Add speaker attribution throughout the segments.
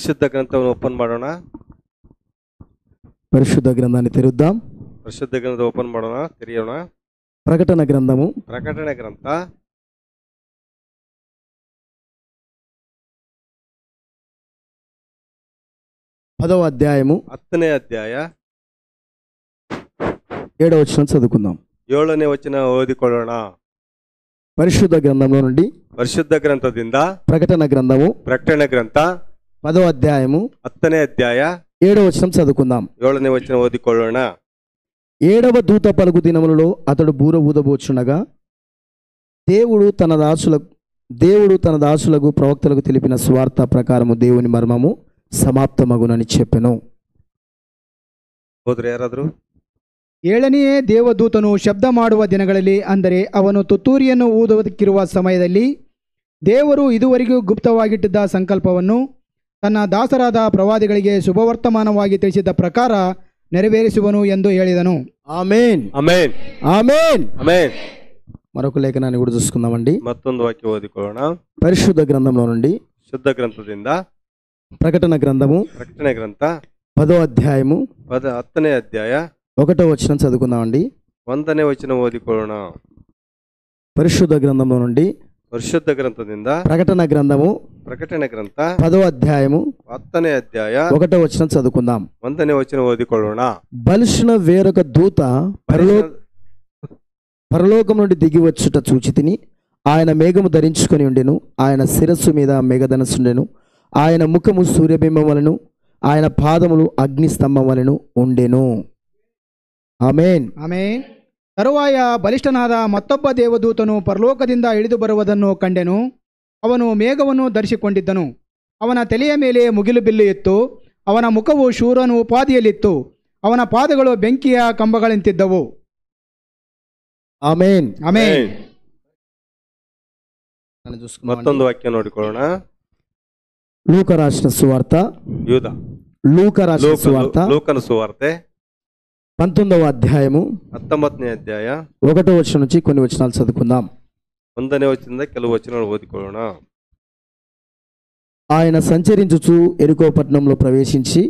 Speaker 1: ಪರಿಶುದ್ಧ ಗ್ರಂಥವನ್ನು ಓಪನ್ ಮಾಡೋಣ.
Speaker 2: పరిశుద్ధ గ్రంథాన్ని తెరుద్దాం.
Speaker 1: ಪರಿಶುದ್ಧ ಗ್ರಂಥ ಓಪನ್ ಮಾಡೋಣ, ತೆರೆಯೋಣ.
Speaker 2: ప్రకటన గ్రంథము,
Speaker 1: ಪ್ರಕಟಣೆ ಗ್ರಂಥ
Speaker 2: 10వ అధ్యాయము
Speaker 1: 10ನೇ ಅಧ್ಯಾಯ
Speaker 2: 7వ వచనం చదువుకుందాం.
Speaker 1: 7ನೇ ವಚನ ಓದಿಕೊಳ್ಳೋಣ.
Speaker 2: పరిశుద్ధ గ్రంథంలో నుండి
Speaker 1: ಪರಿಶುದ್ಧ ಗ್ರಂಥದಿಂದ
Speaker 2: ప్రకటన గ్రంథము
Speaker 1: ಪ್ರಕಟಣೆ ಗ್ರಂಥ
Speaker 2: 10వ అధ్యాయము
Speaker 1: 10ನೇ ಅಧ್ಯಾಯ
Speaker 2: 7వ వచనం చదువుకుందాం.
Speaker 1: 7ನೇ ವಚನ ಓದಿಕೊಳ್ಳೋಣ.
Speaker 2: 7వ దూత పలుకు దినములలో అతడు బూర ఊదబోచుండగా దేవుడు తన దాసులకు ప్రవక్తలకు తెలిపిన స్వార్థ ప్రకారము దేవుని మర్మము సమాప్తమగునని చెప్పెను.
Speaker 1: ಹೋದ್ರೆ ಯಾರಾದ್ರು?
Speaker 3: 7ನೆಯ ದೇವದೂತನು ಶಬ್ದ ಮಾಡುವ ದಿನಗಳಲ್ಲಿ, ಅಂದರೆ ಅವನು ತುತ್ತೂರಿಯನ್ನು ಊದುವುದಕ್ಕಿರುವ ಸಮಯದಲ್ಲಿ, ದೇವರು ಇದುವರೆಗೂ ಗುಪ್ತವಾಗಿಟ್ಟಿದ್ದ ಸಂಕಲ್ಪವನ್ನು ತನ್ನ ದಾಸರಾದ ಪ್ರವಾದಿಗಳಿಗೆ ಶುಭವರ್ತಮಾನವಾಗಿ ತಿಳಿಸಿದ್ದ ಪ್ರಕಾರ నెరవేర్చువను ಎಂದು ಹೇಳಿದನು.
Speaker 2: ఆమేన్,
Speaker 1: ಆಮೆನ್,
Speaker 2: ఆమేన్,
Speaker 1: ಆಮೆನ್.
Speaker 2: మరొక లేఖనాన్ని కూడా చూసుకుందామండి.
Speaker 1: ಮತ್ತೊಂದು ವಾಕ್ಯ ಓದಿಕೊಳ್ಳೋಣ.
Speaker 2: పరిశుద్ధ గ్రంథంలో నుండి
Speaker 1: ಶುದ್ಧ ಗ್ರಂಥದಿಂದ
Speaker 2: ప్రకటన గ్రంథము
Speaker 1: ಪ್ರಕಟಣೆ ಗ್ರಂಥ
Speaker 2: 10వ అధ్యాయము
Speaker 1: 10ನೇ ಅಧ್ಯಾಯ
Speaker 2: 1వ వచనం చదువుకుందామండి.
Speaker 1: 1ನೇ ವಚನ ಓದಿಕೊಳ್ಳೋಣ.
Speaker 2: పరిశుద్ధ గ్రంథంలో నుండి
Speaker 1: ಪರಿಶುದ್ಧ ಗ್ರಂಥದಿಂದ
Speaker 2: ప్రకటన గ్రంథము
Speaker 1: ಪ್ರಕಟಣೆ ಗ್ರಂಥ
Speaker 2: 10వ అధ్యాయము
Speaker 1: 10ನೇ ಅಧ್ಯಾಯ
Speaker 2: 1వ వచనం చదువుకుందాం.
Speaker 1: 1ನೇ ವಚನ ಓದಿಕೊಳ್ಳೋಣ.
Speaker 2: బలిసిన వేరొక దూత పరలోకం నుండి దిగి వచ్చుట చూచితిని. ఆయన మేఘము ధరించుకొని ఉండెను. ఆయన శిరస్సు మీద మేఘధనస్సుండెను. ఆయన ముఖము సూర్యబింబం వలెను, ఆయన పాదములు అగ్ని స్తంభం వలెను ఉండెను. ఆమేన్,
Speaker 3: ಆಮೆನ್. ತರುವಾಯ ಬಲಿಷ್ಠನಾದ ಮತ್ತೊಬ್ಬ ದೇವದೂತನು ಪರಲೋಕದಿಂದ ಇಳಿದು ಬರುವುದನ್ನು ಕಂಡೆನು. ಅವನು ಮೇಘವನ್ನು ಧರಿಸಿಕೊಂಡಿದ್ದನು. ಅವನ ತಲೆಯ ಮೇಲೆ ಮುಗಿಲು ಬಿಲ್ಲು ಇತ್ತು. ಅವನ ಮುಖವು ಶೂರನ ಉಪಾಧಿಯಲ್ಲಿತ್ತು. ಅವನ ಪಾದಗಳು ಬೆಂಕಿಯ ಕಂಬಗಳಂತಿದ್ದವು.
Speaker 2: ఆమేన్.
Speaker 3: ಆಮೆನ್.
Speaker 1: ಮತ್ತೊಂದು ವಾಕ್ಯ ನೋಡಿಕೊಳ್ಳೋಣ.
Speaker 2: లూకా రాసిన సువార్త,
Speaker 1: ಯೂದ
Speaker 2: లూకా రాసిన సువార్త
Speaker 1: ಲೂಕನ ಸುವಾರ್ತೆ
Speaker 2: 19వ అధ్యాయము
Speaker 1: 19ನೇ ಅಧ್ಯಾಯ
Speaker 2: 1వ వచనం నుంచి కొన్ని వచనాలు చదువుకుందాం.
Speaker 1: 1ನೇ ವಚನದಿಂದ ಕೆಲವು ವಚನಗಳು ಓದಿಕೊಳ್ಳೋಣ.
Speaker 2: ఆయన సంచరించుచు ఎరుకో పట్టణంలో ప్రవేశించి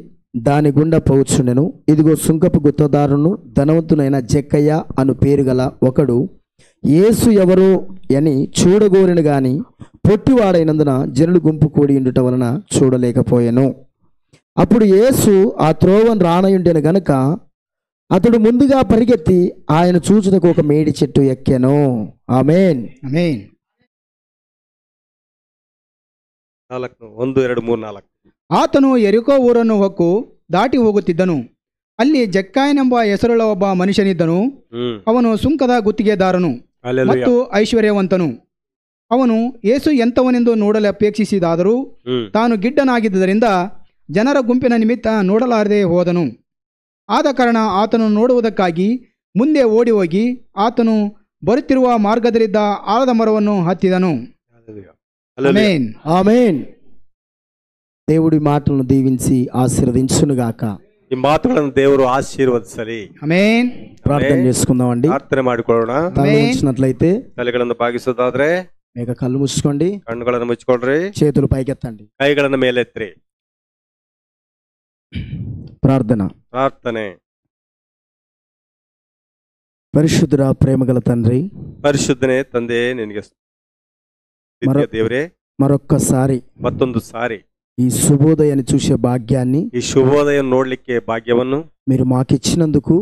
Speaker 2: దాని గుండా పోవచ్చుండెను. ఇదిగో సుంకపు గుత్తదారును ధనవంతునైన జక్కయ్య అను పేరు గల ఒకడు యేసు ఎవరో అని చూడగోరిన గాని పొట్టివాడైనందున జనులు గుంపు కూడి ఉండుట వలన చూడలేకపోయాను. అప్పుడు యేసు ఆ త్రోవను రానయుండెను గనుక అతడు ముందుగా పరిగెత్తి ఆయన చూచుటకు ఒక మేడి చెట్టు ఎక్కెను. ఆమేన్,
Speaker 3: ಆಮೆನ್.
Speaker 1: 1 2 3 4
Speaker 3: ಆತನು ಎರಿಕೋ ಊರನ್ನು ಹೊಕ್ಕು ದಾಟಿ ಹೋಗುತ್ತಿದ್ದನು. ಅಲ್ಲಿ ಜಕ್ಕಾಯನೆಂಬ ಹೆಸರುಳ್ಳ ಒಬ್ಬ ಮನುಷ್ಯನಿದ್ದನು. ಅವನು ಸುಂಕದ ಗುತ್ತಿಗೆದಾರನು ಮತ್ತು ಐಶ್ವರ್ಯವಂತನು. ಅವನು ಯೇಸು ಎಂಥವನೆಂದು ನೋಡಲು ಅಪೇಕ್ಷಿಸಿದಾದರೂ ತಾನು ಗಿಡ್ಡನಾಗಿದ್ದರಿಂದ ಜನರ ಗುಂಪಿನ ನಿಮಿತ್ತ ನೋಡಲಾರದೆ ಹೋದನು. ಆದ ಕಾರಣ ಆತನು ನೋಡುವುದಕ್ಕಾಗಿ ಮುಂದೆ ಓಡಿ ಹೋಗಿ ಆತನು ಬರುತ್ತಿರುವ ಮಾರ್ಗದಲ್ಲಿದ್ದ ಆಲದ ಮರವನ್ನು ಹತ್ತಿದನು. ಆಮೆನ್,
Speaker 2: ఆమేన్. దేవుడి మాటలను దీవించి ఆశీర్వదించునుగాక.
Speaker 1: ಈ ಮಾತುಗಳನ್ನು ದೇವರು ಆಶೀರ್ವದಿಸಲಿ.
Speaker 3: ಆಮೆನ್.
Speaker 2: ప్రార్థన చేసుకుందామండి.
Speaker 1: ಪ್ರಾರ್ಥನೆ ಮಾಡಿಕೊಳ್ಳೋಣ.
Speaker 2: తల ఉంచినట్లయితే
Speaker 1: ತಲೆಗಳನ್ನು ಬಾಗಿಸೋದಾದ್ರೆ
Speaker 2: మేక కళ్ళు మూసుకోండి,
Speaker 1: ಕಣ್ಣುಗಳನ್ನು ಮುಚ್ಕೊಳ್ರಿ,
Speaker 2: చేతులు పైకెత్తండి.
Speaker 1: ಕೈಗಳನ್ನು ಮೇಲೆತ್ರಿ.
Speaker 2: ప్రార్థన.
Speaker 1: ಪ್ರಾರ್ಥನೆ.
Speaker 2: పరిశుద్ధుడ, ప్రేమగల తండ్రి,
Speaker 1: ಪರಿಶುದ್ಧನೇ ತಂದೆ, ನಿನಗೆ ದೇವರೇ
Speaker 2: మరొక్కసారి
Speaker 1: ಮತ್ತೊಂದು ಸಾರಿ
Speaker 2: ఈ శుభోదయాన్ని చూసే భాగ్యాన్ని,
Speaker 1: ಈ ಶುಭೋದಯ ನೋಡ್ಲಿಕ್ಕೆ ಭಾಗ್ಯವನ್ನು
Speaker 2: మీరు మాకిచ్చినందుకు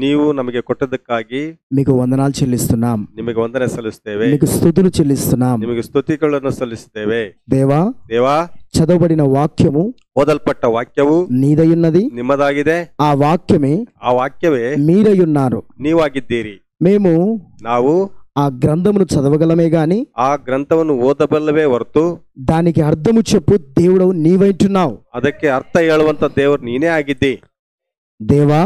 Speaker 1: ನೀವು ನಮಗೆ ಕೊಟ್ಟದಕ್ಕಾಗಿ
Speaker 2: మీకు వందనాలు చెల్లిస్తున్నాం.
Speaker 1: ನಿಮಗೆ ವಂದನೆ ಸಲ್ಲಿಸುತ್ತೇವೆ.
Speaker 2: మీకు స్తుతులు చెల్లిస్తున్నాం.
Speaker 1: ನಿಮಗೆ ಸ್ತುತಿಗಳನ್ನು ಸಲ್ಲಿಸುತ್ತೇವೆ.
Speaker 2: దేవా, చదవబడిన వాక్యము,
Speaker 1: ಓದಲ್ಪಟ್ಟ ವಾಕ್ಯವು
Speaker 2: నీదయున్నది,
Speaker 1: ನಿಮ್ಮದಾಗಿದೆ.
Speaker 2: ఆ వాక్యమే మీరయున్నారు.
Speaker 1: ನೀವಾಗಿದ್ದೀರಿ. ನಾವು
Speaker 2: ఆ గ్రంథమును చదవగలమే గాని
Speaker 1: ఆ గ్రంథವನ್ನು ಓದಬಲ್ಲವೇ ಹೊರತು
Speaker 2: దానికి అర్థము చెప్పు దేవుడు నీవైంటున్నావు.
Speaker 1: ಅದಕ್ಕೆ ಅರ್ಥ ಹೇಳುವಂತ ದೇವರು ನೀನೇ ಆಗಿದ್ದಿ. ದೇವಾ,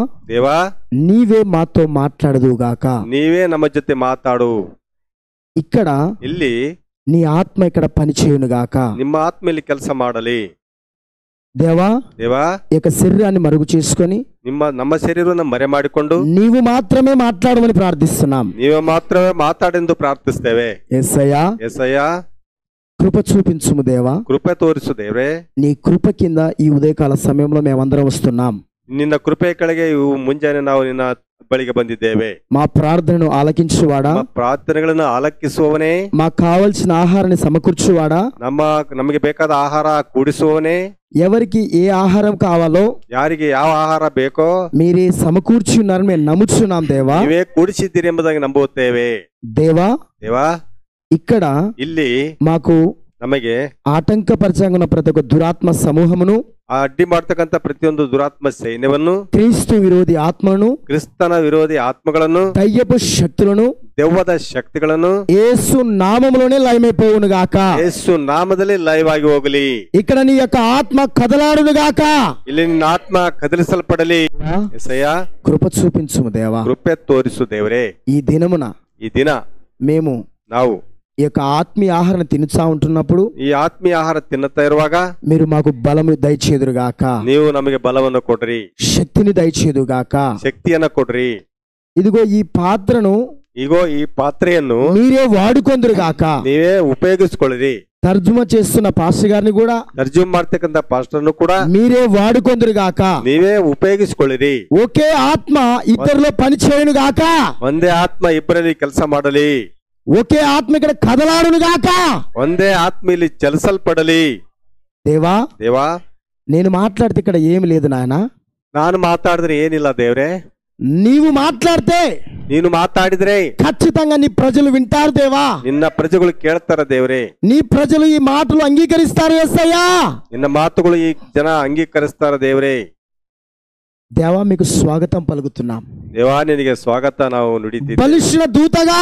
Speaker 2: నీవే మాతో మాట్లాడదుగాక.
Speaker 1: ನೀವೇ ನಮ್ಮ ಜೊತೆ ಮಾತಾಡು.
Speaker 2: ఇక్కడ
Speaker 1: ಇಲ್ಲಿ
Speaker 2: నీ ఆత్మ ఇక్కడ పనిచేయునుగాక.
Speaker 1: ನಿಮ್ಮ ಆತ್ಮೆಯಲ್ಲಿ ಕೆಲಸ ಮಾಡಲಿ.
Speaker 2: దేవా, ఈ యొక్క శరీరాన్ని మరుగు చేసుకొని
Speaker 1: ನಮ್ಮ ಶರೀರವನ್ನು ಮರೆ ಮಾಡಿಕೊಂಡು
Speaker 2: నీవు మాత్రమే మాట్లాడమని ప్రార్థిస్తున్నాం.
Speaker 1: ನೀವೇ ಮಾತ್ರವೇ ಮಾತಾಡೆಂದು ಪ್ರಾರ್ಥಿಸ್ತೇವೆ.
Speaker 2: యేసయ్యా, కృప చూపించుము దేవా.
Speaker 1: కృప తోರಿಸು ದೇವ್ರೆ.
Speaker 2: నీ కృప కింద ఈ ఉదయకాల సమయంలో మేమందరం వస్తున్నాం.
Speaker 1: ನಿನ್ನ ಕೃಪೆ ಕೆಳಗೆ ಮುಂಜಾನೆ ನಾವು ನಿನ್ನ ಬಳಿಗೆ ಬಂದಿದ್ದೇವೆ.
Speaker 2: మా ప్రార్థనను ఆలకించువాడా,
Speaker 1: ನಮ್ಮ ಪ್ರಾರ್ಥನೆಗಳನ್ನು ಆಲಕಿಸುವವನೇ,
Speaker 2: మాకు కావలసిన ఆహారాన్ని సమకూర్చువాడా,
Speaker 1: ನಮಗೆ ಬೇಕಾದ ಆಹಾರ ಕೂಡಿಸುವವನೇ,
Speaker 2: ఎవరికి ఏ ఆహారం కావాలో
Speaker 1: ಯಾರಿಗೆ ಯಾವ ಆಹಾರ ಬೇಕೋ
Speaker 2: మీరే సమకూర్చున్నారని మేము నమ్ముచున్నాం దేవా.
Speaker 1: ನೀವೇ ಕೂಡಿಸಿದ್ದೀರಿ ಎಂಬುದಾಗಿ ನಂಬುತ್ತೇವೆ.
Speaker 2: దేవా,
Speaker 1: ದೇವಾ,
Speaker 2: ఇక్కడ
Speaker 1: ಇಲ್ಲಿ
Speaker 2: మాకు
Speaker 1: ನಮಗೆ
Speaker 2: ఆటంకపరచంగున్న ప్రతి ఒక్క దురాత్మ సమూహమును,
Speaker 1: ಅಡ್ಡಿ ಮಾಡ್ತಕ್ಕಂಥ ಪ್ರತಿಯೊಂದು ದುರಾತ್ಮ ಸೈನ್ಯವನ್ನು,
Speaker 2: క్రీస్తు విరోధి ఆత్మను,
Speaker 1: ಕ್ರಿಸ್ತನ ವಿರೋಧಿ ಆತ್ಮಗಳನ್ನು,
Speaker 2: దయ్యపు శక్తులను
Speaker 1: ದೆವ್ವದ ಶಕ್ತಿಗಳನ್ನು
Speaker 2: యేసు నామములోనే లయమైపోవును గాక.
Speaker 1: ಯೇಸು ನಾಮದಲ್ಲಿ ಲೈವ್ ಆಗಿ ಹೋಗಲಿ.
Speaker 2: ఇక్కడ నీ యొక్క ఆత్మ కదలాడును గాక.
Speaker 1: ಇಲ್ಲಿ ನಿನ್ನ ಆತ್ಮ ಕದಲಿಸಲ್ಪಡಲಿ. యేసయ్యా,
Speaker 2: కృప చూపించుము దేవా.
Speaker 1: ಕೃಪೆ ತೋರಿಸು ದೇವರೇ.
Speaker 2: ఈ దినమున
Speaker 1: ಈ ದಿನ
Speaker 2: మేము
Speaker 1: ನಾವು
Speaker 2: ఈ యొక్క ఆత్మీయ ఆహారం తినుచా ఉంటున్నప్పుడు
Speaker 1: ಈ ಆತ್ಮೀಯ ಆಹಾರ ತಿನ್ನುತ್ತಾ ಇರುವಾಗ
Speaker 2: మీరు మాకు బలము దయచేదురుగాక,
Speaker 1: ನೀವು ನಮಗೆ ಬಲವನ್ನು ಕೊಡ್ರಿ,
Speaker 2: శక్తిని దయచేదుగాక.
Speaker 1: ಶಕ್ತಿಯನ್ನ ಕೊಡ್ರಿ.
Speaker 2: ఇదిగో ఈ పాత్రను
Speaker 1: ಈಗೋ ಈ ಪಾತ್ರೆಯನ್ನು
Speaker 2: మీరే వాడుకొందురుగాక.
Speaker 1: ನೀವೇ ಉಪಯೋಗಿಸಿಕೊಳ್ಳಿರಿ.
Speaker 2: తర్జుమా చేస్తున్న పాస్టర్ గారిని కూడా
Speaker 1: తర్జుమా ಮಾಡ್ತಕ್ಕಂಥ ಪಾಸ್ಟರ್ನು ಕೂಡ
Speaker 2: మీరే వాడుకొందురుగాక.
Speaker 1: ನೀವೇ ಉಪಯೋಗಿಸಿಕೊಳ್ಳಿರಿ.
Speaker 2: ఒకే ఆత్మ ఇద్దరిలో పని చేయను గాక.
Speaker 1: ಒಂದೇ ಆತ್ಮ ಇಬ್ಬರಲ್ಲಿ ಕೆಲಸ ಮಾಡಲಿ.
Speaker 2: ఒకే ఆత్మ ఇక్కడ కదలాడును గాక.
Speaker 1: ಒಂದೇ ಆತ್ಮ ಇಲ್ಲಿ ಚಲಿಸಲ್ಪಡಲಿ.
Speaker 2: దేవా,
Speaker 1: ದೇವಾ,
Speaker 2: నేను మాట్లాడితే ఇక్కడ ఏమి లేదు నాయన.
Speaker 1: ನಾನು ಮಾತಾಡಿದ್ರೆ ಏನಿಲ್ಲ ದೇವ್ರೆ.
Speaker 2: నీవు మాట్లాడితే
Speaker 1: ನೀನು ಮಾತಾಡಿದ್ರೆ
Speaker 2: ఖచ్చితంగా నీ ప్రజలు వింటారు దేవా.
Speaker 1: ನಿನ್ನ ಪ್ರಜೆಗಳು ಕೇಳ್ತಾರ ದೇವ್ರೆ.
Speaker 2: నీ ప్రజలు ఈ మాటలు అంగీకరిస్తారు యేసయ్యా.
Speaker 1: ನಿನ್ನ ಮಾತುಗಳು ಈ ಜನ ಅಂಗೀಕರಿಸ್ತಾರ ದೇವ್ರೆ.
Speaker 2: దేవా, మీకు స్వాగతం పలుకుతున్నాం.
Speaker 1: ದೇವಾ, ನಿನಗೆ ಸ್ವಾಗತ ನಾವು ನುಡಿದಿದ್ದೇವೆ.
Speaker 2: బలిష్ఠ దూతగా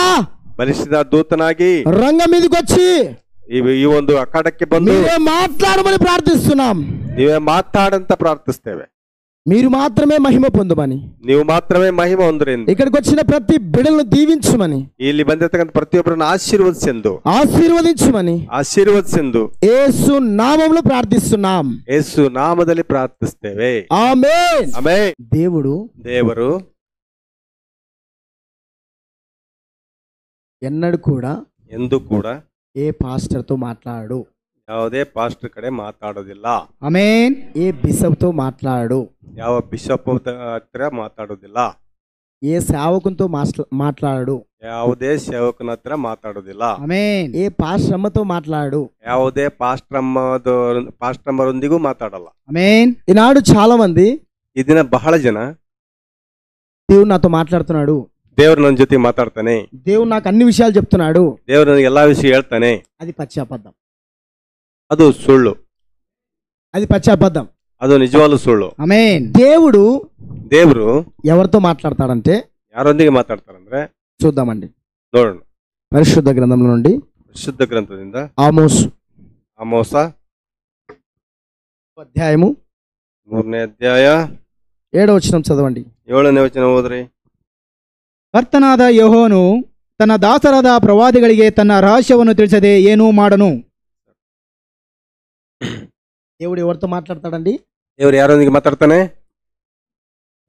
Speaker 1: ಬಲಿಷ್ಠ ದೂತನಾಗಿ
Speaker 2: రంగం మీదకి వచ్చి
Speaker 1: ಈ ಒಂದು ಅಖಾಡಕ್ಕೆ ಬಂದು
Speaker 2: మీరే మాట్లాడమని ప్రార్థిస్తున్నాం.
Speaker 1: ನೀವೇ ಮಾತಾಡಂತ ಪ್ರಾರ್ಥಿಸ್ತೇವೆ.
Speaker 2: మీరు మాత్రమే మహిమ పొందమని,
Speaker 1: ನೀವು ಮಾತ್ರವೇ ಮಹಿಮೆ ಹೊಂದ್ರೆಂದು,
Speaker 2: ఇక్కడికి వచ్చిన ప్రతి బిడ్డలను దీవించమని,
Speaker 1: ಇಲ್ಲಿ ಬಂದಿರತಕ್ಕಂಥ ಪ್ರತಿಯೊಬ್ಬರನ್ನು
Speaker 2: ఆశీర్వదించమని
Speaker 1: ಆಶೀರ್ವದಿಸೆಂದು
Speaker 2: యేసు నామములో ప్రార్థిస్తున్నాం.
Speaker 1: ಯೇಸು ನಾಮದಲ್ಲಿ ಪ್ರಾರ್ಥಿಸ್ತೇವೆ.
Speaker 2: ఆమేన్.
Speaker 1: ಆಮೆನ್. ದೇವರು
Speaker 2: ఎన్నడూ కూడా
Speaker 1: ಎಂದೂ ಕೂಡ
Speaker 2: ఏ పాస్టర్ తో మాట్లాడు,
Speaker 1: ಯಾವುದೇ ಪಾಸ್ಟರ್ ಕಡೆ ಮಾತಾಡೋದಿಲ್ಲ.
Speaker 3: ಆಮೆನ್.
Speaker 2: ఏ బిషప్ తో మాట్లాడు,
Speaker 1: ಯಾವ ಬಿಷಪ್ ಹತ್ರ ಮಾತಾಡೋದಿಲ್ಲ.
Speaker 2: ఏ సేవకునితో మాట్లాడు,
Speaker 1: ಯಾವುದೇ ಸೇವಕನ ಹತ್ರ ಮಾತಾಡೋದಿಲ್ಲ.
Speaker 3: ಆಮೆನ್.
Speaker 2: ఏ పాస్టమ్మతో మాట్లాడు.
Speaker 1: ಯಾವುದೇ ಪಾಸ್ಟ್ರಮ್ಮರೊಂದಿಗೂ ಮಾತಾಡಲ್ಲ.
Speaker 3: ಆಮೆನ್.
Speaker 2: ఈనాడు చాలా మంది
Speaker 1: ಈ ದಿನ ಬಹಳ ಜನ
Speaker 2: దేవుడు నాతో మాట్లాడుతున్నాడు,
Speaker 1: ದೇವ್ರು ನನ್ನ ಜೊತೆ ಮಾತಾಡ್ತಾನೆ,
Speaker 2: దేవుడు నాకు అన్ని విషయాలు చెప్తున్నాడు,
Speaker 1: ದೇವ್ರು ನನಗೆ ಎಲ್ಲಾ ವಿಷಯ ಹೇಳ್ತಾನೆ,
Speaker 2: అది పచ్చి అబద్ధం.
Speaker 1: ಅದು ಸುಳ್ಳು.
Speaker 2: అది పచ్చి అబద్ధం.
Speaker 1: ಅದು ನಿಜವಾಗ್ಲೂ ಸುಳ್ಳು.
Speaker 3: ಆಮೆನ್.
Speaker 1: ದೇವರು
Speaker 2: ఎవరితో మాట్లాడతాడంటే
Speaker 1: ಯಾರೊಂದಿಗೆ ಮಾತಾಡ್ತಾರಂದ್ರೆ
Speaker 2: చూద్దామండి.
Speaker 1: ನೋಡೋಣ.
Speaker 2: పరిశుద్ధ గ్రంథంలో నుండి
Speaker 1: ಶುದ್ಧ ಗ್ರಂಥದಿಂದ
Speaker 2: ఆమోసు
Speaker 1: ಆಮೋಸ
Speaker 2: అధ్యాయము
Speaker 1: 3ನೇ ಅಧ್ಯಾಯ
Speaker 2: 7వ వచనం చదవండి.
Speaker 1: 7ನೇ ವಚನ ಓದ್ರಿ.
Speaker 3: ಕರ್ತನಾದ ಯೆಹೋವನು ತನ್ನ ದಾಸರಾದ ಪ್ರವಾದಿಗಳಿಗೆ ತನ್ನ ರಹಸ್ಯವನ್ನು ತಿಳಿಸದೆ ಏನೂ ಮಾಡನು.
Speaker 2: దేవుడు ఎవరితో మాట్లాడతాడండి?
Speaker 1: ದೇವ್ರು ಯಾರೊಂದಿಗೆ ಮಾತಾಡ್ತಾನೆ?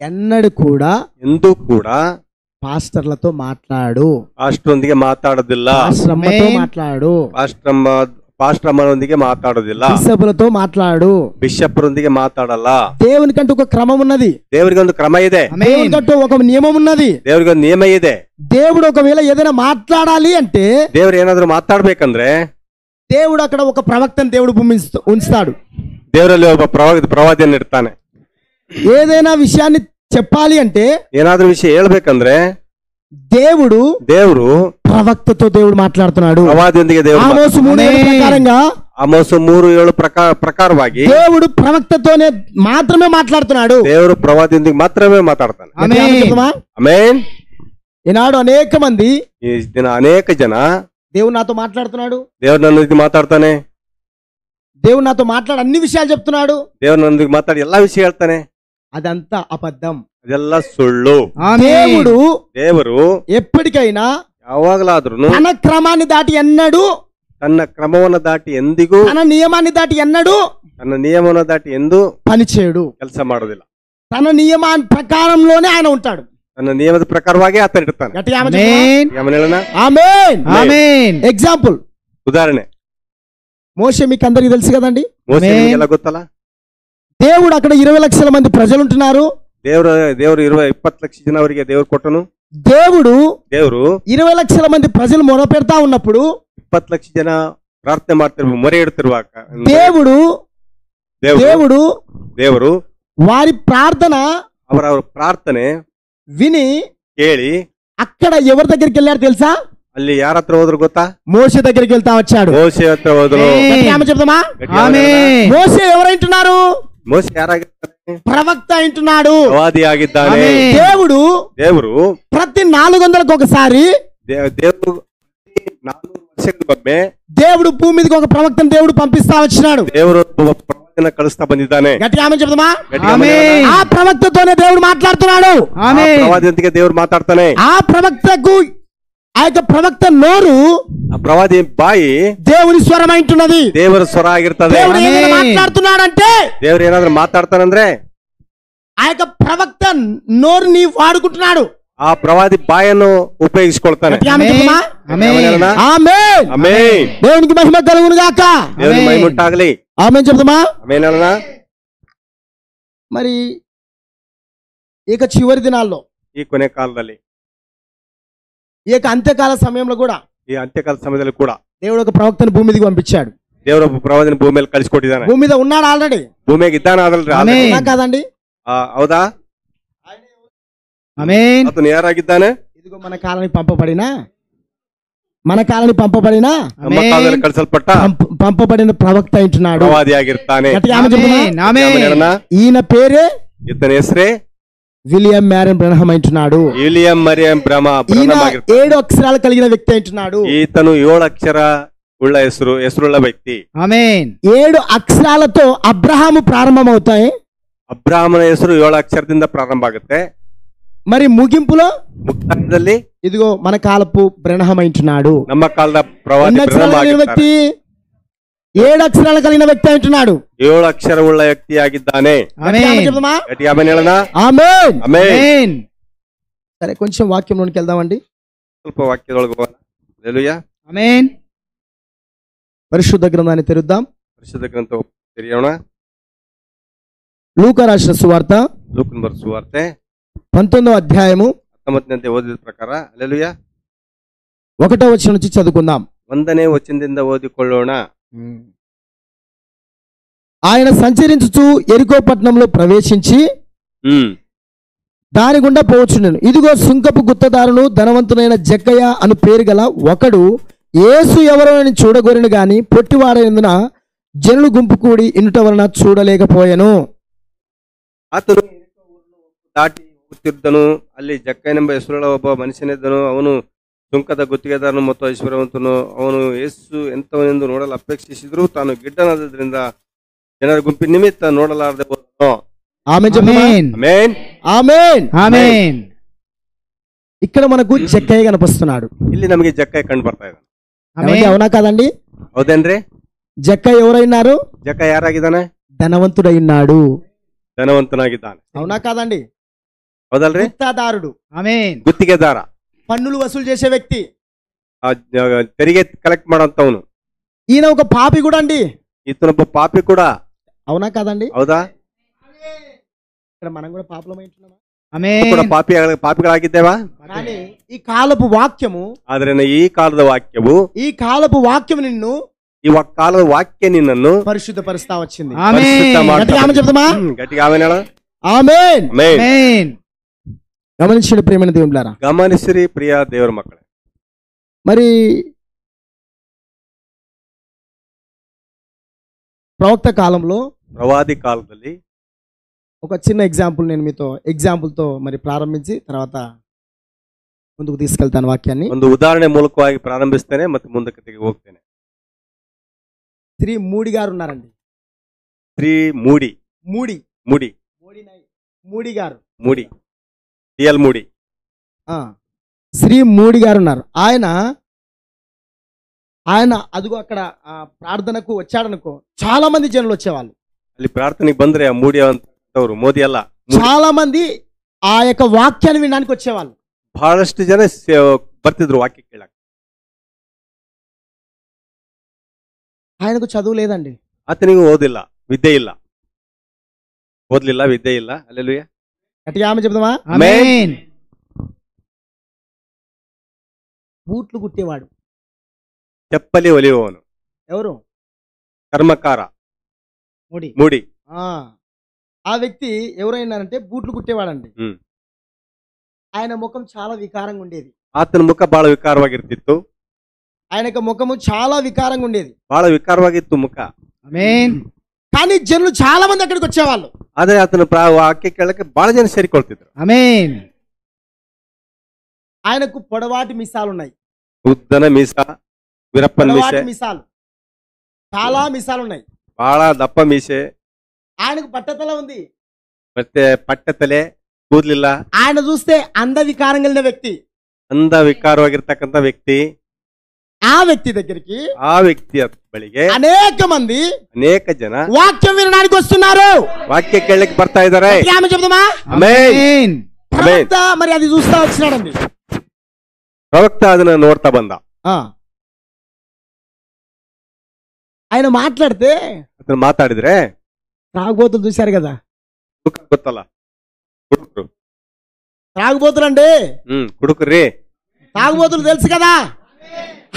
Speaker 2: ఎన్నడూ కూడా
Speaker 1: ಎಂದೂ ಕೂಡ
Speaker 2: పాస్టర్లతో మాట్లాడు,
Speaker 1: ಪಾಸ್ಟ್ರೊಂದಿಗೆ ಮಾತಾಡೋದಿಲ್ಲ.
Speaker 2: పాస్టర్లతో మాట్లాడు,
Speaker 1: ಪಾಸ್ಟ್ರಮ್ಮನೊಂದಿಗೆ ಮಾತಾಡೋದಿಲ್ಲ.
Speaker 2: బిషపులతో మాట్లాడు.
Speaker 1: ಬಿಷಪ್ರೊಂದಿಗೆ ಮಾತಾಡಲ್ಲ.
Speaker 2: దేవునికంటూ ఒక క్రమం ఉన్నది,
Speaker 1: ದೇವರಿಗೆ ಒಂದು ಕ್ರಮ ಇದೆ.
Speaker 2: దేవునికంటూ ఒక నియమం ఉన్నది.
Speaker 1: ದೇವರಿಗೆ ಒಂದು ನಿಯಮ ಇದೆ.
Speaker 2: దేవుడు ఒకవేళ ఏదైనా మాట్లాడాలి అంటే,
Speaker 1: ದೇವ್ರು ಏನಾದ್ರೂ ಮಾತಾಡ್ಬೇಕಂದ್ರೆ
Speaker 2: దేవుడు అక్కడ ఒక ప్రవక్తను దేవుడు ఉంచుతాడు.
Speaker 1: ದೇವರಲ್ಲಿ ಒಬ್ಬ ಪ್ರವಾದಿಯನ್ನು ಇರ್ತಾನೆ.
Speaker 2: ఏదైనా విషయాన్ని చెప్పాలి అంటే,
Speaker 1: ಏನಾದ್ರೂ ವಿಷಯ ಹೇಳ್ಬೇಕಂದ್ರೆ
Speaker 2: దేవుడు ప్రవక్తతో దేవుడు మాట్లాడుతున్నాడు.
Speaker 1: ಪ್ರವಾದಿಯೊಂದಿಗೆ ದೇವರು
Speaker 2: ఆమోసు 3:7 ప్రకారంగా,
Speaker 1: ಆಮೋಸ 3:7 ಪ್ರಕಾರವಾಗಿ
Speaker 2: దేవుడు ప్రవక్తతోనే మాత్రమే మాట్లాడుతున్నాడు.
Speaker 1: ದೇವರು ಪ್ರವಾದಿಯೊಂದಿಗೆ ಮಾತ್ರವೇ ಮಾತಾಡ್ತಾನೆ. ಆಮೆನ್.
Speaker 2: ఈనాడు అనేక మంది,
Speaker 1: ಈ ದಿನ ಅನೇಕ ಜನ
Speaker 2: దేవుడు నాతో మాట్లాడుతున్నాడు,
Speaker 1: ದೇವ್ರು ನನ್ನೊಂದಿಗೆ ಮಾತಾಡ್ತಾನೆ,
Speaker 2: దేవుడు నాతో మాట్లాడి అన్ని విషయాలు చెప్తున్నాడు,
Speaker 1: ದೇವ್ರು ನನ್ನೊಂದಿಗೆ ಮಾತಾಡಿ ಎಲ್ಲಾ ವಿಷಯ ಹೇಳ್ತಾನೆ.
Speaker 2: అదంతా అబద్ధం.
Speaker 1: ಅದೆಲ್ಲ ಸುಳ್ಳು. ದೇವರು
Speaker 2: ఎప్పటికైనా
Speaker 1: ಯಾವಾಗಲಾದ್ರೂ
Speaker 2: తన క్రమాన్ని దాటి ఎన్నడూ,
Speaker 1: ತನ್ನ ಕ್ರಮವನ್ನು ದಾಟಿ ಎಂದಿಗೂ,
Speaker 2: తన నియమాన్ని దాటి ఎన్నడూ,
Speaker 1: ತನ್ನ ನಿಯಮವನ್ನು ದಾಟಿ ಎಂದೂ
Speaker 2: పనిచేయడు.
Speaker 1: ಕೆಲಸ ಮಾಡೋದಿಲ್ಲ.
Speaker 2: తన నియమాన్ని ప్రకారంలోనే ఆయన ఉంటాడు.
Speaker 1: ತನ್ನ ನಿಯಮದ ಪ್ರಕಾರವಾಗಿ ಆತ ಇರ್ತಾನೆ.
Speaker 2: ఆమేన్. ఎగ్జాంపుల్,
Speaker 1: ಉದಾಹರಣೆ,
Speaker 2: మోషే మీకు అందరికీ తెలుసు కదండి.
Speaker 1: ಮೋಶೆ ನಿಮಗೆಲ್ಲ ಗೊತ್ತಲ್ಲ.
Speaker 2: దేవుడు అక్కడ 20 లక్షల మంది ప్రజలు ఉంటున్నారు.
Speaker 1: ದೇವರು 20 ಲಕ್ಷ ಜನ ಅವರಿಗೆ ದೇವರು ಕೊಟ್ಟನು.
Speaker 2: దేవుడు 20 లక్షల మంది ప్రజలు మొర పెడతా ఉన్నప్పుడు
Speaker 1: 20 ಲಕ್ಷ ಜನ ಪ್ರಾರ್ಥನೆ ಮಾಡ್ತಿರ್ಬೇಕು, ಮೊರೆ ಇಡ್ತಿರುವಾಗ ದೇವರು
Speaker 2: వారి ప్రార్థన
Speaker 1: ಅವರ ಪ್ರಾರ್ಥನೆ
Speaker 2: విని
Speaker 1: ಕೇಳಿ
Speaker 2: అక్కడ ఎవరి దగ్గరికి వెళ్ళారు తెలుసా?
Speaker 1: ಅಲ್ಲಿ ಯಾರ ಹತ್ರ ಹೋದ್ರು ಗೊತ್ತಾ?
Speaker 2: మోషే దగ్గరికి వెళ్తా వచ్చాడు.
Speaker 1: మోషే హತ್ರ ಹೋದ್ರು.
Speaker 2: చెప్తామా? మోషే ఎవరైంటున్నారు?
Speaker 1: మోషే ಯಾರಾಗಿದ್ದಾನೆ?
Speaker 2: ప్రవక్త అంటున్నాడు,
Speaker 1: ప్రవాది ಆಗಿದ್ದಾನೆ. ದೇವರು
Speaker 2: ప్రతి 400లకు ఒకసారి
Speaker 1: దేవుడు 400 ವರ್ಷಗಳಿಗೊಮ್ಮೆ
Speaker 2: దేవుడు భూమి మీదకి ఒక ప్రవక్తను దేవుడు పంపిస్తా వచ్చినాడు.
Speaker 1: దేవుడు ప్రవక్తను కలుస్తా ಬಂದಿದ್ದಾನೆ.
Speaker 2: గట్టిగా ఆమేన్ చెప్తామా? ఆ ప్రవక్తతోనే దేవుడు మాట్లాడుతున్నాడు.
Speaker 1: ప్రవాదింతకే దేవుడు మాట్లాడతానే.
Speaker 2: ఆ ప్రవక్తకు ఆ యొక్క ప్రవక్త నోరు,
Speaker 1: ఆ ప్రవాది బాయి
Speaker 2: దేవుని స్వరం అంటున్నది.
Speaker 1: దేవుని స్వర ಆಗಿರ್ತದೆ.
Speaker 2: దేవుడు ఏమైనా మాట్లాడుతున్నాడంటే,
Speaker 1: దేవుడు ఏನಾದರೂ మాట్లాడతానంದ್ರೆ
Speaker 2: ఆ యొక్క ప్రవక్త నోరుని వాడుకుంటున్నాడు.
Speaker 1: ఆ ప్రవాది బాయను ఉపయోగించుకొಳ್ತಾನೆ.
Speaker 2: దేవునికి మహిమ కలుగును గాక.
Speaker 1: దేవునికి మహిమ ఉండాలి.
Speaker 2: ఆమేన్ చెప్తామా?
Speaker 1: ఆమేన్ అన్నా.
Speaker 2: మరి ఇక చివరి దినాల్లో,
Speaker 1: ఈ కొనే కాలದಲ್ಲಿ,
Speaker 2: ఈ అంత్యకాల సమయంలో కూడా,
Speaker 1: ఈ అంత్యకాల సమయంలో కూడా
Speaker 2: దేవుడు ఒక ప్రవక్తను భూమి మీదకి పంపించాడు.
Speaker 1: దేవుడు ప్రవాదిని భూమి మీద కಳಿಸಿಕೊಟ್ಟಿದ್ದಾನೆ.
Speaker 2: భూమి మీద ఉన్నాడు ఆల్రెడీ.
Speaker 1: భూమి మీద ఇದ್ದಾನೆ ఆల్రెడీ.
Speaker 2: కాదండి?
Speaker 1: హౌదా?
Speaker 3: ఆమేన్.
Speaker 1: అతను యారాగిದ್ದಾನೆ?
Speaker 2: ఇదిగో మన కాలానికి పంపబడిన
Speaker 1: ನಮ್ಮ ಕಾಲದಲ್ಲಿ ಕಳಿಸಲ್ಪಟ್ಟ
Speaker 2: పంపబడిన ప్రవక్త అంటున్నాడు.
Speaker 1: ప్రవాది ಆಗಿರ್ತಾನೆ.
Speaker 2: ఈయన పేరే,
Speaker 1: ఇతని ಹೆಸರೇ
Speaker 2: విలియం మ్యారియన్ బ్రహ్మ అంటున్నాడు.
Speaker 1: విలియం మరియం బ్రహ్మ.
Speaker 2: 7 అక్షరాలు కలిగిన వ్యక్తి అంటున్నాడు.
Speaker 1: ఈతను 7 అక్షర ఉళ్ళ ಹೆಸರುಳ್ಳ వ్యక్తి.
Speaker 3: ఆమేన్.
Speaker 2: 7 అక్షరాలతో అబ్రహాము ప్రారంభమవుతాయి.
Speaker 1: అబ్రహామున ಹೆಸರು 7 అక్షరದಿಂದ ప్రారంభ ఆಗುತ್ತೆ.
Speaker 2: మరి
Speaker 1: ముక్తాయದಲ್ಲಿ
Speaker 2: ఇదిగో మన కాలపు బ్రహ్మ అంటున్నాడు.
Speaker 1: ನಮ್ಮ ಕಾಲದ ಪ್ರವಾದಿ
Speaker 2: వ్యక్తి 7 అక్షరాలు కలిగిన వ్యక్తి అంటున్నాడు.
Speaker 1: 7 అక్షర ఉళ్ళ వ్యక్తి ಆಗಿದ್ದಾನೆ.
Speaker 2: సరే, కొంచెం వాక్యంలోనికి వెళ్దామండి.
Speaker 1: ಸ್ವಲ್ಪ వాక్యదొಳಗೆ ಹೋಗೋಣ. హల్లెలూయా.
Speaker 3: ఆమేన్.
Speaker 2: పరిశుద్ధ గ్రంథాన్ని తెరుద్దాం.
Speaker 1: పరిశుద్ధ గ్రంథం తెరియోಣ.
Speaker 2: లూకా రాసిన సువార్త,
Speaker 1: లూకన్ బర్ సువార్ತೆ
Speaker 2: 19వ అధ్యాయము
Speaker 1: 19ನೇ ఓదిದ ಪ್ರಕಾರ. హల్లెలూయా.
Speaker 2: 1వ వచనం నుంచి చదువుకుందాం.
Speaker 1: 1ನೇ వచనದಿಂದ ఓదిಕೊಳ್ಳೋಣ.
Speaker 2: ఆయన సంచరించుచు యెరికో పట్టణంలో ప్రవేశించి దాని గుండా పోవచ్చుండెను. ఇదిగో సుంకపు గుత్తదారును ధనవంతునైన జక్కయ్య అను పేరు గల ఒకడు యేసు ఎవరో అని చూడగోరిన గాని పొట్టివాడైనందున జనులు గుంపు కూడి ఇనుట వలన చూడలేకపోయాను.
Speaker 1: ಆತನು ದಾಟಿ ಹೋಗುತ್ತಿದ್ದನು. ಅಲ್ಲಿ ಜಕ್ಕಯ್ಯನೆಂಬ ಹೆಸರುಳ್ಳ ಒಬ್ಬ ಮನುಷ್ಯನಿದ್ದನು. ಅವನು ಸುಂಕದ ಗುತ್ತಿಗೆದಾರನು ಮತ್ತು ಐಶ್ವರ್ಯವಂತನು. ಅವನು ಯೇಸು ಎಂತವನೆಂದು ನೋಡಲು ಅಪೇಕ್ಷಿಸಿದ್ರು. ತಾನು ಗಿಡ್ಡನಾದ್ದರಿಂದ ಜನರ ಗುಂಪಿನ ನಿಮಿತ್ತ ನೋಡಲಾರದೆ ಹೋದನು.
Speaker 2: ఇక్కడ మనకు జక్కయ్య కనిపిస్తున్నాడు.
Speaker 1: ಇಲ್ಲಿ ನಮಗೆ జక్కయ్య కండు ಬರ್ತಾ ಇದ್ದಾನೆ.
Speaker 2: అవునా కాదండి?
Speaker 1: ಹೌದೇನ್ರಿ?
Speaker 2: జక్కయ్య ఎవరైనారు?
Speaker 1: జక్కయ్య ಯಾರಾಗಿದ್ದಾನೆ?
Speaker 2: ధనవంతుడైనాడు.
Speaker 1: ధనవంతుನಾಗಿದ್ದಾನೆ.
Speaker 2: అవునా కాదండి?
Speaker 1: ಹೌದಲ್ರಿ?
Speaker 2: గుత్తదారుడు.
Speaker 3: ఆమేన్.
Speaker 1: గుತ್ತಿಗೆದಾರ,
Speaker 2: పన్నులు వసూలు చేసే వ్యక్తి,
Speaker 1: తెరిగే కలెక్ట్ ಮಾಡೋಂತವನು.
Speaker 2: ఈయన ఒక పాపి కూడా అండి.
Speaker 1: ఇతనొಬ್ಬ పాపి కూడా.
Speaker 2: అవునా కాదండి?
Speaker 1: ಹೌದಾ?
Speaker 2: ఇక్కడ మనం కూడా పాపలమైంటున్నామా?
Speaker 3: ఆమేన్.
Speaker 1: కూడా పాపిಗಳಾಗಿದ್ದೇವಾ?
Speaker 2: కానీ ఈ కాలపు వాక్యము,
Speaker 1: ಆದ್ರೆ ಈ ಕಾಲದ ವಾಕ್ಯವು,
Speaker 2: ఈ కాలపు వాక్యం నిన్ను,
Speaker 1: ఈ కాಲದ వాక్య నిన్నನ್ನು
Speaker 2: పరిశుద్ధపరుస్తా వచ్చింది.
Speaker 1: గట్టిగా ఆమేన్.
Speaker 2: ఆమేన్.
Speaker 3: ఆమేన్.
Speaker 2: గమనించండి ప్రియమైన దేవులారా,
Speaker 1: గమనిసిరి ప్రియ దేవుల మಕ್ಕಳೇ.
Speaker 2: మరి ప్రవక్త కాలంలో,
Speaker 1: ప్రవాది కాలದಲ್ಲಿ
Speaker 2: ఒక చిన్న ఎగ్జాంపుల్ నేను మీతో ఎగ్జాంపుల్తో మరి ప్రారంభించి తర్వాత ముందుకు తీసుకెళ్తాను వాక్యాన్ని.
Speaker 1: ಒಂದು ಉದಾಹರಣೆ ಮೂಲಕವಾಗಿ ಪ್ರಾರಂಭಿಸ್ತೇನೆ ಮತ್ತೆ ಮುಂದಕ್ಕೆ ಹೋಗ್ತೇನೆ.
Speaker 2: శ్రీ మూడి గారు ఉన్నారండి.
Speaker 1: శ్రీ మూడి
Speaker 2: గారు,
Speaker 1: టిఎల్ మూడి,
Speaker 2: శ్రీ మూడి గారు ఉన్నారు. ఆయన అదిగో అక్కడ ప్రార్థనకు వచ్చాడనుకో, చాలా మంది జనులు వచ్చేవాళ్ళు.
Speaker 1: ಅಲ್ಲಿ ಪ್ರಾರ್ಥನೆಗೆ ಬಂದ್ರೆ ಆ ಮೂಡಿ ಅಂತವರು, ಮೋದಿ ಅಲ್ಲ,
Speaker 2: చాలా మంది ఆ యొక్క వాక్యాన్ని వినడానికి వచ్చేవాళ్ళు.
Speaker 1: ಬಹಳಷ್ಟು ಜನ ಬರ್ತಿದ್ರು ವಾಕ್ಯ ಕೇಳಕ್ಕೆ.
Speaker 2: ఆయనకు చదువు లేదండి.
Speaker 1: ಆತನಿಗೆ ಓದಿಲ್ಲ, ವಿದ್ಯೆ ಇಲ್ಲ, ಓದ್ಲಿಲ್ಲ, ವಿದ್ಯೆ ಇಲ್ಲ. ಹಲ್ಲೆಲೂಯಾ.
Speaker 2: గట్టిగా ఆమె చెప్దామా?
Speaker 3: ఆమేన్.
Speaker 2: బూట్లు కుట్టేవాడు
Speaker 1: ಚಪ್ಪಲಿ ಹೊಲಿಯುವವನು,
Speaker 2: ఎవరు?
Speaker 1: ಕರ್ಮಕಾರ,
Speaker 3: ముడి.
Speaker 1: ಮೂಡಿ.
Speaker 2: ఆ వ్యక్తి ఎవరైనారంటే బూట్లు కుట్టేవాడండి.
Speaker 1: ಹ್ಮ್.
Speaker 2: ఆయన ముఖం చాలా వికారంగా ఉండేది.
Speaker 1: ಆತನ ಮುಖ ಬಹಳ ವಿಕಾರವಾಗಿರ್ತಿತ್ತು.
Speaker 2: ఆయన యొక్క ముఖము చాలా వికారంగా ఉండేది.
Speaker 1: ಬಹಳ ವಿಕಾರವಾಗಿತ್ತು ಮುಖ.
Speaker 3: ఆమేన్.
Speaker 2: కానీ జనులు చాలా మంది అక్కడికి వచ్చేవాళ్ళు.
Speaker 1: ಆದ್ರೆ ಆತನ ವಾಕ್ಯ ಕೇಳಕ್ಕೆ ಬಹಳ ಜನ ಸೇರಿಕೊಳ್ತಿದ್ರು.
Speaker 3: ఆమేన్.
Speaker 2: ఆయనకు పొడవాటి మిసాలు ఉన్నాయి.
Speaker 1: ಉದ್ದನ ಮೀಸ, ವೀರಪ್ಪನ ಮೀಸೆ,
Speaker 2: పొడవాటి మిసాలు, చాలా మిసాలు ఉన్నాయి.
Speaker 1: ಬಹಳ ದಪ್ಪ ಮೀಸೆ,
Speaker 2: ఆయనకు పట్టతల ఉంది.
Speaker 1: ಮತ್ತೆ ಪಟ್ಟೆ ತಲೆ, ಕೂದ್ಲಿಲ್ಲ.
Speaker 2: ఆయన చూస్తే అంద వికారం కలిగిన వ్యక్తి.
Speaker 1: ಅಂದ ವಿಕಾರವಾಗಿರ್ತಕ್ಕಂಥ ವ್ಯಕ್ತಿ.
Speaker 2: ఆ వ్యక్తి దగ్గరికి
Speaker 1: ಆ వ్యక్ತಿ ಬಳಿಗೆ
Speaker 2: అనేక మంది
Speaker 1: ಅನೇಕ ಜನ
Speaker 2: వాక్యం వినడానికి వస్తున్నారు.
Speaker 1: ವಾಕ್ಯ ಕೇಳಲಿಕ್ಕೆ ಬರ್ತಾ ಇದ್ದಾರೆ.
Speaker 2: ఆమె చెప్దామా?
Speaker 3: ఆమేన్.
Speaker 2: ప్రవక్త మరి అది చూస్తా వచ్చినాడండి.
Speaker 1: ಪ್ರವಕ್ತ ಅದನ್ನ ನೋಡ್ತಾ ಬಂದ.
Speaker 2: ఆయన మాట్లాడితే
Speaker 1: ಅದನ್ನ ಮಾತಾಡಿದ್ರೆ
Speaker 2: త్రాగుబోతులు చూశారు కదా,
Speaker 1: ಗೊತ್ತಲ್ಲ, ಕುಡುಕರು.
Speaker 2: త్రాగుబోతులు అండి,
Speaker 1: ಕುಡುಕರ್ರಿ,
Speaker 2: తాగుబోతులు తెలుసు కదా.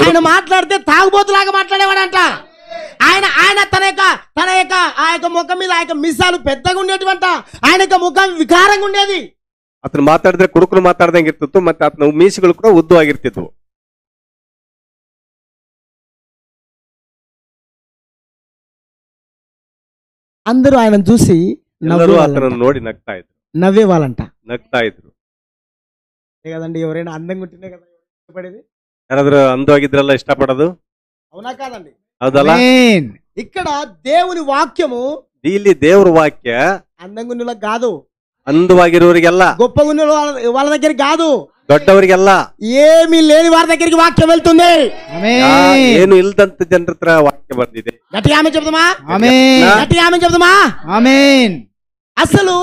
Speaker 2: ఆయన మాట్లాడితే తాగుబోతులాగా మాట్లాడేవాడంట. ఆయన తన యొక్క ఆ యొక్క ముఖం మీద ఆ యొక్క మిసాలు పెద్దగా ఉండేటివంట. ఆయన యొక్క ముఖం వికారంగా ఉండేది.
Speaker 1: ಅತನ ಮಾತಾಡಿದ್ರೆ ಕುಡುಕರು ಮಾತಾಡ್ದಂಗೆ ಇರ್ತಿತ್ತು. ಮತ್ತೆ ಆತನ ಮೀಸುಗಳು ಕೂಡ ಉದ್ದವಾಗಿರ್ತಿದ್ವು.
Speaker 2: అందరూ ఆయన చూసి
Speaker 1: ಎಲ್ಲರೂ ಆತನನ್ನು ನೋಡಿ ನಗ್ತಾ ಇದ್ರು,
Speaker 2: నవ్వేవాళ్ళంట.
Speaker 1: ನಗ್ತಾ ఇದ್ರು.
Speaker 2: కదండి, ఎవరైనా అందంగా ఉంటేనే కదా ఇష్టపడేది.
Speaker 1: ಯಾರಾದ್ರೂ ಅಂದವಾಗಿದ್ರಲ್ಲ ಇಷ್ಟಪಡೋದು,
Speaker 2: అవునా కాదండి?
Speaker 1: ಹೌದಲ್ಲ?
Speaker 3: ఆమేన్.
Speaker 2: ఇక్కడ దేవుని వాక్యము
Speaker 1: ಇಲ್ಲಿ ದೇವ್ರ ವಾಕ್ಯ
Speaker 2: అందంగా ఉన్న వాళ్ళకి కాదు,
Speaker 1: ಅಂದವಾಗಿರೋರಿಗೆಲ್ಲ,
Speaker 2: గొప్పగా ఉన్న వాళ్ళ దగ్గరికి కాదు,
Speaker 1: ದೊಡ್ಡವರಿಗೆಲ್ಲ,
Speaker 2: ఏమీ లేని వారి దగ్గరికి వాక్యం వెళ్తుంది.
Speaker 3: ఆమేన్.
Speaker 1: ಏನು ಇಲ್ದಂತ ಜನರ ಹತ್ರ ವಾಕ್ಯ ಬಂದಿದೆ.
Speaker 2: గట్టిగా ఆమె చెప్దామా?
Speaker 3: ఆమేన్.
Speaker 2: గట్టిగా ఆమె చెప్దామా?
Speaker 3: ఆమేన్.
Speaker 2: అసలు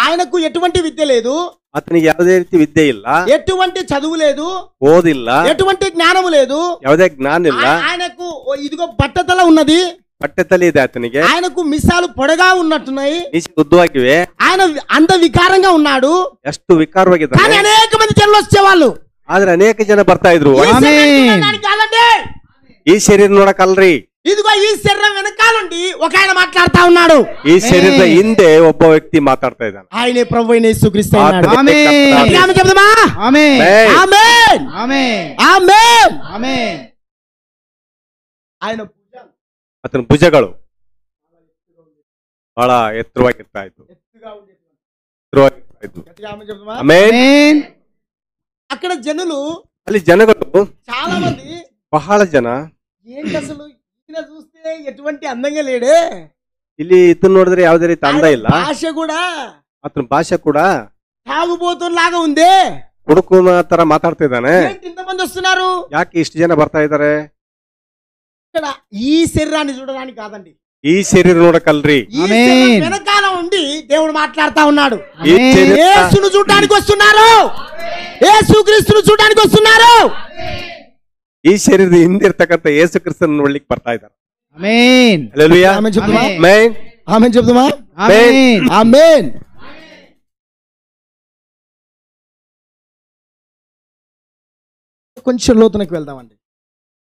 Speaker 2: ఆయనకు ఎటువంటి విద్య లేదు,
Speaker 1: ಆತನಿಗೆ ಯಾವುದೇ ರೀತಿ ವಿದ್ಯೆ ಇಲ್ಲ,
Speaker 2: ఎటువంటి చదువు లేదు,
Speaker 1: ಓದಿಲ್ಲ,
Speaker 2: ఎటువంటి జ్ఞానము లేదు.
Speaker 1: ಯಾವುದೇ ಜ್ಞಾನ ಇಲ್ಲ.
Speaker 2: ఆయనకు ఇదిగో బట్టతల ఉన్నది,
Speaker 1: ಪಟ್ಟೆ ತಲೆ ಇದೆ ಆತನಿಗೆ,
Speaker 2: ఆయనకు మిసాలు పొడగా ఉన్నట్టున్నాయి,
Speaker 1: ಮೀಸೆ ಉದ್ದವಾಗಿವೆ,
Speaker 2: ఆయన అంత వికారంగా ఉన్నాడు.
Speaker 1: ಎಷ್ಟು ವಿಕಾರವಾಗಿದ್ದಾನೆ.
Speaker 2: కానీ అనేక మంది జనులు వచ్చేవాళ్ళు.
Speaker 1: ಆದ್ರೆ ಅನೇಕ ಜನ ಬರ್ತಾ ಇದ್ರು.
Speaker 2: ఈ శరీరం
Speaker 3: ఆమేన్.
Speaker 2: చూడడానికి కాదండి.
Speaker 1: ಈ ಶರೀರ ನೋಡಕಲ್ರಿ,
Speaker 2: ఇదిగో ఈ శరీరం వెనకాలండి ఒక ఆయన మాట్లాడుతా ఉన్నాడు.
Speaker 1: ಈ ಶರೀರದ ಹಿಂದೆ ಒಬ್ಬ ವ್ಯಕ್ತಿ ಮಾತಾಡ್ತಾ ಇದ್ದಾನೆ.
Speaker 2: ఆయనే ప్రభు అయిన యేసుక్రీస్తు అన్నాడు.
Speaker 3: ఆమేన్.
Speaker 2: గట్టిగా ఆమె చెప్దామా?
Speaker 3: ఆమేన్.
Speaker 2: ఆమేన్.
Speaker 3: ఆమేన్.
Speaker 2: ఆమేన్.
Speaker 3: ఆమేన్.
Speaker 2: ఆయన
Speaker 1: ಆತನ ಭುಜಗಳು ಬಹಳ ಎತ್ತರವಾಗಿರ್ತಾ ಇತ್ತು.
Speaker 2: గట్టిగా ఆమె చెప్దామా?
Speaker 1: ಆಮೇನ್.
Speaker 3: ఆమేన్.
Speaker 2: అక్కడ జనులు
Speaker 1: ಅಲ್ಲಿ ಜನಗಳು
Speaker 2: చాలా మంది
Speaker 1: ಬಹಳ ಜನ,
Speaker 2: ఏంటి అసలు ఈయన చూస్తే ఎటువంటి అందంగా లేడే,
Speaker 1: ಇಲ್ಲಿ ಇದನ್ನ ನೋಡಿದ್ರೆ ಯಾವುದೇ ರೀತಿ ಅಂದ
Speaker 2: ఆయన
Speaker 1: ಇಲ್ಲ.
Speaker 2: భాష కూడా
Speaker 1: ಆತನ ಭಾಷೆ ಕೂಡ
Speaker 2: తాగుబోతులాగా ఉంది.
Speaker 1: ಹುಡುಕನ ತರ ಮಾತಾಡ್ತಾ ಇದ್ದಾನೆ.
Speaker 2: ఏంటి ఇంతమంది వస్తున్నారు?
Speaker 1: ಯಾಕೆ ಇಷ್ಟು ಜನ ಬರ್ತಾ ಇದ್ದಾರೆ?
Speaker 2: ఇక్కడ ఈ శరీరాన్ని చూడడానికి కాదండి,
Speaker 1: ಈ ಶರೀರ ನೋಡಕಲ್ರಿ,
Speaker 2: ఈ
Speaker 3: ఆమేన్.
Speaker 2: శరీరం వెనకాల ఉండి దేవుడు మాట్లాడుతా ఉన్నాడు.
Speaker 1: ಈ
Speaker 3: ఆమేన్.
Speaker 1: ಶರೀರ
Speaker 2: యేసును చూడడానికి వస్తున్నారు, యేసుక్రీస్తును చూడడానికి వస్తున్నారు.
Speaker 1: ಈ ಶರೀರದ ಹಿಂದಿರ್ತಕ್ಕಂಥ ಯೇಸು ಕ್ರಿಸ್ತನ ನೋಡ್ಲಿಕ್ಕೆ ಬರ್ತಾ ಇದ್ದಾರೆ.
Speaker 3: ఆమేన్.
Speaker 1: ಹಲ್ಲೆಲೂಯಾ.
Speaker 2: ఆమె చెప్దామా?
Speaker 1: ಆಮೆನ್.
Speaker 2: ఆమె చెప్దామా?
Speaker 3: ఆమేన్.
Speaker 2: ఆమేన్. కొంచెం లోతునకి వెళ్దామండి,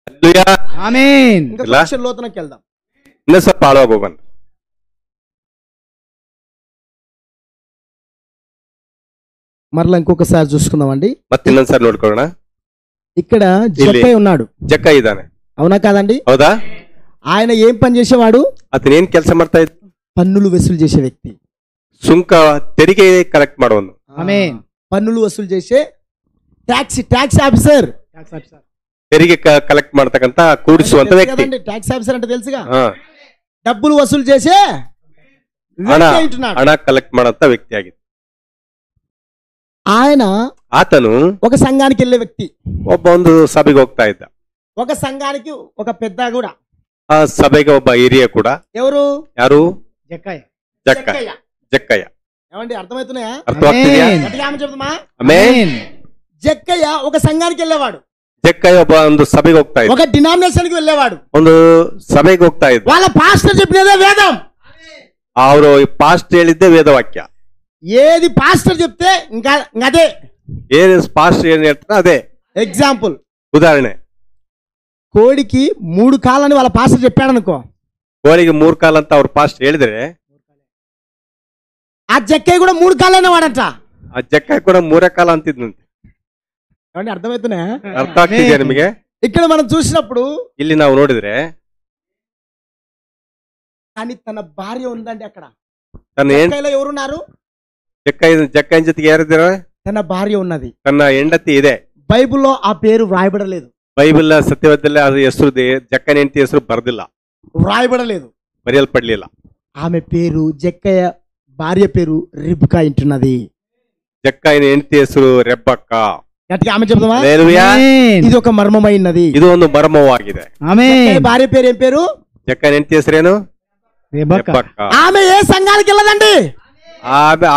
Speaker 1: ಹಲ್ಲೆಲೂಯಾ.
Speaker 3: ఆమేన్.
Speaker 2: ఇంకా
Speaker 1: ఇలా?
Speaker 2: కొంచెం లోతునకి వెళ్దాం.
Speaker 1: ಇನ್ನೂ ಸ್ವಲ್ಪ ಆಳವಾಗಿ ಹೋಗೋಣ.
Speaker 2: మరలా ఇంకొకసారి చూసుకుందామండి.
Speaker 1: ಮತ್ತೆ ಇನ್ನೊಂದ್ಸಾರಿ ನೋಡ್ಕೊಳ್ಳೋಣ.
Speaker 2: ఇక్కడ జక్కయ్య ఉన్నాడు,
Speaker 1: ಜಕ್ಕ ಇದ್ದಾನೆ,
Speaker 2: అవునా కాదండి?
Speaker 1: ಹೌದಾ?
Speaker 2: ఆయన ఏం పని చేసేవాడు?
Speaker 1: ಆತನ ಏನ್ ಕೆಲಸ ಮಾಡ್ತಾ ಇದ್ದ?
Speaker 2: పన్నులు వసూలు చేసే వ్యక్తి,
Speaker 1: ಸುಂಕ ತೆರಿಗೆ ಕಲೆಕ್ಟ್ ಮಾಡೋನು.
Speaker 3: ఆమేన్.
Speaker 2: పన్నులు వసూలు చేసే ట్యాక్స్ ఆఫీసర్.
Speaker 1: ತೆರಿಗೆ ಕಲೆಕ್ಟ್ ಮಾಡ್ತಕ್ಕಂತ ಕೂಡಿಸುವಂತ ವ್ಯಕ್ತಿ.
Speaker 2: ట్యాక్స్ ఆఫీసర్ అంటే తెలుసుగా,
Speaker 1: ಹಾ,
Speaker 2: డబ్బులు వసూలు చేసే
Speaker 1: ಹಣ
Speaker 2: వ్యక్తి అంటున్నాడు.
Speaker 1: ಹಣ ಕಲೆಕ್ಟ್ ಮಾಡೋಂತ ವ್ಯಕ್ತಿ ಆಗಿತ್ತು.
Speaker 2: ఆయన
Speaker 1: ಆತನು
Speaker 2: ఒక సంఘానికి వెళ్ళే వ్యక్తి,
Speaker 1: ಒಬ್ಬ ಒಂದು ಸಭೆಗೆ ಹೋಗ್ತಾ ಇದ್ದ.
Speaker 2: ఒక సంఘానికి ఒక పెద్ద కూడా.
Speaker 1: ಆ ಸಭೆಗೆ ಒಬ್ಬ ಹಿರಿಯ ಕೂಡ.
Speaker 2: ఎవరు?
Speaker 1: ಯಾರು?
Speaker 3: జక్కయ్య.
Speaker 1: ಜಕ್ಕಯ್ಯ. ಜಕ್ಕಯ್ಯ.
Speaker 2: ఏమండి అర్థమవుతున్నాయా?
Speaker 1: ಅರ್ಥವಾಗ್ತಿದ್ಯಾ?
Speaker 3: ಆಮೆನ್.
Speaker 2: గట్టిగా ఆమె చెప్దామా?
Speaker 1: ಆಮೆನ್.
Speaker 2: జక్కయ్య ఒక సంఘానికి వెళ్ళేవాడు.
Speaker 1: ಜಕ್ಕಯ್ಯ ಒಬ್ಬ ಒಂದು ಸಭೆಗೆ ಹೋಗ್ತಾ ಇದ್ದ,
Speaker 2: ఒక డినామినేషన్ కి వెళ్ళేవాడు.
Speaker 1: ಒಂದು ಸಭೆಗೆ ಹೋಗ್ತಾ ಇದ್ದ.
Speaker 2: వాళ్ళ పాస్టర్ చెప్పినదే వేదం.
Speaker 1: ಅವರು ಪಾಸ್ಟ್ ಹೇಳಿದ್ದೆ ವೇದವಾಕ್ಯ.
Speaker 2: ఏది పాస్టర్ చెప్తే ఇంకా అదే.
Speaker 1: ಏನ್ ಪಾಸ್ಟ್ ಏನ್ ಹೇಳ್ತಾರ ಅದೇ.
Speaker 2: ఎగ్జాంపుల్,
Speaker 1: ಉದಾಹರಣೆ,
Speaker 2: కోడికి 3 కాళ్ళని వాళ్ళ పాస్టర్ చెప్పాడు అనుకో,
Speaker 1: ಕೋಳಿಗೆ 3 ಕಾಲ ಅಂತ ಅವ್ರ ಪಾಸ್ಟ್ ಹೇಳಿದ್ರೆ
Speaker 2: ఆ జక్కయ్య కూడా 3 కాళ్ళనే వాడంట.
Speaker 1: ಆ ಜಕ್ಕಯ್ಯ ಕೂಡ 3 ಕಾಲ ಅಂತಿದ್ನಂತೆ.
Speaker 2: ఏమండి అర్థమవుతున్నా?
Speaker 1: ಅರ್ಥ ಆಗ್ತಿದ್ಯಾ ನಿಮಗೆ?
Speaker 2: ఇక్కడ మనం చూసినప్పుడు
Speaker 1: ಇಲ್ಲಿ ನಾವು ನೋಡಿದ್ರೆ
Speaker 2: కానీ తన భార్య ఉందండి అక్కడ.
Speaker 1: ತನ್ನ
Speaker 2: జక్కయ్యలో ఎవరున్నారు?
Speaker 1: ಜಕ್ಕಯ್ಯನ ಜೊತೆಗೆ ಯಾರಿದ್ದಾರೆ?
Speaker 2: తన భార్య ఉన్నది.
Speaker 1: ತನ್ನ ಹೆಂಡತಿ ಇದೆ.
Speaker 2: బైబిల్లో ఆ పేరు వ్రాయబడలేదు.
Speaker 1: ಬೈಬಲ್ ಸತ್ಯವಾದಲ್ಲಿ ಅದು ಹೆಸರು ಜಕ್ಕನ ಹೆಂಡತಿ ಹೆಸರು ಬರ್ದಿಲ್ಲ,
Speaker 2: వ్రాయబడలేదు,
Speaker 1: ಬರೆಯಲ್ಪಡ್ಲಿಲ್ಲ.
Speaker 2: ఆమె పేరు జక్కయ్య భార్య పేరు రిబ్కా ఇంటున్నది.
Speaker 1: ಜಕ್ಕಯ್ಯನ ಹೆಂಡತಿ ಹೆಸರು ರೆಬ್ಬಕ್ಕ.
Speaker 2: గట్టిగా ఆమె చెప్తామా?
Speaker 1: హల్లెలూయా.
Speaker 2: ఇది ఒక మర్మమైనది.
Speaker 1: ಇದು ಒಂದು ಮರ್ಮವಾಗಿದೆ.
Speaker 2: జక్కయ్య భార్య పేరు ఏం పేరు?
Speaker 1: ಜಕ್ಕನ ಹೆಂಡತಿ ಹೆಸರೇನು? ರೆಬ್ಬಕ್ಕ.
Speaker 2: ఆమె ఏ సంఘాలకు వెళ్ళదండి,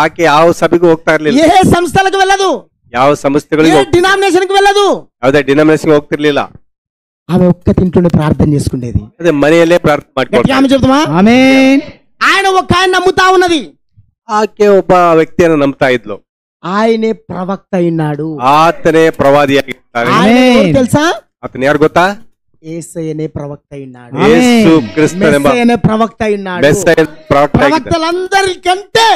Speaker 1: ಆಕೆ ಯಾವ ಸಭೆಗೂ ಹೋಗ್ತಾ ಇರ್ಲಿಲ್ಲ,
Speaker 2: ఏ సంస్థలకు వెళ్ళదు,
Speaker 1: ಯಾವ ಸಂಸ್ಥೆಗಳಿಗೆ
Speaker 2: డినామినేషన్ కి వెళ్ళదు,
Speaker 1: ಯಾವುದೇ ಡಿನಾಮಿನೇಷನ್ ಹೋಗ್ತಿರ್ಲಿಲ್ಲ.
Speaker 2: ఆమె ఒక్క తింటూనే ప్రార్థన చేసుకునేది.
Speaker 1: అదే మನೆಯಲ್ಲೇ ಪ್ರಾರ್ಥನೆ ಮಾಡ್ಕೊಂಡು.
Speaker 2: ఆమె చెప్తామా? ఆమేన్. ఆయన ఒక ఆయన నమ్ముతా ఉన్నది.
Speaker 1: ಆಕೆ ಒಬ್ಬ ವ್ಯಕ್ತಿಯನ್ನು ನಂಬ್ತಾ ಇದ್ಲು.
Speaker 2: ఆయనే ప్రవక్త అయినాడు.
Speaker 1: ಆತನೇ ಪ್ರವಾದಿಯಾಗಿರ್ತಾರೆ.
Speaker 2: తెలుసా?
Speaker 1: ಆತನ ಯಾರು ಗೊತ್ತಾ?
Speaker 2: యేసయ్యనే ప్రవక్త అయినాడు.
Speaker 1: యేసు క్రీస్తునే
Speaker 2: ప్రవక్త అయినాడు.
Speaker 1: ప్రవక్తలందరికంటే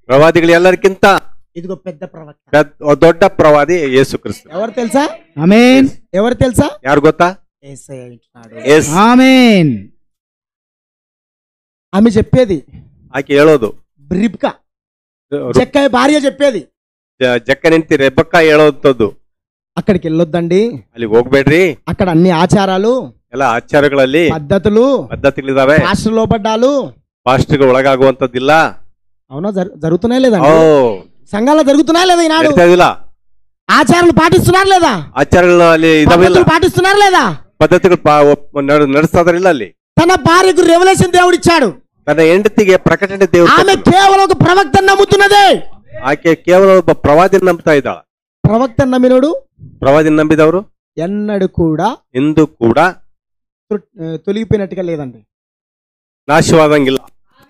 Speaker 1: ప్రవాదిಗಳು ಎಲ್ಲರಿಗಿಂತ
Speaker 2: ఇదిగో పెద్ద ప్రవక్త,
Speaker 1: దొడ్డ ప్రవాది యేసు క్రీస్తు.
Speaker 2: ఎవరు తెలుసా? ఆమేన్. ఎవరు తెలుసా?
Speaker 1: ಯಾರು ಗೊತ್ತಾ?
Speaker 2: యేసయ్య అయినాడు.
Speaker 1: ఆమేన్.
Speaker 2: ఆమె చెప్పేది,
Speaker 1: ఆಕೆ ಹೇಳೋದು
Speaker 2: రిబ్కా, జక్కయ్య భార్య చెప్పేది,
Speaker 1: జక్కన ಹೆಂಡತಿ ರೆಬ್ಬಕ್ಕ ಹೇಳೋಂಥದ್ದು,
Speaker 2: అక్కడికి వెళ్ళొద్దండి,
Speaker 1: ಅಲ್ಲಿಗೆ ಹೋಗ್ಬೇಡ್ರಿ,
Speaker 2: అక్కడ అన్ని ఆచారాలు
Speaker 1: ಎಲ್ಲ ಆಚಾರಗಳಲ್ಲಿ ಪದ್ಧತಿಗಳಿದಾವೆ,
Speaker 2: పాస్టర్ లోపడ్డాలు,
Speaker 1: ಪಾಸ್ಟರ್ಗೆ ಒಳಗಾಗುವಂತದ್ದಿಲ್ಲ.
Speaker 2: అవునా? జరుగుతున్నాయి లేదా?
Speaker 1: ఓ
Speaker 2: సంఘాల్లో జరుగుతున్నాయి లేదా? ఈనాడు
Speaker 1: ಇಲ್ಲ.
Speaker 2: ఆచారాలు పాటిస్తున్నారు లేదా?
Speaker 1: ఆచారాలు ಅಲ್ಲಿ ಇದಾವಿಲ್ಲ,
Speaker 2: పాటిస్తున్నారు లేదా?
Speaker 1: పద్ధతులు ನಡೆಸ್ತಾದ್ರಿಲ್ಲ ಅಲ್ಲಿ.
Speaker 2: తన భార్యకు రెవల్యూషన్ దేవుడిచ్చాడు,
Speaker 1: తన ಹೆಂಡತಿಗೆ ಪ್ರಕಟಣೆ దేవుడు.
Speaker 2: ఆమె కేవలం ఒక ప్రవక్త నమ్ముతున్నదే.
Speaker 1: ಆಕೆ ಕೇವಲ ಒಬ್ಬ ಪ್ರವಾದಿನ ನಂಬ್ತಾ ಇದ್ದಾಳ.
Speaker 2: ప్రవక్త నమ్మినోడు,
Speaker 1: ప్రవాదిని ನಂಬಿದವರು
Speaker 2: ఎన్నడూ కూడా
Speaker 1: ಎಂದೂ ಕೂಡ
Speaker 2: తొలగిపోయినట్టుగా లేదండి,
Speaker 1: ನಾಶವಾದಂಗಿಲ್ಲ.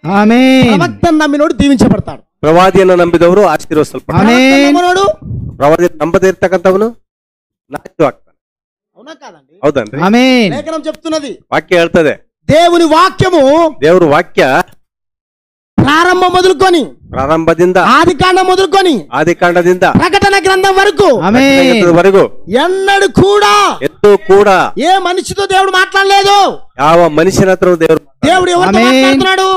Speaker 2: ఆమేన్. ప్రవక్త నమ్మినోడు దీవించబడతాడు.
Speaker 1: ಪ್ರವಾದಿಯನ್ನು ನಂಬಿದವರು ಆಶೀರ್ವದಿಸಲ್ಪಡ್ತಾರೆ.
Speaker 2: నమ్మనోడు,
Speaker 1: ಪ್ರವಾದಿ ನಂಬದೇ ಇರ್ತಕ್ಕಂಥವನು ನಾಶವಾಗ್ತಾನೆ.
Speaker 2: అవునా కాదండి?
Speaker 1: ಹೌದನ್ರಿ?
Speaker 2: ఆమేన్. లేఖనం చెప్తున్నది,
Speaker 1: ವಾಕ್ಯ ಹೇಳ್ತದೆ,
Speaker 2: దేవుని వాక్యము,
Speaker 1: ದೇವ್ರ ವಾಕ್ಯ
Speaker 2: ప్రారంభం మొదలుకొని,
Speaker 1: ಪ್ರಾರಂಭದಿಂದ
Speaker 2: ఆదికాండం మొదలుకొని
Speaker 1: ಆದಿಕಾಂಡದಿಂದ
Speaker 2: ప్రకటన గ్రంథం వరకు
Speaker 1: వరకు
Speaker 2: ఎన్నడూ కూడా
Speaker 1: ఎంతో కూడా
Speaker 2: ఏ మనిషితో దేవుడు మాట్లాడలేదు.
Speaker 1: ಯಾವ మనిషిನ ಹತ್ರ
Speaker 2: దేవుడు ఎవరితో మాట్లాడుతున్నాడు?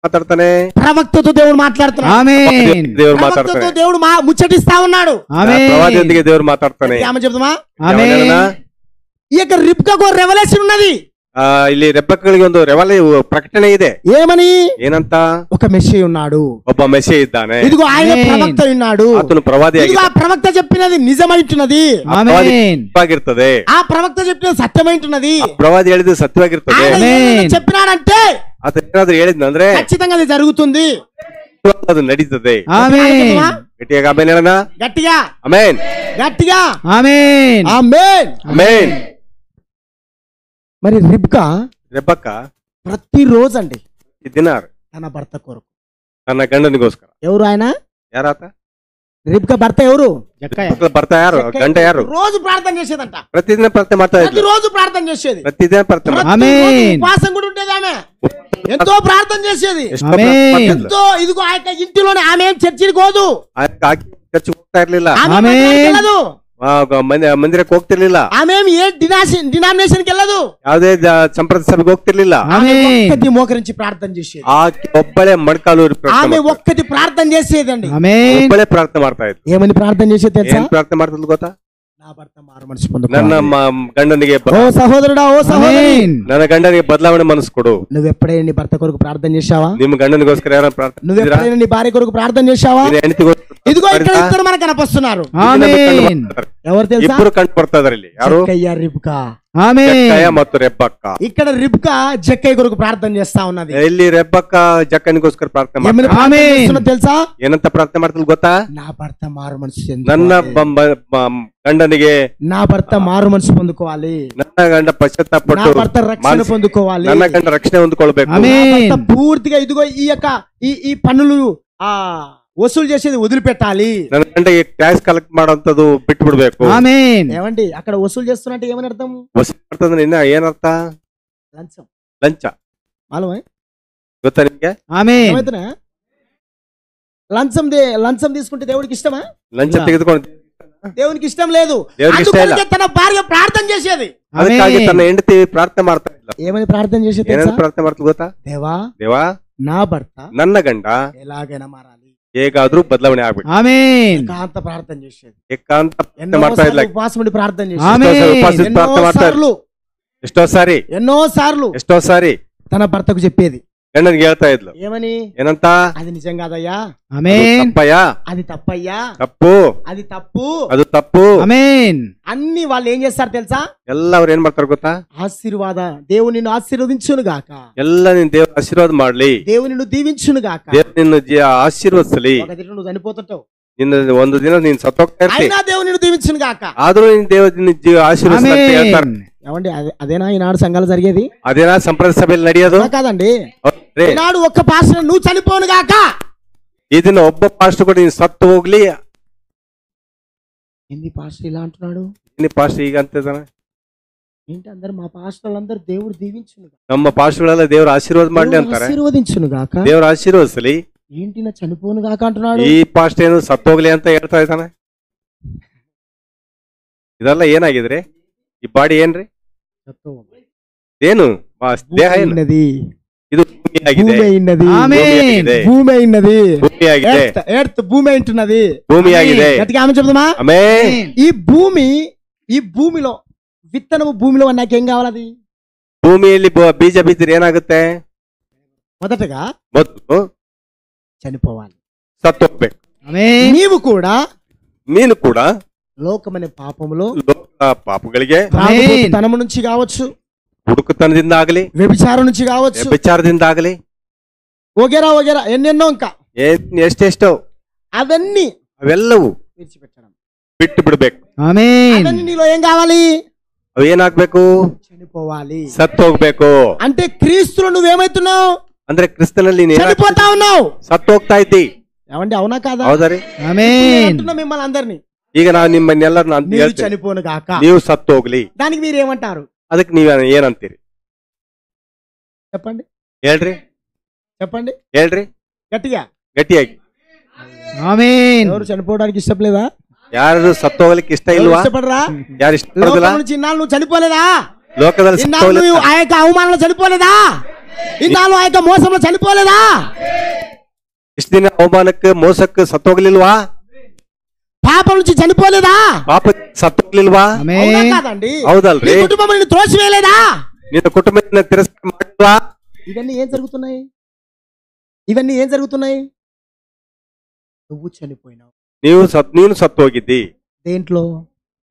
Speaker 1: మాట్లాడతానే,
Speaker 2: ప్రవక్తతో దేవుడు మాట్లాడుతున్నాడు.
Speaker 1: ఆమేన్. దేవుడు మాట్లాడతానే,
Speaker 2: ప్రవక్తతో దేవుడు ముచ్చటిస్తా ఉన్నాడు.
Speaker 1: ఆమేన్. ప్రవాదియొందిಗೆ దేవుడు మాట్లాడతానే.
Speaker 2: ఆమె చెప్తామా?
Speaker 1: ఆమేన్.
Speaker 2: ఈ యొక్క రిబ్కాకు రెవల్యూషన్ ఉన్నది.
Speaker 1: ಇಲ್ಲಿ ರೆಬ್ಬಕ್ಕಳಿಗೆ ಒಂದು ಪ್ರಕಟಣೆ ಇದೆ.
Speaker 2: ఏమని?
Speaker 1: ಏನಂತ?
Speaker 2: ఒక మెస్సీయ ఉన్నాడు,
Speaker 1: ಒಬ್ಬ ಮೆಸ್ಸಿಯ ಇದ್ದಾನೆ,
Speaker 2: ఇదిగో ఆయన ప్రవక్త ఉన్నాడు,
Speaker 1: ಆತನು ಪ್ರವಾದಿ
Speaker 2: ఆ ప్రవక్త చెప్పినది నిజమైంటున్నది,
Speaker 1: ಆಗಿರ್ತದೆ,
Speaker 2: ఆ ప్రవక్త చెప్పినది సత్యమైంటున్నది,
Speaker 1: ಪ್ರವಾದಿ ಹೇಳಿದ್ದು ಸತ್ಯವಾಗಿರ್ತದೆ.
Speaker 2: చెప్పినాడంటే
Speaker 1: ಆತ ಏನಾದ್ರು ಹೇಳಿದ್ನಂದ್ರೆ
Speaker 2: ఖచ్చితంగా అది జరుగుతుంది,
Speaker 1: ಅದು ನಡೀತದೆ.
Speaker 2: గట్టిగా
Speaker 1: ಆಮೇನ್ ಹೇಳೋಣ,
Speaker 2: గట్టిగా
Speaker 1: ಆಮೇನ್,
Speaker 2: గట్టిగా ఆమేన్, ఆమేన్,
Speaker 1: ಆಮೇನ್.
Speaker 2: మరి
Speaker 1: రెబ్బక్క
Speaker 2: ప్రతిరోజు అండి
Speaker 1: ದಿನ
Speaker 2: తన భర్త కొరకు,
Speaker 1: ತನ್ನ ಗಂಡನಿಗೋಸ್ಕರ.
Speaker 2: ఎవరు ఆయన?
Speaker 1: ಯಾರಾತ?
Speaker 2: రిబ్కా భర్త ఎవరు?
Speaker 1: ಭರ್ತ ಯಾರು? ಗಂಡ ಯಾರು?
Speaker 2: రోజు ప్రార్థన చేసేదంట,
Speaker 1: ಪ್ರತಿದಿನ ಪ್ರಾರ್ಥನೆ ಮಾಡ್ತಾ ಇದ್ಲು,
Speaker 2: రోజు ప్రార్థన చేసేది,
Speaker 1: ಪ್ರತಿದಿನ ಪ್ರಾರ್ಥನೆ
Speaker 2: ఉపవాసం కూడా ఉండేది, ఆమె ఎంతో ప్రార్థన చేసేది, ఎంతో. ఇదిగో ఆ యొక్క ఇంటిలోనే ఆమె ఏం చర్చికి పోదు,
Speaker 1: ಚರ್ಚ್ ಹೋಗ್ತಾ ಇರ್ಲಿಲ್ಲ,
Speaker 2: ఆమె
Speaker 1: ಮಂದಿರಕ್ಕೆ ಹೋಗ್ತಿರ್ಲಿಲ್ಲ,
Speaker 2: ఆమె ఏ డినామినేషన్ కి వెళ్ళదు,
Speaker 1: ಯಾವುದೇ ಸಂಪ್ರದಾಯ ಸಭೆಗೆ ಹೋಗ್ತಿರ್ಲಿಲ್ಲ.
Speaker 2: ఒక్కటి మోకరించి ప్రార్థన చేసేది,
Speaker 1: ಆಕೆ ಒಬ್ಬಳೇ ಮಡ್ಕಾಲೂರಿ
Speaker 2: ఆమె ఒక్కటి ప్రార్థన చేసేదండి,
Speaker 1: ಒಬ್ಬಳೇ ಪ್ರಾರ್ಥನೆ ಮಾಡ್ತಾ ಇದ್ಲು.
Speaker 2: ఏమని ప్రార్థన చేసేది తెలుసా?
Speaker 1: ಏನ್ ಪ್ರಾರ್ಥನೆ ಮಾಡ್ತಿದ್ಲು ಗೊತ್ತಾ?
Speaker 2: నా భర్త మారు మనసు పొందుకో,
Speaker 1: ನನ್ನ ಗಂಡನಿಗೆ
Speaker 2: ఓ సహోదరుడా, ఓ సహోదరి,
Speaker 1: ನನ್ನ గండನಿಗೆ బదలావಣೆ మనసు కొడు.
Speaker 2: నువ్వు ఎప్పుడైనా నీ భర్త కొరకు ప్రార్థన చేశావా?
Speaker 1: ನಿಮ್ಮ గండనిಗೋಸ್ಕರ ಯಾರು ಪ್ರಾರ್ಥನೆ?
Speaker 2: నువ్వు ఎప్పుడైనా నీ భార్య కొరకు ప్రార్థన చేశావా? ఇదిగో ఇక్కడ ఇద్దరు మనకు కనిపిస్తున్నారు, ఎవరు తెలుసా?
Speaker 1: ಇಬ್ಬರು ಕಂಡು ಬರ್ತಾ ಇದಾರೆ ಇಲ್ಲಿ. ಯಾರು?
Speaker 2: జక్కయ్య, రిబ్కా.
Speaker 3: ఆమేన్.
Speaker 1: ಜಕ್ಕಯ್ಯ ಮತ್ತು ರೆಬ್ಬಕ್ಕ.
Speaker 2: ఇక్కడ రిబ్కా జక్కయ్య కొరకు ప్రార్థన చేస్తా ఉన్నది.
Speaker 1: ಇಲ್ಲಿ ರೆಬ್ಬಕ್ಕ ಜಕ್ಕನಿಗೋಸ್ಕರ ಪ್ರಾರ್ಥನೆ
Speaker 2: ఏమని
Speaker 1: ಮಾಡ್ತಾರೆ.
Speaker 2: ప్రార్థన
Speaker 3: ఆమేన్.
Speaker 2: చేస్తున్నదో తెలుసా?
Speaker 1: ಏನಂತ ಪ್ರಾರ್ಥನೆ ಮಾಡ್ತಿಲ್ ಗೊತ್ತಾ?
Speaker 2: నా భర్త మారు మనసు
Speaker 1: ನನ್ನ
Speaker 2: చెందుకోవాలి.
Speaker 1: ಗಂಡನಿಗೆ,
Speaker 2: నా భర్త మారు మనసు పొందుకోవాలి.
Speaker 1: ನನ್ನ ಗಂಡ
Speaker 2: నా
Speaker 1: ಪಶ್ಚಾತ್ತಾಪಟ್ಟು
Speaker 2: భర్త రక్షణ పొందుకోవాలి.
Speaker 1: ನನ್ನ గంಡ రక్షಣೆ ಹೊಂದ್ಕೊಳ್ಬೇಕು.
Speaker 2: నా
Speaker 3: ఆమేన్.
Speaker 2: భర్త పూర్తిగా ఇదిగో ఈ యొక్క ఈ పనులు వసూలు చేసేది వదిలిపెట్టాలి.
Speaker 1: ನನ್ನ గంಡ ಈ ಟ್ಯಾಕ್ಸ್ ಕಲೆಕ್ಟ್ ಮಾಡೋಂಥದ್ದು ಬಿಟ್ಟು ಬಿಡ್ಬೇಕು.
Speaker 3: ఆమేన్.
Speaker 2: ఏమండి అక్కడ వసూలు చేస్తున్నట్టు ఏమని అర్థం?
Speaker 1: ವಸೂಲಿ ಮಾಡ್ತಂದ್ರೆ ಇನ್ನ ಏನರ್ಥ?
Speaker 2: లంచం.
Speaker 1: ಲಂಚ.
Speaker 2: మాలమే
Speaker 1: ಗೊತ್ತಾ ನಿಮ್ಗೆ?
Speaker 3: ఆమేన్.
Speaker 2: ఏమైతున్నా లంచం తీసుకుంటే దేవుడికి ఇష్టమా?
Speaker 1: ಲಂಚ ತೆಗೆದುಕೊಂಡು
Speaker 2: దేవునికి ఇష్టం లేదు.
Speaker 1: దేవునికి ఇష్టం ಇಲ್ಲ.
Speaker 2: అందుకొరకే తన భార్య ప్రార్థన చేసేది.
Speaker 1: ಅದಕ್ಕಾಗಿ
Speaker 3: ఆమేన్.
Speaker 1: ತನ್ನ ಹೆಂಡತಿ ಪ್ರಾರ್ಥನೆ ಮಾಡ್ತಾ ಇಲ್ಲ.
Speaker 2: ఏమని ప్రార్థన చేసేది
Speaker 1: ಏನೇನು
Speaker 2: తెలుసా?
Speaker 1: ಪ್ರಾರ್ಥನೆ ಮಾಡ್ತಾ ಗೊತ್ತಾ?
Speaker 2: దేవా
Speaker 1: ದೇವಾ,
Speaker 2: నా భర్త
Speaker 1: ನನ್ನ ಗಂಡ
Speaker 2: ఎలాగైనా మారాలి.
Speaker 1: ಹೇಗಾದ್ರೂ ಬದಲಾವಣೆ ಆಗ್ಬೇಕು.
Speaker 3: ఆమేన్.
Speaker 2: ఏకాంత ప్రార్థన చేసేది.
Speaker 1: ಏಕಾಂತ ಪ್ರಾರ್ಥನೆ
Speaker 2: ఎన్నో
Speaker 1: ಮಾಡ್ತಾ ಇಲ್ಲ.
Speaker 2: సార్లు ఉపవాసం ఉండి ప్రార్థన
Speaker 3: ఆమేన్.
Speaker 2: చేసేది.
Speaker 1: ಉಪವಾಸ
Speaker 2: ఎన్నో
Speaker 1: ಪ್ರಾರ್ಥನೆ ಮಾಡ್ತಾ ಇಲ್ಲ.
Speaker 2: సార్లు
Speaker 1: ಎಷ್ಟೋ ಸಾರಿ
Speaker 2: తన భర్తకు చెప్పేది.
Speaker 1: ಗಂಡನಿಗೆ ಹೇಳ್ತಾ ಇದ್ಲು.
Speaker 2: ఏమని?
Speaker 1: ಏನಂತ?
Speaker 2: అది నిజం కాదయ్యా,
Speaker 1: ಅದು
Speaker 3: ఆమేన్.
Speaker 1: ತಪ್ಪಯ್ಯ,
Speaker 2: అది తప్పయ్యా,
Speaker 1: ತಪ್ಪು,
Speaker 2: అది తప్పు.
Speaker 1: ಅದು ತಪ್ಪು.
Speaker 3: ఆమేన్.
Speaker 2: అన్ని వాళ్ళు ఏం చేస్తారు తెలుసా?
Speaker 1: ಎಲ್ಲ ಅವ್ರು ಏನ್ ಮಾಡ್ತಾರ ಗೊತ್ತಾ?
Speaker 2: ఆశీర్వాద దేవుడు నిన్ను ఆశీర్వదించును గాక,
Speaker 1: ಎಲ್ಲ ನಿನ್ ದೇವ್ರ ಆಶೀರ್ವಾದ ಮಾಡ್ಲಿ,
Speaker 2: దేవుడు నిన్ను దీవించును గాక.
Speaker 1: ದೇವ್ರ ನಿನ್ನ ಆಶೀರ್ವದಿಸಲಿ.
Speaker 2: ఒక దినం నువ్వు చనిపోతుంటావు,
Speaker 1: ನಿನ್ನ ಒಂದು ದಿನ ನೀನ್ ಸತ್ತೋಗ್ತಾ ಇರ್ತಿ,
Speaker 2: అయినా దేవుడు నిన్ను దీవించును గాక.
Speaker 1: ಆದ್ರೂ ನಿನ್ ದೇವ್ರ ನಿನ್ನ ಆಶೀರ್ವದಿಸ್ತಾ ಅಂತ ಹೇಳ್ತಾರೆ.
Speaker 3: ఆమేన్.
Speaker 2: ఏమండి అదేనా ఈనాడు సంఘాలు జరిగేది?
Speaker 1: ಅದೇನಾ ಸಂಪ್ರದಾಯ ಸಭೆಯಲ್ಲಿ ನಡೆಯೋದು?
Speaker 2: అలా కాదండి.
Speaker 1: ಹೌದ್ರಿ?
Speaker 2: ఈనాడు ఒక్క పాస్టర్ నువ్వు చనిపోను గాక.
Speaker 1: ಈ ದಿನ ಒಬ್ಬ ಪಾಸ್ಟರ್ ಕೂಡ ನೀನ್ ಸತ್ತು ಹೋಗ್ಲಿ.
Speaker 2: ఏంది పాస్టర్ ఇలా అంటున్నాడు?
Speaker 1: ಪಾಸ್ಟರ್ ಈಗ ಅಂತಿದ್ದಾನೆ.
Speaker 2: ఏంటి అందరు మా పాస్టర్లు అందరు దేవుడు దీవించును గాక,
Speaker 1: ನಮ್ಮ ಪಾಸ್ಟರ್ಗಳೆಲ್ಲ ದೇವ್ರ ಆಶೀರ್ವಾದ ಮಾಡ್ಲಿ
Speaker 2: దేవుడు
Speaker 1: ಅಂತಾರೆ.
Speaker 2: ఆశీర్వదించును గాక.
Speaker 1: ದೇವ್ರ ಆಶೀರ್ವದಿಸಲಿ.
Speaker 2: ఏంటి నా చనిపోను గాక అంటున్నాడు?
Speaker 1: ಈ ಪಾಸ್ಟ್ ಏನು ಸತ್ತೋಗ್ಲಿ ಅಂತ ಹೇಳ್ತಾ ಇದ್ದಾನೆ. ಇದೆಲ್ಲ ಏನಾಗಿದ್ರಿ? ಈ ಬಾಡಿ ಏನ್ರಿ? ಏನು ದೇಹ ಏನು?
Speaker 2: ఉన్నది,
Speaker 1: ಇದು ಭೂಮಿ ಆಗಿದೆ.
Speaker 2: భూమి అయినది,
Speaker 3: ఆమేన్.
Speaker 2: భూమి అయినది,
Speaker 1: ಭೂಮಿ ಆಗಿದೆ.
Speaker 2: ఎర్త్ భూమి అంటున్నది.
Speaker 1: ಭೂಮಿ ಆಗಿದೆ.
Speaker 2: గట్టిగా ఆమె చెప్దామా?
Speaker 1: ಆಮೇನ್.
Speaker 2: ఈ భూమిలో విత్తనము భూమిలో నాకేం కావాలి? అది
Speaker 1: ಭೂಮಿಯಲ್ಲಿ ಬೀಜ ಬಿದ್ದರೆ ಏನಾಗುತ್ತೆ?
Speaker 2: మొదటగా
Speaker 1: ಮೊದಲು
Speaker 2: చనిపోవాలి.
Speaker 1: ಸತ್ತೋಗ್ಬೇಕು.
Speaker 3: ఆమేన్.
Speaker 2: నీవు కూడా
Speaker 1: ನೀನು ಕೂಡ
Speaker 2: లోకమనే పాపములో
Speaker 1: ಲೋಕ ಪಾಪಗಳಿಗೆ,
Speaker 2: తనము నుంచి కావచ్చు,
Speaker 1: ಹುಡುಕತನದಿಂದ ಆಗಲಿ,
Speaker 2: వ్యభిచారం నుంచి కావచ్చు,
Speaker 1: ವ್ಯಭಿಚಾರದಿಂದ ಆಗಲಿ,
Speaker 2: వగేరా వగేరా ఎన్నెన్నో ఇంకా
Speaker 1: ಎಷ್ಟೆಷ್ಟೋ
Speaker 2: అవన్నీ
Speaker 1: ಅವೆಲ್ಲವೂ
Speaker 2: విడిచిపెట్టడం.
Speaker 1: ಬಿಟ್ಟು ಬಿಡ್ಬೇಕು.
Speaker 3: ఆమేన్.
Speaker 2: అవన్నీ నీలో ఏం కావాలి?
Speaker 1: ಅವು ಏನಾಗ್ಬೇಕು?
Speaker 2: చనిపోవాలి.
Speaker 1: ಸತ್ತು ಹೋಗ್ಬೇಕು.
Speaker 2: అంటే క్రీస్తులో నువ్వేమైతున్నావు?
Speaker 1: ಅಂದ್ರೆ ಕ್ರಿಸ್ತನಲ್ಲಿ ನೀನು
Speaker 2: చనిపోతా ఉన్నావు.
Speaker 1: ಸತ್ತು ಹೋಗ್ತಾ ಇದ್ದಿ.
Speaker 2: ఏమండి అవునా కాదా?
Speaker 1: ಹೌದಾ ರೀ?
Speaker 3: ఆమేన్.
Speaker 2: అంటున్నా మిమ్మల్ని అందరినీ,
Speaker 1: ಈಗ ನಾವು ನಿಮ್ಮನ್ನೆಲ್ಲರನ್ನ ಅಂತ
Speaker 2: నీవు
Speaker 1: ಹೇಳ್ತೇವೆ,
Speaker 2: చనిపోను గాక.
Speaker 1: ನೀವು ಸತ್ತು ಹೋಗ್ಲಿ.
Speaker 2: దానికి మీరు ఏమంటారు?
Speaker 1: ಅದಕ್ಕೆ ನೀವ್ ಏನಂತೀರಿ?
Speaker 2: చెప్పండి
Speaker 1: ಹೇಳ್ರಿ,
Speaker 2: చెప్పండి
Speaker 1: ಹೇಳ್ರಿ
Speaker 2: గట్టిగా.
Speaker 1: ಗಟ್ಟಿಯಾಗಿ.
Speaker 3: ఆమేన్.
Speaker 2: ఎవరు చనిపోవడానికి ఇష్టపడలేదా?
Speaker 1: ಯಾರು ಸತ್ತು ಹೋಗ್ಲಿಕ್ಕೆ ಇಷ್ಟ
Speaker 2: ఎవరు
Speaker 1: ಇಲ್ವಾ?
Speaker 2: ఇష్టపడరా?
Speaker 1: ಯಾರು ಇಷ್ಟ ಪಡೋದಿಲ್ಲ?
Speaker 2: లోకం నుంచి ఇన్నాళ్ళు నువ్వు చనిపోలేదా?
Speaker 1: ಲೋಕದಲ್ಲಿ ಸತ್ತು
Speaker 2: ఇన్నాళ్ళు
Speaker 1: ಹೋಗ್ಲಿಕ್ಕೆ
Speaker 2: నువ్వు ఆ యొక్క అవమానంలో చనిపోలేదా? ఇన్నాళ్ళు ఆ యొక్క మోసంలో చనిపోలేదా?
Speaker 1: ಇಷ್ಟ ದಿನ ಅವಮಾನಕ್ಕೆ ಮೋಸಕ್ಕೆ ಸತ್ತೋಗ್ಲಿಲ್ವಾ?
Speaker 2: పాపం నుంచి చనిపోలేదా?
Speaker 1: ಪಾಪ ಸತ್ತೋಗ್ಲಿಲ್ವಾ?
Speaker 2: అవునా
Speaker 3: ఆమేన్.
Speaker 2: కాదండి?
Speaker 1: ಹೌದಲ್ರಿ?
Speaker 2: నీ కుటుంబం నిన్ను త్రోసివేయలేదా?
Speaker 1: ನಿನ್ನ ಕುಟುಂಬದಿಂದ ತಿರಸ್ಕಾರ ಮಾಡಿಲ್ವಾ?
Speaker 2: ఇవన్నీ ఏం జరుగుతున్నాయి? ఇవన్నీ ఏం జరుగుతున్నాయి? నువ్వు చనిపోయినావు.
Speaker 1: ನೀನು ಸತ್ತು ಹೋಗಿದ್ದಿ.
Speaker 2: దేంట్లో?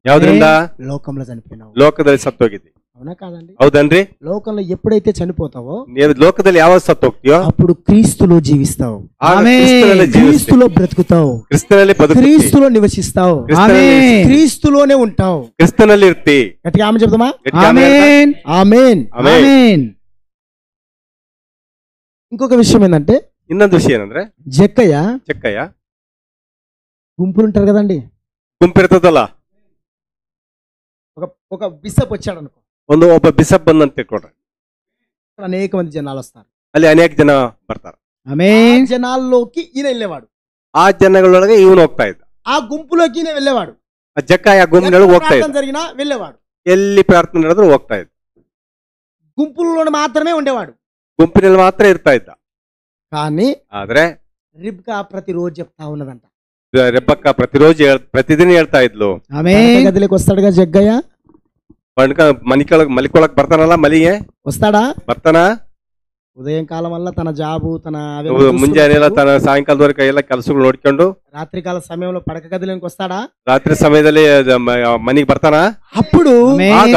Speaker 1: ಯಾವ್ದ್ರಿಂದ?
Speaker 2: లోకంలో చనిపోయినావు.
Speaker 1: ಲೋಕದಲ್ಲಿ ಸತ್ತು ಹೋಗಿದ್ದಿ.
Speaker 2: అవునా కాదండి?
Speaker 1: ಹೌದನ್ರಿ?
Speaker 2: లోకంలో ఎప్పుడైతే చనిపోతావో
Speaker 1: ನೀವು ಲೋಕದಲ್ಲಿ ಯಾವಾಗ ಸತ್ತು ಹೋಗ್ತೀಯೋ
Speaker 2: అప్పుడు క్రీస్తులో జీవిస్తావు,
Speaker 1: ಆಗ
Speaker 3: ಆಮೆನ್.
Speaker 1: ಕ್ರಿಸ್ತನಲ್ಲಿ ಜೀವಿಸ್ತೀವಿ.
Speaker 2: క్రీస్తులో బ్రతుకుతావు,
Speaker 1: ಕ್ರಿಸ್ತನಲ್ಲಿ ಬದುಕ್ತೀವಿ.
Speaker 2: క్రీస్తులో నివసిస్తావు,
Speaker 1: ಕ್ರಿಸ್ತನಲ್ಲಿ
Speaker 3: ఆమేన్.
Speaker 2: క్రీస్తులోనే ఉంటావు.
Speaker 1: ಕ್ರಿಸ್ತನಲ್ಲಿ ಇರ್ತಿ.
Speaker 2: గట్టిగా ఆమె చెప్దామా?
Speaker 1: ಗಟ್ಟಿ ಆಮೆನ್ ಹೇಳ್ತಾ?
Speaker 3: ఆమేన్.
Speaker 2: ఆమేన్.
Speaker 1: ಆಮೆನ್.
Speaker 3: ఆమేన్.
Speaker 2: ఇంకొక విషయం ఏంటంటే,
Speaker 1: ಇನ್ನೊಂದು ವಿಷಯ ಏನಂದ್ರೆ,
Speaker 2: జక్కయ్య
Speaker 1: ಚೆಕ್ಕಯ್ಯ
Speaker 2: గుంపులు ఉంటారు కదండి.
Speaker 1: ಗುಂಪಿರ್ತದಲ್ಲ,
Speaker 2: ఒక బిషప్ వచ్చాడు అనుకో,
Speaker 1: ಒಬ್ಬ ಬಿಷಪ್ ಬಂದಂತ ತಿಳ್ಕೊಡ್ರಿ.
Speaker 2: అనేక మంది జనాలు వస్తారు.
Speaker 1: ಅಲ್ಲಿ ಅನೇಕ ಜನ ಬರ್ತಾರ.
Speaker 2: ఆ
Speaker 3: ఆమేన్.
Speaker 2: జనాల్లోకి ఈయన వెళ్ళేవాడు,
Speaker 1: ಆ ಜನಗಳೊಳಗೆ ಇವನು ಹೋಗ್ತಾ ಇದ್ದ.
Speaker 2: ఆ గుంపులోకి ఈయన వెళ్ళేవాడు,
Speaker 1: ಆ ಜಕ್ಕಯ್ಯ ಗುಂಪಿನೊಳಗೆ ಹೋಗ್ತಾ
Speaker 2: ప్రార్థన
Speaker 1: ಇದ್ದ.
Speaker 2: జరిగినా వెళ్ళేవాడు,
Speaker 1: ಎಲ್ಲಿ ಪ್ರಾರ್ಥನೆ ನಡೆದ್ರು ಹೋಗ್ತಾ ಇದ್ದ.
Speaker 2: గుంపులలో మాత్రమే ఉండేవాడు.
Speaker 1: ಗುಂಪಿನಲ್ಲಿ ಮಾತ್ರ ಇರ್ತಾ ಇದ್ದ.
Speaker 2: కానీ
Speaker 1: ಆದ್ರೆ
Speaker 2: రిబ్కా ప్రతిరోజు చెప్తా ఉన్నదంట.
Speaker 1: ರೆಬ್ಬಕ್ಕ ಪ್ರತಿದಿನ ಹೇಳ್ತಾ ಇದ್ಲು.
Speaker 3: ఆమేన్.
Speaker 2: గదిలోకి వస్తాడుగా జగ్గయ్య,
Speaker 1: ಮಲಿಕೊಳಕ್ ಬರ್ತಾನಲ್ಲ, ಮಲಿಗೆ
Speaker 2: వస్తాడా?
Speaker 1: ಬರ್ತಾನ.
Speaker 2: ఉదయం కాలం వల్ల తన జాబు తన అవి
Speaker 1: ಮುಂಜಾನೆ ಎಲ್ಲ
Speaker 2: చూసుకుంటూ
Speaker 1: ತನ್ನ ಸಾಯಂಕಾಲದವರೆಗೆ ಎಲ್ಲ ಕೆಲಸಗಳು ನೋಡ್ಕೊಂಡು
Speaker 2: రాత్రికాల సమయంలో పడక గదిలోకి వస్తాడా?
Speaker 1: ರಾತ್ರಿ ಸಮಯದಲ್ಲಿ ಮನೆಗೆ ಬರ್ತಾನ.
Speaker 2: అప్పుడు
Speaker 3: ఆమేన్.
Speaker 1: ಆಗ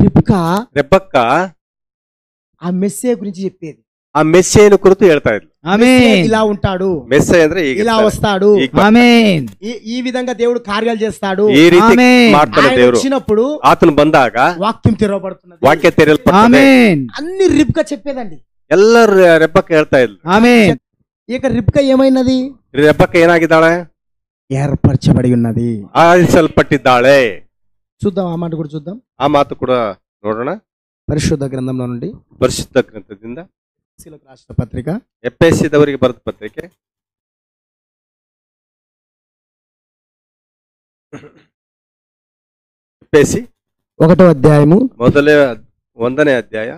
Speaker 2: రిబ్కా
Speaker 1: ರೆಬ್ಬಕ್ಕ
Speaker 2: ఆ మెస్సే గురించి చెప్పేది.
Speaker 1: ಆ ಮೆಸ್ಸೆಯನ್ನು ಕುರಿತು ಹೇಳ್ತಾ ಇದ್ಲು.
Speaker 2: మెస్సే
Speaker 3: ఆమేన్.
Speaker 2: ఇలా ఉంటాడు,
Speaker 1: ಮೆಸ್ಸೆ ಅಂದ್ರೆ ಈಗ
Speaker 2: ఇలా
Speaker 1: ಇರ್ತಾನೆ.
Speaker 2: వస్తాడు,
Speaker 1: ಈಗ ಬರ್ತಾನೆ.
Speaker 3: ఆమేన్.
Speaker 2: ఈ విధంగా దేవుడు కార్యాలు చేస్తాడు.
Speaker 1: ಈ ರೀತಿ
Speaker 3: ಆಮೆನ್.
Speaker 1: ಮಾಡ್ತಾನೆ
Speaker 2: ఆయన
Speaker 1: ದೇವರು.
Speaker 2: వచ్చినప్పుడు
Speaker 1: ಆತನು ಬಂದಾಗ
Speaker 2: వాక్యం తెరవబడుతున్నది.
Speaker 1: ವಾಕ್ಯ ತೆರೆಯಲ್ಪಡ್ತದೆ.
Speaker 3: ఆమేన్.
Speaker 2: అన్ని రిబ్కా చెప్పేదండి.
Speaker 1: ಎಲ್ಲರೂ ರೆಬ್ಬಕ್ಕ ಹೇಳ್ತಾ ಇದ್ಲು.
Speaker 3: ఆమేన్.
Speaker 2: ఇక రిబ్కా ఏమైనది?
Speaker 1: ರೆಬ್ಬಕ್ಕ ಏನಾಗಿದ್ದಾಳೆ?
Speaker 2: ఏర్పరచబడి ఉన్నది.
Speaker 1: ಆರಿಸಲ್ಪಟ್ಟಿದ್ದಾಳೆ.
Speaker 2: చూద్దాం, ఆ మాట కూడా చూద్దాం.
Speaker 1: ಆ ಮಾತು ಕೂಡ ನೋಡೋಣ.
Speaker 2: పరిశుద్ధ గ్రంథంలో నుండి
Speaker 1: ಪರಿಶುದ್ಧ ಗ್ರಂಥದಿಂದ
Speaker 2: ఎఫెసీయులకు రాసిన పత్రిక
Speaker 1: ಎಫೆಸದವರಿಗೆ ಬರೆದ ಪತ್ರಿಕೆ ಎಫೆಸಿ
Speaker 2: 1వ అధ్యాయము
Speaker 1: ಮೊದಲೇ 1ನೇ ಅಧ್ಯಾಯ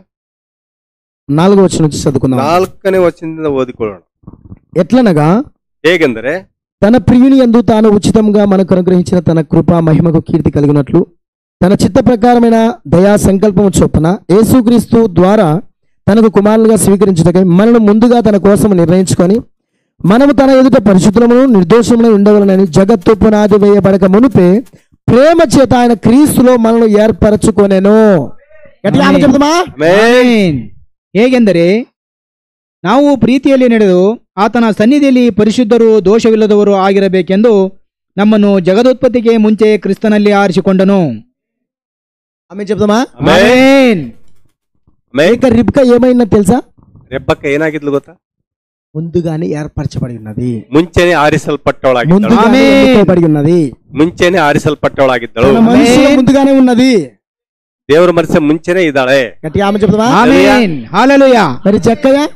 Speaker 2: 4వ వచనం నుంచి చదువుకుందాం.
Speaker 1: 4ನೇ ವಚನದಿಂದ ಓದಿಕೊಳ್ಳೋಣ.
Speaker 2: ఎట్లనగా
Speaker 1: ಹೇಗೆಂದರೆ
Speaker 2: తన ప్రియుని యందు తాను ఉచితంగా మనకు అనుగ్రహించిన తన కృపా మహిమకు కీర్తి కలిగినట్లు తన చిత్త ప్రకారమైన దయా సంకల్పము చొప్పున యేసుక్రీస్తు ద్వారా తనకు కుమారులుగా స్వీకరించుటకై మనను ముందుగా తన కోసం నిర్ణయించుకొని మనము తన ఎదుట పరిశుద్ధమును నిర్దోషమును ఉండవలనని జగత్తు పునాది వేయబడక మునుపే ప్రేమ చేత ఆయన క్రీస్తులో మనను ఏర్పరచుకొనెను. గట్టిగా ఆమె చెప్తామా?
Speaker 3: ಆಮೆನ್. ಹೇಗೆಂದರೆ ನಾವು ಪ್ರೀತಿಯಲ್ಲಿ ನಡೆದು ಆತನ ಸನ್ನಿಧಿಯಲ್ಲಿ ಪರಿಶುದ್ಧರು ದೋಷವಿಲ್ಲದವರು ಆಗಿರಬೇಕೆಂದು ನಮ್ಮನ್ನು ಜಗದೋತ್ಪತ್ತಿಗೆ ಮುಂಚೆ ಕ್ರಿಸ್ತನಲ್ಲಿ ಆರಿಸಿಕೊಂಡನು.
Speaker 2: ఆమె చెప్తామా?
Speaker 3: ಆಮೆನ್.
Speaker 2: ఇక రిబ్కా ఏమైందో తెలుసా?
Speaker 1: ರೆಬ್ಬಕ್ಕ ಏನಾಗಿದ್ಲು ಗೊತ್ತಾ?
Speaker 2: ముందుగానే ఏర్పరచబడి ఉన్నది,
Speaker 1: ಮುಂಚೆನೆ ಆರಿಸಲ್ಪಟ್ಟವಳಾಗಿದ್ದಳು.
Speaker 2: ముందుగానే
Speaker 3: ఆమేన్.
Speaker 2: ఎన్నుకోబడి ఉన్నది,
Speaker 1: ಮುಂಚೆನೆ ಆರಿಸಲ್ಪಟ್ಟವಳಾಗಿದ್ದಳು.
Speaker 2: తన మనసులో
Speaker 3: ఆమేన్.
Speaker 2: ముందుగానే ఉన్నది.
Speaker 1: ದೇವರ ಮನಸ್ಸೆ ಮುಂಚೆನೆ ಇದ್ದಾಳೆ.
Speaker 2: గట్టిగా ఆమె చెప్తామా?
Speaker 3: ಆಮೆನ್. ಹಲ್ಲೆಲೂಯಾ.
Speaker 2: మరి జక్కయ్య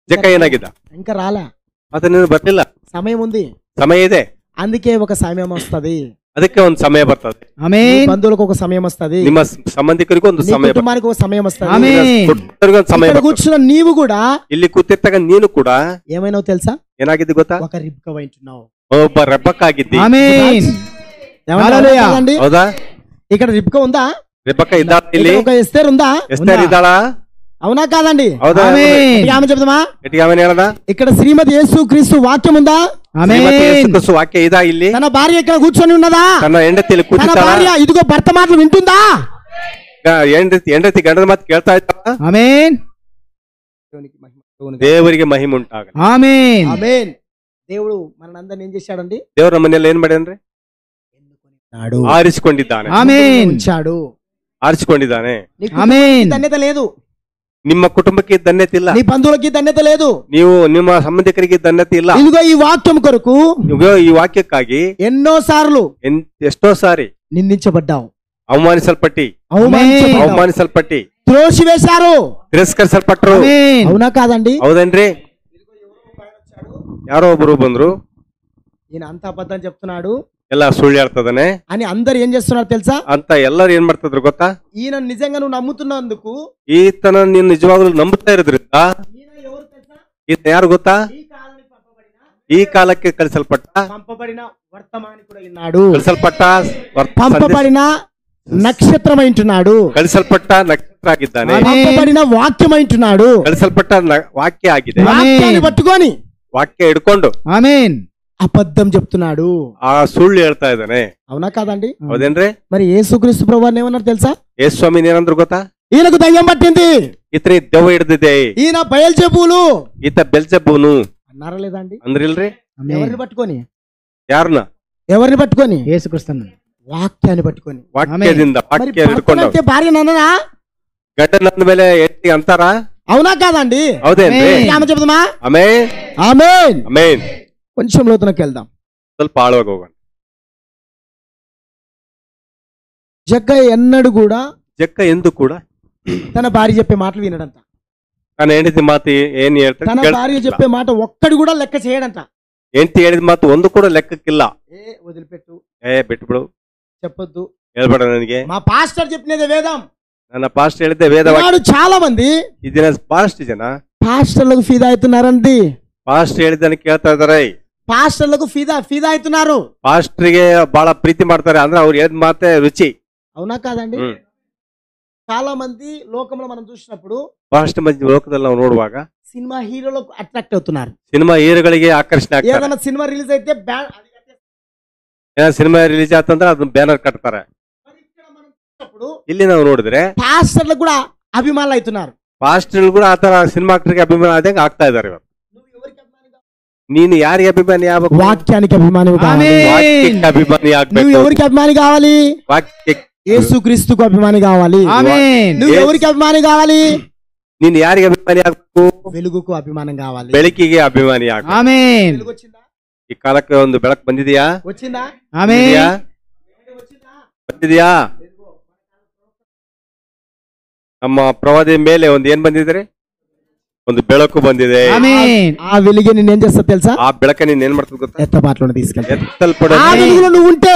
Speaker 1: ಜಕ್ಕ ಏನಾಗಿದ್ದ?
Speaker 2: ఇంకా రాలా,
Speaker 1: ಆತನ ಬರ್ಲಿಲ್ಲ.
Speaker 2: సమయం ఉంది.
Speaker 1: ಸಮಯ ಇದೆ,
Speaker 2: అందుకే ఒక సమయం వస్తది.
Speaker 1: ಅದಕ್ಕೆ ಒಂದು ಸಮಯ ಬರ್ತದೆ.
Speaker 2: నీ
Speaker 3: ಆಮೆನ್.
Speaker 2: బంధువులకు ఒక సమయం వస్తది,
Speaker 1: ನಿಮ್ಮ ಸಂಬಂಧಿಕರಿಗೂ ಒಂದು
Speaker 2: నీ
Speaker 1: ಸಮಯ ಬರ್ತದೆ.
Speaker 2: కుటుంబానికి ఒక సమయం వస్తది.
Speaker 3: ఆమేన్.
Speaker 1: ಕುಟುಂಬದವರಿಗೂ ಒಂದು ಸಮಯ
Speaker 2: ఇక్కడ
Speaker 1: ಬರ್ತದೆ.
Speaker 2: కూర్చున్న నీవు కూడా
Speaker 1: ಇಲ್ಲಿ ಕೂತಿರ್ತಾಗ ನೀನು ಕೂಡ
Speaker 2: ఏమైనావు తెలుసా?
Speaker 1: ಏನಾಗಿದ್ದಿ ಗೊತ್ತಾ?
Speaker 2: ఒక రిబ్కా వింటున్నావు.
Speaker 1: ಒಬ್ಬ ರೆಬ್ಬಕ್ಕ ಆಗಿದ್ದಿ.
Speaker 3: ಆಮೆನ್.
Speaker 2: ఏమన్నా
Speaker 3: హల్లెలూయా.
Speaker 2: కాదండి?
Speaker 1: ಹೌದಾ?
Speaker 2: ఇక్కడ రిబ్కా ఉందా?
Speaker 1: ರೆಬ್ಬಕ್ಕ ಇದ್ದಾಳ ಇಲ್ಲಿ?
Speaker 2: ఇక్కడ ఒక ఎస్తేర్ ఉందా?
Speaker 1: ಎಸ್ತೇರ್ ಇದ್ದಾಳ?
Speaker 2: అవునా కాదండి?
Speaker 1: ಹೌದಾ?
Speaker 3: ಆಮೆನ್.
Speaker 2: గట్టిగా ఆమె చెప్తామా?
Speaker 1: ಗಟ್ಟಿಗೆ ಆಮೇಲೆ ಹೇಳದ?
Speaker 2: ఇక్కడ శ్రీమతి యేసు క్రీస్తు వాక్యం ఉందా?
Speaker 1: ಶ್ರೀಮತಿ ಯೇಸು
Speaker 3: ಆಮೆನ್.
Speaker 1: ಕ್ರಿಸ್ತು ವಾಕ್ಯ ಇದಾ ಇಲ್ಲಿ?
Speaker 2: తన భార్య ఇక్కడ కూర్చొని ఉన్నదా?
Speaker 1: ತನ್ನ ಹೆಂಡತಿಯಲ್ಲಿ
Speaker 2: తన
Speaker 1: ಕೂತಿದ್ದಾಳ?
Speaker 2: భార్య ఇదిగో భర్త మాటలు వింటుందా?
Speaker 1: ಹೆಂಡತಿ ಗಂಡನ ಮಾತು ಕೇಳ್ತಾ ಇದ್ದಾಳ?
Speaker 3: ಆಮೆನ್.
Speaker 1: ದೇವರಿಗೆ ಮಹಿಮೆ ಉಂಟಾಗಲಿ.
Speaker 3: ಆಮೆನ್.
Speaker 2: ఆమేన్. దేవుడు మనందరిని ఏం చేశాడండి?
Speaker 1: ದೇವ್ರ ನಮ್ಮನೆಯಲ್ಲಿ ಏನ್ ಮಾಡ್ಯಾನ್ರಿ?
Speaker 2: నాడు
Speaker 1: ಆರಿಸಿಕೊಂಡಿದ್ದಾನೆ.
Speaker 3: ಆಮೆನ್.
Speaker 2: ఉంచాడు.
Speaker 1: ಆರಿಸಿಕೊಂಡಿದ್ದಾನೆ.
Speaker 2: నీ
Speaker 3: ఆమేన్.
Speaker 2: కుటుంబానికి ధన్యత లేదు,
Speaker 1: ನಿಮ್ಮ ಕುಟುಂಬಕ್ಕೆ ಧನ್ಯತೆ ಇಲ್ಲ,
Speaker 2: నీ బంధువులకి ధన్యత లేదు.
Speaker 1: ನೀವು ನಿಮ್ಮ ಸಂಬಂಧಿಕರಿಗೆ ಧನ್ಯತೆ ಇಲ್ಲ.
Speaker 2: ఇదిగో ఈ వాక్యం కొరకు
Speaker 1: ನೀವು ಈ ವಾಕ್ಯಕ್ಕಾಗಿ
Speaker 2: ఎన్నో సార్లు
Speaker 1: ಎಷ್ಟೋ ಸಾರಿ
Speaker 2: నిందించబడ్డావు,
Speaker 1: ಅವಮಾನಿಸಲ್ಪಟ್ಟಿ
Speaker 2: అవమానించబడ్డావు,
Speaker 1: ಅವಮಾನಿಸಲ್ಪಟ್ಟಿ
Speaker 2: త్రోసి వేశారు.
Speaker 1: ತಿರಸ್ಕರಿಸಲ್ಪಟ್ರು.
Speaker 3: ಆಮೆನ್.
Speaker 2: అవునా కాదండి?
Speaker 1: ಹೌದೇನ್ರಿ? ಯಾರೋ ಒಬ್ರು ಬಂದ್ರು,
Speaker 2: ఈయన అంత అబద్ధం చెప్తున్నాడు
Speaker 1: ಎಲ್ಲ ಸುಳ್ಳು ಹೇಳ್ತದಾನೆ
Speaker 2: అని అందరు ఏం చేస్తున్నారు తెలుసా?
Speaker 1: ಅಂತ ಎಲ್ಲರೂ ಏನ್ ಮಾಡ್ತಿದ್ರು ಗೊತ್ತಾ?
Speaker 2: ఈయన నిజంగా నువ్వు నమ్ముతున్నందుకు
Speaker 1: ಈತನ ನೀನು ನಿಜವಾಗ್ಲೂ ನಂಬುತ್ತಾ ಇರೋದ್ರಿಂದ
Speaker 2: ఈయన ఎవరు తెలుసా?
Speaker 1: ಈತ ಯಾರು ಗೊತ್ತಾ?
Speaker 2: ఈ కాలానికి పంపబడిన
Speaker 1: ಈ ಕಾಲಕ್ಕೆ ಕಳಿಸಲ್ಪಟ್ಟ
Speaker 2: వర్తమానికుడు ఉన్నాడు,
Speaker 1: ಕಳಿಸಲ್ಪಟ್ಟ
Speaker 2: పంపబడిన నక్షత్రం అంటున్నాడు,
Speaker 1: ಕಳಿಸಲ್ಪಟ್ಟ ನಕ್ಷತ್ರ ಆಗಿದ್ದಾನೆ.
Speaker 3: ಆಮೆನ್.
Speaker 2: పంపబడిన వాక్యం అంటున్నాడు.
Speaker 1: ಕಳಿಸಲ್ಪಟ್ಟ ವಾಕ್ಯ ಆಗಿದೆ.
Speaker 2: వాక్యాన్ని పట్టుకొని
Speaker 1: ವಾಕ್ಯ ಹಿಡ್ಕೊಂಡು
Speaker 3: ಆಮೆನ್.
Speaker 2: అబద్ధం చెప్తున్నాడు.
Speaker 1: ಆ ಸುಳ್ಳು ಹೇಳ್ತಾ ಇದ್ದಾನೆ.
Speaker 2: అవునా కాదండి?
Speaker 1: ಹೌದೇನ್ರಿ?
Speaker 2: మరి యేసుక్రీస్తు ప్రభువారు ఏమన్నారు తెలుసా?
Speaker 1: ಯೇಸು ಸ್ವಾಮಿ ಏನಂದ್ರು ಗೊತ್ತಾ?
Speaker 2: ఈయనకు దయ్యం పట్టింది,
Speaker 1: ಈತನಿ ದೆವ್ವ ಹಿಡ್ದಿದೆ,
Speaker 2: ఈయన బయల్జెబూలు
Speaker 1: ಈತ ಬೆಲ್ಜೆಬೂನು
Speaker 2: అన్నారా లేదా అండి?
Speaker 1: ಅಂದ್ರಿಲ್ರಿ?
Speaker 3: ಆಮೆನ್.
Speaker 2: ఎవరిని పట్టుకొని?
Speaker 1: ಯಾರನ್ನ?
Speaker 2: ఎవరిని పట్టుకొని?
Speaker 3: ಯೇಸುಕ್ರಿಸ್ತನು.
Speaker 2: వాక్యాన్ని పట్టుకొని.
Speaker 1: ವಾಕ್ಯದಿಂದ
Speaker 2: మరి
Speaker 1: ವಾಕ್ಯ ಹಿಡ್ಕೊಂಡು
Speaker 2: భర్తనంటే భార్య నన్ననా?
Speaker 1: ಗಂಡನ ಮೇಲೆ ಎತ್ತಿ ಅಂತಾರ?
Speaker 2: అవునా కాదండి?
Speaker 1: ಹೌದೇನ್ರಿ?
Speaker 3: ಆಮೆನ್.
Speaker 2: ఆమె చెప్తామా?
Speaker 1: ಆಮೇನ್
Speaker 2: ఆమేన్.
Speaker 1: ಆಮೇನ್.
Speaker 2: కొంచెం లోతునకి వెళ్దాం.
Speaker 1: ಸ್ವಲ್ಪ ಆಳವಾಗಿ ಹೋಗೋಣ.
Speaker 2: జగ్గయ్య ఎన్నడూ కూడా
Speaker 1: ಜಕ್ಕ ಎಂದು ಕೂಡ
Speaker 2: తన భార్య చెప్పే మాటలు వినడంట.
Speaker 1: ನನ್ನ ಹೆಂಡತಿ ಮಾತು ಏನ್ ಹೇಳ್ತಾರೆ
Speaker 2: తన భార్య చెప్పే మాట ఒక్కడు కూడా లెక్క చేయడంట.
Speaker 1: ಹೆಂಡತಿ ಹೇಳಿದ ಮಾತು ಒಂದು ಕೂಡ ಲೆಕ್ಕಕ್ಕಿಲ್ಲ.
Speaker 2: వదిలిపెట్టు,
Speaker 1: ಬಿಟ್ಟು ಬಿಡು,
Speaker 2: చెప్పొద్దు,
Speaker 1: ಹೇಳ್ಬೇಡ ನನಗೆ,
Speaker 2: మా పాస్టర్ చెప్పినదే వేదం.
Speaker 1: ನನ್ನ ಪಾಸ್ಟ್ ಹೇಳಿದ್ದೆ ವೇದವಾಕ್ಯ.
Speaker 2: ఈనాడు చాలా మంది
Speaker 1: ಈ ದಿನ ಪಾಸ್ಟ್ ಜನ
Speaker 2: పాస్టర్లకు ఫిదా అవుతున్నారండి.
Speaker 1: ಪಾಸ್ಟ್ ಹೇಳಿದ್ದನ್ನ ಕೇಳ್ತಾ ಇದಾರೆ.
Speaker 2: పాస్టర్లకు ఫిదా అవుతున్నారు.
Speaker 1: ಪಾಸ್ಟ್ರಿಗೆ ಬಹಳ ಪ್ರೀತಿ ಮಾಡ್ತಾರೆ, ಅಂದ್ರೆ ಅವ್ರು ಹೇಳಿದ ಮಾತೆ ರುಚಿ.
Speaker 2: అవునా కాదండి? చాలా మంది లోకంలో మనం చూసినప్పుడు
Speaker 1: ಬಹಳಷ್ಟು ಮಂದಿ ಲೋಕದಲ್ಲಿ ನಾವು ನೋಡುವಾಗ
Speaker 2: సినిమా హీరోలకు అట్రాక్ట్ అవుతున్నారు.
Speaker 1: ಸಿನಿಮಾ ಹೀರೋಗಳಿಗೆ ಆಕರ್ಷಣೆ ಆಗ್ತಾರೆ.
Speaker 2: ఏదైనా సినిమా రిలీజ్ అయితే
Speaker 1: ಸಿನಿಮಾ ರಿಲೀಸ್ ಆತಂದ್ರೆ ಅದನ್ನ ಬ್ಯಾನರ್ ಕಟ್ತಾರೆ. ಇಲ್ಲಿ ನಾವು ನೋಡಿದ್ರೆ
Speaker 2: పాస్టర్లకు కూడా అభిమానులు అవుతున్నారు.
Speaker 1: ಪಾಸ್ಟರ್ ಕೂಡ ಆತರ ಸಿನಿಮಾ ಆಕ್ಟರ್ಗೆ ಅಭಿಮಾನ ಆದಂಗೆ ಆಗ್ತಾ ಇದಾರೆ ಇವತ್ತು. ನೀನು ಯಾರಿಗೆ ಅಭಿಮಾನಿ ಆಗ್ಬೇಕು?
Speaker 2: వాక్యానికి అభిమాని కావాలి.
Speaker 1: ವಾಕ್ಯಕ್ಕೆ ಅಭಿಮಾನಿ ಆಗ್ಬೇಕು.
Speaker 2: నువ్వు ఎవరికి అభిమాని కావాలి?
Speaker 1: ವಾಕ್ಯ
Speaker 2: యేసుక్రీస్తుకు అభిమాని కావాలి. నువ్వు ఎవరికి అభిమాని కావాలి?
Speaker 1: ನೀನು ಯಾರಿಗೆ ಅಭಿಮಾನಿ ಆಗ್ಬೇಕು?
Speaker 2: వెలుగుకు అభిమానం కావాలి.
Speaker 1: ಬೆಳಕಿಗೆ ಅಭಿಮಾನಿ ಆಗ್ಬೇಕು.
Speaker 3: ఆమేన్.
Speaker 2: వెలుగు వచ్చిందా?
Speaker 1: ಈ ಕಾಲಕ್ಕೆ ಒಂದು ಬೆಳಕು ಬಂದಿದೆಯಾ?
Speaker 2: వచ్చిందా?
Speaker 3: ఆమేన్.
Speaker 1: ಬಂದಿದೆಯಾ? ನಮ್ಮ ಪ್ರವಾದಿ ಮೇಲೆ ಒಂದು ಏನ್ ಬಂದಿದ್ರೆ ಒಂದು ಬೆಳಕು ಬಂದಿದೆ.
Speaker 3: ఆమేన్.
Speaker 2: ఆ వెలుగు నిన్ను ఏం చేస్తా తెలుసా?
Speaker 1: ಆ ಬೆಳಕ ನೀನ್ ಏನ್ ಮಾಡ್ತದ ಗೊತ್ತಾ?
Speaker 2: ఎత్తబాట్లోనే తీసుకెళ్తా.
Speaker 1: ಎತ್ತಲ್ಪಡ
Speaker 2: ఆ వెలుగులో నువ్వు ఉంటే,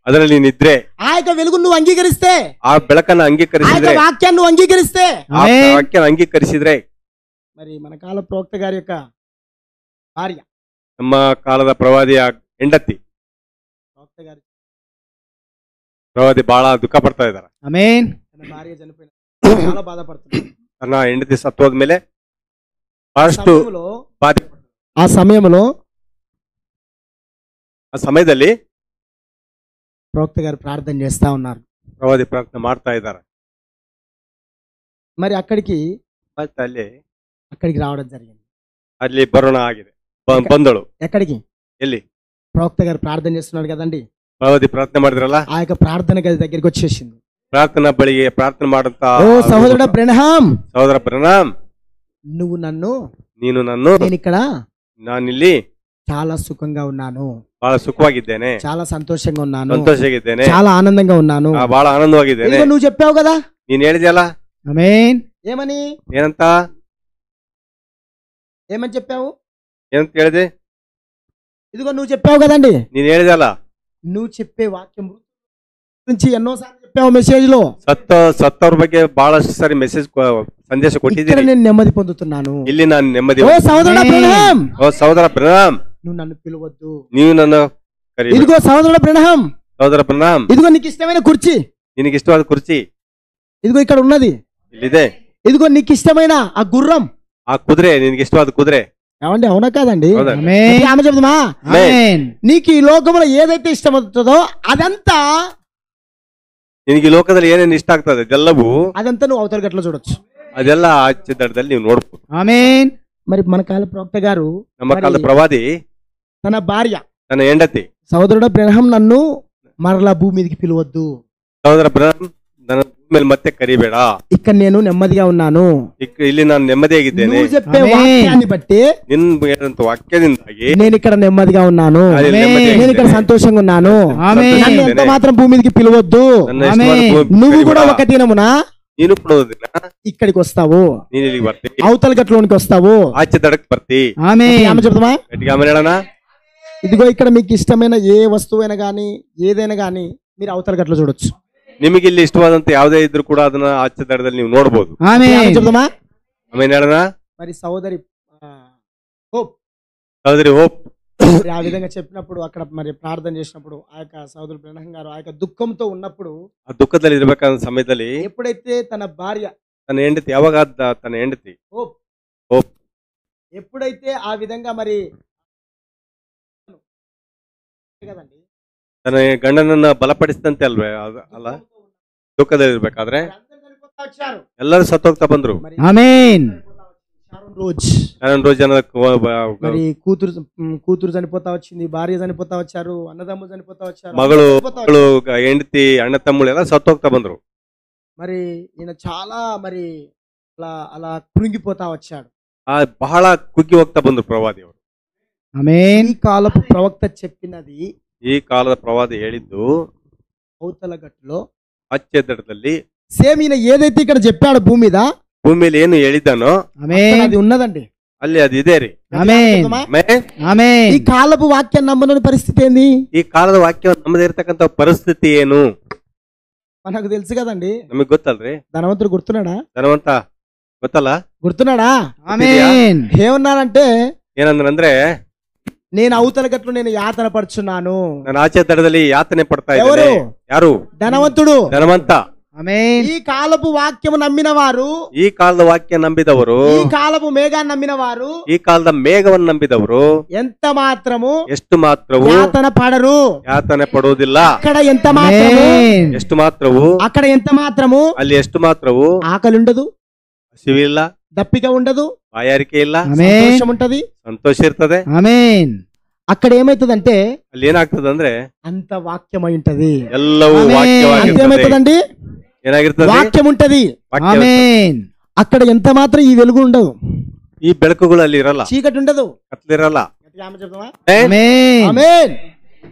Speaker 1: ಅದರಲ್ಲಿ ನೀನಿದ್ರೆ,
Speaker 2: ఆ యొక్క వెలుగును నువ్వు అంగీకరిస్తే,
Speaker 1: ಆ ಬೆಳಕನ್ನ
Speaker 2: ఆ యొక్క
Speaker 1: ಅಂಗೀಕರಿಸಿದ್ರೆ,
Speaker 2: వాక్యాన్ని నువ్వు అంగీకరిస్తే,
Speaker 1: ಆ ವಾಕ್ಯನ ಅಂಗೀಕರಿಸಿದ್ರೆ,
Speaker 2: మరి మన కాల ప్రవక్త గారి యొక్క భార్య,
Speaker 1: ನಮ್ಮ ಕಾಲದ ಪ್ರವಾದಿಯ ಹೆಂಡತಿ
Speaker 2: ప్రవక్త గారి
Speaker 1: ಪ್ರವಾದಿ ಬಹಳ ದುಃಖ ಪಡ್ತಾ ಇದಾರೆ.
Speaker 3: ఆమేన్.
Speaker 2: తన భార్య చనిపోయిన చాలా బాధపడుతుంది.
Speaker 1: ತನ್ನ ಹೆಂಡತಿ ಸತ್ತೋದ್ಮೇಲೆ ಬಹಳಷ್ಟು ಬಾಧೆ.
Speaker 2: ఆ సమయంలో
Speaker 1: ಆ ಸಮಯದಲ್ಲಿ
Speaker 2: ప్రవక్త గారు ప్రార్థన చేస్తా ఉన్నారు.
Speaker 1: ಪ್ರವಾದಿ ಪ್ರಾರ್ಥನೆ ಮಾಡ್ತಾ ಇದ್ದಾರೆ.
Speaker 2: మరి అక్కడికి
Speaker 1: ಮತ್ತೆ
Speaker 2: అక్కడికి రావడం జరిగింది.
Speaker 1: ಅಲ್ಲಿ ಬರೋಣ ಆಗಿದೆ. ಬಂದಳು.
Speaker 2: ఎక్కడికి?
Speaker 1: ಎಲ್ಲಿ?
Speaker 2: ప్రవక్త గారు ప్రార్థన చేస్తున్నాడు కదండి,
Speaker 1: ಪ್ರವಾದಿ ಪ್ರಾರ್ಥನೆ ಮಾಡಿದ್ರಲ್ಲ,
Speaker 2: ఆ యొక్క ప్రార్థన గది దగ్గరికి వచ్చేసింది.
Speaker 1: ಪ್ರಾರ್ಥನಾ ಬಳಿಗೆ ಪ್ರಾರ್ಥನೆ ಮಾಡಂತ
Speaker 2: ఓ సహోదరుడా బ్రహ్నాం,
Speaker 1: ಸಹೋದರ ಪ್ರಣಾಮ್,
Speaker 2: నువ్వు నన్ను,
Speaker 1: ನೀನು ನನ್ನ,
Speaker 2: నేను ఇక్కడ
Speaker 1: ನಾನಿಲ್ಲಿ
Speaker 2: చాలా సుఖంగా ఉన్నాను,
Speaker 1: ಬಹಳ ಸುಖವಾಗಿದ್ದೇನೆ,
Speaker 2: చాలా సంతోషంగా ఉన్నాను,
Speaker 1: ಸಂತೋಷವಾಗಿದ್ದೇನೆ,
Speaker 2: చాలా ఆనందంగా ఉన్నాను.
Speaker 1: ಬಹಳ ಆನಂದವಾಗಿದ್ದೇನೆ.
Speaker 2: ఇదిగో నువ్వు చెప్పావు కదా,
Speaker 1: ನೀನ್ ಹೇಳಿದ್ಯಲ್ಲ,
Speaker 3: ఆమేన్.
Speaker 2: ఏమని
Speaker 1: ಏನಂತ
Speaker 2: ఏమని చెప్పావు?
Speaker 1: ಏನಂತ ಹೇಳಿದೆ?
Speaker 2: ఇదిగో నువ్వు చెప్పావు కదండి,
Speaker 1: ನೀನ್ ಹೇಳಿದಲ್ಲ,
Speaker 2: నువ్వు చెప్పే వాక్యం గురించి ఎన్నోసార్లు చెప్పావు మెసేజ్ లో.
Speaker 1: ಸತ್ತವ್ರ ಬಗ್ಗೆ ಬಹಳಷ್ಟು ಸಾರಿ ಮೆಸೇಜ್ ಸಂದೇಶ
Speaker 2: ఇక్కడ
Speaker 1: ಕೊಟ್ಟಿದ್ದೀನಿ.
Speaker 2: నేను నెమ్మది పొందుతున్నాను.
Speaker 1: ಇಲ್ಲಿ ನಾನು ನೆಮ್ಮದಿ.
Speaker 2: ఓ సహోదరుడా బ్రహ్నాం,
Speaker 1: ಓ ಸಹೋದರ ಪ್ರಣಾಮ್,
Speaker 2: నువ్వు నన్ను పిలవద్దు.
Speaker 1: ನೀವು ನನ್ನ ಕರಿ.
Speaker 2: ఇదిగో సహోదరుడా బ్రహ్నాం,
Speaker 1: ಸಹೋದರ ಪ್ರಣಾಮ್,
Speaker 2: ఇదిగో నీకు ఇష్టమైన కుర్చీ,
Speaker 1: ನಿನಗೆ ಇಷ್ಟವಾದ ಕುರ್ಚಿ
Speaker 2: ఇదిగో ఇక్కడ ఉన్నది.
Speaker 1: ಇಲ್ಲಿದೆ.
Speaker 2: ఇదిగో నీకు ఇష్టమైన ఆ గుర్రం.
Speaker 1: ಆ ಕುದುರೆ, ನಿನಗೆ ಇಷ್ಟವಾದ ಕುದುರೆ.
Speaker 2: ఏమండి, అవునా కాదండి?
Speaker 1: ಹೌದಾ?
Speaker 3: ఆమేన్.
Speaker 2: ఆమె చెప్తామా,
Speaker 3: ఆమేన్.
Speaker 2: నీకు ఈ లోకంలో ఏదైతే ఇష్టమవుతుందో అదంతా
Speaker 1: ನಿನಗೆ ಈ ಲೋಕದಲ್ಲಿ ಏನೇನು ಇಷ್ಟ ಆಗ್ತದೆ ಅದೆಲ್ಲವೂ,
Speaker 2: అదంతా నువ్వు అవతల గట్ల చూడొచ్చు.
Speaker 1: ಅದೆಲ್ಲ ಆಚೆ ದಡದಲ್ಲಿ ನೀವು ನೋಡ್ಬೋದು.
Speaker 3: ఆమేన్.
Speaker 2: మరి మన కాల ప్రవక్త గారు
Speaker 1: ನಮ್ಮ
Speaker 2: మరి
Speaker 1: ಕಾಲದ ಪ್ರವಾದಿ
Speaker 2: తన భార్య,
Speaker 1: ತನ್ನ ಹೆಂಡತಿ,
Speaker 2: సహోదరుడు బ్రహ్మం నన్ను మరలా భూమి మీదకి పిలవద్దు,
Speaker 1: ಸಹೋದರ ಪ್ರಣಾಮ್, ನನ್ನ ಮೇಲೆ ಮತ್ತೆ ಕರಿಬೇಡ,
Speaker 2: ఇక్కడ నేను నెమ్మదిగా ఉన్నాను.
Speaker 1: ಇಲ್ಲಿ ನಾನು ನೆಮ್ಮದಿಯಾಗಿದ್ದೇನೆ.
Speaker 2: నువ్వు చెప్పే
Speaker 3: ఆమేన్.
Speaker 2: వాక్యాన్ని బట్టి
Speaker 1: ನಿನ್ ಹೇಳಂತ ವಾಕ್ಯದಿಂದಾಗಿ
Speaker 2: నేను ఇక్కడ నెమ్మదిగా ఉన్నాను,
Speaker 1: ಅಲ್ಲಿ
Speaker 3: ఆమేన్.
Speaker 1: ನೆಮ್ಮದಿಯಾಗಿದ್ದೇನೆ.
Speaker 2: నేను ఇక్కడ సంతోషంగా ఉన్నాను.
Speaker 3: ఆమేన్.
Speaker 2: నన్ను ఎంత మాత్రం భూమి మీదకి పిలవద్దు.
Speaker 1: ನನ್ನ ಇಷ್ಟವಾದ
Speaker 3: ಆಮೇನ್.
Speaker 1: ಭೂಮಿ
Speaker 2: నువ్వు కూడా
Speaker 1: ಕರಿಬೇಡ.
Speaker 2: ఒక దినమున
Speaker 1: ನೀನು ಕೊಡೋದು ದಿನ
Speaker 2: ఇక్కడికి వస్తావు,
Speaker 1: ನೀನ್ ಇಲ್ಲಿಗೆ ಬರ್ತಿ,
Speaker 2: అవతల గట్లోనికి వస్తావు.
Speaker 1: ಆಚೆ ದಡಕ್ ಬರ್ತಿ.
Speaker 3: ఆమేన్.
Speaker 2: ఆమె చెప్తామా,
Speaker 1: ಗಟ್ಟಿಗೆ ಆಮೇಲೆ ಹೇಳೋಣ.
Speaker 2: ఇదిగో ఇక్కడ మీకు ఇష్టమైన ఏ వస్తువైనా కానీ ఏదైనా కానీ మీరు అవతల గట్ల చూడొచ్చు.
Speaker 1: ನಿಮಗೆ ಇಲ್ಲಿ ಇಷ್ಟವಾದಂತ ಯಾವುದೇ ಇದ್ರು ಕೂಡ ಅದನ್ನ ಆಚೆ ದಡದಲ್ಲಿ ನೀವು ನೋಡಬಹುದು.
Speaker 2: ఆమె
Speaker 3: ఆమేన్.
Speaker 2: చెప్తామా.
Speaker 1: ಆಮೇಲೆ ಹೇಳೋಣ.
Speaker 2: మరి సహోదరి హోప్
Speaker 1: ಸಹೋದರಿ ಹೋಪ್
Speaker 2: మరి ఆ విధంగా చెప్పినప్పుడు అక్కడ మరి ప్రార్థన చేసినప్పుడు ఆ యొక్క సహోదరు బ్రహ్మం గారు ఆ యొక్క దుఃఖంతో ఉన్నప్పుడు
Speaker 1: ಆ ದುಃಖದಲ್ಲಿ ಇರ್ಬೇಕಾದ ಸಮಯದಲ್ಲಿ
Speaker 2: ఎప్పుడైతే తన భార్య
Speaker 1: ತನ್ನ ಹೆಂಡತಿ ಯಾವಾಗ ತನ್ನ ಹೆಂಡತಿ
Speaker 2: హోప్
Speaker 1: ಹೋಪ್
Speaker 2: ఎప్పుడైతే ఆ విధంగా మరి కదండి
Speaker 1: ತನ್ನ ಗಂಡನನ್ನ ಬಲಪಡಿಸಿದಂತೆ ಅಲ್ವೇ ಅಲ್ಲ, ದುಃಖದಲ್ಲಿ ಇರ್ಬೇಕಾದ್ರೆ
Speaker 2: అందరూ చనిపోతా వచ్చారు.
Speaker 1: ಎಲ್ಲರೂ ಸತ್ತೋಗ್ತಾ ಬಂದ್ರು.
Speaker 2: మరి
Speaker 3: ఆమేన్.
Speaker 2: షారోన్ రోజ్
Speaker 1: ನಾನು రోజు ಜನ
Speaker 2: మరి కూతురు చనిపోతా వచ్చింది, భార్య చనిపోతా వచ్చారు, అన్నదమ్ములు చనిపోతా వచ్చారు,
Speaker 1: ಮಗಳು
Speaker 2: అందరూ చనిపోతా వచ్చారు.
Speaker 1: ಹೆಂಡತಿ ಅಣ್ಣ ತಮ್ಮಳು ಎಲ್ಲ ಸತ್ತೋಗ್ತಾ ಬಂದ್ರು.
Speaker 2: మరి ఈయన చాలా మరి అలా అలా కృంగిపోతా వచ్చాడు.
Speaker 1: ಆ ಬಹಳ ಕುಗ್ಗಿ ಹೋಗ್ತಾ ಬಂದ್ರು ಪ್ರವಾದಿ ಅವರು.
Speaker 3: ఆమేన్.
Speaker 2: ఈ కాలపు ప్రవక్త చెప్పినది
Speaker 1: ಈ ಕಾಲದ ಪ್ರವಾದಿ ಹೇಳಿದ್ದು
Speaker 2: అవతల గట్టులో
Speaker 1: ಆಚೆ ದಡದಲ್ಲಿ
Speaker 2: సేమ్ ఈయన ఏదైతే ఇక్కడ చెప్పాడు భూమి మీద
Speaker 1: ಭೂಮಿಯಲ್ಲಿ ಏನು ಹೇಳಿದ್ದಾನೋ
Speaker 2: అక్కడ
Speaker 3: ఆమేన్.
Speaker 2: అది ఉన్నదండి.
Speaker 1: ಅಲ್ಲಿ ಅದು ಇದೆ ರೀ.
Speaker 3: ఆమేన్.
Speaker 1: ಆಮೇಲೆ
Speaker 3: ఆమేన్.
Speaker 2: ఈ కాలపు వాక్యం నమ్మని పరిస్థితి ఏంది
Speaker 1: ಈ ಕಾಲದ ವಾಕ್ಯ ನಮ್ಮದೇ ಇರ್ತಕ್ಕಂಥ ಪರಿಸ್ಥಿತಿ ಏನು
Speaker 2: మనకు తెలుసు కదండి.
Speaker 1: ನಮಗ್ ಗೊತ್ತಲ್ರಿ.
Speaker 2: ధనవంతుడు గుర్తున్నాడా?
Speaker 1: ಧನವಂತ ಗೊತ್ತಲ್ಲ,
Speaker 2: గుర్తున్నాడా?
Speaker 3: ఆమేన్.
Speaker 2: ఏమన్నానంటే
Speaker 1: ಏನಂದ್ರೆ
Speaker 2: నేను అవతల గట్లు నేను యాతన పడుచున్నాను.
Speaker 1: ನಾನು ಆಚೆ ದಡದಲ್ಲಿ ಯಾತನೆ ಪಡ್ತಾ
Speaker 2: ఎవరు?
Speaker 1: ಇದ್ದೇನೆ. ಯಾರು?
Speaker 2: ధనవంతుడు.
Speaker 1: ಧನವಂತ.
Speaker 3: ఆమేన్.
Speaker 2: ఈ కాలపు వాక్యము నమ్మిన వారు,
Speaker 1: ಈ ಕಾಲದ ವಾಕ್ಯ ನಂಬಿದವರು,
Speaker 2: ఈ కాలపు మేఘాన్ని నమ్మిన వారు
Speaker 1: ಈ ಕಾಲದ ಮೇಘವನ್ನು ನಂಬಿದವರು
Speaker 2: ఎంత మాత్రము
Speaker 1: ಎಷ್ಟು ಮಾತ್ರವು
Speaker 2: యాతన పడరు.
Speaker 1: ಯಾತನೆ ಪಡುವುದಿಲ್ಲ.
Speaker 2: అక్కడ ఎంత మాత్రము,
Speaker 3: ఆమేన్.
Speaker 1: ಎಷ್ಟು ಮಾತ್ರವು
Speaker 2: అక్కడ ఎంత మాత్రము
Speaker 1: ಅಲ್ಲಿ ಎಷ್ಟು ಮಾತ್ರವು
Speaker 2: ఆకలి ఉండదు,
Speaker 1: ಹಸಿವಿಲ್ಲ,
Speaker 2: దప్పిక ఉండదు,
Speaker 1: ಬಾಯಾರಿಕೆ ಇಲ್ಲ,
Speaker 3: ఆమేన్.
Speaker 2: సంతోషం ఉంటది.
Speaker 1: ಸಂತೋಷ ಇರ್ತದೆ.
Speaker 3: ఆమేన్.
Speaker 2: అక్కడ ఏమైతుందంటే
Speaker 1: ಅಲ್ಲಿ ಏನಾಗ್ತದೆ ಅಂದ್ರೆ
Speaker 2: అంత వాక్యమై ఉంటది.
Speaker 1: ಎಲ್ಲವೂ
Speaker 3: ಆಮೆನ್.
Speaker 1: ವಾಕ್ಯವಾಗಿರ್ತದೆ.
Speaker 2: అంతేమైతుందండి,
Speaker 1: ಏನಾಗಿರ್ತದೆ?
Speaker 2: వాక్యం ఉంటది.
Speaker 1: ವಾಕ್ಯ.
Speaker 3: ఆమేన్.
Speaker 2: అక్కడ ఎంత మాత్రం ఈ వెలుగు ఉండదు,
Speaker 1: ಈ ಬೆಳಕುಗಳು ಅಲ್ಲಿ ಇರಲ್ಲ,
Speaker 2: చీకటి ఉండదు.
Speaker 1: ಕತ್ಲಿರಲ್ಲ.
Speaker 2: గట్టిగా ఆమె చెప్దామా?
Speaker 3: ఆమేన్.
Speaker 2: ఆమేన్.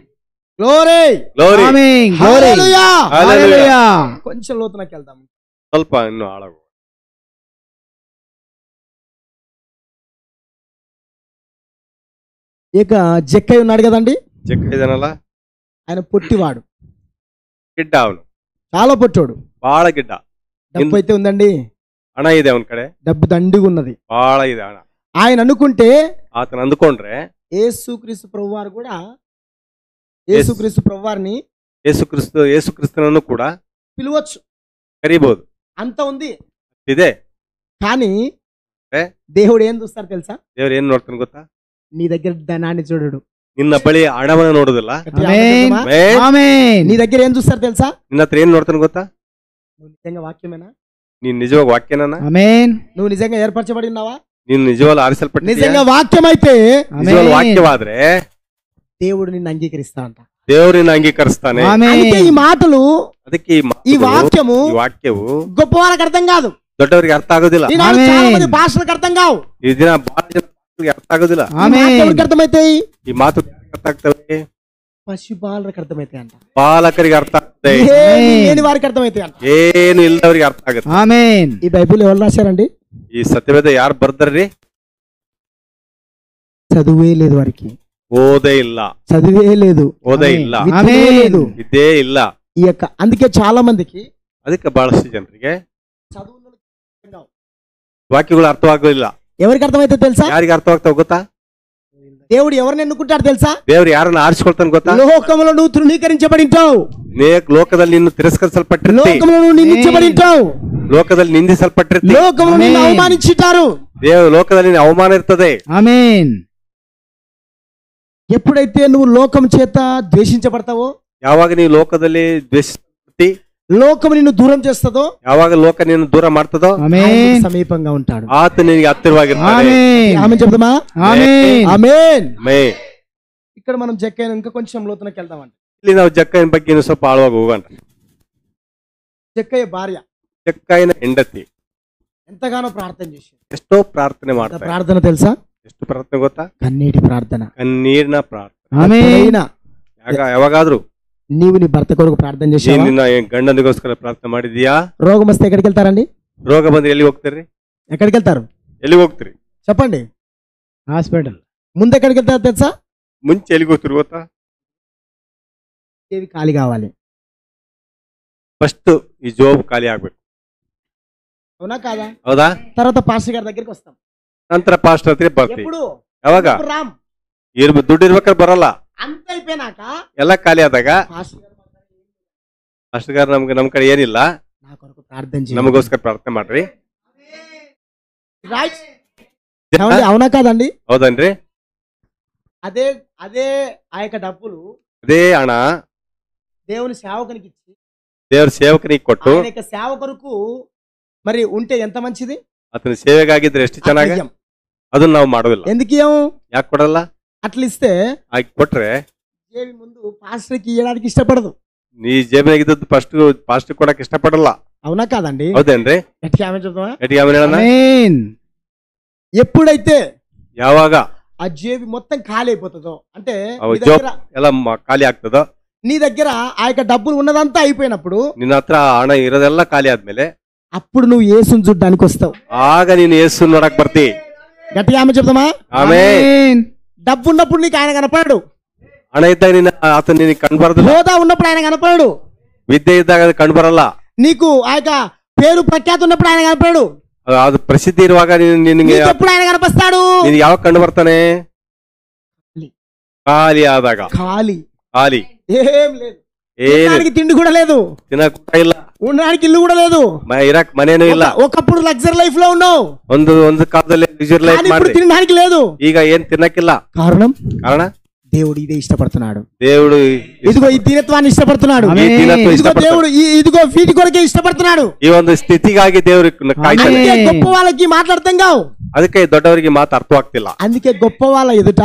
Speaker 2: గ్లోరీ.
Speaker 1: ಗ್ಲೋರಿ.
Speaker 3: ఆమేన్. గ్లోరీ.
Speaker 2: హల్లెలూయా.
Speaker 3: హల్లెలూయా.
Speaker 2: కొంచెం లోతునకి వెళ్దాం.
Speaker 1: ಸ್ವಲ್ಪ ಇನ್ನು ಆಳಗು.
Speaker 2: ఇక జక్కయ్య ఉన్నాడు కదండి,
Speaker 1: ಚಿಕ್ಕ ಇದನಲ್ಲ,
Speaker 2: ఆయన పొట్టివాడు,
Speaker 1: ಗಿಡ್ಡ ಅವನು,
Speaker 2: చాలా పొట్టోడు.
Speaker 1: ಬಾಳ ಗಿಡ್ಡ.
Speaker 2: డబ్బు అయితే ఉందండి,
Speaker 1: ಹಣ ಇದೆ ಅವನ ಕಡೆ,
Speaker 2: డబ్బు దండిగా ఉన్నది.
Speaker 1: ಬಾಳ ಇದೆ ಹಣ.
Speaker 2: ఆయన అనుకుంటే
Speaker 1: ಆತನ ಅಂದುಕೊಂಡ್ರೆ
Speaker 2: యేసుక్రీస్తు ప్రభువారు కూడా యేసుక్రీస్తు ప్రభువారిని
Speaker 1: ಯೇಸು ಕ್ರಿಸ್ತನನ್ನು ಕೂಡ
Speaker 2: పిలవచ్చు,
Speaker 1: ಕರಿಬಹುದು.
Speaker 2: అంత ఉంది.
Speaker 1: ಇದೆ.
Speaker 2: కానీ
Speaker 1: ఏ?
Speaker 2: దేవుడు ఏం చూస్తారు తెలుసా?
Speaker 1: ದೇವ್ರು ಏನ್ ನೋಡ್ತಾನೆ ಗೊತ್ತಾ?
Speaker 2: నీ దగ్గర ధనాన్ని చూడడు.
Speaker 1: ನಿನ್ನ ಬಳಿ ಹಣವನ್ನು ನೋಡುದಿಲ್ಲ.
Speaker 2: గట్టిగా
Speaker 3: ఆమేన్.
Speaker 2: ఆమె చెప్దామా?
Speaker 1: ಏ,
Speaker 3: ఆమేన్.
Speaker 2: నీ దగ్గర ఏం చూస్తారు తెలుసా?
Speaker 1: ನಿನ್ನ ಹತ್ರ ಏನ್ ನೋಡ್ತಾನೆ ಗೊತ್ತಾ?
Speaker 2: నువ్వు నిజంగా వాక్యమేనా?
Speaker 1: ನೀನ್ ನಿಜವಾಗ ವಾಕ್ಯನ,
Speaker 3: ఆమేన్.
Speaker 2: నువ్వు నిజంగా ఏర్పరచబడి ఉన్నావా?
Speaker 1: ನೀನು ನಿಜವಾದ ಆರಿಸಲ್ಪಟ್ಟಿದ್ದೀಯಾ?
Speaker 2: నిజంగా వాక్యమైతే
Speaker 1: ನಿಜವಾದ
Speaker 3: ఆమేన్.
Speaker 1: ವಾಕ್ಯವಾದ್ರೆ
Speaker 2: దేవుడు నిన్ను అంగీకరిస్తా అంట.
Speaker 1: ದೇವರನ್ನ ಅಂಗೀಕರಿಸ್ತಾನೆ.
Speaker 2: అందుకే ఈ
Speaker 3: ఆమేన్.
Speaker 2: మాటలు,
Speaker 1: ಅದಕ್ಕೆ
Speaker 2: ఈ
Speaker 1: ಈ
Speaker 2: వాక్యము
Speaker 1: ವಾಕ್ಯವು
Speaker 2: గొప్ప వాళ్ళకి అర్థం కాదు.
Speaker 1: ದೊಡ್ಡವರಿಗೆ ಅರ್ಥ ಆಗೋದಿಲ್ಲ.
Speaker 2: ఈనాడు
Speaker 3: ఆమేన్.
Speaker 2: చాలా మంది భాషలకు అర్థం కావు.
Speaker 1: ಈ ದಿನ ಬಹಳ ಜನರಿಗೆ ಅರ್ಥ ಆಗೋದಿಲ್ಲ.
Speaker 2: ఈ మాటలు
Speaker 3: ఆమేన్.
Speaker 2: ఎవరికి అర్థమైతాయి?
Speaker 1: ಈ ಮಾತು ಅರ್ಥ ಆಗ್ತವೆ,
Speaker 2: పసిబాలకు అర్థమైతాయి అంట.
Speaker 1: ಬಾಲಕರಿಗೆ ಅರ್ಥ ಆಗ್ತದೆ,
Speaker 2: ఏమీ
Speaker 3: ఆమేన్.
Speaker 2: లేని వారికి అర్థమైతాయి అంట.
Speaker 1: ಏನು ಇಲ್ಲದವರಿಗೆ ಅರ್ಥ ಆಗುತ್ತೆ.
Speaker 3: ఆమేన్.
Speaker 2: ఈ బైబిల్ ఎవరు రాశారండి?
Speaker 1: ಈ ಸತ್ಯವೇದ ಯಾರು ಬರ್ದಾರ್ರಿ?
Speaker 2: చదువే లేదు వారికి,
Speaker 1: ಓದೇ ಇಲ್ಲ,
Speaker 2: చదివే లేదు,
Speaker 1: ಓದೇ ಇಲ್ಲ,
Speaker 2: విద్యే లేదు.
Speaker 1: ಇದ್ದೇ ಇಲ್ಲ.
Speaker 2: ఈ యొక్క అందుకే చాలా మందికి
Speaker 1: ಅದಕ್ಕೆ ಬಹಳಷ್ಟು ಜನರಿಗೆ
Speaker 2: చదువు అర్థం కావు.
Speaker 1: ವಾಕ್ಯಗಳು ಅರ್ಥವಾಗೋದಿಲ್ಲ.
Speaker 2: ఎవరికి అర్థమైతే తెలుసా?
Speaker 1: ಯಾರಿಗೆ ಅರ್ಥವಾಗ್ತಾವ ಗೊತ್ತಾ?
Speaker 2: దేవుడు ఎవరిని ఎన్నుకుంటాడు తెలుసా?
Speaker 1: ದೇವ್ರು ಯಾರನ್ನ ಆರಿಸ್ಕೊಳ್ತಾನೆ ಗೊತ್ತಾ?
Speaker 2: లోకములో నువ్వు తృణీకరించబడి ఉంటావు,
Speaker 1: ಲೋಕದಲ್ಲಿ ನಿನ್ನ ತಿರಸ್ಕರಿಸಲ್ಪಟ್ಟಿರ್ತಿ,
Speaker 2: లోకములో నువ్వు నిందించబడి ఉంటావు,
Speaker 1: ಲೋಕದಲ್ಲಿ ನಿಂದಿಸಲ್ಪಟ್ಟಿರ್ತಿ,
Speaker 2: లోకములో నిన్ను
Speaker 3: ఆమేన్.
Speaker 2: అవమానించుంటారు.
Speaker 1: ಲೋಕದಲ್ಲಿ ನಿನ್ನ ಅವಮಾನ ಇರ್ತದೆ.
Speaker 3: ఆమేన్.
Speaker 2: ఎప్పుడైతే నువ్వు లోకం చేత ద్వేషించబడతావో,
Speaker 1: ಯಾವಾಗ ನೀವು ಲೋಕದಲ್ಲಿ ದ್ವೇಷಿಸ್ತಿ,
Speaker 2: లోకం నిన్ను దూరం చేస్తుందో,
Speaker 1: ಯಾವಾಗ ಲೋಕ ನಿನ್ನ ದೂರ ಮಾಡ್ತದೋ
Speaker 2: ఆయన
Speaker 3: ఆమేన్.
Speaker 2: నీకు సమీపంగా ఉంటాడు.
Speaker 1: ಆತ ನಿನಗೆ ಹತ್ತಿರವಾಗಿರ್ತಾನೆ.
Speaker 3: ఆమేన్.
Speaker 2: ఆమె చెప్దామా?
Speaker 3: ఆమేన్.
Speaker 2: ఆమేన్.
Speaker 1: ಮೇ
Speaker 2: ఇక్కడ మనం జక్కైన ఇంకా కొంచెం లోతునకి వెళ్దామంట.
Speaker 1: ಇಲ್ಲಿ ನಾವು ಜಕ್ಕಯ್ಯನ ಬಗ್ಗೆ ಇನ್ನು ಸ್ವಲ್ಪ ಆಳವಾಗಿ ಹೋಗೋಣ.
Speaker 2: జక్కయ్య భార్య
Speaker 1: ಜಕ್ಕಯ್ಯನ ಹೆಂಡತಿ
Speaker 2: ఎంతగానో ప్రార్థన చేసింది.
Speaker 1: ಎಷ್ಟೋ ಪ್ರಾರ್ಥನೆ
Speaker 2: ఎంత
Speaker 1: ಮಾಡ್ತಾರೆ.
Speaker 2: ప్రార్థన తెలుసా?
Speaker 1: ಎಷ್ಟು ಪ್ರಾರ್ಥನೆ ಗೊತ್ತಾ?
Speaker 2: కన్నీటి ప్రార్థన.
Speaker 1: ಕಣ್ಣೀರಿನ ಪ್ರಾರ್ಥನೆ.
Speaker 3: ఆమేన్.
Speaker 2: ఎప్పుడైనా
Speaker 1: ಯಾವಾಗಾದ್ರೂ
Speaker 2: నీవు నీ భర్త కొరకు ప్రార్థన
Speaker 1: ನೀನ್
Speaker 2: చేసావా?
Speaker 1: ನಿನ್ನ ಗಂಡನಿಗೋಸ್ಕರ ಪ್ರಾರ್ಥನೆ ಮಾಡಿದ್ಯಾ?
Speaker 2: రోగం వస్తే ఎక్కడికి వెళ్తారండి?
Speaker 1: ರೋಗ ಬಂದ್ರೆ ಎಲ್ಲಿ ಹೋಗ್ತೀರಿ?
Speaker 2: ఎక్కడికి వెళ్తారు
Speaker 1: ಎಲ್ಲಿಗೆ ಹೋಗ್ತೀರಿ?
Speaker 2: చెప్పండి.
Speaker 3: హాస్పిటల్.
Speaker 2: ముందు ఎక్కడికి వెళ్తారు తెలుసా?
Speaker 1: ಮುಂಚೆ ಎಲ್ಲಿಗೆ ಹೋಗ್ತೀರಿ ಗೊತ್ತಾ?
Speaker 2: ఏవి ఖాళీ కావాలి.
Speaker 1: ಫಸ್ಟ್ ಈ ಜಾಬ್ ಖಾಲಿ ಆಗ್ಬೇಕು.
Speaker 2: అవునా కాదా?
Speaker 1: ಹೌದಾ?
Speaker 2: తర్వాత పాస్టర్ గారి దగ్గరికి వస్తాం.
Speaker 1: ನಂತರ ಪಾಸ್ಟರ್ ಹತ್ರ ಬರ್ತೀವಿ.
Speaker 2: ఎప్పుడు
Speaker 1: ಯಾವಾಗ?
Speaker 2: ఎప్పుడు రామ్.
Speaker 1: ದುಡ್ಡು ಇರ್ಬೇಕಾದ್ರೆ ಬರಲ್ಲ.
Speaker 2: అంత అయిపోయినాక
Speaker 1: ಎಲ್ಲ ಖಾಲಿ ಆದಾಗ
Speaker 2: పాస్టర్ గారు
Speaker 1: ಪಾಸ್ಟರ್ గారు ನಮ್ ಕಡೆ ಏನಿಲ್ಲ,
Speaker 2: నా కొరకు ప్రార్థన చేయండి.
Speaker 1: ನಮಗೋಸ್ಕರ ಪ್ರಾರ್ಥನೆ ಮಾಡ್ರಿ.
Speaker 2: రైట్. ఏమండి? అవునా కాదండి?
Speaker 1: ಹೌದನ್ರಿ?
Speaker 2: అదే అదే ఆ యొక్క డబ్బులు
Speaker 1: ಅದೇ ಹಣ
Speaker 2: దేవుని సేవకునికి ఇచ్చి
Speaker 1: ದೇವ್ರ ಸೇವಕನಿಗೆ ಕೊಟ್ಟು
Speaker 2: ఆయన యొక్క సేవ కొరకు మరి ఉంటే ఎంత మంచిది.
Speaker 1: ಆತನ ಸೇವೆಗಾಗಿದ್ರೆ ಎಷ್ಟು ಚೆನ್ನಾಗಿ.
Speaker 2: అట్లా ఇయ్యం.
Speaker 1: ಅದನ್ನ ನಾವು ಮಾಡೋದಿಲ್ಲ.
Speaker 2: ఎందుకు ఇయ్యం?
Speaker 1: ಯಾಕೆ ಕೊಡಲ್ಲ?
Speaker 2: అట్లా ఇస్తే
Speaker 1: ಆಗಿ ಕೊಟ್ರೆ
Speaker 2: ఏవి ముందు పాస్టర్కి ఇవ్వడానికి ఇష్టపడదు.
Speaker 1: ನೀ ಜೇಬಿನಾಗಿದ್ದದ್ದು ಫಸ್ಟ್ ಕೊಡಕ್ ಇಷ್ಟಪಡಲ್ಲ.
Speaker 2: అవునా కాదండి?
Speaker 1: ಹೌದೇನ್ರಿ?
Speaker 2: గట్టిగా ఆమె చెప్తామా?
Speaker 1: ಗಟ್ಟಿಗೆ ಆಮೇಲೆ ಹೇಳೋಣ.
Speaker 3: ఆమేన్.
Speaker 2: ఎప్పుడైతే
Speaker 1: ಯಾವಾಗ
Speaker 2: ఆ జేబి మొత్తం ఖాళీ అయిపోతుందో, అంటే
Speaker 1: ಅವ
Speaker 2: నీ
Speaker 1: ಜೋಬ್
Speaker 2: దగ్గర
Speaker 1: ಎಲ್ಲ ಖಾಲಿ ಆಗ್ತದೋ,
Speaker 2: నీ దగ్గర ఆ యొక్క డబ్బులు ఉన్నదంతా అయిపోయినప్పుడు
Speaker 1: ನಿನ್ನ హತ್ರ ಹಣ ಇರೋದೆಲ್ಲ ಖಾಲಿ ಆದ್ಮೇಲೆ
Speaker 2: అప్పుడు నువ్వు యేసుని చూడ్డానికి వస్తావు.
Speaker 1: ಆಗ ನೀನು ಯೇಸು ನೋಡಕ್ ಬರ್ತಿ.
Speaker 2: గట్టిగా ఆమె చెప్తామా?
Speaker 1: ಆಮೇಲೆ
Speaker 2: డబ్బు ఉన్నప్పుడు నీకు ఆయన కనపడాడు,
Speaker 1: ಹಣ ಇದ್ದಾಗ ನಿನ್ನ ಆತ ನಿನಗೆ ಕಂಡು ಬರೋದಿಲ್ಲ.
Speaker 2: హోదా ఉన్నప్పుడు ఆయన కనపడాడు,
Speaker 1: ವಿದ್ಯೆ ಇದ್ದಾಗ ಅದು ಕಂಡು ಬರಲ್ಲ.
Speaker 2: నీకు ఆ యొక్క పేరు ప్రఖ్యాతి ఉన్నప్పుడు ఆయన కనపడాడు,
Speaker 1: ಅದು ಪ್ರಸಿದ್ಧಿ ಇರುವಾಗ ನಿನಗೆ
Speaker 2: ఎప్పుడు ఆయన కనిపిస్తాడు?
Speaker 1: ನಿನಗೆ ಯಾವಾಗ ಕಂಡು ಬರ್ತಾನೆ? ಖಾಲಿ ಆದಾಗ.
Speaker 2: ఖాళీ,
Speaker 1: ಖಾಲಿ
Speaker 2: ఏం లేదు,
Speaker 1: ಏನು
Speaker 2: తినడానికి తిండి కూడా లేదు,
Speaker 1: ತಿನ್ನಕ್ ಊಟ ಇಲ್ಲ,
Speaker 2: ఉండడానికి ఇల్లు కూడా లేదు,
Speaker 1: ఇరాక్ మನೇನು ಇಲ್ಲ.
Speaker 2: ఒకప్పుడు లగ్జరీ లైఫ్ లో ఉన్నావు,
Speaker 1: ಒಂದು ಕಾಲದಲ್ಲಿ ಲಗ್ಜರಿ ಲೈಫ್
Speaker 2: ఇప్పుడు తినడానికి లేదు.
Speaker 1: ಈಗ ಏನ್ ತಿನ್ನಕ್ಕಿಲ್ಲ.
Speaker 2: కారణం
Speaker 3: దేవుడు ఇదే ఇష్టపడుతున్నాడు.
Speaker 1: దేవుడు
Speaker 2: ఇదిగో ఈ దీనత్వాన్ని ఇష్టపడుతున్నాడు. ఇదిగో దేవుడు ఇదిగో వీటి కొరకే ఇష్టపడుతున్నాడు.
Speaker 1: ఈ ಒಂದು ಸ್ಥಿತಿಗಾಗಿ ದೇವರು ಕಾಯ್ತಾನೆ.
Speaker 2: గొప్ప వాళ్ళకి మాట్లాడతాం కావు,
Speaker 1: ಅದಕ್ಕೆ ದೊಡ್ಡವರಿಗೆ ಮಾತು ಅರ್ಥವಾಗ್ತಿಲ್ಲ.
Speaker 2: అందుకే గొప్ప వాళ్ళ ఎదుట,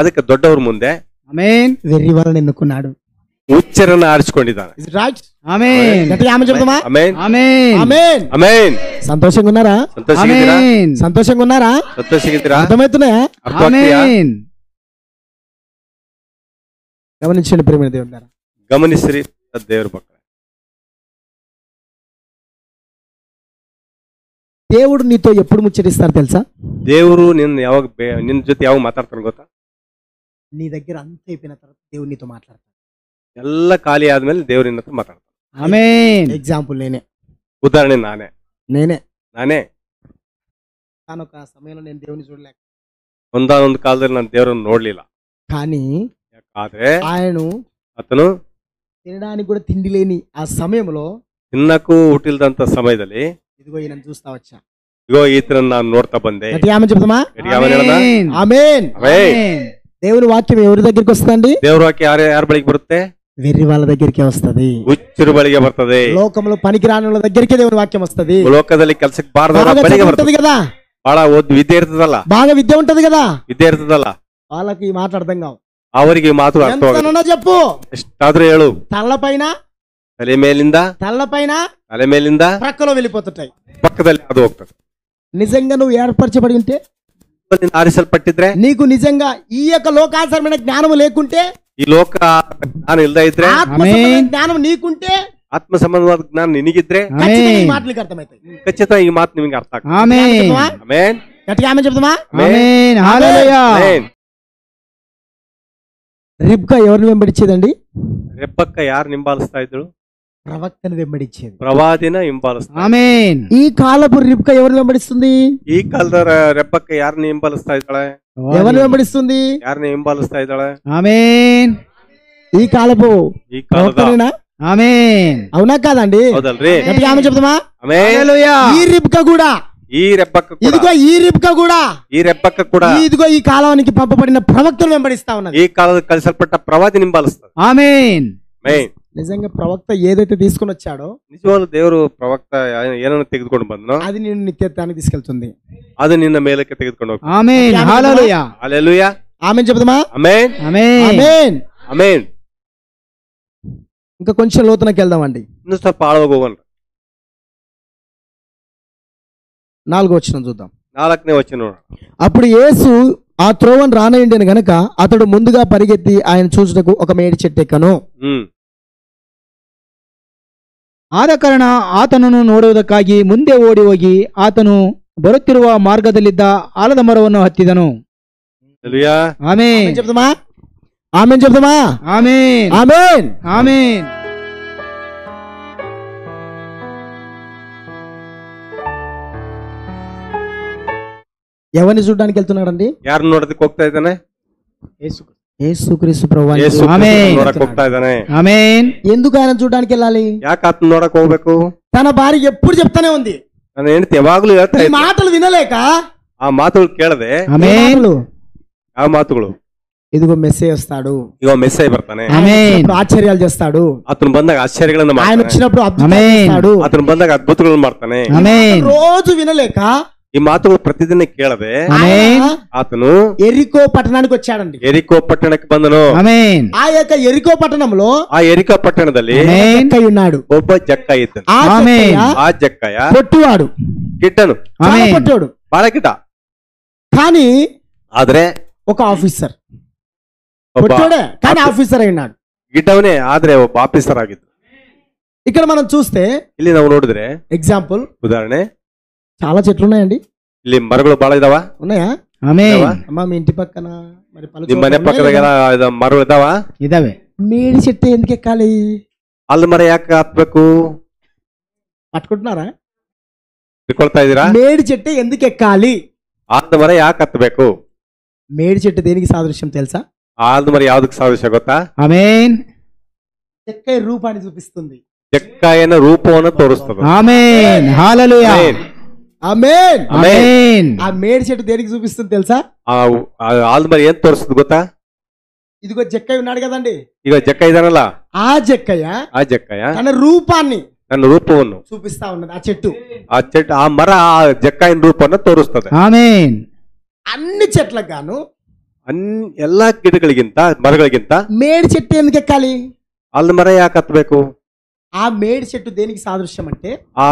Speaker 1: ಅದಕ್ಕೆ ದೊಡ್ಡವ್ರ ಮುಂದೆ
Speaker 3: ఆమేన్
Speaker 2: వెర్రి వాళ్ళని ఎన్నుకున్నాడు.
Speaker 1: ಹುಚ್ಚರನ್ನ ಆರಿಸಿಕೊಂಡಿದ್ದಾನೆ.
Speaker 3: ఆమేన్
Speaker 2: చెప్తామా?
Speaker 1: ಆಮೆನ್
Speaker 3: ఆమేన్
Speaker 2: ఆమేన్.
Speaker 1: ಆಮೆನ್.
Speaker 2: సంతోషంగా ఉన్నారా?
Speaker 1: ಸಂತೋಷವಾಗಿದ್ದೀರಾ?
Speaker 3: ఆమేన్
Speaker 2: సంతోషంగా ఉన్నారా?
Speaker 1: ಸಂತೋಷವಾಗಿದ್ದೀರಾ?
Speaker 2: అర్థమవుతున్నాయా?
Speaker 1: ಅರ್ಥವಾಗ್ತಿದೆಯಾ?
Speaker 3: ఆమేన్.
Speaker 2: గమనించండి ప్రియమైన దేవుని ద్వారా,
Speaker 1: ಗಮನಿಸಿರಿ ದೇವ್ರ ಮಕ್ಕಳೇ.
Speaker 2: దేవుడు నీతో ఎప్పుడు ముచ్చటిస్తారు తెలుసా?
Speaker 1: ದೇವರು ನಿನ್ನ ಜೊತೆ ಯಾವಾಗ ಮಾತಾಡ್ತಾನೆ ಗೊತ್ತಾ?
Speaker 2: నీ దగ్గర అంత అయిపోయిన తర్వాత దేవుడు నీతో మాట్లాడతాడు.
Speaker 1: ಎಲ್ಲ ಖಾಲಿ ಆದ್ಮೇಲೆ ದೇವ್ರ ನಿನ್ನ ಹತ್ರ ಮಾತಾಡ್ತಾನೆ.
Speaker 3: ఆమేన్.
Speaker 2: ఎగ్జాంపుల్
Speaker 1: ಉದಾಹರಣೆ ನಾನೇ
Speaker 2: ఒక సమయంలో నేను దేవుని చూడలేక,
Speaker 1: ಒಂದಾನೊಂದು ಕಾಲದಲ್ಲಿ ನಾನು ದೇವರನ್ನು ನೋಡ್ಲಿಲ್ಲ.
Speaker 2: కానీ
Speaker 1: ಆದ್ರೆ ಆತನು
Speaker 2: తినడానికి కూడా తిండి లేని ఆ సమయంలో
Speaker 1: ತಿನ್ನಕ್ಕೂ ಹುಟ್ಟಿಲ್ದಂತ ಸಮಯದಲ್ಲಿ
Speaker 2: ఇదిగో ఈయన చూస్తా వచ్చా.
Speaker 1: ఇగో ఈతనನ್ನು ನಾನು ನೋಡ್ತಾ ಬಂದೆ.
Speaker 2: చెప్తామా?
Speaker 3: ఆమేన్.
Speaker 2: ఆమేన్.
Speaker 3: ఆమేన్.
Speaker 2: దేవుని వాక్యం ఎవరి దగ్గరికి వస్తుందండి?
Speaker 1: ದೇವ್ರ ವಾಕ್ಯ ಯಾರ ಬಳಿಗೆ ಬರುತ್ತೆ?
Speaker 2: వెర్రి వాళ్ళ దగ్గరికి వస్తది,
Speaker 1: ಹುಚ್ಚರು ಬಳಿಗೆ ಬರ್ತದೆ.
Speaker 2: లోకంలో పనికిరాని వాళ్ళ దగ్గరికి దేవుని వాక్యం వస్తది.
Speaker 1: ಲೋಕದಲ್ಲಿ ಕೆಲಸಕ್ಕೆ ಬಾರದವರ ಬಳಿಗೆ ಬರ್ತದೆ
Speaker 2: కదా,
Speaker 1: ಬಹಳ ವಿದ್ಯೆ ಇರ್ತದಲ್ಲ,
Speaker 2: బాగా విద్య ఉంటది కదా,
Speaker 1: ವಿದ್ಯೆ ಇರ್ತದಲ್ಲ,
Speaker 2: వాళ్ళకి ఈ మాట అర్థం కావు.
Speaker 1: ಅವರಿಗೆ ಈ ಮಾತು ಅರ್ಥವಾಗುತ್ತೆ.
Speaker 2: చెప్పు,
Speaker 1: ಎಷ್ಟಾದ್ರೂ ಹೇಳು.
Speaker 2: తలపైన
Speaker 1: ತಲೆ ಮೇಲಿಂದ
Speaker 2: ప్రక్కలో వెళ్ళిపోతుంటాయి.
Speaker 1: ಪಕ್ಕದಲ್ಲಿ ಅದು ಹೋಗ್ತದೆ.
Speaker 2: నిజంగా నువ్వు ఏర్పరచబడి ఉంటే,
Speaker 1: ಆರಿಸಲ್ಪಟ್ಟಿದ್ರೆ,
Speaker 2: నీకు నిజంగా ఈ యొక్క లోకాధారమైన జ్ఞానం లేకుంటే,
Speaker 1: ಈ ಲೋಕ ಜ್ಞಾನ ಇಲ್ಲದೆ ಇದ್ರೆ,
Speaker 2: జ్ఞానం నీకుంటే,
Speaker 1: ಆತ್ಮ ಸಂಬಂಧವಾದ ಜ್ಞಾನ ನಿನಗಿದ್ರೆ
Speaker 2: ఈ మాటలకు అర్థమవుతాయి.
Speaker 1: ಖಚಿತ ಈ ಮಾತು ನಿಮಗೆ ಅರ್ಥ ಆಗ್ತದೆ.
Speaker 3: ఆమేన్.
Speaker 1: ಆಮೆನ್.
Speaker 2: గట్టిగా ఆమేన్ చెప్తామా?
Speaker 3: ఆమేన్. హల్లెలూయా.
Speaker 1: ಆಮೆನ್.
Speaker 2: రిబ్కా ఎవరిని వెంబడించేదండి?
Speaker 1: రెబ్బక్క ಯಾರು ಹಿಂಬಾಲಿಸ್ತಾ ಇದ್ರು?
Speaker 2: ప్రవక్తను వెంబడించేది.
Speaker 1: ಪ್ರವಾದಿನ ಹಿಂಬಾಲಿಸ್ತಾ.
Speaker 3: ఆమేన్.
Speaker 2: ఈ కాలపు రిబ్కా ఎవరిని వెంబడిస్తుంది?
Speaker 1: ಈ ಕಾಲದ రెబ్బಕ್ಕ ಯಾರನ್ನ ಹಿಂಬಾಲಿಸ್ತಾ ಇದ್ದಾಳೆ?
Speaker 2: ఎవరిని వెంబడిస్తుంది?
Speaker 1: ಯಾರನ್ನ ಹಿಂಬಾಲಿಸ್ತಾ ಇದ್ದಾಳೆ?
Speaker 3: ఆమేన్.
Speaker 2: ఈ కాలపు
Speaker 1: ಈ ಕಾಲದ.
Speaker 3: ఆమేన్.
Speaker 2: అవునా కాదండి?
Speaker 1: ಹೌದಲ್ರಿ?
Speaker 2: గట్టిగా ఆమేన్ చెప్తామా?
Speaker 1: ಆಮೆನ್.
Speaker 3: హల్లెలూయా.
Speaker 2: ఈ రిబ్కా కూడా,
Speaker 1: ಈ రెబ్బక్క ಕೂಡ,
Speaker 2: ఇదిగో ఈ రిబ్కా కూడా,
Speaker 1: ಈ రెబ్బక్క ಕೂಡ
Speaker 2: ఇదిగో ఈ కాలానికి పంపబడిన ప్రవక్తను వెంబడిస్తా ఉన్నది.
Speaker 1: ಈ ಕಾಲದ ಕಳಿಸಲ್ಪಟ್ಟ ಪ್ರವಾದಿ ಹಿಂಬಾಲಿಸ್ತದೆ.
Speaker 3: ఆమేన్.
Speaker 1: ಆಮೆನ್.
Speaker 2: నిజంగా ప్రవక్త ఏదైతే తీసుకుని వచ్చాడో,
Speaker 1: ನಿಜವಾಗ್ಲೂ ದೇವರು ಪ್ರವಕ್ತ ಏನನ್ನು ತೆಗೆದುಕೊಂಡು ಬಂದನೋ
Speaker 2: అది నేను నిత్యత్వానికి తీసుకెళ్తుంది.
Speaker 1: ಅದು ನಿನ್ನ ಮೇಲಕ್ಕೆ ತೆಗೆದುಕೊಂಡು ಹೋಗ್ತದೆ.
Speaker 3: ఆమేన్. హల్లెలూయా.
Speaker 1: హల్లెలూయా.
Speaker 2: ఆమేన్ చెప్తామా?
Speaker 1: ಆಮೆನ್.
Speaker 3: ఆమేన్.
Speaker 2: ఆమేన్.
Speaker 1: ಆಮೆನ್.
Speaker 2: ఇంకా కొంచెం లోతునకి వెళ్దామండి.
Speaker 1: ಇನ್ನು ಸ್ವಲ್ಪ ಆಳವಾಗಿ ಹೋಗೋಣ.
Speaker 2: 4వ వచనం చూద్దాం.
Speaker 1: 4ನೇ ವಚನ ನೋಡೋಣ.
Speaker 2: అప్పుడు యేసు ఆ త్రోవను రానయ్యుండెను గనక అతడు ముందుగా పరిగెత్తి ఆయన చూచుటకు ఒక మేడి చెట్టు ఎక్కను.
Speaker 3: ಆದ ಕಾರಣ ಆತನನ್ನು ನೋಡುವುದಕ್ಕಾಗಿ ಮುಂದೆ ಓಡಿ ಹೋಗಿ ಆತನು ಬರುತ್ತಿರುವ ಮಾರ್ಗದಲ್ಲಿದ್ದ ಆಲದ ಮರವನ್ನು ಹತ್ತಿದನು.
Speaker 1: హల్లెలూయా.
Speaker 3: ఆమేన్.
Speaker 2: చెప్తామా? ఆమేన్ చెప్తామా?
Speaker 3: ఆమేన్.
Speaker 2: ఆమేన్.
Speaker 3: ఆమేన్.
Speaker 2: ఎవరిని చూడడానికి వెళ్తున్నాడండి?
Speaker 1: ಯಾರನ್ನ ನೋಡೋದಕ್ಕೆ ಹೋಗ್ತಾ ಇದ್ದಾನೆ?
Speaker 2: యేసుక్రీస్తు ప్రభువు.
Speaker 1: ಯೇಸು
Speaker 3: ಆಮೆನ್.
Speaker 1: ನೋಡಕ್ ಹೋಗ್ತಾ ಇದ್ದಾನೆ.
Speaker 3: ఆమేన్.
Speaker 2: ఎందుకు ఆయన చూడడానికి వెళ్ళాలి?
Speaker 1: ಯಾಕೆ ಆತನ ನೋಡಕ್ ಹೋಗ್ಬೇಕು?
Speaker 2: తన భార్య ఎప్పుడు చెప్తానే ఉంది,
Speaker 1: ನನ್ನ ಹೆಂಡತಿ ಯಾವಾಗ್ಲೂ ಹೇಳ್ತಾ
Speaker 2: ఈ
Speaker 1: ಇದ್ಲು.
Speaker 2: మాటలు వినలేక
Speaker 1: ಆ ಮಾತುಗಳು ಕೇಳದೆ.
Speaker 3: ఆమేన్.
Speaker 1: ಆ ಮಾತುಗಳು
Speaker 2: ఇదిగో మెస్సే వస్తాడు,
Speaker 1: ಈಗ ಮೆಸ್ಸೈ ಬರ್ತಾನೆ,
Speaker 3: ఆమేన్.
Speaker 2: ఆశ్చర్యాలు చేస్తాడు,
Speaker 1: ಆತನ ಬಂದಾಗ ಆಶ್ಚರ್ಯಗಳನ್ನ
Speaker 2: ఆయన
Speaker 1: ಮಾಡ್ತಾನೆ,
Speaker 2: వచ్చినప్పుడు అద్భుతాలు
Speaker 3: ఆమేన్.
Speaker 2: చేస్తాడు.
Speaker 1: ಆತನ ಬಂದಾಗ ಅದ್ಭುತಗಳನ್ನ ಮಾಡ್ತಾನೆ.
Speaker 3: ఆమేన్.
Speaker 2: రోజు వినలేక
Speaker 1: ಈ ಮಾತುಗಳು ಪ್ರತಿದಿನ ಕೇಳದೆ
Speaker 3: ఆమేన్.
Speaker 1: ಆತನು
Speaker 2: ఎరికో పట్టణానికి వచ్చాడండి.
Speaker 1: ಎರಿಕೋ ಪಟ್ಟಣಕ್ಕೆ ಬಂದನು.
Speaker 3: ఆమేన్.
Speaker 2: ఆ యొక్క ఎరికో పట్టణంలో
Speaker 1: ಆ ಎರಿಕೋ ಪಟ್ಟಣದಲ್ಲಿ
Speaker 3: ఆమేన్.
Speaker 2: జక్కయ్య ఉన్నాడు.
Speaker 1: ಒಬ್ಬ ಜಕ್ಕ ಇದ್ದನು.
Speaker 2: ఆ
Speaker 3: ఆమేన్.
Speaker 2: జక్కయ్య
Speaker 1: ಆ ಜಕ್ಕಯ್ಯ
Speaker 2: పొట్టువాడు,
Speaker 1: ಗಿಡ್ಡನು,
Speaker 2: చాలా
Speaker 3: ఆమేన్.
Speaker 2: పొట్టోడు,
Speaker 1: ಬಾಳ ಗಿಡ್ಡ.
Speaker 2: కానీ
Speaker 1: ಆದ್ರೆ
Speaker 2: ఒక ఆఫీసర్,
Speaker 1: ಒಬ್ಬ
Speaker 2: పొట్టోడే కానీ ఆఫీసర్ అయినాడు.
Speaker 1: ಗಿಡ್ಡವನೇ ಆದ್ರೆ ಒಬ್ಬ ಆಫೀಸರ್ ಆಗಿದ್ದ.
Speaker 2: ఇక్కడ మనం చూస్తే
Speaker 1: ಇಲ್ಲಿ ನಾವು ನೋಡಿದ್ರೆ
Speaker 2: ఎగ్జాంపుల్,
Speaker 1: ಉದಾಹರಣೆ,
Speaker 2: చాలా చెట్లు ఉన్నాయండి.
Speaker 1: ಇಲ್ಲಿ ಮರಗಳು ಬಹಳ ಇದಾವ.
Speaker 2: ఉన్నాయా?
Speaker 3: ఆమేన్.
Speaker 1: ಇದಾವ?
Speaker 2: అమ్మా మీ ఇంటి పక్కన మరి పలు
Speaker 1: ನಿಮ್ ಮನೆ
Speaker 2: చోట్ల
Speaker 1: ಪಕ್ಕದಾಗೆಲ್ಲ
Speaker 2: ఉన్నాయా?
Speaker 1: ಇದು ಮರಗಳು ಇದಾವ.
Speaker 3: ఇదాವೆ.
Speaker 2: మేడి చెట్టు ఎందుకు ఎక్కాలి?
Speaker 1: ಅಲ್ಲಿ ಮರ ಯಾಕೆ ಹತ್ಬೇಕು?
Speaker 2: పట్టుకుంటున్నారా?
Speaker 1: ತಿಳ್ಕೊಳ್ತಾ ಇದೀರಾ?
Speaker 2: మేడి చెట్టు ఎందుకు ఎక్కాలి?
Speaker 1: ಆಲ್ದ ಮರ ಯಾಕೆ ಹತ್ಬೇಕು?
Speaker 2: మేడి చెట్టు దేనికి సాదృశ్యం తెలుసా?
Speaker 1: ಆಲ್ದ ಮರ ಯಾವ್ದಕ್ ಸಾದೃಶ್ಯ ಗೊತ್ತಾ?
Speaker 3: ఆమేన్.
Speaker 2: చెక్కయ్య రూపాన్ని చూపిస్తుంది.
Speaker 1: ಜಕ್ಕಾಯನ ರೂಪವನ್ನು ತೋರಿಸ್ತದೆ.
Speaker 3: ఆమేన్ హల్లెలూయా
Speaker 2: ఆమేన్.
Speaker 3: ఆమేన్.
Speaker 2: ఆ మేడి చెట్టు దేనికి చూపిస్తుంది తెలుసా?
Speaker 1: ఆల్మరి ఏం తోరిస్తుంది ಗೊತ್ತಾ?
Speaker 2: ఇదిగో జక్కయ్య ఉన్నాడు కదండి,
Speaker 1: ಈಗ ಜಕ್ಕ ಇದಾನಲ್ಲ,
Speaker 2: ఆ జక్కయ్య తన రూపాన్ని
Speaker 1: ನನ್ನ ರೂಪವನ್ನು
Speaker 2: చూపిస్తా ఉన్నది. ఆ చెట్టు,
Speaker 1: ಆ చెట్టు, ಆ ಮರ ಆ ಜಕ್ಕಾಯನ ರೂಪವನ್ನು ತೋರಿಸ್ತದೆ.
Speaker 3: ఆమేన్.
Speaker 2: అన్ని చెట్లకు గాను
Speaker 1: ಎಲ್ಲಾ ಗಿಡಗಳಿಗಿಂತ ಮರಗಳಿಗಿಂತ
Speaker 2: మేడి చెట్టు ఎందుకు ఎక్కాలి?
Speaker 1: ಅಲ್ಲಿ ಮರ ಯಾಕೆ ಹತ್ಬೇಕು?
Speaker 2: ఆ మేడి చెట్టు దేనికి సాదృశ్యం అంటే,
Speaker 1: ಆ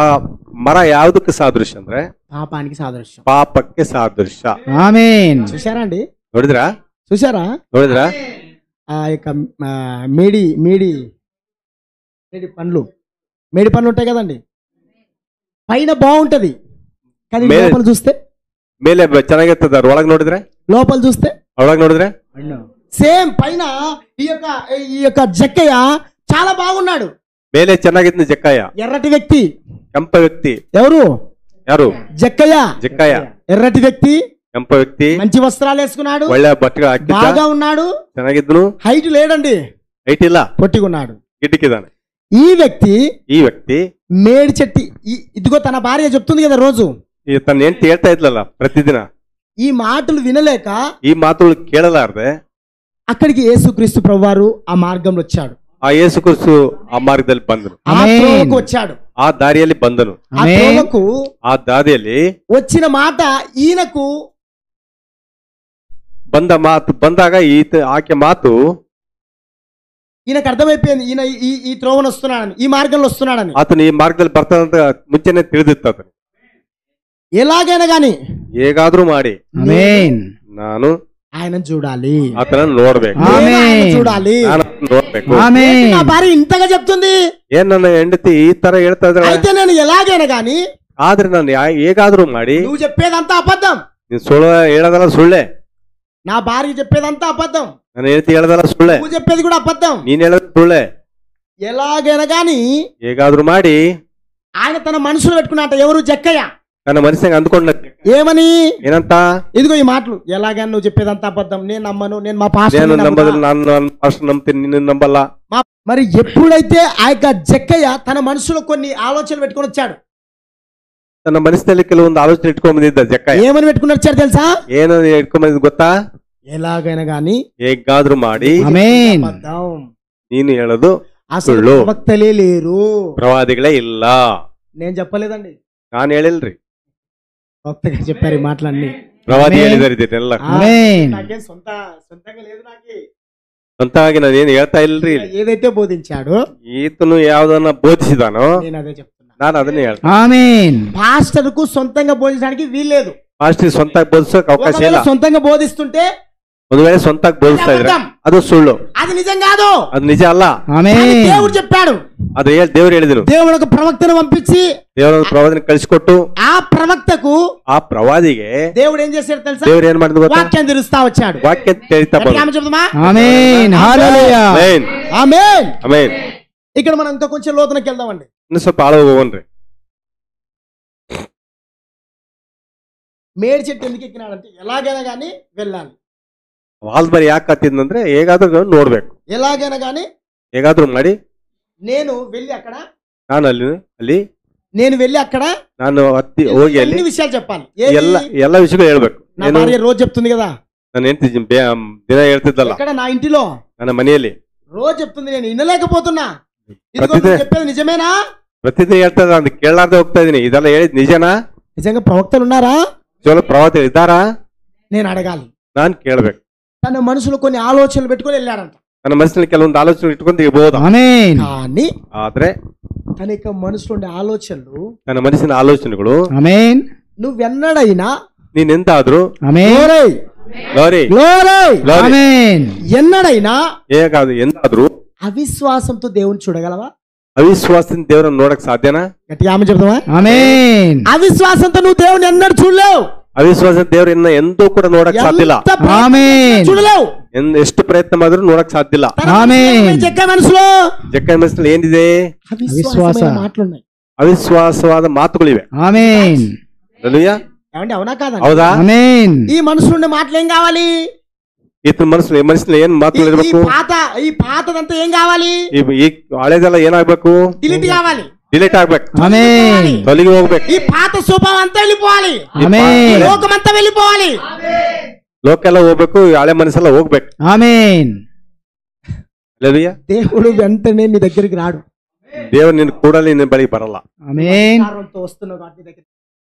Speaker 1: ಮರ ಯಾವುದಕ್ಕೆ ಸಾದೃಶ್ಯ ಅಂದ್ರೆ
Speaker 2: పాపానికి సాదృశ్యం,
Speaker 1: ಪಾಪಕ್ಕೆ ಸಾದೃಶ್ಯ.
Speaker 3: ఆమేన్.
Speaker 2: చూసారా అండి?
Speaker 1: ನೋಡಿದ್ರಾ?
Speaker 2: చూసారా?
Speaker 1: ನೋಡಿದ್ರಾ?
Speaker 2: ఆ యొక్క మేడి మేడి మేడి పండ్లు ఉంటాయి కదండి, పైన బాగుంటది కానీ లోపల చూస్తే,
Speaker 1: ಮೇಲೆ ಚೆನ್ನಾಗಿರ್ತದ, ಒಳಗ್ ನೋಡಿದ್ರೆ,
Speaker 2: లోపల చూస్తే,
Speaker 1: ಒಳಗ್ ನೋಡಿದ್ರೆ
Speaker 2: సేమ్ పైన ఈ యొక్క జక్కయ్య చాలా బాగున్నాడు.
Speaker 1: ಮೇಲೆ ಚೆನ್ನಾಗಿದ್ದ ಜಕ್ಕಾಯ,
Speaker 2: ఎర్రటి వ్యక్తి,
Speaker 1: ಕೆಂಪ ವ್ಯಕ್ತಿ.
Speaker 2: ఎవరు?
Speaker 1: ಯಾರು?
Speaker 2: జక్కయ్య.
Speaker 1: ಜಕ್ಕಾಯ
Speaker 2: ఎర్రటి వ్యక్తి,
Speaker 1: ಕೆಂಪ ವ್ಯಕ್ತಿ,
Speaker 2: మంచి వస్త్రాలు వేసుకున్నాడు,
Speaker 1: ಒಳ್ಳೆ ಬಟ್ಟೆ ಹಾಕಿದ್ದ,
Speaker 2: బాగా ఉన్నాడు,
Speaker 1: ಚೆನ್ನಾಗಿದ್ನು,
Speaker 2: హైట్ లేడండి,
Speaker 1: ಹೈಟ್ ಇಲ್ಲ,
Speaker 2: పొట్టిగున్నాడు.
Speaker 1: గిడ్డికిదాನೆ.
Speaker 2: ఈ వ్యక్తి మేడి చెట్టు, ఇదిగో తన భార్య చెప్తుంది కదా రోజు,
Speaker 1: తన ಹೆಂಡತಿ ಹೇಳ್ತಾ ಇದ್ಲಲ್ಲ ಪ್ರತಿದಿನ,
Speaker 2: ఈ మాటలు వినలేక,
Speaker 1: ఈ మాటలు ಕೇಳಲಾರದೆ
Speaker 2: అక్కడికి యేసుక్రీస్తు ప్రభువారు ఆ మార్గంలో వచ్చాడు.
Speaker 1: ಆ ಯೇಸುಕ್ರಿಸ್ತು ಆ ಮಾರ್ಗದಲ್ಲಿ ಬಂದನು,
Speaker 2: ఆ త్రోవకు వచ్చాడు,
Speaker 1: ఆ దారిಯಲ್ಲಿ ಬಂದನು.
Speaker 2: ఆ త్రోవకు
Speaker 1: ಆ ದಾರಿಯಲ್ಲಿ
Speaker 2: వచ్చిన మాట ఈయనకు
Speaker 1: ಬಂದಾಗ ಆಕೆ ಮಾತು
Speaker 2: ఈయనకు అర్థమైపోయింది, ఈయన ఈ త్రోవను వస్తున్నాడని, ఈ మార్గంలో వస్తున్నాడని.
Speaker 1: అతను ఈ మార్గದಲ್ಲಿ ಬರ್ತಾನಂತ ಮುಂಚೆನೆ ತಿಳಿದಿತ್ತು అతను.
Speaker 2: ఎలాగైనా గాని
Speaker 1: ಹೇಗಾದ್ರೂ ಮಾಡಿ ನಾನು
Speaker 2: ఆయనను చూడాలి,
Speaker 1: అతను ನೋಡ್ಬೇಕು,
Speaker 2: చూడాలి,
Speaker 1: ನೋಡ್ಬೇಕು.
Speaker 2: నా భార్య ఇంతగా చెప్తుంది,
Speaker 1: ಏನ್ ನನ್ನ ಹೆಂಡತಿ ఈ ತರ ಹೇಳ್ತಾ ಇದ್ರೆ,
Speaker 2: అయితే నేను ఎలాగైనా గాని,
Speaker 1: ಆದ್ರೆ ನಾನು ಹೇಗಾದ್ರೂ ಮಾಡಿ,
Speaker 2: నువ్వు చెప్పేదంతా అబద్ధం,
Speaker 1: ನೀನ್ ಸುಳ್ಳು ಹೇಳೋದಲ್ಲ ಸುಳ್ಳೆ,
Speaker 2: నా భార్య చెప్పేదంతా అబద్ధం,
Speaker 1: ನನ್ನ ಹೆಂಡತಿ ಹೇಳೋದಲ್ಲ ಸುಳ್ಳೆ,
Speaker 2: నువ్వు చెప్పేది కూడా అబద్ధం,
Speaker 1: ನೀನ್ ಹೇಳೋದು ಸುಳ್ಳೆ,
Speaker 2: ఎలాగైనా గాని
Speaker 1: ಹೇಗಾದ್ರೂ ಮಾಡಿ.
Speaker 2: ఆయన తన మనసులో పెట్టుకున్నట్ట, ఎవరు? జక్కయ్య
Speaker 1: ನನ್ನ ಮನಸ್ಸಿಗೆ ಅಂದ್ಕೊಂಡ
Speaker 2: ఏమని?
Speaker 1: ಏನಂತ?
Speaker 2: ఇదిగో ఈ మాటలు, ఎలాగైనా నువ్వు చెప్పేదంతా అబద్ధం, నేను నమ్మను, నేను మా పాస్టర్
Speaker 1: ನಂಬದಿಲ್ಲ, ನಾನು ಪಾಸ್టర్ ನಂಬ್ತೀನಿ, ನಿನ್ನ ನಂಬಲ್ಲ.
Speaker 2: మరి ఎప్పుడైతే ఆ యొక్క జక్కయ్య తన మనసులో కొన్ని ఆలోచనలు పెట్టుకొని వచ్చాడు,
Speaker 1: ತನ್ನ ಮನಸ್ಸಿನಲ್ಲಿ ಕೆಲವೊಂದು ಆಲೋಚನೆ ಇಟ್ಕೊಂಡ್ ಬಂದಿದ್ದ ಜಕ್ಕಾಯ.
Speaker 2: ఏమని పెట్టుకుని వచ్చాడు తెలుసా?
Speaker 1: ಏನು ಇಟ್ಕೊಂಡ್ ಬಂದಿದ್ ಗೊತ್ತಾ?
Speaker 2: ఎలాగైనా గాని
Speaker 1: ಹೇಗಾದ್ರೂ ಮಾಡಿ
Speaker 2: అబద్ధం,
Speaker 1: ನೀನು ಹೇಳೋದು
Speaker 2: అసలు
Speaker 1: ಸುಳ್ಳು,
Speaker 2: ప్రవక్తలే లేరు,
Speaker 1: ಪ್ರವಾದಿಗಳೇ ಇಲ್ಲ.
Speaker 2: నేను చెప్పలేదండి,
Speaker 1: ನಾನು ಹೇಳಿಲ್ರಿ,
Speaker 2: ప్రవక్తగా చెప్పారు ఈ మాటలన్నీ,
Speaker 1: ಪ್ರವಾದಿ ಹೇಳಿದಾರೆ ಇದನ್ನೆಲ್ಲ.
Speaker 2: నాకేం సొంతంగా లేదు, నాకు
Speaker 1: ಸ್ವಂತವಾಗಿ ನಾನು ಏನು ಹೇಳ್ತಾ ಇಲ್ರಿ.
Speaker 2: ఏదైతే బోధించాడో,
Speaker 1: ಈತನು ಯಾವ್ದನ್ನ ಬೋಧಿಸಿದಾನೋ
Speaker 2: నేను అదే చెప్తున్నా.
Speaker 1: ನಾನು ಅದನ್ನೇ ಹೇಳ್ತೀನಿ.
Speaker 2: పాస్టర్ కు సొంతంగా బోధించడానికి వీల్లేదు.
Speaker 1: ಪಾಸ್ಟರ್ ಸ್ವಂತ ಬೋಧಿಸೋಕೆ ಅವಕಾಶ ಇಲ್ಲ.
Speaker 2: సొంతంగా బోధిస్తుంటే,
Speaker 1: ಒಂದು ವೇಳೆ ಸ್ವಂತ ಬೋಧಿಸ್ತಾ ಇದ್ರೆ ಅದು ಸುಳ್ಳು,
Speaker 2: అది నిజం కాదు,
Speaker 1: ಅದು నిಜ ಅಲ್ಲ.
Speaker 2: దేవుడు చెప్పాడు,
Speaker 1: ಅದು ದೇವ್ರು ಹೇಳಿದ್ರು.
Speaker 2: దేవుడు ఒక ప్రవక్తను పంపించి,
Speaker 1: ದೇವರ ಪ್ರವಾದಿನ ಕಳಿಸಿಕೊಟ್ಟು,
Speaker 2: ఆ ప్రవక్తకు,
Speaker 1: ಆ ಪ್ರವಾದಿಗೆ
Speaker 2: దేవుడు ఏం చేశాడు తెలుసా?
Speaker 1: ದೇವ್ರು ಏನ್ ಮಾಡಿದ್ರು ಗೊತ್ತಾ?
Speaker 2: వాక్యం తెరుస్తా వచ్చాడు.
Speaker 1: వాక్యం తెరిస్తా ಬಂದ.
Speaker 2: చెప్తామా?
Speaker 3: ఆమేన్ హల్లెలూయా
Speaker 1: ಆಮೆನ್
Speaker 2: ఆమేన్
Speaker 1: ಆಮೆನ್.
Speaker 2: ఇక్కడ మనం ఇంకా కొంచెం లోతునకి వెళ్దామండి.
Speaker 1: ಇನ್ನು ಸ್ವಲ್ಪ ಆಳ ಹೋಗೋಣ್ರಿ.
Speaker 2: మేడి చెట్టు ఎందుకు ఎక్కినాడంటే, ఎలాగైనా గానీ వెళ్ళాలి,
Speaker 1: ವಾಲ್ಮರಿ ಯಾಕೆ ಹತ್ತಿದ್ನಂದ್ರೆ ಹೇಗಾದ್ರೂ ನೋಡ್ಬೇಕು,
Speaker 2: ఎలాగైనా గానీ
Speaker 1: ಹೇಗಾದ್ರೂ ಮಾಡಿ
Speaker 2: నేను వెళ్ళి అక్కడ
Speaker 1: ನಾನು ಅಲ್ಲಿ
Speaker 2: ನಾನು
Speaker 1: ಹತ್ತಿ ಹೋಗಿ ಅಲ್ಲಿ
Speaker 2: అన్ని విషయాలు చెప్పాలి.
Speaker 1: ಎಲ್ಲ ವಿಷಯಗಳು ಹೇಳ್ಬೇಕು.
Speaker 2: నా భార్య రోజు చెప్తుంది కదా,
Speaker 1: ನಾನು ಹೆಂಡತಿ ದಿನ ಹೇಳ್ತಿದ್ದಲ್ಲ
Speaker 2: ఇక్కడ నా ఇంటిలో,
Speaker 1: ನನ್ನ ಮನೆಯಲ್ಲಿ
Speaker 2: రోజు చెప్తుంది, నేను వినలేకపోతున్నా. చెప్పేది నిజమేనా?
Speaker 1: ಪ್ರತಿದಿನ ಹೇಳ್ತಾ ಇದ್ದ, ಕೇಳಲಾರ್ದೆ ಹೋಗ್ತಾ ಇದೀನಿ. ಇದೆಲ್ಲ ಹೇಳಿದ್ ನಿಜನಾ?
Speaker 2: నిజంగా ప్రవక్తలు ఉన్నారా?
Speaker 1: ಪ್ರವಾದಿಗಳು ಇದ್ದಾರಾ?
Speaker 2: నేను అడగాలి.
Speaker 1: ನಾನು ಕೇಳ್ಬೇಕು.
Speaker 2: తన మనసులో కొన్ని ఆలోచనలు పెట్టుకొని వెళ్ళాడంట.
Speaker 1: ನನ್ನ ಮನಸ್ಸಿನಲ್ಲಿ ಕೆಲವೊಂದು ಆಲೋಚನೆ ಇಟ್ಕೊಂಡು ಇರಬಹುದು,
Speaker 2: కానీ
Speaker 1: ಆದ್ರೆ
Speaker 2: తన యొక్క మనసులో ఉండే ఆలోచనలు,
Speaker 1: ನನ್ನ ಮನಸ್ಸಿನ ಆಲೋಚನೆಗಳು,
Speaker 2: నువ్వెన్నడైనా,
Speaker 1: ನೀನೆಂದಾದ್ರೂ
Speaker 2: ఎన్నడైనా
Speaker 1: ಎಂದಾದ್ರೂ
Speaker 2: అవిశ్వాసంతో దేవుని చూడగలవా?
Speaker 1: అవిశ్వాసం దేవుని ನೋಡಕ್ ಸಾಧ್ಯನಾ?
Speaker 2: గట్టిగా ఆమె చెప్తావా? అవిశ్వాసంతో నువ్వు దేవుని ఎన్నడూ చూడలేవు.
Speaker 1: ಅವಿಶ್ವಾಸ ದೇವ್ರನ್ನ ಎಂದೂ ಕೂಡ ನೋಡಕ್ ಸಾಧ್ಯ ಇಲ್ಲ.
Speaker 2: చూడలేవు.
Speaker 1: ಎಷ್ಟು ಪ್ರಯತ್ನ ಮಾಡಿದ್ರು ನೋಡಕ್ ಸಾಧ್ಯ ಇಲ್ಲ.
Speaker 2: జక్క మనసులో
Speaker 1: ಏನಿದೆ? ಅವಿಶ್ವಾಸವಾದ ಮಾತುಗಳಿವೆ.
Speaker 2: ఏమండి, అవునా కాదా?
Speaker 1: ಹೌದಾ?
Speaker 2: ఈ మనసు నుండి మాటలు ఏం కావాలి?
Speaker 1: ಈತನ ಮನಸ್ಸಿನ ಏನ್ ಮಾತು ಇರ್ಬೇಕು?
Speaker 4: ఈ పాతదంతా ఏం కావాలి?
Speaker 1: ಈ ಹಳೆದೆಲ್ಲ ಏನಾಗ್ಬೇಕು?
Speaker 4: డిలీట్ కావాలి,
Speaker 1: డిలీట్ ಆಗ್ಬೇಕು,
Speaker 2: ఆమేన్.
Speaker 1: ತೊಲಗಿ ಹೋಗ್ಬೇಕು.
Speaker 4: ఈ పాత స్వభావం అంతా వెళ్ళిపోవాలి,
Speaker 2: ఆమేన్.
Speaker 4: లోకమంతా వెళ్ళిపోవాలి.
Speaker 1: ಲೋಕ ಎಲ್ಲ ಹೋಗ್ಬೇಕು, ಈ ಹಳೆ ಮನಸ್ಸೆಲ್ಲ ಹೋಗ್ಬೇಕು.
Speaker 2: ఆమేన్.
Speaker 1: ಹಲ್ಲೆಲೂಯಾ.
Speaker 4: దేవుడు వెంటనే నీ దగ్గరికి రాడు.
Speaker 1: ದೇವರು ನಿನ್ನ ಕೂಡಲೇ ನಿನ್ನ ಬಳಿಗೆ ಬರಲ್ಲ.
Speaker 2: ఆమేన్.
Speaker 4: గర్వంతో వస్తున్నావు కాబట్టి నీ దగ్గరికి,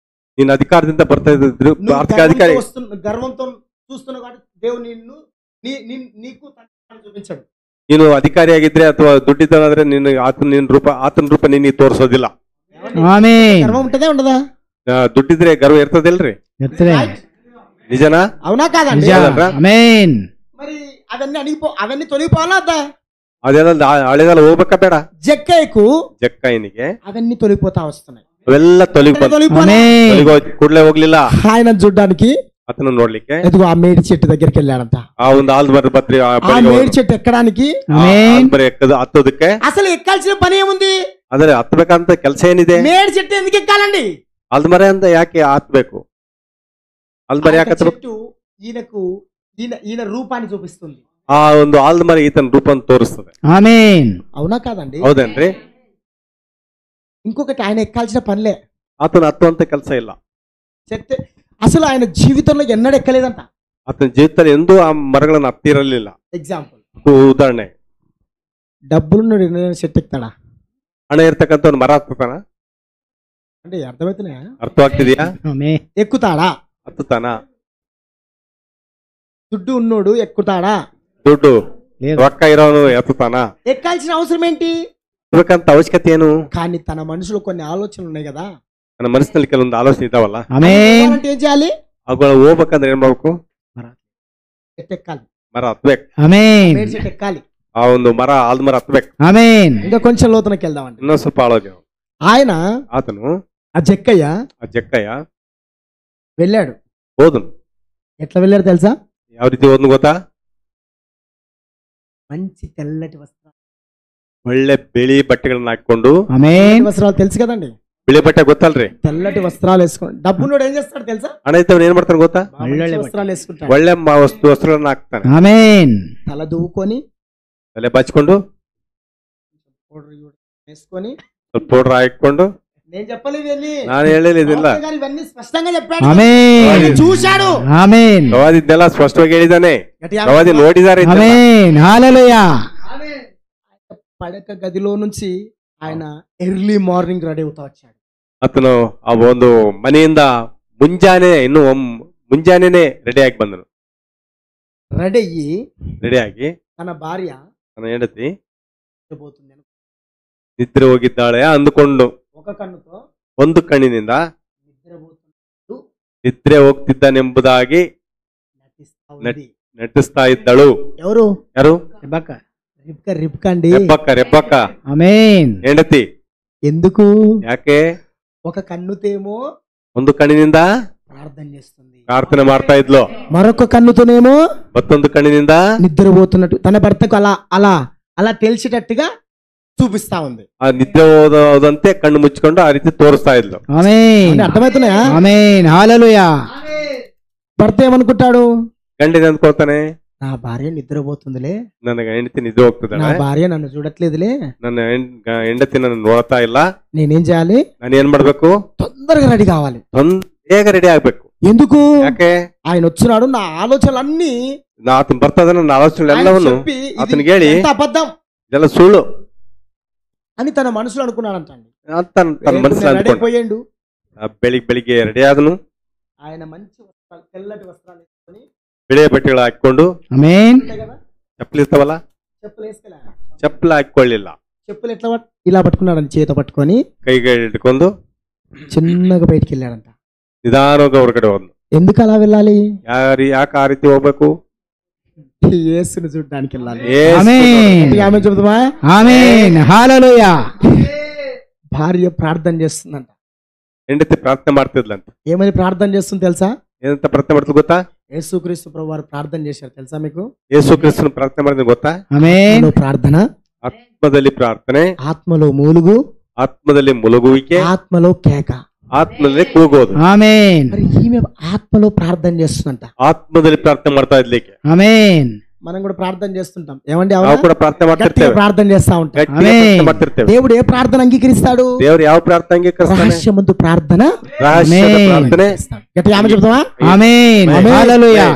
Speaker 1: ನೀನ್ ಅಧಿಕಾರದಿಂದ ಬರ್ತಾ ಇದ್ರು,
Speaker 4: నువ్వు
Speaker 1: ಆರ್ಥಿಕ
Speaker 4: గర్వంతో
Speaker 1: ಅಧಿಕಾರಿ
Speaker 4: గర్వంతో చూస్తున్నావు కాబట్టి దేవుడు నిన్ను నీకు తన చూపించాడు.
Speaker 1: ನೀನು ಅಧಿಕಾರಿಯಾಗಿದ್ರೆ ಅಥವಾ ದುಡ್ಡಿದ್ದನಾದ್ರೆ ನಿನ್ನ ಆತನ ರೂಪ ನಿನಗೆ ತೋರಿಸೋದಿಲ್ಲ.
Speaker 2: ఆమేన్.
Speaker 4: గర్వం ఉంటదే ఉండదా?
Speaker 1: ದುಡ್ಡಿದ್ರೆ ಗರ್ವ ಇರ್ತದಿಲ್ರಿ?
Speaker 2: ఇర్తదే.
Speaker 1: ನಿಜನಾ?
Speaker 4: అవునా కాదండి?
Speaker 2: ఆమేన్.
Speaker 4: మరి అవన్నీ తొలగిపోవాలా వద్దా?
Speaker 1: ಅದೆಲ್ಲ ಹಳೆದೆಲ್ಲ ಹೋಗ್ಬೇಕಾ ಬೇಡ? ಜಕ್ಕಯ್ಯನಿಗೆ
Speaker 4: అవన్నీ తొలగిపోతా వస్తున్నాయి.
Speaker 1: ಅವೆಲ್ಲ ತೊಲಗಿ
Speaker 2: ఆమేన్.
Speaker 1: ಕೂಡಲೇ ಹೋಗ್ಲಿಲ್ಲ.
Speaker 4: ఆయన చూడ్డానికి
Speaker 1: అతను ನೋಡ್ಲಿಕ್ಕೆ
Speaker 4: ఎదుగు ఆ మేడి చెట్టు దగ్గరికి వెళ్ళాడంట.
Speaker 1: ಆ ಒಂದು ಆಲ್ಮರ ಬತ್ರಿ
Speaker 4: ఆ మేడి చెట్టు ఎక్కడానికి
Speaker 2: ఆమేన్.
Speaker 1: ಹತ್ತೋದಕ್ಕೆ
Speaker 4: అసలు ఎక్కాల్సిన పని ఏముంది?
Speaker 1: ಅಂದ್ರೆ ಹತ್ಬೇಕಂತ ಕೆಲಸ ಏನಿದೆ?
Speaker 4: మేడి చెట్టు ఎందుకు ఎక్కాలండి?
Speaker 1: ಆಲ್ಮರ ಅಂತ ಯಾಕೆ ಹತ್ಬೇಕು? ಆಲ್ಮರ ಯಾಕೆ ಹತ್ಬೇಕು?
Speaker 4: చెట్టు ఈయన రూపాన్ని చూపిస్తుంది.
Speaker 1: ಆ ಒಂದು ಆಲ್ಮರ ಈತನ ರೂಪವನ್ನು ತೋರಿಸ್ತದೆ.
Speaker 2: ఆమేన్.
Speaker 4: అవునా కాదండి?
Speaker 1: ಹೌದೇನ್ರಿ?
Speaker 4: ఇంకొకటి ఆయన ఎక్కాల్సిన పనిలే,
Speaker 1: ಆತನ ಹತ್ತುವಂತ ಕೆಲಸ ಇಲ್ಲ.
Speaker 4: చెట్టు అసలు ఆయన జీవితంలో ఎన్నడూ ఎక్కలేదంట.
Speaker 1: ಆತನ ಜೀವಿತದಲ್ಲಿ ಎಂದೂ ಆ ಮರಗಳನ್ನು ಹತ್ತಿರಲಿಲ್ಲ.
Speaker 4: ఎగ్జాంపుల్,
Speaker 1: ಉದಾಹರಣೆ,
Speaker 4: డబ్బులున్నాడు చెట్టు ఎక్కుతాడా?
Speaker 1: ಹಣ ಇರ್ತಕ್ಕಂಥ ಒಂದು ಮರ ಹತ್ತತಾನ?
Speaker 4: అంటే అర్థమవుతున్నాయా?
Speaker 1: ಅರ್ಥವಾಗ್ತಿದೆಯಾ?
Speaker 2: ఆమేన్.
Speaker 4: ఎక్కుతాడా?
Speaker 1: ಹತ್ತತಾನ?
Speaker 4: దుడ్డు ఉన్నోడు ఎక్కుతాడా?
Speaker 1: ದುಡ್ಡು
Speaker 2: లేదు.
Speaker 1: ರೊಕ್ಕ ಇರೋನು ಎತ್ತತಾನ?
Speaker 4: ఎక్కాల్సిన అవసరం ఏంటి?
Speaker 1: ಹತ್ತಬೇಕಂತ ಅವಶ್ಯಕತೆ ಏನು?
Speaker 4: కానీ తన మనసులో కొన్ని ఆలోచనలు ఉన్నాయి కదా.
Speaker 1: ನನ್ನ ಮನಸ್ಸಿನಲ್ಲಿ ಕೆಲವೊಂದು ಆಲೋಚನೆ ಇದಾವಲ್ಲ,
Speaker 2: ఆమేన్.
Speaker 4: అంటే ఏం చేయాలి?
Speaker 1: ಅವುಗಳು ಹೋಗ್ಬೇಕಂದ್ರೆ ಏನ್ ಮಾಡ್ಬೇಕು?
Speaker 4: చెట్టు ఎక్కాలి,
Speaker 1: ಮರ ಹತ್ಬೇಕು.
Speaker 2: ఆమేన్.
Speaker 4: మేడి చెట్టు ఎక్కాలి.
Speaker 1: ಆ ಒಂದು ಮರ ಆಲ್ಮರ ಹತ್ಬೇಕು.
Speaker 2: ఆమేన్.
Speaker 4: ఇంకా కొంచెం లోతునకి వెళ్దామండి.
Speaker 1: ಇನ್ನೊಂದ್ ಸ್ವಲ್ಪ ಆಳೋದು.
Speaker 4: ఆయన
Speaker 1: ಆತನು
Speaker 4: ఆ జక్కయ్య
Speaker 1: ಆ ಜಕ್ಕಯ್ಯ
Speaker 4: వెళ్ళాడు.
Speaker 1: ಹೋದನು.
Speaker 4: ఎట్లా వెళ్ళాడు తెలుసా?
Speaker 1: ಯಾವ ರೀತಿ ಹೋದ್ನು ಗೊತ್ತಾ?
Speaker 4: మంచి తెల్లటి వస్త్రాలు.
Speaker 1: ಒಳ್ಳೆ ಬಿಳಿ ಬಟ್ಟೆಗಳನ್ನ ಹಾಕೊಂಡು.
Speaker 2: ఆమేన్.
Speaker 4: వస్త్రాలు తెలుసు కదండి?
Speaker 1: ಬಿಳಿ ಬಟ್ಟೆ ಗೊತ್ತಲ್ರಿ?
Speaker 4: తెల్లటి వస్త్రాలు వేసుకుని డబ్బున్నోడు ఏం చేస్తాడు తెలుసా?
Speaker 1: ಹಣ ಇದ್ದವನು ಏನ್ ಮಾಡ್ತಾನೆ ಗೊತ್ತಾ?
Speaker 4: మంచి వస్త్రాలు వేసుకుంటాడు.
Speaker 1: ಒಳ್ಳೆ ವಸ್ತ್ರಗಳನ್ನ ಹಾಕ್ತಾನೆ.
Speaker 2: ఆమేన్.
Speaker 4: తల దువ్వుకొని
Speaker 1: ತಲೆ ಬಾಚಿಕೊಂಡು
Speaker 4: పౌడర్ వేసుకొని
Speaker 1: ಸ್ವಲ್ಪ ಪೌಡರ್ ಹಾಕೊಂಡು.
Speaker 4: నేను చెప్పలేదు ఇవన్నీ,
Speaker 1: ನಾನು ಹೇಳಿಲ್ಲ ಇದೆಲ್ಲ.
Speaker 4: పౌడర్ గారు ఇవన్నీ స్పష్టంగా చెప్పాడు.
Speaker 2: ఆమేన్.
Speaker 4: ఆయన చూశాడు.
Speaker 2: ఆమేన్.
Speaker 1: ಪ್ರವಾದಿದ್ದೆಲ್ಲ ಸ್ಪಷ್ಟವಾಗಿ ಹೇಳಿದ್ದಾನೆ.
Speaker 4: గట్టిగా
Speaker 1: ಪ್ರವಾದಿ ನೋಡಿದ್ದಾರೆ ಇದೆಲ್ಲ.
Speaker 2: ఆమేన్. హల్లెలూయా.
Speaker 4: పడక గదిలో నుంచి ఆయన ఎర్లీ మార్నింగ్ రెడీ అవుతా వచ్చాడు.
Speaker 1: ಆತನು ಆ ಒಂದು ಮನೆಯಿಂದ ಮುಂಜಾನೆನೆ ರೆಡಿ ಆಗಿ ಬಂದನು.
Speaker 4: రెడీ అయ్యి
Speaker 1: ರೆಡಿ ಆಗಿ
Speaker 4: తన ಭಾರ್య
Speaker 1: ನನ್ನ ಹೆಂಡತಿ
Speaker 4: పోతుంది
Speaker 1: ನಿದ್ರೆ ಹೋಗಿದ್ದಾಳೆ ಅಂದುಕೊಂಡು
Speaker 4: ఒక కన్నుతో
Speaker 1: ಒಂದು ಕಣ್ಣಿನಿಂದ
Speaker 4: నిద్రపోతున్నాడు
Speaker 1: ನಿದ್ರೆ ಹೋಗ್ತಿದ್ದಾನೆಂಬುದಾಗಿ
Speaker 4: నటిస్తా ఉంది.
Speaker 1: ನಟಿಸ್ತಾ ಇದ್ದಳು.
Speaker 4: ఎవరు?
Speaker 1: ಯಾರು?
Speaker 4: రిబ్కా అండి.
Speaker 1: ರೆಬ್ಬಕ್ಕ
Speaker 2: ఆమేన్.
Speaker 1: ಹೆಂಡತಿ.
Speaker 4: ఎందుకు?
Speaker 1: ಯಾಕೆ?
Speaker 4: ఒక కన్నుతేమో
Speaker 1: ಒಂದು ಕಣ್ಣಿನಿಂದ
Speaker 4: ప్రార్థన చేస్తుంది,
Speaker 1: ಪ್ರಾರ್ಥನೆ ಮಾಡ್ತಾ ಇದ್ಲು.
Speaker 4: మరొక కన్నుతోనేమో
Speaker 1: ಮತ್ತೊಂದು ಕಣ್ಣಿನಿಂದ
Speaker 4: నిద్రపోతున్నట్టు తన భర్తకు అలా అలా అలా తెలిసేటట్టుగా చూపిస్తా ఉంది.
Speaker 1: ಆ ನಿದ್ರೆ ಹೋದಂತೆ ಕಣ್ಣು ಮುಚ್ಚಿಕೊಂಡು ಆ ರೀತಿ ತೋರಿಸ್ತಾ ಇದ್ಲು.
Speaker 2: ఆమేన్.
Speaker 4: అర్థమవుతున్నాయా?
Speaker 2: ఆమేన్. హల్లెలూయా.
Speaker 4: భర్త ఏమనుకుంటాడు?
Speaker 1: ಗಂಡಿನ ಅಂದ್ಕೊಳ್ತಾನೆ,
Speaker 4: నా భార్య నిద్రపోతుందిలే,
Speaker 1: ನನ್ನ ಹೆಂಡತಿ ನಿದ್ರೆ
Speaker 4: నా
Speaker 1: ಹೋಗ್ತಿದ್ದಾಳೆ,
Speaker 4: భార్య నన్ను చూడట్లేదులే,
Speaker 1: ನನ್ನ ಹೆಂಡತಿ ನನ್ನ ನೋಡ್ತಾ ಇಲ್ಲ,
Speaker 4: నేనేం చేయాలి?
Speaker 1: ನಾನು ಏನ್ ಮಾಡ್ಬೇಕು?
Speaker 4: తొందరగా రెడీ కావాలి.
Speaker 1: ಬೇಗ ರೆಡಿ ಆಗ್ಬೇಕು.
Speaker 4: ఎందుకు?
Speaker 1: ಯಾಕೆ?
Speaker 4: ఆయన వచ్చినాడు, నా ఆలోచనలన్నీ
Speaker 1: ಆತನ ಬರ್ತದ, ನನ್ನ ಆಲೋಚನೆ ಎಲ್ಲವನ್ನು
Speaker 4: చెప్పి ఇది
Speaker 1: ಆತನಿಗೆ ಹೇಳಿ
Speaker 4: ఎంత అబద్ధం
Speaker 1: ಇದೆಲ್ಲ ಸುಳ್ಳು
Speaker 4: అని తన మనసులో అనుకున్నాడంటండి.
Speaker 1: ಅಂತ ತನ್ನ ಮನಸ್ಸಲ್ಲಿ
Speaker 4: రెడీ
Speaker 1: ಅಂದ್ಕೊಂಡು
Speaker 4: అయిపోయాడు.
Speaker 1: ಬೆಳಿಗ್ಗೆ ರೆಡಿ ಆದನು.
Speaker 4: ఆయన మంచి వస్త్రాలు, తెల్లటి వస్త్రాలు వేసుకొని,
Speaker 1: ಬಿಳಿಯ ಬಟ್ಟೆಗಳು ಹಾಕೊಂಡು,
Speaker 2: ఆమేన్.
Speaker 4: ఉంటాయి కదా,
Speaker 1: ಚಪ್ಪಲಿ ಇರ್ತಾವಲ್ಲ,
Speaker 4: చెప్పులు వేసుకెళ్ళా.
Speaker 1: ಚಪ್ಪಲಿ ಹಾಕೊಳ್ಳಿಲ್ಲ.
Speaker 4: చెప్పులు ఎట్లా ఇలా పట్టుకున్నాడని, చేత పట్టుకొని
Speaker 1: ಕೈಗೆ ಇಟ್ಕೊಂಡು
Speaker 4: చిన్నగా బయటికి వెళ్ళాడంట.
Speaker 1: ನಿಧಾನವಾಗಿ ಹೊರಗಡೆ ಹೋದ್ನು.
Speaker 4: ఎందుకు అలా వెళ్ళాలి?
Speaker 1: ಯಾಕೆ ಆ ರೀತಿ ಹೋಗ್ಬೇಕು?
Speaker 4: యేసుని చూడడానికి వెళ్ళాలి.
Speaker 2: ఆమేన్.
Speaker 4: ఆమె చెబుతామా?
Speaker 2: ఆమేన్. హల్లెలూయా.
Speaker 4: భార్య ప్రార్థన చేస్తుందంట.
Speaker 1: ಹೆಂಡತಿ ಪ್ರಾರ್ಥನೆ ಮಾಡ್ತಿದ್ಲಂತ.
Speaker 4: ఏమని ప్రార్థన చేస్తుంది తెలుసా?
Speaker 1: ಏನಂತ ಪ್ರಾರ್ಥನೆ ಮಾಡ್ತಿದ್ ಗೊತ್ತಾ?
Speaker 4: యేసుక్రీస్తు ప్రభు వారు ప్రార్థన చేశారు తెలుసా మీకు?
Speaker 1: ಯೇಸು ಕ್ರಿಸ್ತನ ಪ್ರಾರ್ಥನೆ ಮಾಡಿದ್ರೆ ಗೊತ್ತಾ?
Speaker 2: ఆమేన్.
Speaker 4: ఆత్మలో ప్రార్థన,
Speaker 1: ಆತ್ಮದಲ್ಲಿ ಪ್ರಾರ್ಥನೆ,
Speaker 4: ఆత్మలో మూలుగు,
Speaker 1: ಆತ್ಮದಲ್ಲಿ ಮುಳುಗುವಿಕೆ,
Speaker 4: ఆత్మలో కేక.
Speaker 1: ಆತ್ಮದಲ್ಲಿ ಕೂಗೋದು.
Speaker 4: ಆಮೇನ್.
Speaker 2: మరి ఈమె ఆత్మలో ప్రార్థన చేస్తుందంట.
Speaker 1: ಆತ್ಮದಲ್ಲಿ ಪ್ರಾರ್ಥನೆ ಮಾಡ್ತಾ ಇದ್ಲಿಕ್ಕೆ
Speaker 4: ಆಮೇನ್.
Speaker 2: మనం కూడా ప్రార్థన చేస్తుంటాం. ఏమండి?
Speaker 1: ನಾವು ಕೂಡ ಪ್ರಾರ್ಥನೆ
Speaker 2: గట్టిగా
Speaker 1: ಮಾಡ್ತಿರ್ತೇವೆ,
Speaker 2: ప్రార్థన చేస్తా ఉంటాం.
Speaker 1: ಗಟ್ಟಿగా
Speaker 4: ಆಮೆನ್.
Speaker 1: ಪ್ರಾರ್ಥನೆ ಮಾಡ್ತಿರ್ತೇವೆ.
Speaker 2: దేవుడు ఏ ప్రార్థన అంగీకరిస్తాడు?
Speaker 1: ದೇವರು ಯಾವ ಪ್ರಾರ್ಥನೆ ಅಂಗೀಕರಿಸ್ತಾನೆ?
Speaker 2: రహస్యమందు ప్రార్థన.
Speaker 1: ರಹಸ್ಯದ
Speaker 4: ಆಮೆನ್.
Speaker 1: ಪ್ರಾರ್ಥನೆ.
Speaker 2: గట్టిగా ఆమె చెప్తావా?
Speaker 4: ಆಮೇನ್.
Speaker 1: ಆಮೆನ್.
Speaker 4: హల్లెలూయా.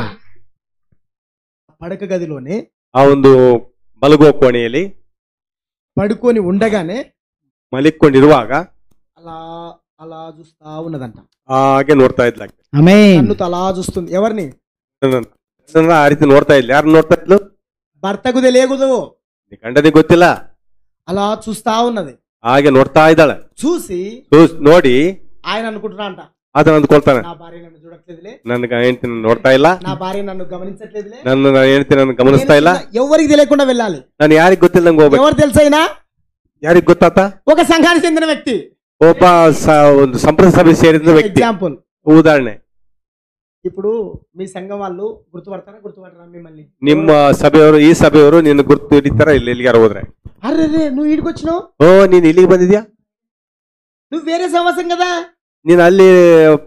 Speaker 2: పడక గదిలోనే
Speaker 1: ಆ ಒಂದು ಮಲಗುವ ಕೋಣೆಯಲ್ಲಿ
Speaker 2: పడుకొని ఉండగానే
Speaker 1: ಮಲಿಕೊಂಡಿರುವಾಗ
Speaker 2: అలా అలా చూస్తా ఉన్నదంట.
Speaker 1: ಹಾಗೆ ನೋಡ್ತಾ ಇದ್ಲಾಕೆ.
Speaker 4: ಆಮೆನ್.
Speaker 2: కన్నుతో అలా చూస్తుంది. ఎవరిని?
Speaker 1: ಆ ರೀತಿ ನೋಡ್ತಾ ಇದ್ಲು. ಯಾರು ನೋಡ್ತಾ ಇದ್ಲು?
Speaker 2: భర్తకు తెలియదు.
Speaker 1: ಗಂಡನಿಗೆ ಗೊತ್ತಿಲ್ಲ,
Speaker 2: అలా చూస్తా ఉన్నది.
Speaker 1: ಹಾಗೆ ನೋಡ್ತಾ ಇದ್ದಾಳೆ.
Speaker 2: చూసి
Speaker 1: ನೋಡಿ
Speaker 2: ఆయన అనుకుంటున్నా అంట,
Speaker 1: ಅದನ್ನ ಅಂದ್ಕೊಳ್ತಾನೆ,
Speaker 2: నా భార్య నన్ను చూడట్లేదులే,
Speaker 1: ನನ್ನ ಹೆಂಡತಿ ನೋಡ್ತಾ ಇಲ್ಲ,
Speaker 2: నా భార్య నన్ను గమనించట్లేదులే,
Speaker 1: ನನ್ನ ಹೆಂಡತಿ ನನ್ನ ಗಮನಿಸ್ತಾ ಇಲ್ಲ,
Speaker 2: ఎవరికి తెలియకుండా వెళ్ళాలి.
Speaker 1: ನಾನು ಯಾರಿಗ್ ಗೊತ್ತಿಲ್ಲಂಗೆ ಹೋಗ್ಬೇಕು.
Speaker 2: ఎవరు తెలుసైనా?
Speaker 1: ಯಾರಿಗ್ ಗೊತ್ತಾತ?
Speaker 2: ఒక సంఘానికి చెందిన వ్యక్తి.
Speaker 1: ಒಬ್ಬ ಒಂದು ಸಂಪ್ರದಾಯ ಸಭೆ ಸೇರಿದ ವ್ಯಕ್ತಿ.
Speaker 2: ఎగ్జాంపుల్,
Speaker 1: ಉದಾಹರಣೆ,
Speaker 2: ఇప్పుడు మీ సంఘం వాళ్ళు గుర్తుపడతారా గుర్తుపడతారా మిమ్మల్ని?
Speaker 1: ನಿಮ್ಮ ಸಭೆಯವರು, ಈ ಸಭೆಯವರು ನಿನ್ನ ಗುರ್ತು ಹಿಡಿತಾರ ಇಲ್ಲಿ ಎಲ್ಲಿಗಾರ ಹೋದ್ರೆ?
Speaker 2: అరే నువ్వు ఈడికి వచ్చినావు,
Speaker 1: ಓ ನೀನ್ ಇಲ್ಲಿಗೆ ಬಂದಿದ್ಯಾ,
Speaker 2: నువ్వు వేరే సమాసం కదా,
Speaker 1: ನೀನ್ ಅಲ್ಲಿ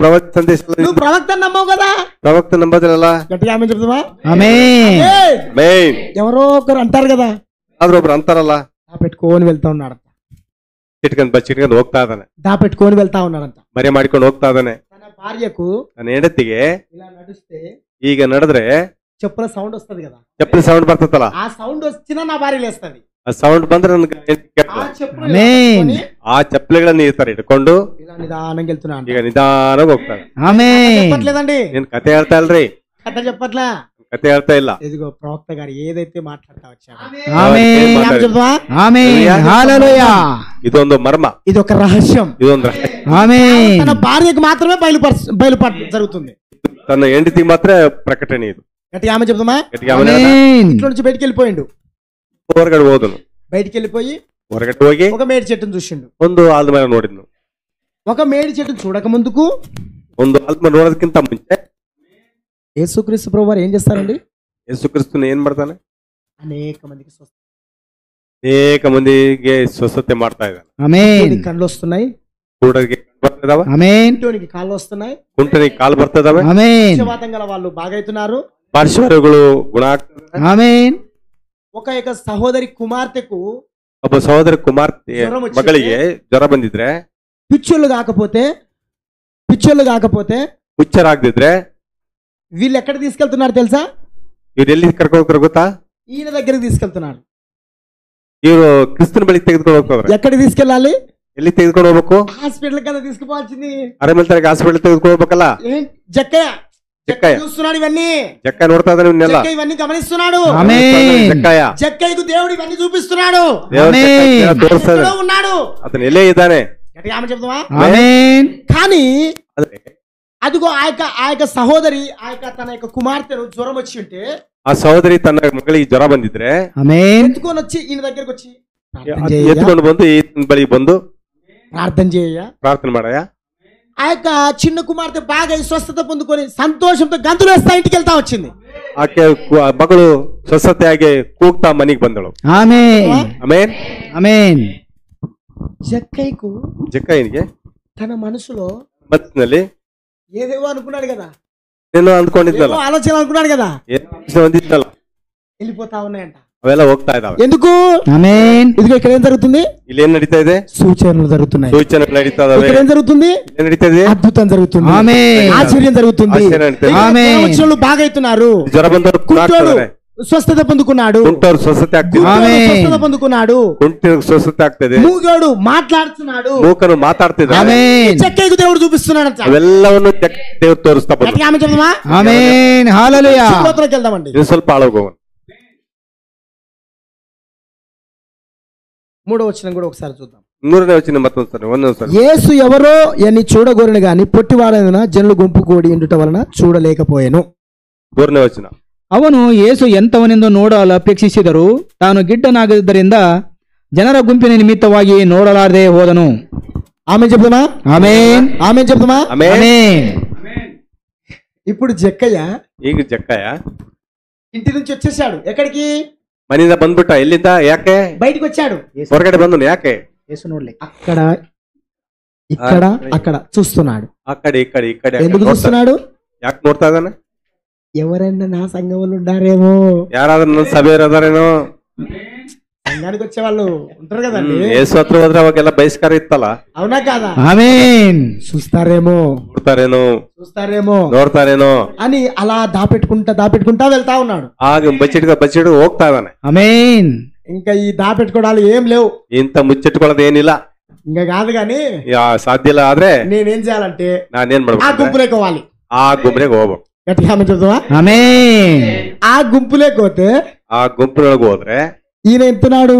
Speaker 1: ಪ್ರವಕ್ತ ಸಂದೇಶ,
Speaker 2: నువ్వు ప్రవక్త నమ్మవు కదా.
Speaker 1: ಪ್ರವಕ್ತ ನಂಬೋದಿಲ್ಲ.
Speaker 2: గట్టిగా ఆమె చెప్తావా?
Speaker 4: ఆమేన్.
Speaker 2: ఏయ్!
Speaker 1: ಮೇನ್
Speaker 2: ఎవరో ఒకరు అంటారు కదా,
Speaker 1: ಆದ್ರೊಬ್ರು ಅಂತಾರಲ್ಲ,
Speaker 2: దాపెట్టుకొని వెళ్తా ఉన్నాడంట,
Speaker 1: ಚಿಟ್ಕೊಂಡ್ ಹೋಗ್ತಾ ಇದ್ದಾನೆ,
Speaker 2: దాపెట్టుకొని వెళ్తా ఉన్నాడంట.
Speaker 1: ಮರೆ ಮಾಡ್ಕೊಂಡು ಹೋಗ್ತಾ ಇದ್ದಾನೆ.
Speaker 2: తన భార్యకు
Speaker 1: ನನ್ನ ಹೆಂಡತಿಗೆ
Speaker 2: ఇలా నడిస్తే
Speaker 1: ಈಗ ನಡೆದ್ರೆ
Speaker 2: చెప్పుల సౌండ్ వస్తది కదా,
Speaker 1: ಚಪ್ಪಲಿ సౌంಡ್ ಬರ್ತದಲ್ಲ,
Speaker 2: ఆ సౌండ్ వచ్చినా నా భార్య లేస్తది.
Speaker 1: ಆ సౌಂಡ್ ಬಂದ್ರೆ ನನ್ಗೆ
Speaker 2: ఆ చెప్పులు
Speaker 4: ఆమేన్.
Speaker 2: ఇలా పట్టుకొని
Speaker 1: ಆ ಚಪ್ಪಲಿಗಳನ್ನ ಈ ತರ ಇಟ್ಕೊಂಡು
Speaker 2: ఇలా నిదానంగా వెళ్తున్నా అంట.
Speaker 1: ಈಗ ನಿಧಾನವಾಗಿ ಹೋಗ್ತಾನೆ.
Speaker 4: ఆమేన్.
Speaker 2: చెప్పట్లేదండి,
Speaker 1: ನೀನ್ ಕತೆ ಹೇಳ್ತಾ ಇಲ್ರಿ,
Speaker 2: కథ చెప్పట్లా.
Speaker 1: ಕತೆ ಹೇಳ್ತಾ ಇಲ್ಲ.
Speaker 2: ఇదిగో ప్రవక్త గారు ఏదైతే మాట్లాడతా వచ్చారు,
Speaker 4: ఆమేన్.
Speaker 2: ఆమె చెప్తావా?
Speaker 4: ఆమేన్. హల్లెలూయా.
Speaker 1: ಇದೊಂದು ಮರ್ಮ,
Speaker 2: ఇది ఒక రహస్యం.
Speaker 1: ಇದೊಂದು ರಹಸ್ಯ.
Speaker 4: ఆమేన్.
Speaker 2: తన భార్యకు మాత్రమే బయలుపడ జరుగుతుంది.
Speaker 1: ತನ್ನ ಹೆಂಡತಿಗೆ ಮಾತ್ರ ಪ್ರಕಟಣೆ ಇದು.
Speaker 2: గట్టిగా ఆమె చెప్తామా?
Speaker 1: ಗಟ್ಟಿಗೆ ಅವನ
Speaker 4: ఆమేన్.
Speaker 2: ఇంట్లో నుంచి బయటికి వెళ్ళిపోయిండు.
Speaker 1: ಹೊರಗಡೆ ಹೋದನು,
Speaker 2: బయటికి వెళ్ళిపోయి
Speaker 1: ಹೊರಗಡೆ ಹೋಗಿ
Speaker 2: ఒక మేడి చెట్టును చూసిండు.
Speaker 1: ಒಂದು ಆಲ್ದ ಮೇಲೆ ನೋಡಿದ್ನು.
Speaker 2: ఒక మేడి చెట్టును చూడక ముందుకు
Speaker 1: ಒಂದು ಆಲ್ದ ಮೇಲೆ ನೋಡೋದಕ್ಕಿಂತ ಮುಂಚೆ
Speaker 2: యేసుక్రీస్తు ప్రభు వారు ఏం చేస్తారండి?
Speaker 1: ಯೇಸು ಕ್ರಿಸ್ತನ ಏನ್ ಮಾಡ್ತಾನೆ?
Speaker 2: అనేక మందికి స్వస్థ,
Speaker 1: ಅನೇಕ ಮಂದಿಗೆ ಸ್ವಸ್ಥತೆ ಮಾಡ್ತಾ ಇದ್ದಾನೆ.
Speaker 4: ఆమేన్.
Speaker 2: కళ్ళు వస్తున్నాయి,
Speaker 1: ಕುರುಡರಿಗೆ ಬರ್ತಿದಾವೆ,
Speaker 4: ఆమేన్.
Speaker 2: ఇంటోనికి కాళ్ళు వస్తున్నాయి,
Speaker 1: ಕುಂಟನಿಗೆ ಕಾಲು ಬರ್ತಿದಾವೆ,
Speaker 4: ఆమేన్.
Speaker 2: పక్షవాతం గల వాళ్ళు బాగైతున్నారు.
Speaker 1: ಪಾರ್ಶ್ವಗಳು ಗುಣ ಆಗ್ತದೆ.
Speaker 4: ఆమేన్.
Speaker 2: ఒక యొక్క సహోదరి కుమార్తెకు
Speaker 1: ಒಬ್ಬ ಸಹೋದರ ಕುಮಾರ್ತೆ
Speaker 2: ಜ್ವರ వచ్చింది.
Speaker 1: ಮಗಳಿಗೆ ಜ್ವರ ಬಂದಿದ್ರೆ,
Speaker 2: పిచ్చోళ్ళు కాకపోతే
Speaker 1: ಹುಚ್ಚರಾಗ್ದಿದ್ರೆ
Speaker 2: వీళ్ళు ఎక్కడ తీసుకెళ్తున్నారు తెలుసా?
Speaker 1: ಇವ್ರು ಎಲ್ಲಿ ಕರ್ಕೊಂಡು ಹೋಗ್ತಾರೆ ಗೊತ್ತಾ?
Speaker 2: ఈయన దగ్గరికి తీసుకెళ్తున్నారు.
Speaker 1: ಇವರು ಕ್ರಿಸ್ತನ ಬಳಿಗೆ ತೆಗೆದುಕೊಂಡು ಹೋಗ್ತಾರೆ.
Speaker 2: ఎక్కడికి తీసుకెళ్ళాలి?
Speaker 1: ಎಲ್ಲಿ ತೆಗೆದುಕೊಂಡು ಹೋಗ್ಬೇಕು?
Speaker 2: హాస్పిటల్ కదా తీసుకుపోవాల్సింది.
Speaker 1: ಅರೆಮಲ್ತರಿಗೆ ಹಾಸ್ಪಿಟಲ್ ತೆಗೆದುಕೊಂಡು ಹೋಗ್ಬೇಕಲ್ಲ.
Speaker 2: జక్కయ్య
Speaker 1: జక్కయ్య
Speaker 2: చూస్తున్నాడు ఇవన్నీ,
Speaker 1: ಜಕ್ಕ ನೋಡ್ತಾ ಇದ್ದಾನೆ ಇವನ್ನೆಲ್ಲ.
Speaker 2: జక్కయ్య ఇవన్నీ గమనిస్తున్నాడు.
Speaker 4: ఆమేన్.
Speaker 1: ಜಕ್ಕಯ್ಯ
Speaker 2: జక్కయ్యకు దేవుడు ఇవన్నీ చూపిస్తున్నాడు.
Speaker 1: ದೇವರ
Speaker 4: ಆಮೆನ್.
Speaker 1: ತೋರಿಸ್ತಾ
Speaker 2: ఎక్కడో ఉన్నాడు.
Speaker 1: ಅದನ್ನ ಎಲ್ಲೇ ಇದ್ದಾನೆ.
Speaker 2: గట్టిగా ఆమె చెప్తావా?
Speaker 4: ఆమేన్.
Speaker 2: కానీ
Speaker 1: ಆದ್ರೆ
Speaker 2: అదిగో ఆ యొక్క సహోదరి తన యొక్క కుమార్తెను జ్వరం వచ్చి ఉంటే
Speaker 1: ಆ ಸಹೋದರಿ ತನ್ನ ಮಗಳಿಗೆ ಜ್ವರ ಬಂದಿದ್ರೆ
Speaker 4: ఆమేన్.
Speaker 2: ఎత్తుకొని వచ్చి ఈయన దగ్గరకు వచ్చి ప్రార్థన చేయ,
Speaker 1: ಎತ್ಕೊಂಡು ಬಂದು ಈತನ ಬಳಿಗೆ ಬಂದು
Speaker 2: ప్రార్థన చేయ.
Speaker 1: ಪ್ರಾರ್ಥನೆ ಮಾಡಯ್ಯ.
Speaker 2: ఆ యొక్క చిన్న కుమార్తె బాగా స్వస్థత పొందుకొని సంతోషంతో గంతులు వేస్తా ఇంటికి వెళ్తా వచ్చింది.
Speaker 1: ಆಕೆ ಮಗಳು ಸ್ವಸ್ಥತೆಯಾಗಿ ಕೂಗ್ತಾ ಮನೆಗೆ ಬಂದಳು.
Speaker 4: ఆమేన్.
Speaker 1: ಆಮೇನ್.
Speaker 4: ఆమేన్.
Speaker 2: జక్కయ్యకు
Speaker 1: ಜಕ್ಕಯ್ಯನಿಗೆ
Speaker 2: తన మనసులో
Speaker 1: ಮನಸ್ಸಿನಲ್ಲಿ
Speaker 2: ఏదేవో అనుకున్నాడు కదా,
Speaker 1: ಏನೋ ಅಂದ್ಕೊಂಡಿದ್ನಲ್ಲ,
Speaker 2: ఏవో ఆలోచన అనుకున్నాడు కదా,
Speaker 1: ಏನೋ ಒಂದಿದ್ನಲ್ಲ,
Speaker 2: వెళ్ళిపోతా ఉన్నాయంట.
Speaker 1: ಅವೆಲ್ಲ ಹೋಗ್ತಾ ಇದಾವೆ.
Speaker 2: ఎందుకు?
Speaker 4: ఆమేన్.
Speaker 2: ఇదిగో ఇక్కడ ఏం జరుగుతుంది?
Speaker 1: ಇಲ್ಲಿ ಏನ್ ನಡೀತಾ ಇದೆ?
Speaker 2: సూచనలు జరుగుతున్నాయి.
Speaker 1: ಸೂಚನೆಗಳು ನಡೀತಾ ಇದಾವೆ.
Speaker 2: ఇక్కడ ఏం జరుగుతుంది?
Speaker 1: ಏನ್ ನಡೀತಾ ಇದೆ?
Speaker 2: అద్భుతం జరుగుతుంది.
Speaker 4: ఆమేన్.
Speaker 2: ఆశ్చర్యం జరుగుతుంది.
Speaker 1: ಆಶ್ಚರ್ಯ ನಡೀತಾ ಇದೆ.
Speaker 4: ఆమేన్.
Speaker 2: వచ్చిన బాగైతున్నారు.
Speaker 1: ಜ್ವರ ಬಂದವರು
Speaker 2: కుంటోడు స్వస్థత పొందుకున్నాడు.
Speaker 1: ಕುಂಟವ್ರು ಸ್ವಸ್ಥತೆ ಆಗ್ತಿದೆ.
Speaker 2: గుడ్డోడు
Speaker 4: ఆమేన్.
Speaker 2: స్వస్థత పొందుకున్నాడు.
Speaker 1: ಕುಂಟಿಗೆ ಸ್ವಸ್ಥತೆ ಆಗ್ತಿದೆ.
Speaker 2: మూగోడు మాట్లాడుతున్నాడు.
Speaker 1: ಮೂಕನು ಮಾತಾಡ್ತಿದ್ದಾರೆ.
Speaker 4: ఆమేన్.
Speaker 2: చెక్కయ్యకు దేవుడు చూపిస్తున్నాడంట.
Speaker 1: ಅವೆಲ್ಲವನ್ನು ದೇವ್ರು ತೋರಿಸ್ತಾ ಬಂದ್ರು.
Speaker 2: గట్టిగా ఆమె చెప్దామా?
Speaker 4: ఆమేన్. హల్లెలూయా.
Speaker 2: స్తోత్రంకి వెళ్దామండి.
Speaker 1: ಇದು ಸ್ವಲ್ಪ ಆಳೋಗೋಣ.
Speaker 2: 3వ వచనం కూడా ఒకసారి చూద్దాం.
Speaker 1: 3ನೇ ವಚನ ಮತ್ತೊಂದ್ಸರಿ ಒಂದೊಂದ್ಸರಿ.
Speaker 2: యేసు ఎవరో అని చూడగోరని గాని పొట్టివాడైన జనులు గుంపు కూడి ఉండుట వలన చూడలేకపోయాను.
Speaker 1: 3ನೇ ವಚನ.
Speaker 4: ಅವನು ಯೇಸು ಎಂಥವನೆಂದು ನೋಡಲು ಅಪೇಕ್ಷಿಸಿದರೂ ತಾನು ಗಿಡ್ಡನಾಗಿದ್ದರಿಂದ ಜನರ ಗುಂಪಿನ ನಿಮಿತ್ತವಾಗಿ ನೋಡಲಾರದೆ ಹೋದನು.
Speaker 2: ఆమె చెప్దామా?
Speaker 4: ఆమేన్.
Speaker 2: ఆమె చెప్దామా?
Speaker 1: ಆಮೇನ್.
Speaker 4: ఆమేన్.
Speaker 2: ఇప్పుడు జక్కయ్య
Speaker 1: ಈಗ ಜಕ್ಕಯ್ಯ
Speaker 2: ఇంటి నుంచి వచ్చేసాడు. ఎక్కడికి?
Speaker 1: ಮನೆಯಿಂದ ಬಂದ್ಬಿಟ್ಟ. ಎಲ್ಲಿಂದ? ಯಾಕೆ
Speaker 2: బయటికి వచ్చాడు.
Speaker 1: ಹೊರಗಡೆ ಬಂದನು? ಯಾಕೆ?
Speaker 2: అక్కడ ఇక్కడ అక్కడ చూస్తున్నాడు.
Speaker 1: అక్కడ ఇక్కడ ఇక్కడ
Speaker 2: ఎందుకు చూస్తున్నాడు?
Speaker 1: ಯಾಕೆ ನೋಡ್ತಾ ಇದ್ದಾನೆ?
Speaker 2: ఎవరైనా నా సంఘంలో ఉండారేమో,
Speaker 1: ಯಾರಾದ್ರೂ ನನ್ನ ಸಭೆಯವರು ಅದಾರೇನೋ,
Speaker 2: సంఘానికి వచ్చే వాళ్ళు ఉంటారు కదండి.
Speaker 1: ಯೇಸು ಹತ್ರ ಹೋದ್ರೆ ಅವಾಗೆಲ್ಲ ಬಹಿಷ್ಕಾರ ಇತ್ತಲ್ಲ,
Speaker 2: అవునా కాదా?
Speaker 4: ఆమేన్.
Speaker 2: చూస్తారేమో
Speaker 1: ನೋಡ್ತಾರೇನೋ
Speaker 2: అని అలా దాపెట్టుకుంటా వెళ్తా ఉన్నాడు.
Speaker 1: ಆಗ ಬಚ್ಚಿಟ್ಕೊಂಡು ಹೋಗ್ತಾ ಇದ್ದಾನೆ.
Speaker 4: ఆమేన్.
Speaker 2: ఇంకా ఈ దాపెట్టుకోవడాలు ఏం లేవు,
Speaker 1: ಇಂತ ಮುಚ್ಚಿಟ್ಕೊಳ್ಳೋದು ಏನಿಲ್ಲ,
Speaker 2: ఇంకా కాదు గాని
Speaker 1: ಸಾಧ್ಯ ಇಲ್ಲ. ಆದ್ರೆ
Speaker 2: నేనేం చేయాలంటే
Speaker 1: ನಾನೇನ್
Speaker 2: ఆ
Speaker 1: ಮಾಡ್ಬೇಕು,
Speaker 2: గుంపులోకి పోవాలి.
Speaker 1: ಆ ಗುಂಪಿಗೆ ಹೋಗ್ಬೇಕು.
Speaker 2: గట్టిగా చెప్తావా?
Speaker 4: ఆమేన్.
Speaker 2: ఆ గుంపులోకి పోతే
Speaker 1: ಆ ಗುಂಪಿನೊಳಗೆ ಹೋದ್ರೆ
Speaker 2: ఈయన ఎంతున్నాడు,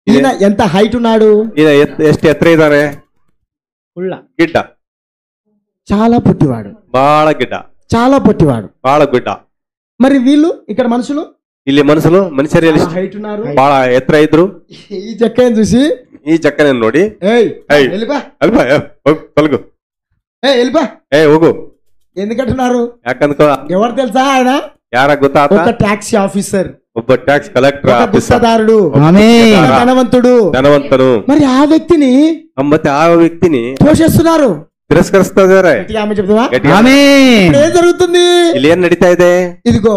Speaker 2: ఈయన ఎంత హైట్ ఉన్నాడు,
Speaker 1: ఈయನ ಎಷ್ಟು ಎತ್ತರ ಇದ್ದಾನೆ, ಗಿಡ್ಡ,
Speaker 2: చాలా పొట్టివాడు,
Speaker 1: ಬಾಳ ಗಿಡ್ಡ,
Speaker 2: చాలా పొట్టివాడు,
Speaker 1: ಬಾಳ ಗಿಡ್ಡ.
Speaker 2: మరి వీళ్ళు ఇక్కడ మనుషులు
Speaker 1: ಇಲ್ಲಿ ಮನುಷ್ಯರು
Speaker 2: హైట్ ఉన్నారు,
Speaker 1: ಬಾಳ ಎತ್ತರ ಇದ್ರು.
Speaker 2: ఈ చెక్కని చూసి
Speaker 1: ಈ ಚಕ್ಕನ ನೋಡಿ
Speaker 2: ఏయ్
Speaker 1: ఏయ్.
Speaker 2: వెళ్ళిపా,
Speaker 1: ಅಲ್ಪ ತೊಲಗು,
Speaker 2: వెళ్ళిపా.
Speaker 1: ಹೋಗು.
Speaker 2: ఎందుకంటున్నారు?
Speaker 1: ಯಾಕಂದ
Speaker 2: ఎవరు తెలుసా? ఆయన
Speaker 1: ಯಾರ ಗೊತ್ತಾ?
Speaker 2: ఒక టాక్సీ ఆఫీసర్,
Speaker 1: ಒಬ್ಬ ಟ್ಯಾಕ್ಸ್ ಕಲೆಕ್ಟರ್,
Speaker 2: ఒక గుత్తదారుడు,
Speaker 4: ఆమేన్.
Speaker 2: ధనవంతుడు.
Speaker 1: ಧನವಂತನು.
Speaker 2: మరి ఆ వ్యక్తిని
Speaker 1: ಮತ್ತೆ ಆ ವ್ಯಕ್ತಿನಿ
Speaker 2: పోషిస్తున్నారు.
Speaker 1: ತಿರಸ್ಕರಿಸ್ತಾ ಇದಾರೆ.
Speaker 2: గట్టిగా ఆమె చెప్తావా?
Speaker 4: ఆమేన్.
Speaker 2: ఇప్పుడు ఏం జరుగుతుంది?
Speaker 1: ಇಲ್ಲಿ ಏನ್ ನಡೀತಾ ಇದೆ?
Speaker 2: ఇదిగో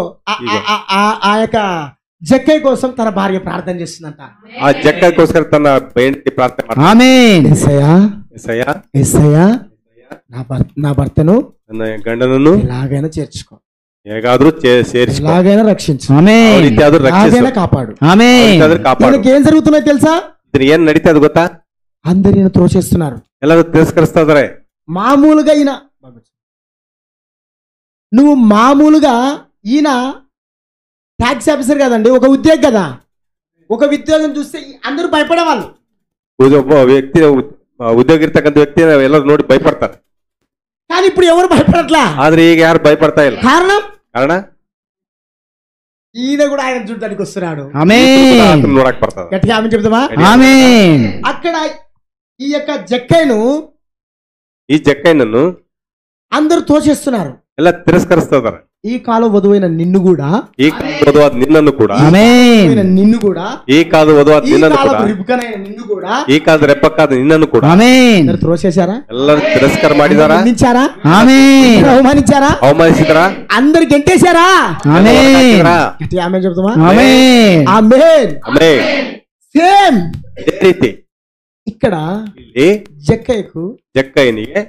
Speaker 2: ఆ యొక్క జక్కయ్య కోసం తన భార్య ప్రార్థన చేస్తుందంట.
Speaker 1: ಆ ಜಕ್ಕಗೋಸ್ಕರ ತನ್ನ ಹೆಂಡತಿ ಪ್ರಾರ್ಥನೆ ಮಾಡ್ತಾನೆ.
Speaker 4: ఆమేన్.
Speaker 2: యేసయ్యా నా భర్తను
Speaker 1: ನನ್ನ ಗಂಡನನ್ನು
Speaker 2: ఎలాగైనా చేర్చుకో,
Speaker 1: ಹೇಗಾದ್ರೂ ಸೇರಿಸಿ,
Speaker 2: ఎలాగైనా రక్షించు,
Speaker 4: ఆమేన్.
Speaker 2: ఎలాగైనా కాపాడు.
Speaker 4: ఆమేన్.
Speaker 1: ಕಾಪಾಡು.
Speaker 2: ఈయనకి ఏం జరుగుతున్నాయో తెలుసా?
Speaker 1: ಏನ್ ನಡೀತಾ ಇದೆ ಗೊತ್ತಾ?
Speaker 2: అందరు ఈయన త్రోసేస్తున్నారు.
Speaker 1: ಎಲ್ಲರೂ ತಿರಸ್ಕರಿಸ್ತಾ ಇದಾರೆ.
Speaker 2: మామూలుగా మామూలుగా ఈయన ట్యాక్సీ ఆఫీసర్ కదండి, ఒక ఉద్యోగం కదా. ఒక ఉద్యోగం చూస్తే అందరూ భయపడేవాళ్ళు.
Speaker 1: ಒಬ್ಬ ವ್ಯಕ್ತಿ ಉದ್ಯೋಗ ಇರ್ತಕ್ಕಂಥ ವ್ಯಕ್ತಿ ಎಲ್ಲರೂ ನೋಡಿ ಭಯಪಡ್ತಾರೆ.
Speaker 2: కానీ ఇప్పుడు ఎవరు భయపడట్లా.
Speaker 1: ಆದ್ರೆ ಈಗ ಯಾರು ಭಯಪಡ್ತಾ ಇಲ್ಲ. ಕಾರಣ
Speaker 2: ఈయన కూడా ఆయన చూడడానికి వస్తున్నాడు.
Speaker 4: ఆమేన్.
Speaker 1: ನೋಡಕ್ ಬರ್ತದ.
Speaker 2: గట్టిగా ఆమె చెప్తావా?
Speaker 4: ఆమేన్.
Speaker 2: అక్కడ ఈ యొక్క జక్కయ్యను,
Speaker 1: ಈ ಜಕ್ಕಯ್ಯನನ್ನು
Speaker 2: అందరూ తోసేస్తున్నారు,
Speaker 1: ಎಲ್ಲ ತಿರಸ್ಕರಿಸ್ತಾ ಇದಾರೆ.
Speaker 2: ఈ కాలం వధువైన నిన్ను కూడా,
Speaker 1: ಈ ಕಾಲದ ವಧುವಾದ ನಿನ್ನನ್ನು ಕೂಡ,
Speaker 4: ఆమేన్.
Speaker 2: నిన్ను కూడా,
Speaker 1: ಈ ಕಾಲದ ವಧುವಾದ
Speaker 2: ఈ
Speaker 1: ನಿನ್ನನ್ನು ಕೂಡ,
Speaker 2: కాలం రిబ్కనైన నిన్ను కూడా,
Speaker 1: ಈ ಕಾಲದ ರೆಪ್ಪಕ್ಕಾದ ನಿನ್ನನ್ನು ಕೂಡ
Speaker 4: ఆమేన్.
Speaker 2: అందరూ త్రోసేశారా?
Speaker 1: ಎಲ್ಲರೂ ತಿರಸ್ಕಾರ ಮಾಡಿದಾರ,
Speaker 2: నిందించారా?
Speaker 4: ఆమేన్.
Speaker 2: అవమానించారా?
Speaker 1: ಅವಮಾನಿಸಿದಾರ,
Speaker 2: అందరు గెంటేశారా?
Speaker 4: ఆమేన్.
Speaker 2: గట్టిగా ఆమె చెప్తావా?
Speaker 4: ఆమేన్.
Speaker 2: ఆమేన్.
Speaker 1: ಆಮೇಲೆ
Speaker 2: సేమ్
Speaker 1: ಇದೇ ರೀತಿ
Speaker 2: ఇక్కడ
Speaker 1: ಇಲ್ಲಿ
Speaker 2: జక్కయ్యకు
Speaker 1: ಜಕ್ಕಯ್ಯನಿಗೆ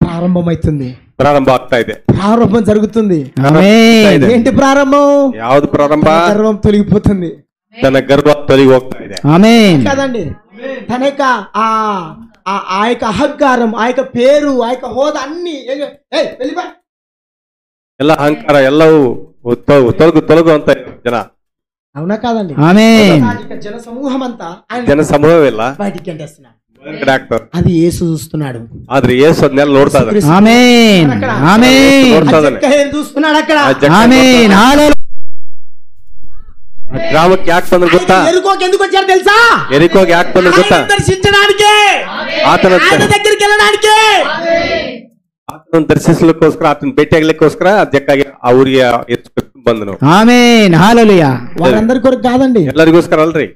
Speaker 2: ప్రారంభమైతుంది,
Speaker 1: ಪ್ರಾರಂಭ ಆಗ್ತಾ ಇದೆ.
Speaker 2: ప్రారంభం జరుగుతుంది.
Speaker 4: ఆమేన్.
Speaker 2: ఏంటి ప్రారంభం?
Speaker 1: ಯಾವ್ದು ಪ್ರಾರಂಭ?
Speaker 2: గర్వం తొలగిపోతుంది
Speaker 1: ತನ್ನ ಗರ್ಭ ತೊಲಗಿ ಹೋಗ್ತಾ ಇದೆ.
Speaker 4: ఆమేన్.
Speaker 2: కదండి. తన యొక్క ఆ యొక్క అహంకారం, ఆ యొక్క పేరు, ఆ యొక్క హోదా అన్ని వెళ్ళిపో,
Speaker 1: ಎಲ್ಲ ಅಹಂಕಾರ ಎಲ್ಲವೂ ತೊಲಗು ಅಂತ ಜನ.
Speaker 2: అవునా కాదండి?
Speaker 4: ఆమేన్.
Speaker 2: జన సమూహం అంతా ఆయన
Speaker 1: ಜನ ಸಮೂಹವೆಲ್ಲ
Speaker 2: బయటికి గంటేస్తున్నారు.
Speaker 1: ಹೊರಗಡೆ ಆಗ್ತಾರೆ.
Speaker 2: అది యేసు చూస్తున్నాడు.
Speaker 1: ಆದ್ರೆ ಯೇಸು ಅದನ್ನೆಲ್ಲ ನೋಡ್ತಾ ಇದ್ದಾರೆ.
Speaker 4: ఆమేన్. ఆమేన్.
Speaker 1: ನೋಡ್ತಾ ಇದ್ದಾನೆ.
Speaker 2: జక్కయ్య చూస్తున్నాడు అక్కడ.
Speaker 1: ಆ ಜಕ್ಕ
Speaker 4: ఆమేన్. హల్లెలూయా.
Speaker 1: ಗ್ರಾಮಕ್ಕೆ ಯಾಕೆ ಬಂದ್ರು ಗೊತ್ತಾ?
Speaker 2: ఎరుకోకి ఎందుకు వచ్చారు తెలుసా?
Speaker 1: ಎರಿಕೋಗಿ ಯಾಕೆ ಬಂದ್ರು ಗೊತ್ತಾ?
Speaker 2: ఆయన దర్శించడానికి,
Speaker 1: ಆತನ
Speaker 2: ఆయన దగ్గరికి వెళ్ళడానికి.
Speaker 1: ಆತನ ದರ್ಶಿಸಲಿಕ್ಕೋಸ್ಕರ, ಆತನ ಭೇಟಿಯಾಗ್ಲಿಕ್ಕೋಸ್ಕರ ಜಕ್ಕಾಗಿ ಆ ಊರಿಗೆ ಬಂದನು.
Speaker 4: ఆమేన్. హల్లెలూయా.
Speaker 2: వాళ్ళందరి కొరకు కాదండి,
Speaker 1: ಎಲ್ಲರಿಗೋಸ್ಕರ ಅಲ್ರಿ.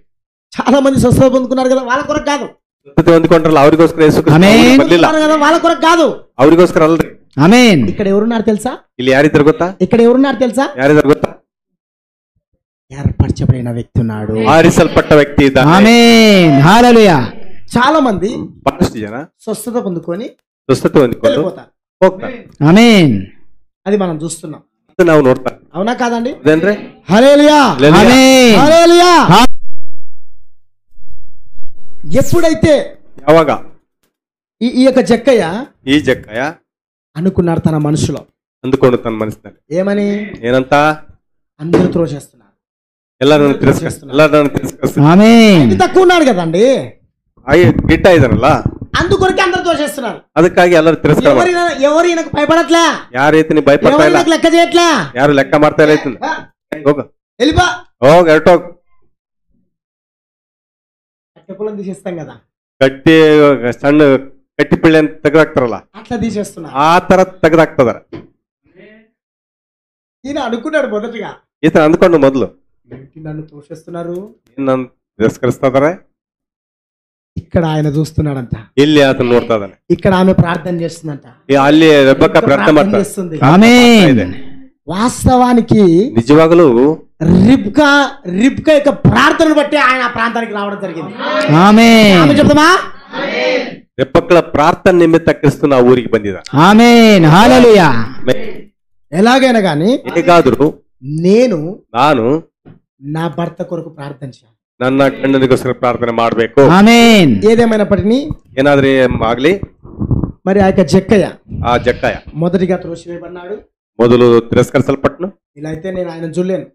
Speaker 2: చాలా మంది స్వస్థత పొందుకున్నారు కదా, వాళ్ళ కొరకు కాదు.
Speaker 1: ಸ್ವಸ್ಥತೆ ಹೊಂದಿಕೊಂಡ್ರಲ್ಲ ಅವರಿಗೋಸ್ಕರ ಯೇಸು ಕ್ರಿಸ್ತ
Speaker 4: ಆಮೆನ್.
Speaker 1: ಬರ್ಲಿಲ್ಲ.
Speaker 2: కదా, వాళ్ళ కొరకు కాదు.
Speaker 1: ಅವರಿಗೋಸ್ಕರ ಅಲ್ರಿ.
Speaker 4: ఆమేన్.
Speaker 2: ఇక్కడ ఎవరున్నారు తెలుసా?
Speaker 1: ಇಲ್ಲಿ ಯಾರಿದ್ದಾರೆ ಗೊತ್ತಾ?
Speaker 2: ఇక్కడ ఎవరున్నారు తెలుసా?
Speaker 1: ಯಾರಿದ್ದಾರೆ ಗೊತ್ತಾ?
Speaker 2: ఏర్పరచబడిన వ్యక్తి ఉన్నాడు.
Speaker 1: ಆರಿಸಲ್ಪಟ್ಟ ವ್ಯಕ್ತಿ ಇದ್ದಾನೆ.
Speaker 4: ఆమేన్. హల్లెలూయా.
Speaker 2: చాలా మంది
Speaker 1: ಬಹಳಷ್ಟು ಜನ
Speaker 2: స్వస్థత పొందుకొని
Speaker 1: ಸ್ವಸ್ಥತೆ ಹೊಂದಿಕೊಂಡು
Speaker 2: వెళ్ళిపోతారు.
Speaker 1: ಹೋಗ್ತಾರೆ.
Speaker 4: ఆమేన్.
Speaker 2: అది మనం చూస్తున్నాం.
Speaker 1: ಅದು ನಾವು ನೋಡ್ತಾರೆ.
Speaker 2: అవునా కాదండి?
Speaker 1: ಅದೇನ್ರಿ?
Speaker 2: హల్లెలూయా.
Speaker 4: ఆమేన్.
Speaker 2: హల్లెలూయా. ఎప్పుడైతే
Speaker 1: ಯಾವಾಗ
Speaker 2: ఈ యొక్క జక్కయ్య
Speaker 1: ಈ ಜಕ್ಕಯ್ಯ
Speaker 2: అనుకున్నారు తన మనసులో
Speaker 1: ಅಂದುಕೊಂಡು ತನ್ನ ಮನಸ್ಸಿನಲ್ಲಿ
Speaker 2: ఏమని,
Speaker 1: ಏನಂತ?
Speaker 2: అందరూ త్రోసేస్తున్నారు,
Speaker 1: ಎಲ್ಲರನ್ನು ತಿರಸ್ಕರಿಸ್ತಾರೆ.
Speaker 4: ఆమేన్.
Speaker 2: ఇంటి తక్కువ ఉన్నాడు కదండి,
Speaker 1: ಗಿಡ್ಡ ಇದಾರಲ್ಲ,
Speaker 2: అందుకొరకే అందరూ తోసేస్తున్నారు.
Speaker 1: ಅದಕ್ಕಾಗಿ ಎಲ್ಲರೂ ತಿರಸ್ಕಾರ ಮಾಡ್ತಾರೆ.
Speaker 2: ఎవరు ఈయనకు భయపడట్లే,
Speaker 1: ಯಾರ ರೀತಿ ಭಯಪಡ್ತಾ
Speaker 2: ఎవరు
Speaker 1: ಇಲ್ಲ,
Speaker 2: ఈయనకు లెక్క చేయట్లే.
Speaker 1: ಯಾರು ಲೆಕ್ಕ ಮಾಡ್ತಾ ಇಲ್ಲ. ಹೋಗ
Speaker 2: వెళ్ళిపా,
Speaker 1: ಹೋಗ್ ಎರಟೋಗ್
Speaker 2: పొలం తీసేస్తాం కదా,
Speaker 1: ಗಟ್ಟಿ ಸಣ್ಣ ಗಟ್ಟಿ ಪಿಳ್ಳೆ ಅಂತ ತೆಗೆದಾಕ್ತಾರಲ್ಲ,
Speaker 2: అట్లా తీసేస్తున్నారు.
Speaker 1: ಆ ತರ ತೆಗೆದಾಕ್ತದಾರ.
Speaker 2: ఈయన అనుకున్నాడు మొదటిగా,
Speaker 1: ಈತ ಅಂದ್ಕೊಂಡು ಮೊದಲು
Speaker 2: నన్ను తోసేస్తున్నారు,
Speaker 1: ನನ್ ತಿರಸ್ಕರಿಸ್ತಾ ಇದಾರೆ,
Speaker 2: ఇక్కడ ఆయన చూస్తున్నాడంట,
Speaker 1: ಇಲ್ಲಿ ಆತನ ನೋಡ್ತಾ ಇದ್ದಾನೆ.
Speaker 2: ఇక్కడ ఆమె ప్రార్థన చేస్తుందంట,
Speaker 1: ಅಲ್ಲಿ ರೆಬೆಕ್ಕಾ ಪ್ರಾರ್ಥನೆ ಮಾಡ್ತಾ
Speaker 2: చేస్తుంది.
Speaker 4: ఆమేన్.
Speaker 2: వాస్తవానికి
Speaker 1: నిజವಾಗಲೂ
Speaker 2: రిబ్కా యొక్క ప్రార్థనను బట్టి ఆయన ఆ ప్రాంతానికి రావడం జరిగింది.
Speaker 4: ఆమేన్.
Speaker 2: ఆమె చెప్తామా?
Speaker 1: రెబెక్కల ప్రార్థన నిమిత్త క్ರಿಸ್ತ ఆ ఊరికి ಬಂದಿದ.
Speaker 4: ఆమేన్. హల్లెలూయా.
Speaker 2: ఎలాగైనా కానీ
Speaker 1: ಹೇಗಾದರೂ ನಾನು
Speaker 2: నా భర్త కొరకు ప్రార్థించాను,
Speaker 1: ನನ್ನ ಗಂಡನಿಗೋಸ್ಕರ ಪ್ರಾರ್ಥನೆ ಮಾಡಬೇಕು.
Speaker 4: ఆమేన్.
Speaker 2: ఏదేమైనప్పటికీ
Speaker 1: ಏನಾದ್ರೂ ಆಗ್ಲಿ,
Speaker 2: మరి ఆ యొక్క జక్కయ్య
Speaker 1: ఆ జక్కయ్య
Speaker 2: మొదటిగా త్రోసివేయబడినాడు.
Speaker 1: ಮೊದಲು ತಿರಸ್ಕರಿಸಲ್ಪಟ್ಟನು.
Speaker 2: ఇలా అయితే నేను ఆయన చూడలేను,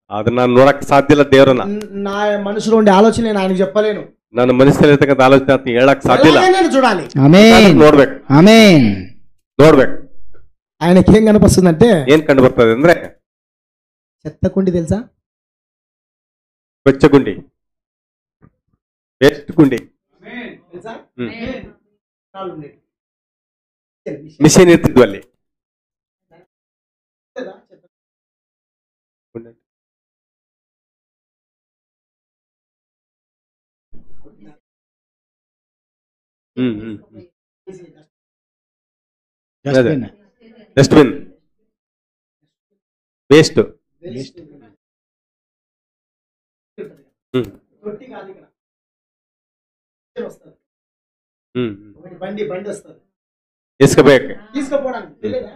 Speaker 1: ಅದನ್ನ ನಾನು ನೋಡಕ್ ಸಾಧ್ಯ ಇಲ್ಲ. ದೇವರನ್ನ
Speaker 2: నా మనసులో ఉండే ఆలోచన నేను ఆయనకు చెప్పలేను,
Speaker 1: ನನ್ನ ಮನಸ್ಸಲ್ಲಿ ಇರ್ತಕ್ಕಂಥ ಆಲೋಚನೆ ಅಂತ ಹೇಳಕ್ ಸಾಧ್ಯ ಇಲ್ಲ.
Speaker 2: ఎలాగైనా నేను చూడాలి,
Speaker 4: ఆమేన్.
Speaker 1: ನೋಡ್ಬೇಕು
Speaker 4: ఆమేన్.
Speaker 1: ನೋಡ್ಬೇಕು.
Speaker 2: ఆయనకి ఏం కనిపిస్తుందంటే
Speaker 1: ಏನ್ ಕಂಡು ಬರ್ತದೆ ಅಂದ್ರೆ
Speaker 2: చెత్త కుండి తెలుసా,
Speaker 1: ಸ್ವಚ್ಛ ಗುಂಡಿ, ವೇಸ್ಟ್ ಗುಂಡಿ,
Speaker 2: తెలుసా?
Speaker 1: ಮಿಷಿನ್ ಇರ್ತಿದ್ವು ಅಲ್ಲಿ. Dustbin, waste.
Speaker 2: బండి వస్తుంది
Speaker 1: ఇసుకಬೇಕು.
Speaker 2: తీసుకుపోవడానికి తెలియదా?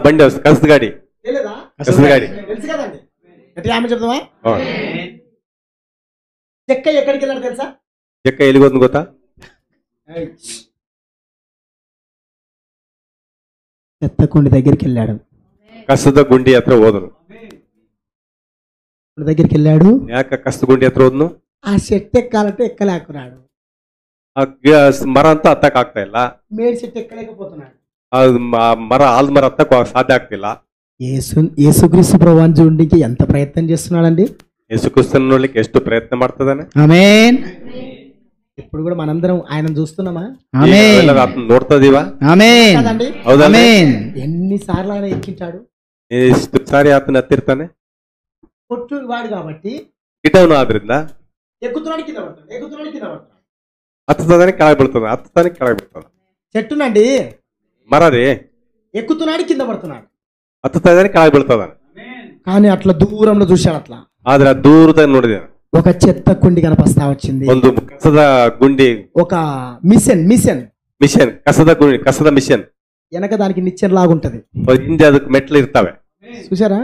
Speaker 1: బండి వస్తుంది, కసದ ಗಾಡಿ,
Speaker 2: తెలియదా?
Speaker 1: కసದ ಗಾಡಿ.
Speaker 2: తెలుసు కదండి. అంటే ఆమె చెప్తామా? చెక్క ఎక్కడికి వెళ్ళాడు తెలుసా?
Speaker 1: చెక్క ఎలిగొంది ಗೊತ್ತಾ?
Speaker 2: చెత్త కుండి దగ్గరికి వెళ్ళాడు,
Speaker 1: ಕಸದ ಗುಂಡಿ ಹತ್ರ ಹೋದನು.
Speaker 2: దగ్గరికి వెళ్ళాడు.
Speaker 1: ಯಾಕ ಕಸದ ಗುಂಡಿ ಹತ್ರ ಹೋದನು?
Speaker 2: ఆ చెట్టు ఎక్కాలంటే ఎక్కలేకున్నాడు,
Speaker 1: ಆ ಮರ ಅಂತ ಹತ್ತಕ್ ಆಗ್ತಾ ಇಲ್ಲ.
Speaker 2: మేడి చెట్టు ఎక్కలేకపోతున్నాడు.
Speaker 1: మర ఆల్ మర హత్తకు సాధ్య ಆಗ್ತಿಲ್ಲ.
Speaker 2: యేసుక్రీస్తు ప్రభువుని చూడడానికి ఎంత ప్రయత్నం చేస్తున్నాడండి.
Speaker 1: యేసుక్రీస్తుని ನೋಡ್ಲಿಕ್ಕೆ ಎಷ್ಟು ಪ್ರಯತ್ನ ಮಾಡ್ತದಾನೆ.
Speaker 4: ఆమేన్.
Speaker 2: ఇప్పుడు కూడా మనందరం ఆయన చూస్తున్నామా?
Speaker 4: ఆమేన్.
Speaker 1: ನೋಡ್ತಾ ಇದೀವಾ?
Speaker 4: ఆమేన్.
Speaker 2: కదండి.
Speaker 4: ఆమేన్.
Speaker 2: ఎన్నిసార్లు ఆయన ఎక్కింటాడు,
Speaker 1: ಎಷ್ಟು ಸಾರಿ ಆತನ ಹತ್ತಿರ್ತಾನೆ.
Speaker 2: పొట్టు వాడు కాబట్టి
Speaker 1: ಗಿಡವನು ಆದ್ರಿಂದ
Speaker 2: ఎక్కుతున్నాడు, కింద పడతాడు, ఎక్కుతున్నాడు, కింద పడతాడు.
Speaker 1: ಹತ್ತದಾನೆ ಕೆಳಗೆ ಬೀಳ್ತದೆ, ಹತ್ತದಾನೆ ಕೆಳಗೆ ಬೀಳ್ತದೆ.
Speaker 2: చెట్టునండి
Speaker 1: ಮರ ರೀ
Speaker 2: ఎక్కుతున్నాడు, కింద పడుతున్నాడు,
Speaker 1: ಹತ್ತುತ್ತಾ ಇದ್ದಾನೆ, ಕೆಳಗೆ ಬೀಳ್ತದಾನೆ.
Speaker 2: కానీ అట్లా దూరంలో చూశాడు. అట్లా
Speaker 1: ಆದ್ರೆ ದೂರದಾಗ ನೋಡಿದೆ,
Speaker 2: ఒక చెత్త కుండి కనిపిస్తా వచ్చింది,
Speaker 1: ಒಂದು ಕಸದ ಗುಂಡಿ,
Speaker 2: ఒక మిషన్
Speaker 1: ಮಿಷನ್, ಕಸದ ಗುಂಡಿ, ಕಸದ ಮಿಷನ್.
Speaker 2: వెనక దానికి నిచ్చెన లాగుంటది,
Speaker 1: ಹಿಂದೆ ಅದಕ್ಕೆ ಮೆಟ್ಲು ಇರ್ತವೆ.
Speaker 2: చూసారా?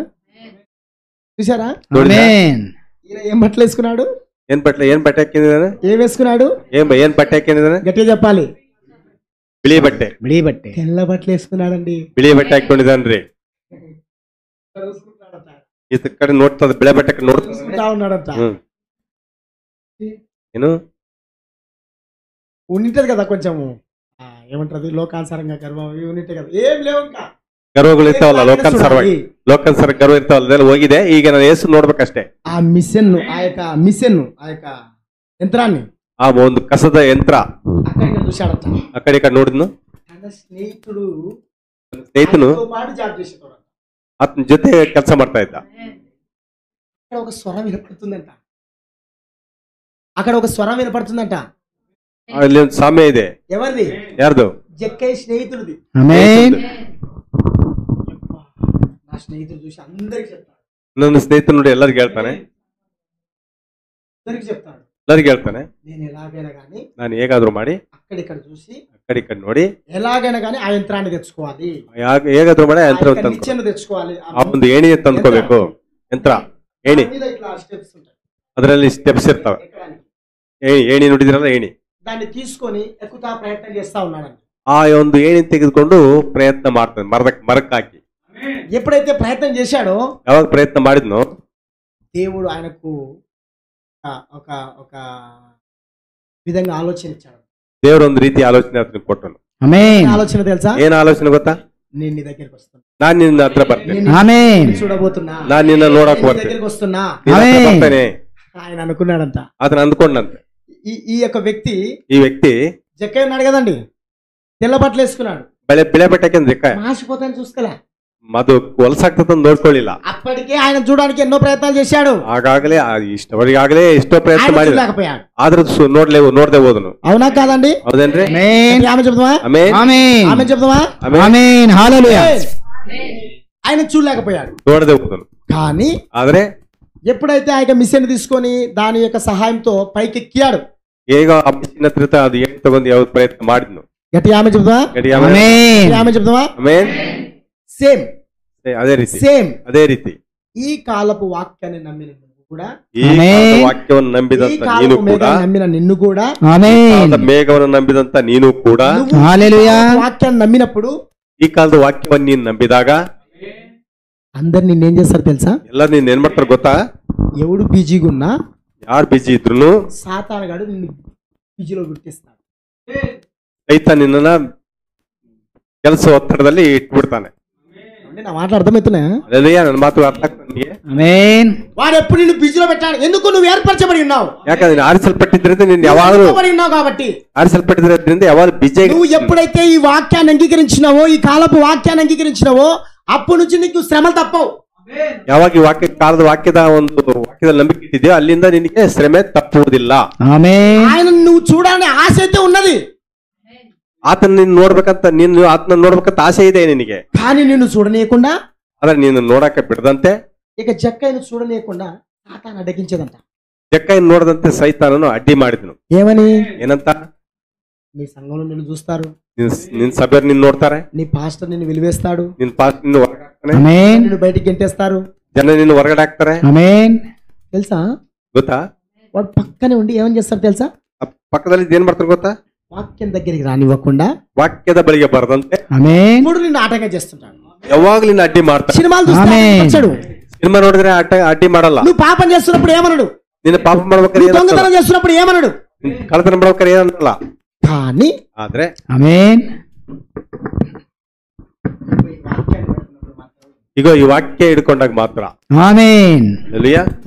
Speaker 4: ఆమేన్.
Speaker 2: ఈయన ఏం బట్టలు వేసుకున్నాడు?
Speaker 1: ಏನ್ ಬಟ್ಟೆ ಹಾಕಿದ್ದಾನೆ?
Speaker 2: ఏం వేసుకున్నాడు?
Speaker 1: ಏನ್ బಟ್ಟೆ ಹಾಕಿದ್ದಾನೆ?
Speaker 2: గట్టిగా చెప్పాలి.
Speaker 1: ಬಿಳಿ ಬಟ್ಟೆ.
Speaker 4: బిడి బట్టే.
Speaker 2: తెల్ల బట్టలు వేసుకున్నాడండి.
Speaker 1: ಬಿಳಿ ಬಟ್ಟೆ ಹಾಕೊಂಡಿದ್ದಾನ್ರಿ. ಈ ಕಡೆ ನೋಡ್ತದ, ಬಿಳಿ ಬಟ್ಟೆ ನೋಡ್ತಾ
Speaker 2: ఉన్నాడంట.
Speaker 1: ಏನು
Speaker 2: ఉండింటది కదా కొంచెం, ఏమంటది, లోకానుసారంగా గర్వం ఇవి ఉండింటాయి కదా, ఏం లేవు ఇంకా.
Speaker 1: ಗರ್ವಗಳು ಇರ್ತಾವಲ್ಲ, ಲೋಕಾನುಸಾರ ಗರ್ವ ಇರ್ತಾವಲ್ಲ, ಅದೆಲ್ಲ ಹೋಗಿದೆ. ಈಗ ನಾನು ಏಸು ನೋಡ್ಬೇಕಷ್ಟೇ.
Speaker 2: ఆ మిషన్ ఆ యొక్క యంత్రాన్ని,
Speaker 1: ಆ ಒಂದು ಕಸದ ಯಂತ್ರ
Speaker 2: అక్కడికి చూశాడట.
Speaker 1: ಆ ಕಡೆ ಈ ಕಡೆ ನೋಡಿದ್ನು.
Speaker 2: తన స్నేహితుడు
Speaker 1: ಸ್ನೇಹಿತನು
Speaker 2: ఆయనతో పాటు జాబ్ చేసేటోడు.
Speaker 1: ಆತನ ಜೊತೆ ಕೆಲಸ ಮಾಡ್ತಾ ಇದ್ದ.
Speaker 2: అక్కడ ఒక స్వరం వినపడుతుందంట.
Speaker 1: ಅಲ್ಲಿ ಒಂದು ಸಾಮ್ಯ ಇದೆ.
Speaker 2: ఎవరిది?
Speaker 1: ಯಾರ್ದು?
Speaker 2: జక్కయ్య స్నేహితుడిది.
Speaker 4: ఆమేన్.
Speaker 2: నా స్నేహితుడు చూసి అందరికి చెప్తాడు,
Speaker 1: ನನ್ನ ಸ್ನೇಹಿತರು ನೋಡಿ ಎಲ್ಲರಿಗೂ ಹೇಳ್ತಾನೆ, ಎಲ್ಲರಿಗೂ ಹೇಳ್ತಾನೆ,
Speaker 2: నేను ఎలాగైనా కానీ
Speaker 1: ನಾನು ಹೇಗಾದ್ರೂ ಮಾಡಿ
Speaker 2: అక్కడిక్కడ చూసి
Speaker 1: ಆ ಕಡೆ ಈ ಕಡೆ ನೋಡಿ
Speaker 2: ఎలాగైనా కానీ ఆ యంత్రాన్ని తెచ్చుకోవాలి,
Speaker 1: ಹೇಗಾದ್ರೂ ಮಾಡಿ ಆ ಯಂತ್ರ
Speaker 2: నిచ్చెన తెచ్చుకోవాలి,
Speaker 1: ಆ ಒಂದು ಏಣಿ ತಂದ್ಕೋಬೇಕು. ಯಂತ್ರ ಏಣಿ,
Speaker 2: మీద ఇట్లా స్టెప్స్ ఉంటాయి
Speaker 1: ಅದರಲ್ಲಿ ಸ್ಟೆಪ್ಸ್ ಇರ್ತವೆ.
Speaker 2: ఎక్కడానికి.
Speaker 1: ಏಣಿ ನೋಡಿದ್ರಲ್ಲ, ಏಣಿ.
Speaker 2: దాన్ని తీసుకొని ఎక్కుతా ప్రయత్నం చేస్తా ఉన్నాడండి.
Speaker 1: ಆ ಒಂದು ಏಣಿ ತೆಗೆದುಕೊಂಡು ಪ್ರಯತ್ನ ಮಾಡ್ತಾನೆ, ಮರಕ್ಕೆ ಹಾಕಿ.
Speaker 2: ఎప్పుడైతే ప్రయత్నం చేశాడో,
Speaker 1: ಯಾವಾಗ ಪ್ರಯತ್ನ ಮಾಡಿದ್ನೋ,
Speaker 2: దేవుడు ఆయనకు ఒక ఒక విధంగా ఆలోచన ఇచ్చాడు.
Speaker 1: ದೇವರು ಒಂದು ರೀತಿ ಆಲೋಚನೆ ಆತನಿಗೆ ಕೊಟ್ಟನು.
Speaker 4: ఆమేన్.
Speaker 2: ఆలోచన తెలుసా?
Speaker 1: ಏನ್ ಆಲೋಚನೆ ಗೊತ್ತಾ?
Speaker 2: నేను నీ దగ్గరికి వస్తున్నా,
Speaker 1: ನಾನ್ ನಿನ್ನ ಹತ್ರ ಬರ್ತೇನೆ,
Speaker 4: ఆమేన్.
Speaker 2: చూడబోతున్నా,
Speaker 1: ನಾನ್ ನಿನ್ನ ನೋಡಕ್
Speaker 2: నీ
Speaker 1: ಬರ್ತೇನೆ,
Speaker 2: దగ్గరికి వస్తున్నా.
Speaker 1: ನಿನ್ನ ಹತ್ರ ಬರ್ತೇನೆ.
Speaker 2: ఆయన అనుకున్నాడంట.
Speaker 1: ಅದನ್ನ ಅಂದ್ಕೊಂಡಂತೆ.
Speaker 2: ఈ యొక్క వ్యక్తి,
Speaker 1: ಈ ವ್ಯಕ್ತಿ
Speaker 2: జక్కయ్య ఉన్నాడు కదండి, తెల్ల బట్టలు వేసుకున్నాడు,
Speaker 1: ಬಿಳೆ ಬಟ್ಟೆ ಹಾಕಿದ್ರೆ
Speaker 2: మాసిపోతాను చూసుకోలే,
Speaker 1: ಮದು ಹೊಲಸಾಗ್ತದ ನೋಡ್ಕೊಳ್ಳಿಲ್ಲ.
Speaker 2: అప్పటికే ఆయన చూడడానికి ఎన్నో ప్రయత్నాలు చేశాడు.
Speaker 1: ಆಗಾಗಲೇ ಇಷ್ಟವರಿಗಾಗಲೇ ಎಷ್ಟೋ ಪ್ರಯತ್ನ
Speaker 2: ఆయన
Speaker 1: ಮಾಡಿದ,
Speaker 2: చూడలేకపోయాడు.
Speaker 1: ಆದ್ರೂ ನೋಡದೆ ಹೋದನು.
Speaker 2: అవునా కాదండి?
Speaker 1: ಹೌದೇನ್ರಿ?
Speaker 4: ఆమేన్
Speaker 2: ఆమె చెప్తామా?
Speaker 1: ಆಮೇನ್
Speaker 4: ఆమేన్
Speaker 2: ఆమె చెప్తామా?
Speaker 4: ఆమేన్ హల్లెలూయా.
Speaker 2: ఆయన చూడలేకపోయాడు.
Speaker 1: ನೋಡದೆ ಹೋದನು.
Speaker 2: కానీ
Speaker 1: ಆದ್ರೆ
Speaker 2: ఎప్పుడైతే ఆయన మిషన్ తీసుకొని దాని యొక్క సహాయంతో పైకెక్కాడు,
Speaker 1: ಈಗ ಅಬ್ಬಿನ ಹತ್ರ ಅದು ಏನ್ ತಗೊಂಡು ಯಾವ ಪ್ರಯತ್ನ ಮಾಡಿದ್ನು.
Speaker 2: గట్టి ఆమె చెప్తామా?
Speaker 4: ఆమేన్
Speaker 2: ఆమె చెప్తామా?
Speaker 1: ಆಮೇನ್
Speaker 2: సేమ్
Speaker 1: ಅದೇ ರೀತಿ
Speaker 2: సేమ్
Speaker 1: ಅದೇ ರೀತಿ
Speaker 2: ఈ కాలపు వాక్యాన్ని నమ్మిన నువ్వు కూడా,
Speaker 1: ಈ
Speaker 4: ಆಮೇನ್.
Speaker 1: ವಾಕ್ಯವನ್ನು
Speaker 2: ఈ
Speaker 1: ನಂಬಿದಂತ ನೀನು
Speaker 2: కాలపు
Speaker 1: ಕೂಡ,
Speaker 2: మేఘాన్ని నమ్మిన నిన్ను కూడా,
Speaker 4: ఆమేన్
Speaker 1: ಮೇಘವನ್ನು ನಂಬಿದಂತ ನೀನು ಕೂಡ,
Speaker 2: నువ్వు
Speaker 4: హల్లెలూయా.
Speaker 2: ఈ వాక్యాన్ని నమ్మినప్పుడు
Speaker 1: ಈ ಕಾಲದ ವಾಕ್ಯವನ್ನು ನೀನು ನಂಬಿದಾಗ
Speaker 2: అందరు నిన్నేం చేస్తారు తెలుసా?
Speaker 1: ಎಲ್ಲ ನೀನ್ ಏನ್ ಮಾಡ್ತಾರ ಗೊತ್ತಾ?
Speaker 2: ఎవడు బిజీగా ఉన్నా
Speaker 1: ಯಾರು ಬಿಜಿ ಇದ್ರು
Speaker 2: సాతానుగాడు నిన్ను బిజీలో గుర్తిస్తాడు.
Speaker 1: ರೈತ ನಿನ್ನ ಕೆಲಸ ಒತ್ತಡದಲ್ಲಿ ಇಟ್ಬಿಡ್ತಾನೆ.
Speaker 2: నా మాటలు అర్థమవుతున్నా?
Speaker 1: ಅಲ್ಲಯ್ಯ, ನನ್ನ ಮಾತು ಅರ್ಥ ಆಗ್ತದೆ ನಿಮಗೆ?
Speaker 4: ఆమేన్
Speaker 2: వాడు ఎప్పుడు నిన్ను బిజీలో పెట్టాడు. ఎందుకు? నువ్వు ఏర్పరచబడి ఉన్నావు.
Speaker 1: ಯಾಕಂದ್ರೆ ನೀನು ಆರಿಸಲ್ಪಟ್ಟಿದ್ರಿಂದ ನೀನು ಯಾವಾಗಲೂ
Speaker 2: ఏర్పరచబడి ఉన్నావు కాబట్టి.
Speaker 1: ಆರಿಸಲ್ಪಟ್ಟಿದ್ರಿಂದ ಯಾವಾಗಲೂ ಬಿಜಿ.
Speaker 2: నువ్వు ఎప్పుడైతే ఈ వాక్యాన్ని అంగీకరించినావో, ఈ కాలపు వాక్యాన్ని అంగీకరించినావో, అప్పటి నుంచి నీకు శ్రమలు తప్పవు.
Speaker 1: ಯಾವಾಗ ಈ ಕಾಲದ ವಾಕ್ಯದ ನಂಬಿಕೆ ಇಟ್ಟಿದೆಯೋ ಅಲ್ಲಿಂದ ನಿನಗೆ ಶ್ರಮೆ ತಪ್ಪುವುದಿಲ್ಲ.
Speaker 4: ఆమేన్
Speaker 2: ఆయన నువ్వు చూడాలని ఆశ అయితే ఉన్నది,
Speaker 1: ಆತನ ಆತನ ನೋಡ್ಬೇಕಂತ ಆಸೆ ಇದೆ ನಿನಗೆ.
Speaker 2: కానీ నిన్ను చూడనీయకుండా,
Speaker 1: ಆದ್ರೆ ನೀನು ನೋಡಕ್ಕೆ ಬಿಡದಂತೆ,
Speaker 2: ఇక జక్కయ్యను చూడనీయకుండా సాతాను అడ్డగించేదంట.
Speaker 1: ಜಕ್ಕಯ್ಯನ ನೋಡದಂತೆ ಸೈತಾನನು ಅಡ್ಡಿ ಮಾಡಿದನು.
Speaker 2: ఏమని?
Speaker 1: ಏನಂತ?
Speaker 2: నీ సంఘంలో నిన్ను చూస్తారు,
Speaker 1: ನಿನ್ ಸಭೆಯವ್ರು ನಿನ್ ನೋಡ್ತಾರೆ,
Speaker 2: నీ పాస్టర్ నిన్ను విలువేస్తాడు,
Speaker 1: ನಿನ್ ಪಾಸ್ ನಿನ್ನ ಹೊರಗಡೆ ಹಾಕ್ತಾನೆ,
Speaker 4: ఆమేన్
Speaker 2: నిన్ను బయటికి గెంటేస్తారు.
Speaker 1: ಜನ ನಿನ್ನ ಹೊರಗಡೆ ಹಾಕ್ತಾರೆ.
Speaker 4: ఆమేన్
Speaker 2: తెలుసా?
Speaker 1: ಗೊತ್ತಾ?
Speaker 2: వాడు పక్కనే ఉండి ఏమని చేస్తారు తెలుసా?
Speaker 1: ಆ ಪಕ್ಕದಲ್ಲಿ ಏನ್ ಮಾಡ್ತಾರೆ ಗೊತ್ತಾ?
Speaker 2: వాక్యం దగ్గరికి రానివ్వకుండా
Speaker 1: ವಾಕ್ಯದ ಬಳಿಗೆ ಬರದಂತೆ
Speaker 4: ఆమేన్
Speaker 2: ఇప్పుడు నిన్ను ఆటంకం చేస్తుంటాడు.
Speaker 1: ಯಾವಾಗ್ಲೂ ನಿನ್ನ ಅಡ್ಡಿ ಮಾಡ್ತಾರೆ.
Speaker 2: సినిమాలు చూస్తే
Speaker 4: ఆమేన్.
Speaker 2: వచ్చాడు.
Speaker 1: ಸಿನಿಮಾ ನೋಡಿದ್ರೆ ಅಡ್ಡಿ ಮಾಡಲ್ಲ.
Speaker 2: నువ్వు పాపం చేస్తున్నప్పుడు ఏమనడు,
Speaker 1: ನಿನ್ನ ಪಾಪ ಮಾಡ್ಬೇಕಾದ್ರೆ
Speaker 2: నువ్వు
Speaker 1: ಏನಂತಲ್ಲ,
Speaker 2: దొంగతనం చేస్తున్నప్పుడు ఏమనడు.
Speaker 1: ಕಳ್ಳತನ ಮಾಡ್ಬೇಕಾದ್ರೆ ಏನಂತಲ್ಲ.
Speaker 2: కానీ
Speaker 1: ಆದ್ರೆ
Speaker 4: ఆమేన్
Speaker 1: ಈಗ ಈ ವಾಕ್ಯ ಹಿಡ್ಕೊಂಡಾಗ ಮಾತ್ರ
Speaker 4: ఆమేన్
Speaker 1: ಅಲ್ಲಿಯ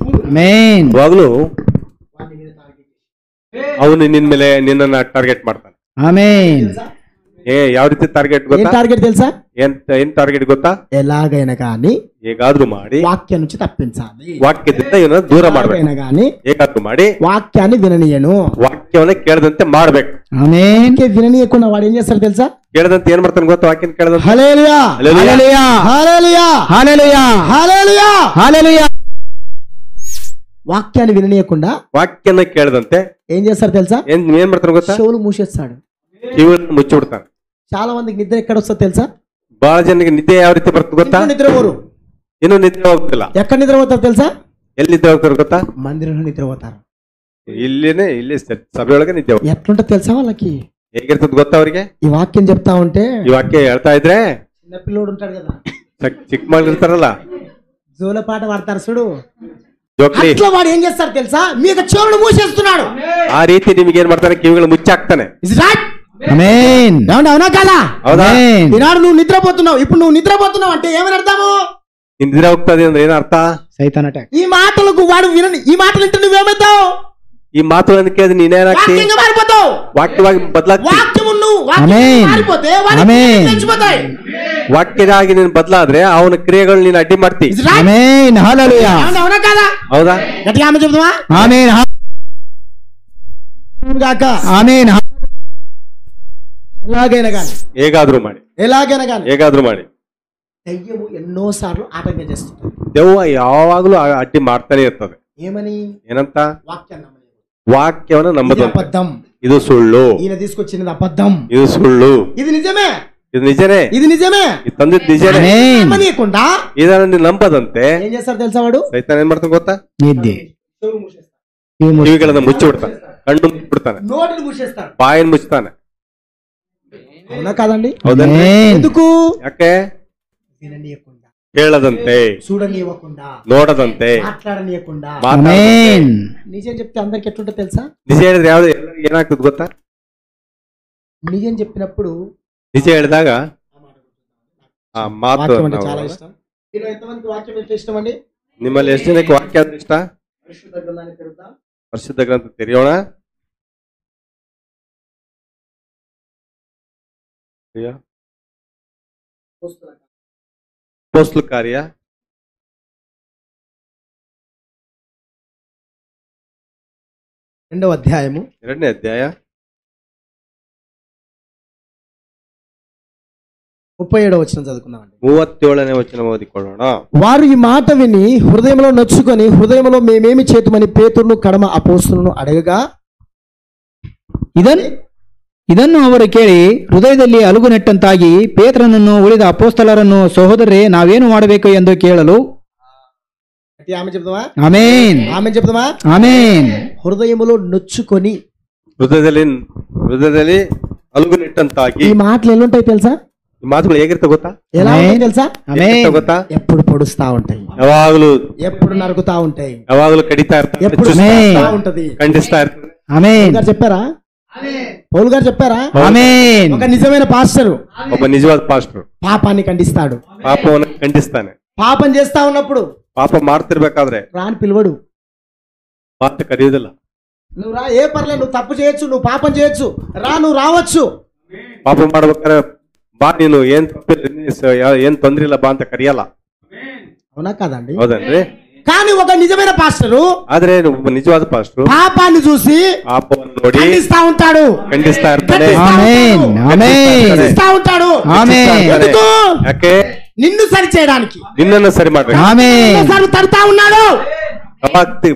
Speaker 4: ఆమేన్
Speaker 1: ಯಾವಾಗ್ಲೂ ಅವನು ನಿನ್ನನ್ನ ಟಾರ್ಗೆಟ್ ಮಾಡ್ತಾನೆ.
Speaker 4: ఆమేన్
Speaker 1: ಯಾವ ರೀತಿ ಟಾರ್ಗೆಟ್
Speaker 2: ఏం
Speaker 1: ಗೊತ್ತಾ?
Speaker 2: టార్గెట్ తెలుసా?
Speaker 1: ಏನ್ ಟಾರ್ಗೆಟ್ ಗೊತ್ತಾ?
Speaker 2: ఎలాగైనా కానీ
Speaker 1: ಹೇಗಾದ್ರೂ ಮಾಡಿ
Speaker 2: వాక్యం నుంచి తప్పించాలి.
Speaker 1: ವಾಕ್ಯದಿಂದ ಇವನ್ನ ದೂರ ಮಾಡ್ಬೇಕು.
Speaker 2: ఎలాగైనా కానీ
Speaker 1: ಹೇಗಾದ್ರೂ ಮಾಡಿ
Speaker 2: వాక్యాన్ని విననీయను.
Speaker 1: ವಾಕ್ಯವನ್ನ ಕೇಳದಂತೆ ಮಾಡ್ಬೇಕು.
Speaker 4: ఆమేన్
Speaker 2: ఇంకే విననీయకుండా వాడు ఏం చేస్తాడు తెలుసా?
Speaker 1: ಕೇಳದಂತೆ ಏನ್ ಮಾಡ್ತಾನೆ ಗೊತ್ತಾ? ವಾಕ್ಯನ ಕೇಳದಂತೆ
Speaker 2: హల్లెలూయా
Speaker 4: హల్లెలూయా
Speaker 2: హల్లెలూయా
Speaker 4: హల్లెలూయా
Speaker 2: హల్లెలూయా
Speaker 4: హల్లెలూయా
Speaker 2: వాక్యాన్ని విననీయకుండా
Speaker 1: ವಾಕ್ಯನ ಕೇಳದಂತೆ
Speaker 2: ఏం చేస్తాడు తెలుసా?
Speaker 1: ಏನ್ ಮಾಡ್ತಾನೆ ಗೊತ್ತಾ?
Speaker 2: చెవులు మూసేస్తాడు.
Speaker 1: ಕಿವಿಗಳನ್ನು ಮುಚ್ಚಿಬಿಡ್ತಾನೆ.
Speaker 2: చాలా మందికి నిద్ర ఎక్కడ వస్తుంది తెలుసా?
Speaker 1: ಬಹಳ ಜನಕ್ಕೆ ನಿದ್ದೆ ಯಾವ ರೀತಿ ಬರ್ತದೆ ಗೊತ್ತಾ?
Speaker 2: ఇంట్లో నిద్ర పోరు.
Speaker 1: ಇನ್ನು ನಿದ್ದೆ ಹೋಗ್ತಿಲ್ಲ.
Speaker 2: ఎక్కడ నిద్ర పోతారు తెలుసా?
Speaker 1: ಎಲ್ಲಿ ನಿದ್ದೆ ಹೋಗ್ತಾರೆ ಗೊತ್ತಾ?
Speaker 2: మందిరంలో నిద్ర పోతారు.
Speaker 1: ಇಲ್ಲಿ ಸಭೆಯೊಳಗೆ ನಿದ್ದೆ ಹೋಗ್ತಾರೆ.
Speaker 2: ఎట్లుంటది తెలుసా వాళ్ళకి?
Speaker 1: ಹೇಗಿರ್ತದೆ ಗೊತ್ತಾ ಅವ್ರಿಗೆ?
Speaker 2: ఈ వాక్యం చెప్తా ఉంటే
Speaker 1: ಈ ವಾಕ್ಯ ಹೇಳ್ತಾ ಇದ್ರೆ
Speaker 2: చిన్న పిల్లోడు ఉంటాడు కదా,
Speaker 1: ಚಿಕ್ಕ ಮಗಳು ఇರ್ತಾರಲ್ಲ,
Speaker 2: జోల పాట పాడతారు చూడు,
Speaker 1: ಜೋಕ್ಲಿ,
Speaker 2: అట్లా వాడు ఏం చేస్తారు తెలుసా? మీ యొక్క చెవులను మూసేస్తున్నాడు.
Speaker 1: ಆ ರೀತಿ ನಿಮ್ಗೆ ಏನ್ ಮಾಡ್ತಾನೆ? ಕಿವಿಗಳು ಮುಚ್ಚಾಕ್ತಾನೆ.
Speaker 2: Is it right?
Speaker 4: ఆమేన్
Speaker 2: ఏమండి, అవునా కదా?
Speaker 1: ಹೌದಾ?
Speaker 4: ఆమేన్
Speaker 2: ఈనాడు నువ్వు నిద్రపోతున్నావు. ఇప్పుడు నువ్వు నిద్రపోతున్నావు అంటే ఏమని అర్థము?
Speaker 1: ನಿನ್ ನಿದ್ರೆ ಹೋಗ್ತದೆ ಅಂದ್ರೆ ಏನ್ ಅರ್ಥ?
Speaker 4: సైతాన్ అటాక్
Speaker 2: ఈ మాటలకు వాడు వినని, ఈ మాటలు వింటే నువ్వేమవుతావు?
Speaker 1: ಈ ಮಾತುಗಳನ್ನು ಕೇಳಿದ್ರೆ ನೀನೇನಾಗ್ತಿ?
Speaker 2: వాక్యంగా మారిపోతావు.
Speaker 1: ವಾಕ್ಯವಾಗಿ ಬದಲಾಗ್ತಿ.
Speaker 2: వాక్యము నువ్వు వాక్యం
Speaker 4: ఆమేన్.
Speaker 2: మారిపోతే వాడి
Speaker 4: ఆమేన్.
Speaker 2: క్రియలు తెచ్చిపోతాయి.
Speaker 1: ವಾಕ್ಯದಾಗಿ ನೀನು ಬದಲಾದ್ರೆ ಅವನ ಕ್ರಿಯೆಗಳು ನೀನು ಅಡ್ಡಿ ಮಾಡ್ತಿ.
Speaker 2: Is it right?
Speaker 4: ఆమేన్ హల్లెలూయా
Speaker 2: ఏమండి, అవునా కదా?
Speaker 1: ಹೌದಾ?
Speaker 2: గట్టిగా ఆమె చెప్తావా?
Speaker 4: ఆమేన్
Speaker 2: గాక.
Speaker 4: ఆమేన్
Speaker 2: ఎలాగైనా కానీ,
Speaker 1: ಹೇಗಾದ್ರೂ ಮಾಡಿ,
Speaker 2: ఎలాగైనా కానీ
Speaker 1: ಹೇಗಾದ್ರೂ ಮಾಡಿ
Speaker 2: దయ్యము ఎన్నో సార్లు ఆటంకం చేస్తుంది.
Speaker 1: ದೆವ್ವ ಯಾವಾಗ್ಲೂ ಅಡ್ಡಿ ಮಾಡ್ತಾನೆ ಇರ್ತದೆ.
Speaker 2: ఏమని?
Speaker 1: ಏನಂತ?
Speaker 2: వాక్యాన్ని నమ్మలేదు.
Speaker 1: ವಾಕ್ಯವನ್ನ
Speaker 2: ఇది
Speaker 1: ನಂಬದಂತೆ.
Speaker 2: అబద్ధం.
Speaker 1: ಇದು ಸುಳ್ಳು,
Speaker 2: ఈయన తీసుకొచ్చినది అబద్ధం.
Speaker 1: ಇದು ಸುಳ್ಳು,
Speaker 2: ఇది నిజమే,
Speaker 1: ಇದು ನಿಜನೇ,
Speaker 2: ఇది నిజమే.
Speaker 1: ಇದು ತಂದಿದ್ ನಿಜನೇ.
Speaker 4: ఆమేన్
Speaker 2: నమ్మనీయకుండా
Speaker 1: ಇದನ್ನ ನೀನು ನಂಬದಂತೆ
Speaker 2: ఏం చేస్తారు తెలుసా? వాడు
Speaker 1: ಸೈತಾನ ಏನ್ ಮಾಡ್ತಾನೆ ಗೊತ್ತಾ?
Speaker 4: నిద్ದೆ
Speaker 1: ಕಿವಿಗಳನ್ನ ಮುಚ್ಚಿಬಿಡ್ತಾನೆ, ಕಣ್ಣು ಮುಚ್ಚಿಬಿಡ್ತಾನೆ,
Speaker 2: నోటిని మూసేస్తారు.
Speaker 1: ಬಾಯನ್ನು ಮುಚ್ತಾನೆ.
Speaker 2: అవునా కాదండి?
Speaker 1: ಹೌದನ್ರಿ?
Speaker 4: ఆమేన్
Speaker 2: ఎందుకు?
Speaker 1: ಯಾಕೆ?
Speaker 2: విననీయకుండా,
Speaker 1: ಕೇಳದಂತೆ,
Speaker 2: చూడనీయకుండా,
Speaker 1: ನೋಡದಂತೆ,
Speaker 2: మాట్లాడనీయకుండా.
Speaker 4: ఆమేన్
Speaker 2: నిజం చెప్తే అందరికి ఎట్లుంటుంది తెలుసా?
Speaker 1: ನಿಜ ಹೇಳಿದ್ರೆ ಯಾವ್ದು ಏನಾಗ್ತದೆ ಗೊತ್ತಾ?
Speaker 2: నిజం చెప్పినప్పుడు
Speaker 1: ನಿಜ ಹೇಳಿದಾಗ ಆ ಮಾತು
Speaker 2: వాక్యం అంటే
Speaker 1: ನಾವು-
Speaker 2: చాలా ఇష్టం. మీలో ఎంతమందికి వాక్యం అంటే ఇష్టం అండి?
Speaker 1: ನಿಮ್ಮಲ್ಲಿ ಎಷ್ಟು ಜನಕ್ಕೆ ವಾಕ್ಯ ಅಂದ್ರೆ ಇಷ್ಟ?
Speaker 2: పరిశుద్ధ గ్రంథాన్ని తెరుద్దాం.
Speaker 1: ಪರಿಶುದ್ಧ ಗ್ರಂಥ ತೆರೆಯೋಣ.
Speaker 2: పుస్తకం.
Speaker 1: ಅಪೊಸ್ತಲ ಕಾರ್ಯ
Speaker 2: 2వ అధ్యాయము
Speaker 1: 2ನೇ అధ్యాయ
Speaker 2: 37వ వచనం చదువుకుందామండి.
Speaker 1: 37ನೇ వచనం ఓదిಕೊಳ್ಳೋಣ.
Speaker 2: వారు ఈ మాట విని హృదయంలో నొచ్చుకొని హృదయంలో మేమేమి చేతుమని పేతురును కడమ అపోస్తలును అడగగా
Speaker 4: ಇದನ್ನು ಅವರು ಕೇಳಿ ಹೃದಯದಲ್ಲಿ ಅಲುಗುನೆಟ್ಟಂತಾಗಿ ಪೇತ್ರನನ್ನು ಉಳಿದ ಅಪೋಸ್ತಲರನ್ನು ಸಹೋದರರೇ ನಾವೇನು ಮಾಡಬೇಕು ಎಂದು ಕೇಳಲು
Speaker 2: ఆమె చెప్తామా?
Speaker 4: ಆಮೆನ್
Speaker 2: ఆమె చెప్తామా?
Speaker 4: ಆಮೆನ್.
Speaker 2: హృదయములో నొచ్చుకొని.
Speaker 1: ಹೃದಯದಲ್ಲಿ ಅಲುಗುನೆಟ್ಟಂತಾಗಿ.
Speaker 2: ఈ మాటలు ఎలా ఉంటాయి తెలుసా?
Speaker 1: ಈ ಮಾತುಗಳು ಹೇಗಿರುತ್ತೆ ಗೊತ್ತಾ?
Speaker 2: ఎలా ఉంటాయి తెలుసా?
Speaker 4: ಆಮೆನ್.
Speaker 1: ಗೊತ್ತಾ?
Speaker 2: ఎప్పుడు పొడుస్తా ఉంటాయి,
Speaker 1: ಯಾವಾಗಲೂ
Speaker 2: ఎప్పుడు నరుకుతా ఉంటాయి,
Speaker 1: ಯಾವಾಗಲೂ ಕಡಿತಾ ಇರ್ತಾರೆ,
Speaker 2: ఎప్పుడు
Speaker 4: ఆమెన్.
Speaker 2: చూస్తా ఉంటది.
Speaker 1: ಖಂಡಿಸ್ತಾ ಇರ್ತಾರೆ.
Speaker 4: ಆಮೆನ್.
Speaker 2: గారు చెప్పారా? పౌలు గారు చెప్పారా?
Speaker 4: ಆಮೆನ್.
Speaker 2: ఒక నిజమైన పాస్టరు
Speaker 1: ಒಬ್ಬ ನಿಜವಾದ ಪಾಸ್ಟರ್
Speaker 2: పాపాన్ని ఖండిస్తాడు.
Speaker 1: ಪಾಪವನ್ನು ಖಂಡಿಸ್ತಾನೆ.
Speaker 2: పాపం చేస్తా ఉన్నప్పుడు
Speaker 1: ಪಾಪ ಮಾಡ್ತಿರ್ಬೇಕಾದ್ರೆ
Speaker 2: రాని పిలువడు.
Speaker 1: ಮಾತು ಕರೆಯುವುದಿಲ್ಲ.
Speaker 2: నువ్వు రా, ఏ పర్లేదు, నువ్వు తప్పు చేయొచ్చు, నువ్వు పాపం చేయొచ్చు, రా, నువ్వు రావచ్చు.
Speaker 1: ಪಾಪ ಮಾಡ್ಬೇಕಾದ್ರೆ ಬಾ, ನೀನು ಏನ್ ತಪ್ಪಿಲ್ಲ, ಏನ್ ತೊಂದ್ರೆ ಇಲ್ಲ ಬಾ ಅಂತ ಕರೆಯಲ್ಲ.
Speaker 2: అవునా కాదండి?
Speaker 1: ಹೌದನ್ರಿ?
Speaker 2: కానీ ఒక నిజమైన పాస్టరు
Speaker 1: ಆದ್ರೆ ಒಬ್ಬ ನಿಜವಾದ ಪಾಸ್ಟರ್
Speaker 2: పాపాన్ని చూసి
Speaker 1: ಪಾಪವನ್ನು ನೋಡಿ
Speaker 2: ఖండిస్తా ఉంటాడు,
Speaker 1: ಖಂಡಿಸ್ತಾ ಇರ್ತಾನೆ.
Speaker 4: ಆಮೆನ್. ಆಮೆನ್.
Speaker 2: ఖండిస్తా ఉంటాడు.
Speaker 4: ಆಮೆನ್.
Speaker 2: ఎందుకు?
Speaker 1: ಯಾಕೆ?
Speaker 2: నిన్ను సరి చేయడానికి.
Speaker 1: ನಿನ್ನನ್ನು ಸರಿ ಮಾಡ್ಬೇಕು.
Speaker 4: ಆಮೆನ್.
Speaker 2: ఎన్నోసార్లు తడతా ఉన్నాడు.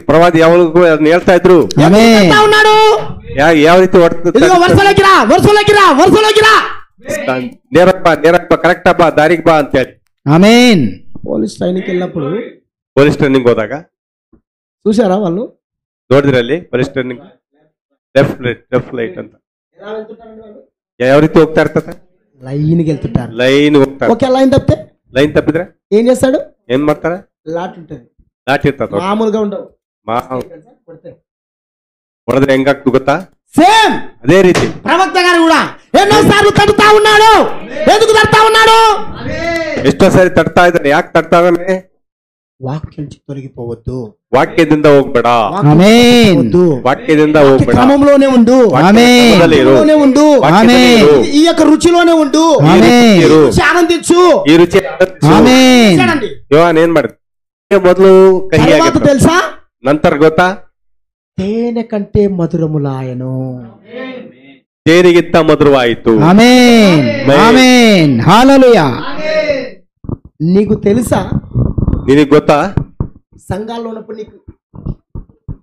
Speaker 1: ಪ್ರವಾದಿ ಯಾವಾಗೂ ಅದನ್ನ ಹೇಳ್ತಾ ಇದ್ರು.
Speaker 4: ಆಮೆನ್.
Speaker 2: తడతా ఉన్నాడు.
Speaker 1: ಯಾವ ರೀತಿ
Speaker 2: ఇదిగో వరుసలోకి రా, వరుసలోకి రా, వరుసలోకి రా.
Speaker 1: ನೇರಪ್ಪ ಕರೆಕ್ಟ್ ಅಪ್ಪ, ದಾರಿಗೆ ಬಾ ಅಂತ ಹೇಳಿ.
Speaker 4: ಆಮೆನ್.
Speaker 2: పోలీస్ ట్రైనింగ్కి వెళ్ళినప్పుడు
Speaker 1: ಪೊಲೀಸ್ ಟ್ರೈನಿಂಗ್ ಹೋದಾಗ
Speaker 2: చూసారా వాళ్ళు
Speaker 1: ನೋಡಿದ್ರಲ್ಲಿ ಪೊಲೀಸ್ ಟ್ರೈನಿಂಗ್ ಲೆಫ್ಟ್ ರೈಟ್ ಅಂತ ಯಾವ ರೀತಿ ಹೋಗ್ತಾ ಇರ್ತದೆ?
Speaker 2: లైన్కి వెళ్తుంటారు.
Speaker 1: ಲೈನ್ ಹೋಗ್ತಾರೆ.
Speaker 2: ఒకే లైన్ తప్పితే
Speaker 1: ಲೈನ್ ತಪ್ಪಿದ್ರೆ
Speaker 2: ఏం చేస్తాడు?
Speaker 1: ಏನ್ ಮಾಡ್ತಾರೆ?
Speaker 2: లాట్ ఉంటుంది,
Speaker 1: ಲಾಠಿ ಇರ್ತದ.
Speaker 2: మామూలుగా ఉండవు.
Speaker 1: ಹೊಡೆದ್ರೆ ಹೆಂಗಾಗ್ತು ಗೊತ್ತಾ?
Speaker 2: సేమ్
Speaker 1: ಅದೇ ರೀತಿ
Speaker 2: ప్రవక్త గారు కూడా ఎన్నోసార్లు తడుతా ఉన్నాడు. ఎందుకు తడుతా ఉన్నాడు?
Speaker 1: ಎಷ್ಟೋ ಸಾರಿ ತಡ್ತಾ ಇದ್ದಾನೆ. ಯಾಕೆ ತಡ್ತಾ ಇದ್ದಾನೆ?
Speaker 2: వాక్యం నుంచి తొలగిపోవద్దు,
Speaker 1: ವಾಕ್ಯದಿಂದ ಹೋಗ್ಬೇಡ.
Speaker 4: ಆಮೆನ್.
Speaker 1: ವಾಕ್ಯದಿಂದ ಹೋಗ್ಬೇಡ.
Speaker 2: క్రమంలోనే ఉండు,
Speaker 4: ಆಮೆನ್.
Speaker 2: క్రమంలోనే ఉండు,
Speaker 4: ఆమెన్.
Speaker 2: ఈ యొక్క రుచిలోనే ఉండు,
Speaker 4: ಆಮೆನ್.
Speaker 2: ఈ రుచి ఆనందించు.
Speaker 1: ಈ ರುಚಿ
Speaker 4: ಆಮೆನ್.
Speaker 2: చూడండి.
Speaker 1: ಯೋಹಾನ್ ಏನ್ ಮಾಡಿದ? ಮೊದಲು ಕಹಿ
Speaker 2: తర్వాత
Speaker 1: ಆಗಿತ್ತು.
Speaker 2: తెలుసా?
Speaker 1: ನಂತರ ಗೊತ್ತಾ?
Speaker 2: తేనె కంటే మధురములాయను.
Speaker 1: ಜೇನಿಗಿಂತ ಮಧುರವಾಯಿತು.
Speaker 4: ಆಮೆನ್. ಆಮೆನ್. ಹಲ್ಲೆಲೂಯಾ.
Speaker 2: నీకు తెలుసా?
Speaker 1: ನಿನಗೆ ಗೊತ್ತಾ?
Speaker 2: సంఘాల్లో ఉన్నప్పుడు నీకు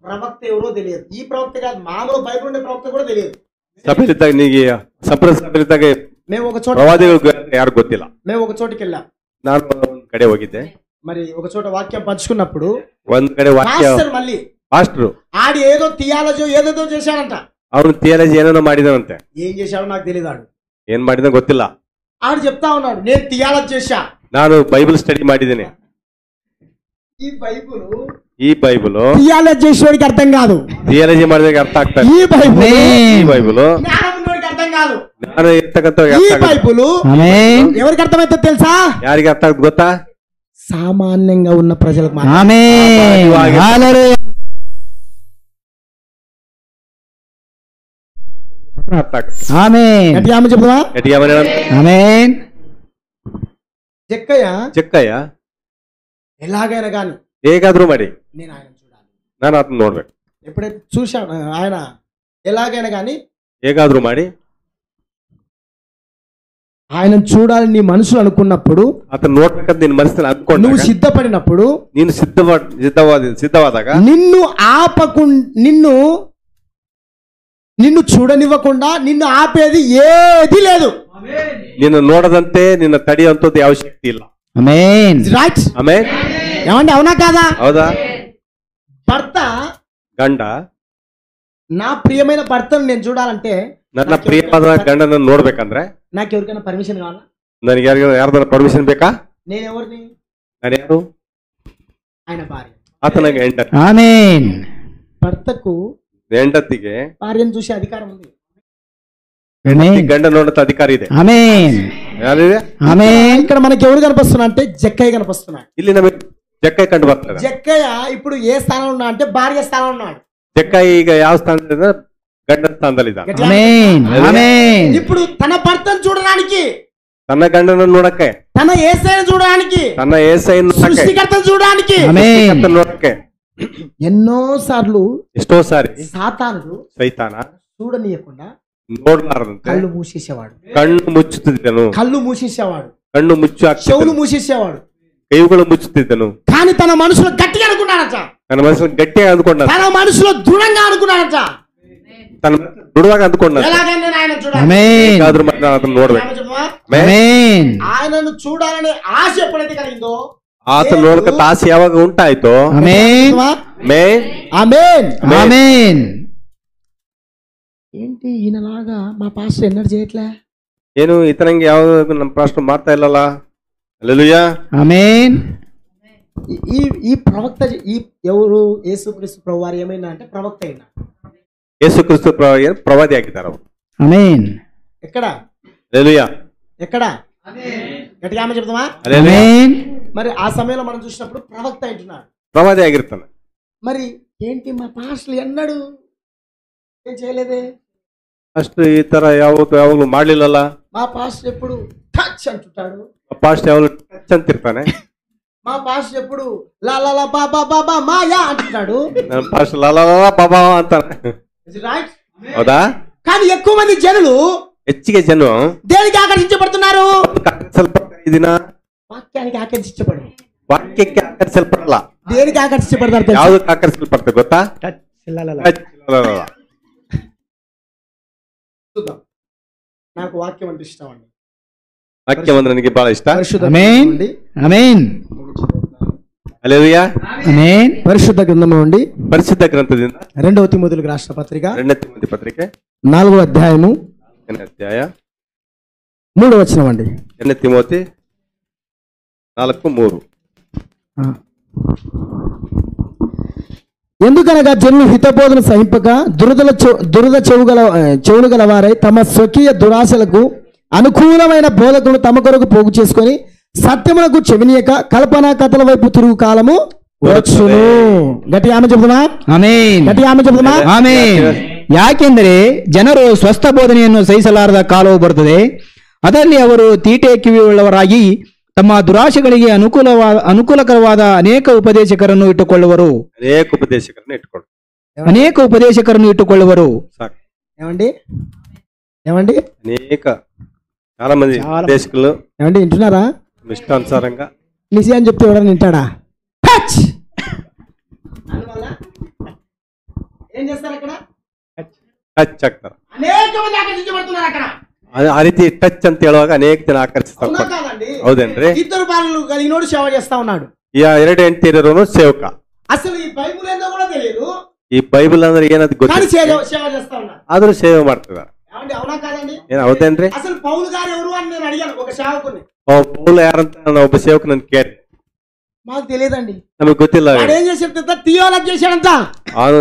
Speaker 2: ప్రవక్త ఎవరో తెలియదు. ఈ ప్రవక్త కాదు, మామూలు బైబిల్ ఉండే ప్రవక్త కూడా తెలియదు.
Speaker 1: ಸಭೆಲಿದ್ದಾಗ ನಿನಗೆ ಸಭೆಲಿದ್ದಾಗ
Speaker 2: మేము ఒక చోట
Speaker 1: ಪ್ರವಾದಿಗಳು ಯಾರು ಗೊತ್ತಿಲ್ಲ.
Speaker 2: మేము ఒక చోటికి వెళ్ళాం.
Speaker 1: ನಾನು ಒಂದ್ ಕಡೆ ಹೋಗಿದ್ದೆ.
Speaker 2: మరి ఒక చోట వాక్యం పంచుకున్నప్పుడు
Speaker 1: ಒಂದ್ ಕಡೆ ವಾಕ್ಯ
Speaker 2: మాస్టర్ మళ్ళీ
Speaker 1: ಮಾಸ್ಟ್ರು
Speaker 2: ఆడి ఏదో థియాలజీ ఏదేదో చేశాడంట.
Speaker 1: ಅವನು ಥಿಯಾಲಜಿ ಏನೇನೋ ಮಾಡಿದನಂತೆ.
Speaker 2: ఏం చేశాడో నాకు తెలియదు. ఆడు
Speaker 1: ಏನ್ ಮಾಡಿದ ಗೊತ್ತಿಲ್ಲ.
Speaker 2: ఆడు చెప్తా ఉన్నాడు, నేను థియాలజీ చేశా.
Speaker 1: ನಾನು ಬೈಬಲ್ ಸ್ಟಡಿ ಮಾಡಿದ್ದೇನೆ.
Speaker 2: ఈ బైబుల్
Speaker 1: ಈ ಬೈಬಲ್
Speaker 2: థియాలజీ చేసేవాడికి అర్థం కాదు.
Speaker 1: ಥಿಯಾಲಜಿ ಮಾಡಿದಾಗ ಅರ್ಥ ಆಗ್ತಾ
Speaker 2: ఈ బైబుల్
Speaker 1: ಈ ಬೈಬಲ್
Speaker 2: జ్ఞానం ఉన్నవాడికి అర్థం కాదు.
Speaker 1: ನಾನು ಇರ್ತಕ್ಕಂಥ
Speaker 2: ఈ బైబుల్
Speaker 4: ಆಮೆನ್.
Speaker 2: ఎవరికి అర్థమైతే తెలుసా?
Speaker 1: ಯಾರಿಗೆ ಅರ್ಥ ಆಗ್ತದೆ ಗೊತ್ತಾ?
Speaker 2: సామాన్యంగా ఉన్న ప్రజలకు మాత్రమే.
Speaker 4: ಆಮೆನ್. ಹಲ್ಲೆಲೂಯಾ.
Speaker 1: ಅರ್ಥ ಆಗ್ತದೆ.
Speaker 4: ಆಮೆನ್.
Speaker 2: గట్టిగా ఆమె చెప్తావా?
Speaker 1: ಗಟ್ಟಿಗೆ ಮನೆ
Speaker 4: ಆಮೆನ್.
Speaker 2: చెక్కయ్య
Speaker 1: ಚೆಕ್ಕಯ್ಯ
Speaker 2: ఎలాగైనా కానీ
Speaker 1: ಹೇಗಾದ್ರೂ ಮಾಡಿ
Speaker 2: నేను ఆయన చూడాలి.
Speaker 1: ನಾನು ಅದನ್ನ ನೋಡ್ಬೇಕು.
Speaker 2: ఎప్పుడైతే చూశాను ఆయన ఎలాగైనా కానీ
Speaker 1: ಹೇಗಾದ್ರೂ ಮಾಡಿ
Speaker 2: ఆయన చూడాలని నీ మనసులో అనుకున్నప్పుడు,
Speaker 1: ಅದನ್ನ ನೋಡ್ಬೇಕಂತ ನಿನ್ ಮನಸ್ಸಿನಲ್ಲಿ ಅನ್ಕೊಂಡು
Speaker 2: నువ్వు సిద్ధపడినప్పుడు,
Speaker 1: ನೀನು ಸಿದ್ಧವಾದಾಗ
Speaker 2: నిన్ను నిన్ను చూడనివ్వకుండా నిన్ను ఆపేది ఏది లేదు.
Speaker 1: ನಿನ್ನ ನೋಡದಂತೆ ನಿನ್ನ ತಡೆಯುವಂತದ್ದು ಯಾವ ಶಕ್ತಿ ಇಲ್ಲ.
Speaker 4: ಆಮೆನ್.
Speaker 2: రైట్?
Speaker 1: ಆಮೇಲೆ
Speaker 2: ఏమండి, అవునా కాదా?
Speaker 1: ಹೌದಾ?
Speaker 2: భర్త
Speaker 1: ಗಂಡ
Speaker 2: నా ప్రియమైన భర్తను నేను చూడాలంటే
Speaker 1: ನನ್ನ ಪ್ರಿಯವಾದ ಗಂಡನ ನೋಡ್ಬೇಕಂದ್ರೆ
Speaker 2: నాకు ఎవరికైనా పర్మిషన్ కావాలా?
Speaker 1: ನನಗೆ ಯಾರ್ದಾರ ಪರ್ಮಿಷನ್ ಬೇಕಾ?
Speaker 2: నేను ఎవరిని?
Speaker 1: ನಾನು ಯಾರು?
Speaker 2: ఆయన భార్య.
Speaker 1: ಆತನ ಹೆಂಡತಿ.
Speaker 4: ಆಮೆನ್.
Speaker 2: భర్తకు
Speaker 1: ಹೆಂಡತಿಗೆ
Speaker 2: భార్యను చూసే అధికారం ఉంది.
Speaker 4: ಆಮೆನ್.
Speaker 1: ಗಂಡ ನೋಡಂತ ಅಧಿಕಾರ ಇದೆ.
Speaker 4: ಆಮೆನ್.
Speaker 1: ಯಾರಿದೆ?
Speaker 4: ಆಮೆನ್.
Speaker 2: ఇక్కడ మనకి ఎవరు కనిపిస్తున్నా అంటే జక్కయ్య కనిపిస్తున్నాడు.
Speaker 1: ಇಲ್ಲಿ ನಮಗೆ ಜಕ್ಕಯ್ಯ ಕಂಡು ಬರ್ತಾರೆ.
Speaker 2: జక్కయ్య ఇప్పుడు ఏ స్థానంలో ఉన్నా అంటే భార్య స్థానంలో ఉన్నాడు.
Speaker 1: ಜಕ್ಕಯ್ಯ ಈಗ ಯಾವ ಸ್ಥಾನದಲ್ಲಿ? ಗಂಡನ ಸ್ಥಾನದಲ್ಲಿ ಇದ್ದಾನೆ.
Speaker 4: ಆಮೆನ್. ಆಮೆನ್.
Speaker 2: ఇప్పుడు తన భర్తను చూడడానికి
Speaker 1: తన గండను ನೋಡಕ್ಕೆ,
Speaker 2: తన యేసయ్యను చూడడానికి,
Speaker 1: తన యేసయ్యను
Speaker 2: సృష్టికర్తను చూడడానికి
Speaker 1: ನೋಡಕ್ಕೆ
Speaker 2: ఎన్నో సార్లు
Speaker 1: ఎಷ್ಟో సారి
Speaker 2: సాతానుడు
Speaker 1: సైతాన
Speaker 2: చూడనీయకుండా
Speaker 1: ನೋಡಲಾರದಂತೆ
Speaker 2: కళ్ళు మూసేసేవాడు,
Speaker 1: కಣ್ಣು ముಚ್ಚುತ್ತಿದ್ದನು,
Speaker 2: కళ్ళు మూసేసేవాడు,
Speaker 1: కಣ್ಣు ముಚ್ಚు
Speaker 2: చెవులు మూసేసేవాడు.
Speaker 1: కైవుಗಳು ముచ్చుತ್ತಿದ್ದను.
Speaker 2: కానీ తన మనసులో గట్టిగా అనుకున్నాడట,
Speaker 1: తన మనసులో గట్టిగా అందుకున్నాడు,
Speaker 2: తన మనసులో దృఢంగా అనుకున్నాడట.
Speaker 1: తన దృఢంగా అందుకున్నాడు.
Speaker 2: ఎలాగంటే ఆయన చూడాలి,
Speaker 4: ఆమేన్
Speaker 1: కాదు మరి అతను చూడಬೇಕು.
Speaker 4: ఆమేన్
Speaker 2: ఆయనను చూడాలనే ఆశ ఎప్పుడైతే కలిగిందో
Speaker 1: ಆತನ ನೋಡಕ ಆಸೆ ಯಾವಾಗ ಉಂಟಾಯ್ತೋ,
Speaker 4: ఆమేన్
Speaker 2: ఆమేన్.
Speaker 4: ఆమేన్.
Speaker 2: ఏంటి ఈయనలాగా మా పాస్టర్ ఎన్నడూ చేయట్లే,
Speaker 1: ಏನು ಇತರಂಗೆ ಯಾವ ನಮ್ಮ ಪಾಸ್ಟರ್ ಮಾಡ್ತಾ ಇಲ್ಲಲ್ಲ. హల్లెలూయా
Speaker 4: ఆమేన్.
Speaker 2: ఈ ఈ ప్రవక్త ఈ ఎవరు యేసుక్రీస్తు ప్రభువారు ఏమైనా అంటే ప్రవక్త అయినా
Speaker 1: ಯೇಸುಕ್ರಿಸ್ತು ಪ್ರವಾದಿ ಆಗಿದ್ದಾರೆ ಅವರು.
Speaker 4: ఆమేన్
Speaker 2: ఎక్కడ
Speaker 1: హల్లెలూయా
Speaker 2: ఎక్కడ గట్టిగా ఆమె చెప్తామా.
Speaker 1: హల్లెలూయా.
Speaker 4: ఆమేన్.
Speaker 2: మరి ఆ సమయంలో మనం చూసినప్పుడు ప్రవక్త అంటున్నాడు.
Speaker 1: ಪ್ರವಾದಿ ಆಗಿರ್ತಾನೆ.
Speaker 2: మరి ఏంటి మా పాస్టర్లు ఎన్నడూ ఏం చేయలేదే,
Speaker 1: ಅಷ್ಟು ಈ ತರ ಯಾವಾಗಲೂ ಮಾಡ್ಲಿಲ್ಲಲ್ಲ.
Speaker 2: మా పాస్టర్ ఎప్పుడు టచ్ అంటుంటాడు,
Speaker 1: ಪಾಸ್ಟ್ ಯಾವಾಗಲೂ ಟಚ್ ಅಂತಿರ್ತಾನೆ.
Speaker 2: మా పాస్టర్ ఎప్పుడు లా లా లా బా బా బా బా మాయా అంటుంటాడు.
Speaker 1: ನನ್ನ ಪಾಸ್ಟ್ ಲಾಲಾ ಬಾಬಾ ಅಂತಾನೆ.
Speaker 2: రైట్.
Speaker 1: ಹೌದಾ?
Speaker 2: కానీ ఎక్కువ మంది జనులు
Speaker 1: ಹೆಚ್ಚಿಗೆ ಜನ
Speaker 2: దేనికి ఆకర్షించబడుతున్నారు,
Speaker 1: ಆಕರ್ಷಿಸಲ್ಪಡ್ತಾರೆ. ದಿನ
Speaker 2: వాక్యానికి ఆకర్షించబడు.
Speaker 1: ವಾಕ್ಯಕ್ಕೆ ಆಕರ್ಷಿಸಲ್ಪಡಲ್ಲ.
Speaker 2: దేనికి ఆకర్షించబడతారు తెలుసా?
Speaker 1: ಯಾವ್ದಕ್ಕೆ ಆಕರ್ಷಿಸಲ್ಪಡ್ತಾರೆ ಗೊತ್ತಾ?
Speaker 2: టచ్ లా లా లా.
Speaker 1: ಟಚ್ ಲಾಲಾ.
Speaker 2: చూద్దాం. నాకు వాక్యం అంటే ఇష్టం అండి.
Speaker 1: ವಾಕ್ಯ ಅಂದ್ರೆ ನನಗೆ ಬಹಳ ಇಷ್ಟ.
Speaker 2: పరిశుద్ధ
Speaker 4: ఆమేన్
Speaker 2: గ్రంథం నుండి
Speaker 4: ఆమేన్
Speaker 1: హల్లెలూయా.
Speaker 4: ఆమేన్.
Speaker 2: పరిశుద్ధ గ్రంథం నుండి
Speaker 1: ಪರಿಶುದ್ಧ ಗ್ರಂಥದಿಂದ
Speaker 2: 2వ తిమోతిలకు రాసిన పత్రిక
Speaker 1: 2ನೇ ತಿಮೋಥಿ ಪತ್ರಿಕೆ
Speaker 2: 4వ అధ్యాయము
Speaker 1: 2ನೇ ಅಧ್ಯಾಯ
Speaker 2: 3వ వచనం అండి.
Speaker 1: 2ನೇ ತಿಮೋಥಿ 4:3.
Speaker 2: ఎందుకనగా జనులు హితబోధన సహింపక దురద చెవులు గల వారై తమ స్వకీయ దురాశలకు అనుకూలమైన బోధకులను తమ కొరకు పోగు చేసుకొని సత్యమునకు చెవినీయక కల్పనా కథల వైపు తిరుగు కాలము వచ్చును. గట్టి ఆమె చెబుతున్నా,
Speaker 4: ಆಮೇನ್
Speaker 2: గట్టి ఆమె చెబుతున్నా.
Speaker 4: ಆಮೇನ್. ಯಾಕೆಂದರೆ ಜನರು ಸ್ವಸ್ಥ ಬೋಧನೆಯನ್ನು ಸಹಿಸಲಾರದ ಕಾಲವು ಬರುತ್ತದೆ, ಅದರಲ್ಲಿ ಅವರು ತೀಟೆ ಕಿವಿಯುಳ್ಳವರಾಗಿ ತಮ್ಮ ದುರಾಶೆಗಳಿಗೆ ಅನುಕೂಲಕರವಾದ ಅನೇಕ ಉಪದೇಶಕರನ್ನು ಇಟ್ಟುಕೊಳ್ಳುವರು. ಅನೇಕ ಉಪದೇಶಕರನ್ನು ಇಟ್ಟುಕೊಳ್ಳುವರು.
Speaker 1: ಸಾಕು.
Speaker 2: ఏమండి ఏమండి
Speaker 1: అనేక చాలా మంది ఉపదేశకులు
Speaker 2: ఏమండి వింటున్నారా?
Speaker 1: ఇష్టానుసారంగా
Speaker 2: నిజం చెప్తే ఎవడన్నా వింటాడా? టచ్. ఏం చేస్తారు అక్కడ?
Speaker 1: ಟಚ್ ಆಗ್ತಾರೆ.
Speaker 2: అనేక మంది ఆకర్షించబడుతున్నారు అక్కడ.
Speaker 1: ಆ ರೀತಿ ಟಚ್ ಅಂತ ಹೇಳುವಾಗ ಅನೇಕ ಜನ ಆಕರ್ಷಿಸ್ತಾರೆ.
Speaker 2: అవునా కాదండి?
Speaker 1: ಹೌದೇನ್ರಿ?
Speaker 2: ఇద్దరు బాలు కలిగినోడు సేవ చేస్తా ఉన్నాడు.
Speaker 1: ಈ 2 ಹೆಂಡತಿಯರು ಸೇವಕ.
Speaker 2: అసలు ఈ బైబిల్ ఏందో కూడా తెలియదు,
Speaker 1: ಈ ಬೈಬಲ್ ಅಂದ್ರೆ ಏನದು
Speaker 2: కానీ
Speaker 1: ಗೊತ್ತಿಲ್ಲ,
Speaker 2: సేవ చేస్తా ఉన్నాడు.
Speaker 1: ಆದ್ರೂ ಸೇವೆ ಮಾಡ್ತಿದ್ದಾರೆ.
Speaker 2: ఏమండి అవునా కాదండి?
Speaker 1: ಏನ್ ಹೌದೇನ್ರಿ?
Speaker 2: అసలు పౌలు గారు ఎవరు అని నేను అడిగాను ఒక సేవకుని.
Speaker 1: ಪೌಲ್ ಯಾರಂತ ನಾನು ಒಬ್ಬ ಸೇವಕ ನನ್ ಕೇಳಿ,
Speaker 2: మాకు తెలియదండి.
Speaker 1: ನಮಗ್ ಗೊತ್ತಿಲ್ಲ.
Speaker 2: వాడు ఏం చేశాడంట? థియాలజీ చేశాడంట.
Speaker 1: ಅವನು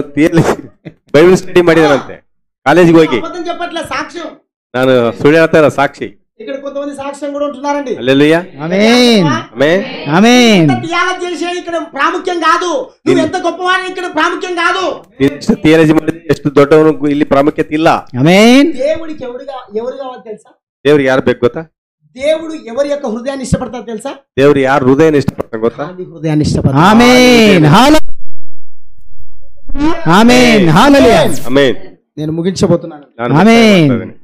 Speaker 1: ಬೈಬಲ್ ಸ್ಟಡಿ ಮಾಡಿದಾನಂತೆ ಕಾಲೇಜಿಗೆ ಹೋಗಿ.
Speaker 2: అబద్ధం చెప్పట్లే, సాక్ష్యం.
Speaker 1: ನಾನು ಸುಳ್ಳು ಹೇಳ್ತಾ ಇಲ್ಲ, సాక్షి.
Speaker 2: ఇక్కడ కొంతమంది సాక్ష్యం కూడా ఉంటున్నారండి.
Speaker 1: హల్లెలూయా.
Speaker 4: ಆಮೇನ್
Speaker 1: ఆమేన్.
Speaker 4: ಆಮೇನ್.
Speaker 2: థియాలజీ చేసే ఇక్కడ ప్రాముఖ్యం కాదు, నువ్వు ఎంత గొప్పవాడిని ఇక్కడ ప్రాముఖ్యం కాదు.
Speaker 1: ಎಷ್ಟು ಥಿಯಾಲಜಿ ಮಾಡಿದ್ರೆ ಎಷ್ಟು ದೊಡ್ಡವನು ಇಲ್ಲಿ ಪ್ರಾಮುಖ್ಯತೆ ಇಲ್ಲ.
Speaker 4: ಆಮೇನ್.
Speaker 2: దేవుడికి ఎవరు కావాలి తెలుసా?
Speaker 1: ದೇವ್ರಿಗೆ ಯಾರು ಬೇಕು ಗೊತ್ತಾ?
Speaker 2: దేవుడు ఎవరి యొక్క హృదయాన్ని ఇష్టపడతారు తెలుసా?
Speaker 1: ದೇವ್ರು ಯಾರು ಹೃದಯನ ಇಷ್ಟಪಡ್ತಾನೆ ಗೊತ್ತಾ?
Speaker 2: గాంధీ హృదయాన్ని ఇష్టపడతారు.
Speaker 4: ಆಮೇನ್. ఆమేన్. హల్లెలూయా.
Speaker 1: ఆమేన్.
Speaker 2: నేను ముగించబోతున్నాను.
Speaker 1: ನಾನು
Speaker 4: ఆమేన్.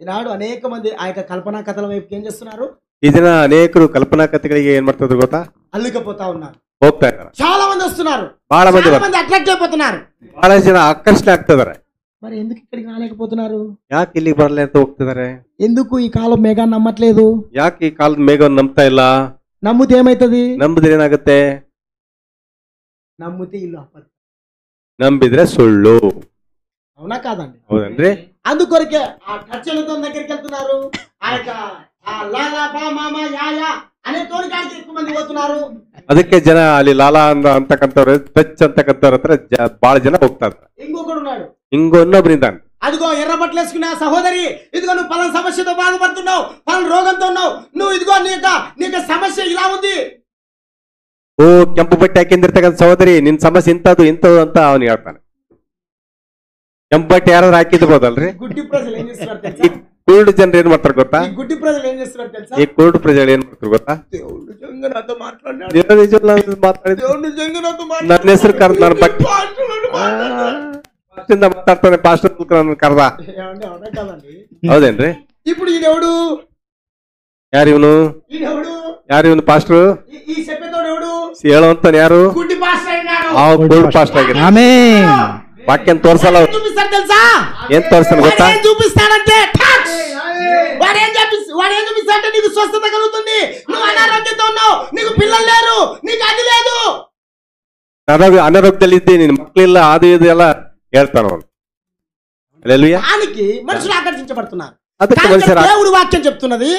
Speaker 2: ఈనాడు అనేక మంది ఆ యొక్క కల్పనా కథల వైపు ఏం చేస్తున్నారు?
Speaker 1: ಈ ದಿನ ಅನೇಕರು ಕಲ್ಪನಾ ಕಥೆಗಳಿಗೆ ಏನ್ ಮಾಡ್ತಿದ್ರು ಗೊತ್ತಾ?
Speaker 2: అల్లుకపోతా ఉన్నారు.
Speaker 1: ಹೋಗ್ತಾ ಇದ್ದಾರೆ.
Speaker 2: చాలా మంది వస్తున్నారు,
Speaker 1: ಬಹಳ ಮಂದಿ
Speaker 2: చాలా మంది అట్రాక్ట్ అయిపోతున్నారు.
Speaker 1: ಬಹಳ ಜನ ಆಕರ್ಷಣೆ ಆಗ್ತಿದ್ದಾರೆ.
Speaker 2: మరి ఎందుకు ఇక్కడికి రాలేకపోతున్నారు?
Speaker 1: ಯಾಕೆ ಇಲ್ಲಿಗೆ ಬರಲ್ಲ ಅಂತ ಹೋಗ್ತಿದ್ದಾರೆ?
Speaker 2: ఎందుకు ఈ కాలం మేఘాన్ని నమ్మట్లేదు?
Speaker 1: ಯಾಕೆ ಈ ಕಾಲದ ಮೇಘವನ್ನು ನಂಬ್ತಾ ಇಲ್ಲ?
Speaker 2: నమ్ముతే ఏమైతుంది?
Speaker 1: ನಂಬಿದ್ರೆ ಏನಾಗುತ್ತೆ?
Speaker 2: నమ్ముతే ఇల్లు అప్పదు.
Speaker 1: ನಂಬಿದ್ರೆ ಸುಳ್ಳು.
Speaker 2: అవునా కాదండి?
Speaker 1: ಹೌದನ್ರಿ?
Speaker 2: అందుకొరకే ఆ ఖర్చులతో దగ్గరికి వెళ్తున్నారు. ఆ యొక్క లాలా బా మామ యా యా అనే తోడికాడికి ఎక్కువ మంది పోతున్నారు.
Speaker 1: ಅದಕ್ಕೆ ಜನ ಅಲ್ಲಿ ಲಾಲಾ ಅಂತಕ್ಕಂಥವ್ರು ಟಚ್ ಅಂತಕ್ಕಂಥವ್ರ ಹತ್ರ ಬಹಳ ಜನ ಹೋಗ್ತಾ ಇದ್ದಾರೆ.
Speaker 2: ఇంకొకడు ఉన్నాడు,
Speaker 1: ಇನ್ನೊಬ್ಬನಿದ್ದಾನೆ.
Speaker 2: అదిగో ఎర్ర బట్టలు వేసుకున్న సహోదరి, ఇదిగో నువ్వు పలానా సమస్యతో బాధపడుతున్నావు, పలానా రోగంతో ఉన్నావు, నువ్వు ఇదిగో నీ యొక్క సమస్య ఇలా ఉంది.
Speaker 1: ಓ ಕೆಂಪು ಬಟ್ಟೆ ಹಾಕಿಂದಿರ್ತಕ್ಕಂಥ ಸಹೋದರಿ, ನಿನ್ ಸಮಸ್ಯೆ ಇಂಥದ್ದು ಇಂಥದ್ದು ಅಂತ ಅವನು ಹೇಳ್ತಾನೆ. ಕೆಂಪಟ್ಟಿ ಯಾರಾದ್ರೂ ಹಾಕಿದ್ಬೋದಲ್ರಿ?
Speaker 2: గుడ్డి ప్రజలు ఏం చేస్తున్నారు
Speaker 1: ಈ
Speaker 2: తెలుసా?
Speaker 1: ಕುರುಡು ಜನರು ಏನ್ ಮಾಡ್ತಾರೆ ಗೊತ್ತಾ?
Speaker 2: ఈ గుడ్డి ప్రజలు ఏం చేస్తున్నారు తెలుసా?
Speaker 1: ಈ ಕುರುಡು ಪ್ರಜೆಗಳು ಏನ್ ಮಾಡ್ತಾರೆ ಗೊತ್ತಾ?
Speaker 2: దేవుడు నిజంగా నాతో మాట్లాడినాడు,
Speaker 1: ದೇವ್ರು ನಿಜವಾಗ್ಲೂ ಮಾತಾಡಿದ್ರು.
Speaker 2: దేవుడు నిజంగా నాతో
Speaker 1: ನನ್ನ ಹೆಸರು ಕರೆದು ನನ್ನ ಬಟ್ಟೆ
Speaker 2: మాట్లాడినాడు.
Speaker 1: ಮಾತಾಡ್ತಾನೆ, ಪಾಸ್ಟರ್ ನನ್ನ ಕರ್ದ.
Speaker 2: ఏమండి, అవునా కాదండి?
Speaker 1: ಹೌದೇನ್ರಿ?
Speaker 2: ఇప్పుడు ఈయనెవడు?
Speaker 1: ಯಾರಿವನು?
Speaker 2: ఈయనెవడు?
Speaker 1: ಯಾರಿವನು ಪಾಸ್ಟರ್?
Speaker 2: ఈ చెప్పేతోడు ఎవడు?
Speaker 1: ಹೇಳುವಂತಾನೆ ಯಾರು?
Speaker 2: గుడ్డి పాస్టర్ అయినాడు.
Speaker 1: ಆ ಕುರುಡು ಪಾಸ್ಟರ್ ಆಗಿದೆ.
Speaker 4: ఆమేన్.
Speaker 1: ವಾಕ್ಯನ್ ತೋರ್ಸಲ್ಲ.
Speaker 2: ఏం చూపిస్తాడు తెలుసా?
Speaker 1: ಏನ್ ತೋರ್ಸಲ್ಲ ಗೊತ್ತಾ?
Speaker 2: వాడు ఏం చూపిస్తాడంటే touch. వాడు ఏం చూపిస్తాడంటే నీకు స్వస్థత కలుగుతుంది, నువ్వు అనారోగ్యంతో ఉన్నావు, నీకు పిల్లలు లేరు, నీకు అది లేదు.
Speaker 1: ಅನಾರೋಗ್ಯದಲ್ಲಿ ಇದ್ದೆ, ನಿನ್ ಮಕ್ಳಿಲ್ಲ, ಅದು ಇದು ಎಲ್ಲ ಹೇಳ್ತಾನ ಅವನು. ಹಲ್ಲೆಲೂಯಾ.
Speaker 2: దానికి మనుషులు ఆకర్షించబడుతున్నారు.
Speaker 1: ಅದಕ್ಕೆ
Speaker 2: కానీ
Speaker 1: ಮನುಷ್ಯರ
Speaker 2: దేవుడు వాక్యం చెప్తున్నది,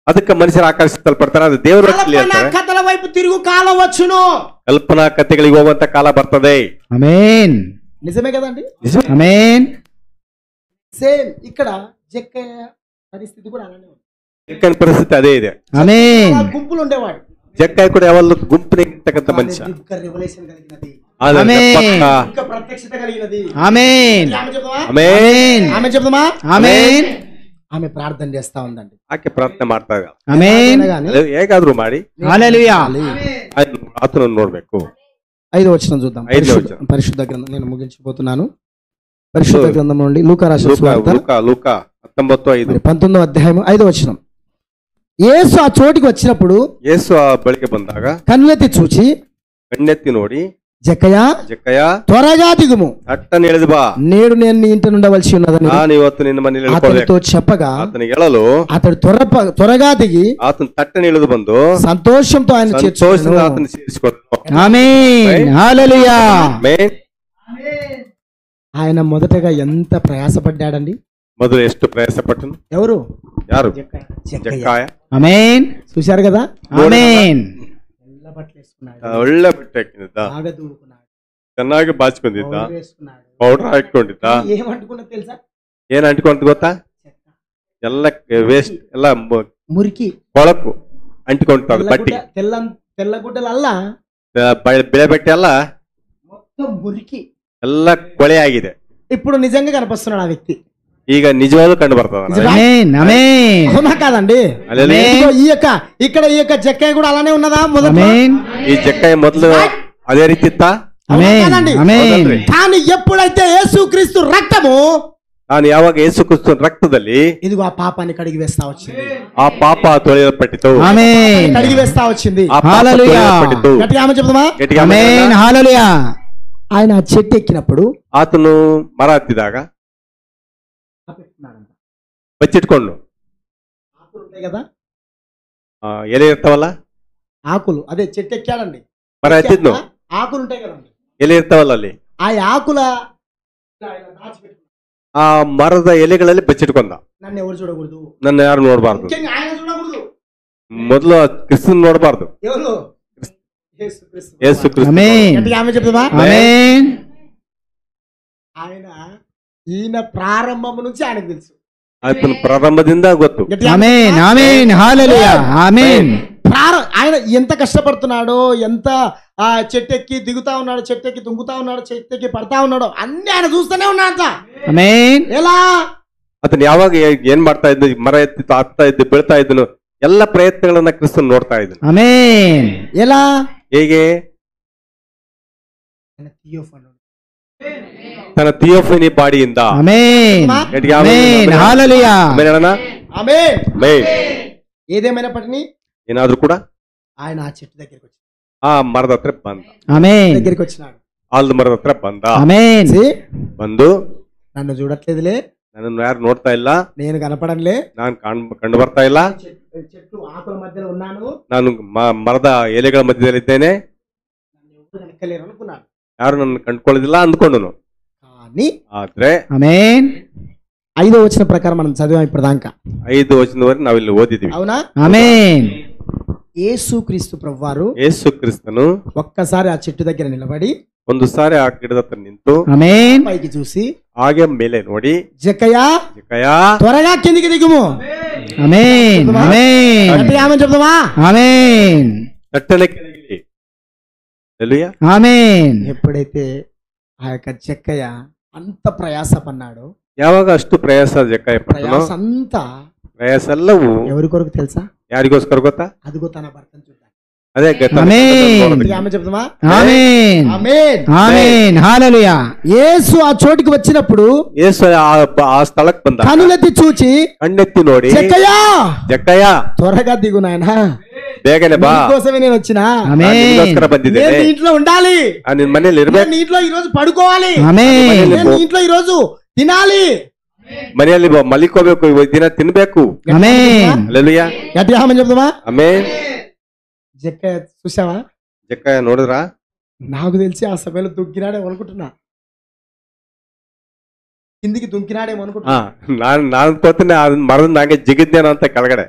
Speaker 1: ಅದಕ್ಕೆ ಮನುಷ್ಯರು ಆಕರ್ಷಿಸಲ್ಪಡ್ತಾರೆ. ಅದು ದೇವರ
Speaker 2: కల్పన కథల వైపు తిరుగు కాలం వచ్చును.
Speaker 1: ಕಲ್ಪನಾ ಕಥೆಗಳಿಗೆ ಹೋಗುವಂತ ಕಾಲ ಬರ್ತದೆ.
Speaker 4: ఆమేన్.
Speaker 2: నిజమే కదండి?
Speaker 4: ఆమేన్.
Speaker 2: సేమ్ ఇక్కడ జక్కయ్య పరిస్థితి కూడా అలానే ఉంది.
Speaker 1: ಜಕ್ಕನ ಪರಿಸ್ಥಿತಿ ಅದೇ ಇದೆ.
Speaker 4: ఆమేన్.
Speaker 2: ఆ గుంపులు ఉండేవాడు.
Speaker 1: ಜಕ್ಕ ಕೂಡ ಯಾವಲ್ಲೂ ಗುಂಪಿನ ಇರ್ತಕ್ಕಂಥ ಮನುಷ್ಯ.
Speaker 2: రివల్యూషన్ కలిగినది,
Speaker 1: ಆದ್ರೆ
Speaker 4: ಆಮೆನ್.
Speaker 1: ಜಕ್ಕಪ್ಪ
Speaker 2: ఇంకా ప్రత్యక్షత కలిగినది.
Speaker 4: ఆమేన్.
Speaker 2: ఆమె చెప్దామా?
Speaker 1: ಆಮೆನ್.
Speaker 2: ఆమె చెప్దామా?
Speaker 4: ఆమేన్.
Speaker 2: ఆమె ప్రార్థన చేస్తా ఉందండి.
Speaker 1: ಆಕೆ ಪ್ರಾರ್ಥನೆ ಮಾಡ್ತಾ ಇದ್ದಾಳೆ.
Speaker 4: ఆమేన్.
Speaker 1: ಅದು ಹೇಗಾದ್ರೂ ಮಾಡಿ
Speaker 4: హల్లెలూయా.
Speaker 1: ಆತನನ್ನು ನೋಡ್ಬೇಕು.
Speaker 2: 5వ వచనం చూద్దాం.
Speaker 1: 5వ వచనం.
Speaker 2: పరిశుద్ధ గ్రంథం, నేను ముగించిపోతున్నాను. పరిశుద్ధ గ్రంథం నుండి లూకా రాసిన సువార్త
Speaker 1: ಲೂಕ 19:5.
Speaker 2: 19వ అధ్యాయం 5వ వచనం. యేసు ఆ చోటికి వచ్చినప్పుడు
Speaker 1: ಯೇಸು ಆ ಬಳಿಗೆ ಬಂದಾಗ
Speaker 2: కన్నులెత్తి చూచి,
Speaker 1: ಕಣ್ಣೆತ್ತಿ ನೋಡಿ,
Speaker 2: జక్కయ్య
Speaker 1: ಜಕ್ಕಯ್ಯ
Speaker 2: త్వరగా దిగుము,
Speaker 1: ಅಟ್ಟನೆ ಎಳೆದು ಬಾ,
Speaker 2: నేడు నేను నీ ఇంటి ఉండవలసి ఉన్నదని
Speaker 1: ನಾನು ಇವತ್ತು ನಿನ್ನ ಮನೆಯಲ್ಲಿ
Speaker 2: అతనితో
Speaker 1: ಇಳ್ಕೊಳ್ಬೇಕು.
Speaker 2: చెప్పగా
Speaker 1: ಆತನಿಗೆ ಹೇಳಲು
Speaker 2: అతడు త్వరగా దిగి
Speaker 1: ಆತನ ತಟ್ಟನೆ ಇಳಿದು ಬಂದು
Speaker 2: సంతోషంతో ఆయన
Speaker 1: ಸಂತೋಷದಿಂದ
Speaker 2: చేర్చుకొనెను.
Speaker 1: ಆತನ ಸೇರಿಸಿಕೊಂಡು
Speaker 4: ఆమేన్. హల్లెలూయా.
Speaker 1: ಆಮೆನ್.
Speaker 2: ఆయన మొదటగా ఎంత ప్రయాసపడ్డాడండి.
Speaker 1: ಮೊದಲು ಎಷ್ಟು ಪ್ರಯಾಸ ಪಟ್ಟನು?
Speaker 2: ఎవరు?
Speaker 1: ಯಾರು?
Speaker 2: జక్కయ్య.
Speaker 1: ಜಕ್ಕಾಯ.
Speaker 4: ఆమేన్.
Speaker 2: చూశారు కదా?
Speaker 4: ఆమేన్.
Speaker 2: తెల్ల బట్టలు వేసుకున్నాడు,
Speaker 1: ಒಳ್ಳೆ ಬಟ್ಟೆ ಹಾಕಿದ್ದ,
Speaker 2: బాగా దూకున్నాడు,
Speaker 1: ಚೆನ್ನಾಗಿ ಬಾಚಿಕೊಂಡಿದ್ದ,
Speaker 2: పౌడర్ వేసుకున్నాడు.
Speaker 1: ಪೌಡರ್ ಹಾಕೊಂಡಿದ್ದ.
Speaker 2: ఏమంటుకున్నా తెలుసా?
Speaker 1: ಏನ್ ಅಂಟಿಕೊಂತ ಗೊತ್ತಾ? ಎಲ್ಲ ವೇಸ್ಟ್, ಎಲ್ಲ
Speaker 2: మురికి
Speaker 1: ಕೊಳಕು ಅಂಟಿಕೊಂತ ಬಟ್ಟಿ,
Speaker 2: తెల్ల గుడ్డలల్లా
Speaker 1: ಬೆಳೆ ಬಟ್ಟೆ ಎಲ್ಲ
Speaker 2: మొత్తం మురికి.
Speaker 1: ಎಲ್ಲ ಕೊಳೆ ಆಗಿದೆ.
Speaker 2: ఇప్పుడు నిజంగా కనిపిస్తున్నాడు ఆ వ్యక్తి.
Speaker 1: ಈಗ ನಿಜವಾಗ್ಲೂ ಕಂಡು ಬರ್ತದ.
Speaker 4: ఆమేన్. ఆమేన్.
Speaker 2: అవునా కాదండి? ఇదిగో ఈ యొక్క జక్కయ్య కూడా అలానే ఉన్నదా? మొదట
Speaker 4: ఆమేన్.
Speaker 1: ಈ ಜಕ್ಕಾಯ ಮೊದಲು ಅದೇ ರೀತಿ ಇತ್ತ.
Speaker 4: ఆమేన్.
Speaker 2: కాదండి?
Speaker 4: ఆమేన్.
Speaker 2: కానీ ఎప్పుడైతే యేసుక్రీస్తు రక్తము
Speaker 1: ನಾನು ಯಾವಾಗ ಯೇಸು ಕ್ರಿಸ್ತನ ರಕ್ತದಲ್ಲಿ
Speaker 2: ఇదిగో ఆ పాపాన్ని కడిగి వేస్తా వచ్చింది,
Speaker 1: ಆ ಪಾಪ ತೊಳೆಯಲ್ಪಟ್ಟಿತು.
Speaker 4: ఆమేన్.
Speaker 2: కడిగి వేస్తా వచ్చింది.
Speaker 1: ಆ ಪಾಪ
Speaker 4: హల్లెలూయా.
Speaker 1: ತೊಳೆಯಲ್ಪಟ್ಟಿತು.
Speaker 2: గట్టిగా ఆమె చెప్దామా?
Speaker 1: ಗಟ್ಟಿಗೆ
Speaker 4: ఆమేన్. హల్లెలూయా.
Speaker 2: ఆయన ఆ చెట్టు ఎక్కినప్పుడు
Speaker 1: ಆತನು ಮರ ಹತ್ತಿದಾಗ ಬಚ್ಚಿಟ್ಕೊಂಡು
Speaker 2: ఆకులు ఉంటాయి కదా,
Speaker 1: ಎಲೆ ಇರ್ತಾವಲ್ಲ,
Speaker 2: ఆకులు, అదే చెట్టు ఎక్కాడండి,
Speaker 1: ಮರ ಹತ್ತಿದ್ನು,
Speaker 2: ఆకులు ఉంటాయి కదండి,
Speaker 1: ಎಲೆ ಇರ್ತಾವಲ್ಲ ಅಲ್ಲಿ,
Speaker 2: ఆ ఆకుల ఆయన దాచిపెట్టుకున్నాడు.
Speaker 1: ಆ ಮರದ ಎಲೆಗಳಲ್ಲಿ ಬಚ್ಚಿಟ್ಕೊಂಡ.
Speaker 2: నన్ను ఎవరు చూడకూడదు,
Speaker 1: ನನ್ನ ಯಾರು ನೋಡಬಾರ್ದು,
Speaker 2: ముఖ్యంగా ఆయన చూడకూడదు.
Speaker 1: ಮೊದಲು ಕ್ರಿಸ್ತನ್ ನೋಡಬಾರ್ದು,
Speaker 2: ఎవరు? యేసుక్రీస్తు.
Speaker 1: ಯೇಸು ಕ್ರಿಸ್ತ.
Speaker 4: ఆమేన్.
Speaker 2: గట్టిగా ఆమె చెప్దామా?
Speaker 4: ఆమేన్.
Speaker 2: ఈయన ప్రారంభం నుంచి ఆయనకు తెలుసు.
Speaker 1: ಆತನ ಪ್ರಾರಂಭದಿಂದ ಗೊತ್ತು.
Speaker 2: గట్టిగా
Speaker 4: ఆమేన్. ఆమేన్. హల్లెలూయా. ఆమేన్.
Speaker 2: ఆయన ఎంత కష్టపడుతున్నాడో, ఎంత ఆ చెట్టెక్కి దిగుతా ఉన్నాడు, చెట్టెక్కి దుంకుతా ఉన్నాడు, చెట్టెక్కి పడతా ఉన్నాడు, అన్ని ఆయన చూస్తూనే ఉన్నాడంట.
Speaker 4: ఆమేన్.
Speaker 2: ఎలా?
Speaker 1: ಆತನ ಯಾವಾಗ ಏನ್ ಮಾಡ್ತಾ ಇದ್ದ, ಮರ ಎತ್ತಿತ್ತು, ಆಗ್ತಾ ಇದ್ದು, ಬೀಳ್ತಾ ಇದ್ದನು, ಎಲ್ಲ ಪ್ರಯತ್ನಗಳನ್ನ ಕ್ರಿಸ್ತನ್ ನೋಡ್ತಾ ಇದ್ದನು.
Speaker 4: ఆమేన్.
Speaker 2: ఎలా?
Speaker 1: ಹೇಗೆ? ತನ್ನ ಥಿಯೋಫನಿ ಬಾಡಿಯಿಂದ.
Speaker 4: ఆమేన్.
Speaker 1: ಗಟ್ಟಿಗೆ
Speaker 4: ఆమేన్. హల్లెలూయా.
Speaker 2: ఆమేన్.
Speaker 1: ಆಮೆನ್.
Speaker 2: ఏదేమైనప్పటికీ
Speaker 1: ಏನಾದ್ರೂ ಕೂಡ
Speaker 2: ఆయన ఆ చెట్టు దగ్గరికి వచ్చి
Speaker 1: ಆ ಮರದ ಹತ್ರ ಬಂದ,
Speaker 4: ఆమేన్.
Speaker 2: దగ్గరికి వచ్చినాడు.
Speaker 1: ಆಲ್ದ ಮರದ ಹತ್ರ ಬಂದ.
Speaker 4: ఆమేన్.
Speaker 1: ಬಂದು
Speaker 2: నన్ను చూడట్లేదులే,
Speaker 1: ನನ್ನನ್ನು ಯಾರು ನೋಡ್ತಾ ಇಲ್ಲ,
Speaker 2: నేను కనపడంలే,
Speaker 1: ನಾನು ಕಂಡು ಬರ್ತಾ ಇಲ್ಲ,
Speaker 2: చెట్టు ఆకుల మధ్యలో ఉన్నాను,
Speaker 1: ನಾನು ಮರದ ಎಲೆಗಳ ಮಧ್ಯದಲ್ಲಿದ್ದೇನೆ,
Speaker 2: నన్ను ఎవరు వెనకలేరు అనుకున్నాడు.
Speaker 1: ಯಾರು ನನ್ನ ಕಂಡುಕೊಳ್ಳೋದಿಲ್ಲ ಅಂದ್ಕೊಂಡನು.
Speaker 2: కానీ
Speaker 1: ಆದ್ರೆ
Speaker 4: ఆమేన్.
Speaker 2: 5వ వచనం ప్రకారం మనం చదివాం ఇప్పటిదాకా,
Speaker 1: 5 ವಚನದವರೆಗೆ ನಾವಿಲ್ಲಿ ಓದಿದೀವಿ.
Speaker 2: అవునా?
Speaker 4: ఆమేన్.
Speaker 2: యేసుక్రీస్తు ప్రభువారు
Speaker 1: ಯೇಸು ಕ್ರಿಸ್ತನು
Speaker 2: ఒక్కసారి ఆ చెట్టు దగ్గర నిలబడి
Speaker 1: ಒಂದು ಸಾರಿ ಆ ಗಿಡದ ಹತ್ರ ನಿಂತು
Speaker 4: ఆమేన్.
Speaker 2: పైకి చూసి,
Speaker 1: ಹಾಗೆ ಮೇಲೆ ನೋಡಿ,
Speaker 2: జక్కయ్య
Speaker 1: ಜಕ್ಕಯ್ಯ
Speaker 2: త్వరగా కిందికి దిగుము.
Speaker 4: ఆమేన్. ఆమేన్.
Speaker 2: గట్టిగా ఆమె చెప్దామా?
Speaker 4: ఆమేన్.
Speaker 1: ತಟ್ಟನೆ ಕೆಳಗಿಳಿ. ಹಲ್ಲೆಲೂಯಾ.
Speaker 4: ఆమేన్.
Speaker 2: ఎప్పుడైతే ఆ యొక్క జక్కయ్య ಅಂತ ಪ್ರಯಾಸಪನ್ನಾడు.
Speaker 1: ಯಾವಾಗ ಅಷ್ಟು ಪ್ರಯಾಸ ಜಕ್ಕಾಯ ಪಟ್ಟನು?
Speaker 2: ಪ್ರಯಾಸ ಅಂతా
Speaker 1: ಪ್ರಯಾಸ ಎಲ್ಲವೂ
Speaker 2: ఎవరి కొరకు తెలుసా?
Speaker 1: ಯಾರಿಗೋಸ್ಕರ ಗೊತ್ತಾ?
Speaker 2: అదిగో తన భర్తను చూద్దాం.
Speaker 1: అదే
Speaker 4: ఆమేన్.
Speaker 2: ఆమె చెప్తామా?
Speaker 4: ఆమేన్
Speaker 2: ఆమేన్
Speaker 4: ఆమేన్ హల్లెలూయా.
Speaker 2: యేసు ఆ చోటికి వచ్చినప్పుడు
Speaker 1: ಯೇಸು ಆ ಸ್ಥಳಕ್ಕೆ ಬಂದ,
Speaker 2: కనులెత్తి చూచి
Speaker 1: ಕಣ್ಣೆತ್ತಿ ನೋಡಿ,
Speaker 2: జక్కయ్య
Speaker 1: ಜಕ್ಕಯ್ಯ
Speaker 2: త్వరగా దిగు నాయనా,
Speaker 1: ಬೇಗನೆ ಬಾ,
Speaker 2: కోసమే నేను వచ్చినా,
Speaker 1: ನಾನು ನಿನಗೋಸ್ಕರ
Speaker 2: నేను
Speaker 1: ಬಂದಿದ್ದೇನೆ,
Speaker 2: నీ ఇంట్లో ఉండాలి,
Speaker 1: ನಿನ್ ಮನೇಲಿ ಇರ್ಬೇಕು,
Speaker 2: నేను నీ ఇంట్లో ఈ రోజు పడుకోవాలి,
Speaker 4: ఆమేన్
Speaker 2: నేను నీ ఇంట్లో ఈ రోజు తినాలి.
Speaker 1: ಮನೆಯಲ್ಲಿ ಮಲಿಕೋಬೇಕು, ದಿನ ತಿನ್ಬೇಕು.
Speaker 4: ఆమేన్
Speaker 1: ಹಲ್ಲೆಲೂಯಾ.
Speaker 2: గట్టిగా ఆమె చెప్తామా?
Speaker 1: ಆಮೇನ್.
Speaker 2: జక్కయ్య చూసావా?
Speaker 1: ಜಕ್ಕಯ್ಯ ನೋಡಿದ್ರಾ?
Speaker 2: నాకు తెలిసి ఆ సమయంలో దుంకినాడేమో అనుకుంటున్నా, కిందికి దుంకినాడేమో అనుకుంటున్నా.
Speaker 1: ನಾನು ಅನ್ಕೋತೀನಿ ಅದನ್ನ ಮರದ ನಂಗೆ ಜಿಗಿದ್ದೇನೋ ಅಂತ ಕೆಳಗಡೆ.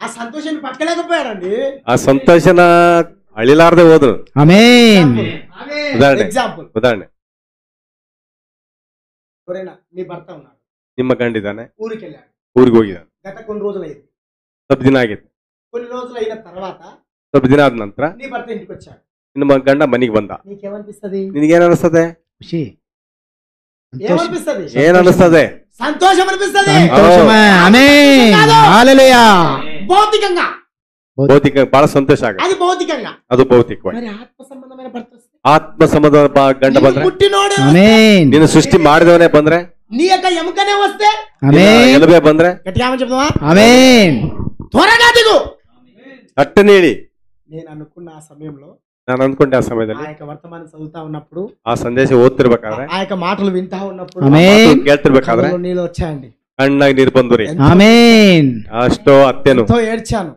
Speaker 2: ఆ సంతోషాన్ని పట్టుకోలేకపోయాడండి.
Speaker 1: ಆ ಸಂತೋಷನ ಅಳಿಲಾರ್ದೆ ಹೋದ್ರು.
Speaker 4: ఆమేన్
Speaker 2: ఎగ్జాంపుల్,
Speaker 1: ಉದಾಹರಣೆ,
Speaker 2: ఎవరైనా నీ భర్త ఉన్నాడు,
Speaker 1: ನಿಮ್ಮ ಗಂಡಿದ್ದಾನೆ,
Speaker 2: ఊరికి వెళ్ళాడు,
Speaker 1: ಊರಿಗೆ ಹೋಗಿದ್ದಾನೆ,
Speaker 2: గత కొన్ని రోజులు అయింది,
Speaker 1: ಸ್ವಲ್ಪ ದಿನ ಆಗಿತ್ತು,
Speaker 2: కొన్ని రోజులు అయిన తర్వాత
Speaker 1: ಸ್ವಲ್ಪ ದಿನ ಆದ ನಂತರ
Speaker 2: నీ భర్త ఇంటికి వచ్చాడు,
Speaker 1: ನಿಮ್ಮ ಗಂಡ ಮನೆಗೆ ಬಂದ,
Speaker 2: నీకేమనిపిస్తది?
Speaker 1: ನಿನಗೇನ್ ಅನಿಸ್ತದೆ?
Speaker 4: ఖుషి
Speaker 2: ఏమనిపిస్తది?
Speaker 1: ಏನ್ ಅನಿಸ್ತದೆ?
Speaker 2: సంతోషం అనిపిస్తది.
Speaker 4: సంతోషమే. ఆమేన్ హల్లెలూయా.
Speaker 2: భౌతికంగా
Speaker 1: ಭೌತಿಕ ಬಹಳ ಸಂತೋಷ ಆಗ,
Speaker 2: అది భౌతికంగా.
Speaker 1: ಅದು ಭೌತಿಕವಾಗಿ.
Speaker 2: మరి ఆత్మ సంబంధమైన భర్త వస్తే,
Speaker 1: ಆತ್ಮ ಸಂಬಂಧ ಗಂಡ
Speaker 2: నీ
Speaker 1: ಬಂದ್ರೆ,
Speaker 2: పుట్టినోడే
Speaker 4: ఆమేన్
Speaker 1: ನೀನು ಸೃಷ್ಟಿ ಮಾಡಿದವನೇ ಬಂದ್ರೆ,
Speaker 2: నీ యొక్క ఎముకనే వస్తే,
Speaker 4: ఆమేన్
Speaker 1: ಎಲುಬೆ ಬಂದ್ರೆ,
Speaker 2: గట్టిగా ఆమె చెప్తావా?
Speaker 4: ఆమేన్
Speaker 2: త్వరగా దిగు.
Speaker 1: ತಟ್ಟನೆ ಹೇಳಿ.
Speaker 2: నేను అనుకున్న ఆ సమయంలో,
Speaker 1: ನಾನು ಅಂದ್ಕೊಂಡೆ ಆ
Speaker 2: ఆ
Speaker 1: ಸಮಯದಲ್ಲಿ,
Speaker 2: యొక్క వర్తమానం చదువుతా ఉన్నప్పుడు,
Speaker 1: ಆ ಸಂದೇಶ ಓದ್ತಿರ್ಬೇಕಾದ್ರೆ,
Speaker 2: ఆ యొక్క మాటలు వింటా ఉన్నప్పుడు
Speaker 4: ఆమేన్
Speaker 1: ಮಾತು ಕೇಳ್ತಿರ್ಬೇಕಾದ್ರೆ
Speaker 2: కళ్ళలో నీళ్ళు వచ్చాయండి.
Speaker 1: ಕಣ್ಣಾಗಿ ನೀರು ಬಂದ್ರಿ.
Speaker 4: ఆమేన్
Speaker 1: ಅಷ್ಟೋ ಅತ್ತೆನು,
Speaker 2: ఎంతో ఏడ్చాను.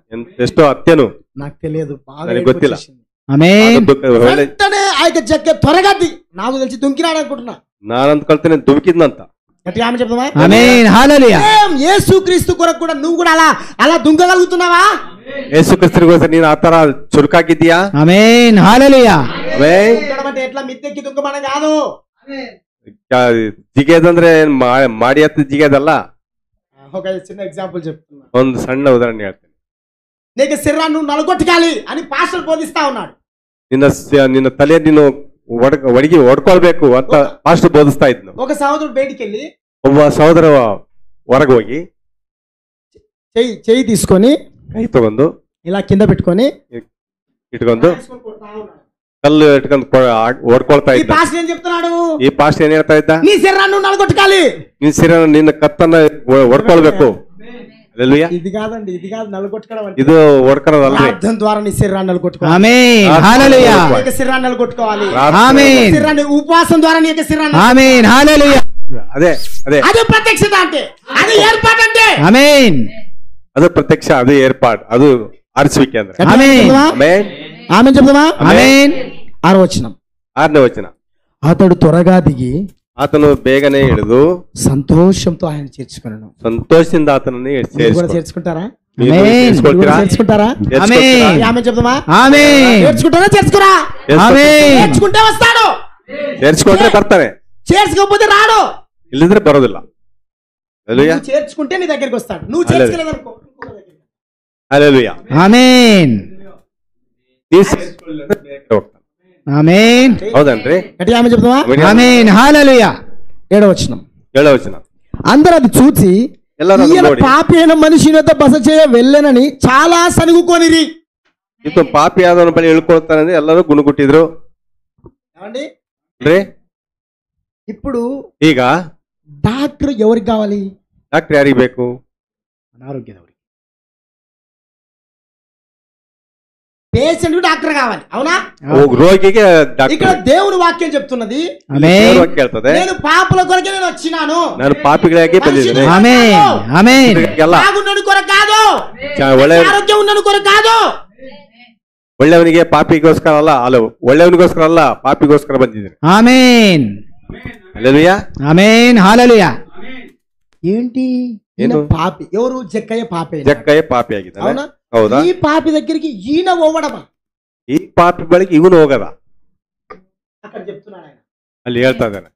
Speaker 1: ಎಷ್ಟೋ ಅತ್ತೆನು
Speaker 2: నాకు తెలియదు, బాగా
Speaker 1: ನನಗೆ
Speaker 2: ఏడుపు
Speaker 1: ಗೊತ್ತಿಲ್ಲ.
Speaker 2: వచ్చేసింది.
Speaker 4: ఆమేన్
Speaker 1: ಒಳ್ಳೆ
Speaker 2: వెంటనే ఆ యొక్క జగ్గ త్వరగా నాకు తెలిసి దుంకినాడు అనుకుంటున్నా.
Speaker 1: ನಾನು ಅಂದ್ಕೊಳ್ತೇನೆ ದುಮ್ಕಿದ್ನಂತ.
Speaker 2: గట్టిగా ఆమె చెప్తావా?
Speaker 4: ఆమేన్ హల్లెలూయా.
Speaker 2: యేసు క్రీస్తు కొరకు కూడా నువ్వు కూడా అలా దుంకగలుగుతున్నావా?
Speaker 1: ಯೇಸು ಕ್ರಿಸ್ತನಿಗೋಸ್ಕರ ನೀನು ಆ ತರ ಚುರುಕಾಗಿದ್ದೀಯಾ?
Speaker 4: ఆమేన్ హల్లెలూయా.
Speaker 1: ಆಮೆನ್.
Speaker 2: దుంకడం అంటే ఎట్లా మిద్దెక్కి దుంకమని కాదు.
Speaker 1: ಜಿಗೆದಂದ್ರೆ ಮಾಡಿ ಹತ್ತು ಜಿಗೆದಲ್ಲ.
Speaker 2: ఒక చిన్న ఎగ్జాంపుల్ చెప్తున్నా.
Speaker 1: ಒಂದು ಸಣ್ಣ ಉದಾಹರಣೆ ಹೇಳ್ತೇನೆ.
Speaker 2: నీకు శరీరాన్ని నువ్వు నలగొట్టగాలి అని పాస్టర్ బోధిస్తా ఉన్నాడు.
Speaker 1: ನಿನ್ನ ತಲೆ ನೀನು ಒಡಗಿ ಹೊಡ್ಕೊಳ್ಬೇಕು ಅಂತ ಪಾಸ್ಟರ್ ಬೋಧಿಸ್ತಾ ಇದ್ನು.
Speaker 2: ఒక సహోదరుడు బయటికి వెళ్ళి
Speaker 1: ಒಬ್ಬ ಸಹೋದರ ಹೊರಗೆ ಹೋಗಿ
Speaker 2: చెయ్యి తీసుకొని
Speaker 1: ಕೈ ತಗೊಂಡು
Speaker 2: ఇలా కింద పెట్టుకొని
Speaker 1: ಇಟ್ಕೊಂಡು ಕಲ್ಲು ಇಟ್ಕೊಂಡು ಹೊಡ್ಕೊಳ್ತಾ
Speaker 2: ఈ
Speaker 1: ಇದ್ದ.
Speaker 2: పాస్టర్ ఏం చెప్తున్నాడు?
Speaker 1: ಈ ಪಾಸ್ಟರ್ ಏನ್ ಹೇಳ್ತಾ ಇದ್ದ?
Speaker 2: నీ శరీరాన్ని నువ్వు నలగొట్టగాలి,
Speaker 1: ನಿನ್ನ ಕತ್ತನ್ನ ಹೊಡ್ಕೊಳ್ಬೇಕು. హల్లెలూయా.
Speaker 2: ఇది కాదండి, ఇది కాదు నలగొట్టుకోవడం అంటే.
Speaker 1: ಇದು ಹೊಡ್ಕೊಳ್ಳೋದಲ್ಲ.
Speaker 2: ప్రార్థన ద్వారా నీ శరీరాన్ని నలగొట్టుకోవాలి.
Speaker 4: ఆమేన్ హల్లెలూయా.
Speaker 2: నీ యొక్క శరీరాన్ని నలగొట్టుకోవాలి.
Speaker 4: ఆమేన్
Speaker 2: శరీరాన్ని ఉపవాసం ద్వారా నీ యొక్క శరీరాన్ని.
Speaker 4: ఆమేన్ హల్లెలూయా.
Speaker 1: అదే అదే
Speaker 2: అదే ప్రత్యక్షత అంటే, అది ఏర్పాటు అంటే.
Speaker 4: ఆమేన్
Speaker 1: ಅದು ಪ್ರತ್ಯಕ್ಷ, ಅದು ಏರ್ಪಾಡು, ಅದು ಆರಿಸುವಿಕೆ ಅಂದ್ರೆ.
Speaker 4: ఆమేన్
Speaker 1: ಆಮೆನ್.
Speaker 2: ఆమె చెప్తావా?
Speaker 4: ఆమేన్
Speaker 2: 6వ వచనం.
Speaker 1: 6ನೇ ವಚನ.
Speaker 2: అతడు త్వరగా దిగి
Speaker 1: ಆತನು ಬೇಗನೆ ಇಳಿದು
Speaker 2: సంతోషంతో ఆయన చేర్చుకున్నాను.
Speaker 1: ಸಂತೋಷದಿಂದ ಆತನನ್ನು
Speaker 2: చేర్చుకుంటారా?
Speaker 1: ಸೇರಿಸ್ಕೊಳ್ತೀರಾ?
Speaker 2: చేర్చుకుంటారా?
Speaker 4: ఆమేన్
Speaker 2: ఆమె చెప్తావా?
Speaker 4: ఆమేన్
Speaker 2: చేర్చుకుంటారా? చేర్చుకురా.
Speaker 4: ఆమేన్
Speaker 2: చేర్చుకుంటే వస్తాడు,
Speaker 1: ಸೇರಿಸ್ಕೊಂಡ್ರೆ ಬರ್ತಾನೆ,
Speaker 2: చేర్చుకోకపోతే రాడు.
Speaker 1: ಇಲ್ಲದ್ರೆ ಬರೋದಿಲ್ಲ. హల్లెలూయా.
Speaker 2: నువ్వు చేర్చుకుంటే నీ దగ్గరికి వస్తాడు, నువ్వు చేర్చుకోలేదనుకో.
Speaker 1: హల్లెలూయా.
Speaker 4: ఆమేన్ ఆమేన్
Speaker 1: ಹೌದನ್ರಿ?
Speaker 2: గట్టిగా ఆమె చెప్తావా?
Speaker 4: ఆమేన్ హల్లెలూయా.
Speaker 2: 7వ వచనం.
Speaker 1: 7వ ವಚನ.
Speaker 2: అందరూ అది చూసి
Speaker 1: ಎಲ್ಲರೂ ಅದನ್ನ
Speaker 2: ఈయన
Speaker 1: ನೋಡಿ,
Speaker 2: పాపి అయిన మనిషి వద్ద బస చేయ వెళ్ళనని చాలా సనుగుకొనిరి.
Speaker 1: ಇದು ಪಾಪಿ ಆದವನ ಬಳಿ ಇಳ್ಕೊಳ್ತಾನೆ ಅಂದ್ರೆ ಎಲ್ಲರೂ ಗುಣಗುಟ್ಟಿದ್ರು.
Speaker 2: ఏమండి?
Speaker 1: ಅಂದ್ರೆ
Speaker 2: ఇప్పుడు
Speaker 1: ಈಗ
Speaker 2: డాక్టర్ ఎవరికి కావాలి?
Speaker 1: ಡಾಕ್ಟರ್ ಯಾರಿಗೆ ಬೇಕು?
Speaker 2: అనారోగ్యదవుడి. పేషెంట్ డాక్టర్ కావాలి, అవునా?
Speaker 1: ರೋಗಿಗೆ
Speaker 2: ఇక్కడ
Speaker 1: ಡಾಕ್ಟರ್.
Speaker 2: దేవుని వాక్యం చెప్తున్నది,
Speaker 4: ఆమేన్
Speaker 1: ಕೇಳ್ತದೆ,
Speaker 2: నేను పాపుల కొరకే నేను వచ్చినాను,
Speaker 1: ನಾನು ಪಾಪಿಗಳಾಗಿ ಬಂದಿದ್ದೇನೆ.
Speaker 4: ఆమేన్ ఆమేన్
Speaker 1: ಎಲ್ಲ
Speaker 2: బాగున్నోడి కొరకు కాదు,
Speaker 1: ಒಳ್ಳೆ
Speaker 2: ఆరోగ్యం ఉన్నోడి కొరకు కాదు.
Speaker 1: ಒಳ್ಳೆಯವನಿಗೆ ಪಾಪಿಗೋಸ್ಕರ ಅಲ್ಲ, ಅಲ್ಲ ಒಳ್ಳೆಯವನಿಗೋಸ್ಕರ ಅಲ್ಲ, ಪಾಪಿಗೋಸ್ಕರ ಬಂದಿದ್ದೇನೆ.
Speaker 4: ఆమేన్
Speaker 1: హల్లెలూయా.
Speaker 4: ఆమేన్ హల్లెలూయా.
Speaker 2: ఏంటి? ఈయన పాపి. ఎవరు? జక్కయ్య పాపి.
Speaker 1: ಜಕ್ಕಯ್ಯ ಪಾಪಿ ಆಗಿದ್ದಾನೆ.
Speaker 2: అవునా?
Speaker 1: ಹೌದಾ?
Speaker 2: ఈ పాపి దగ్గరికి ఈయన పోవడమా?
Speaker 1: ಈ ಪಾಪಿ ಬಳಿಗೆ ಇವನು ಹೋಗದ.
Speaker 2: అక్కడ చెప్తున్నాడు ఆయన,
Speaker 1: ಅಲ್ಲಿ ಹೇಳ್ತಾ ಇದ್ದಾನೆ,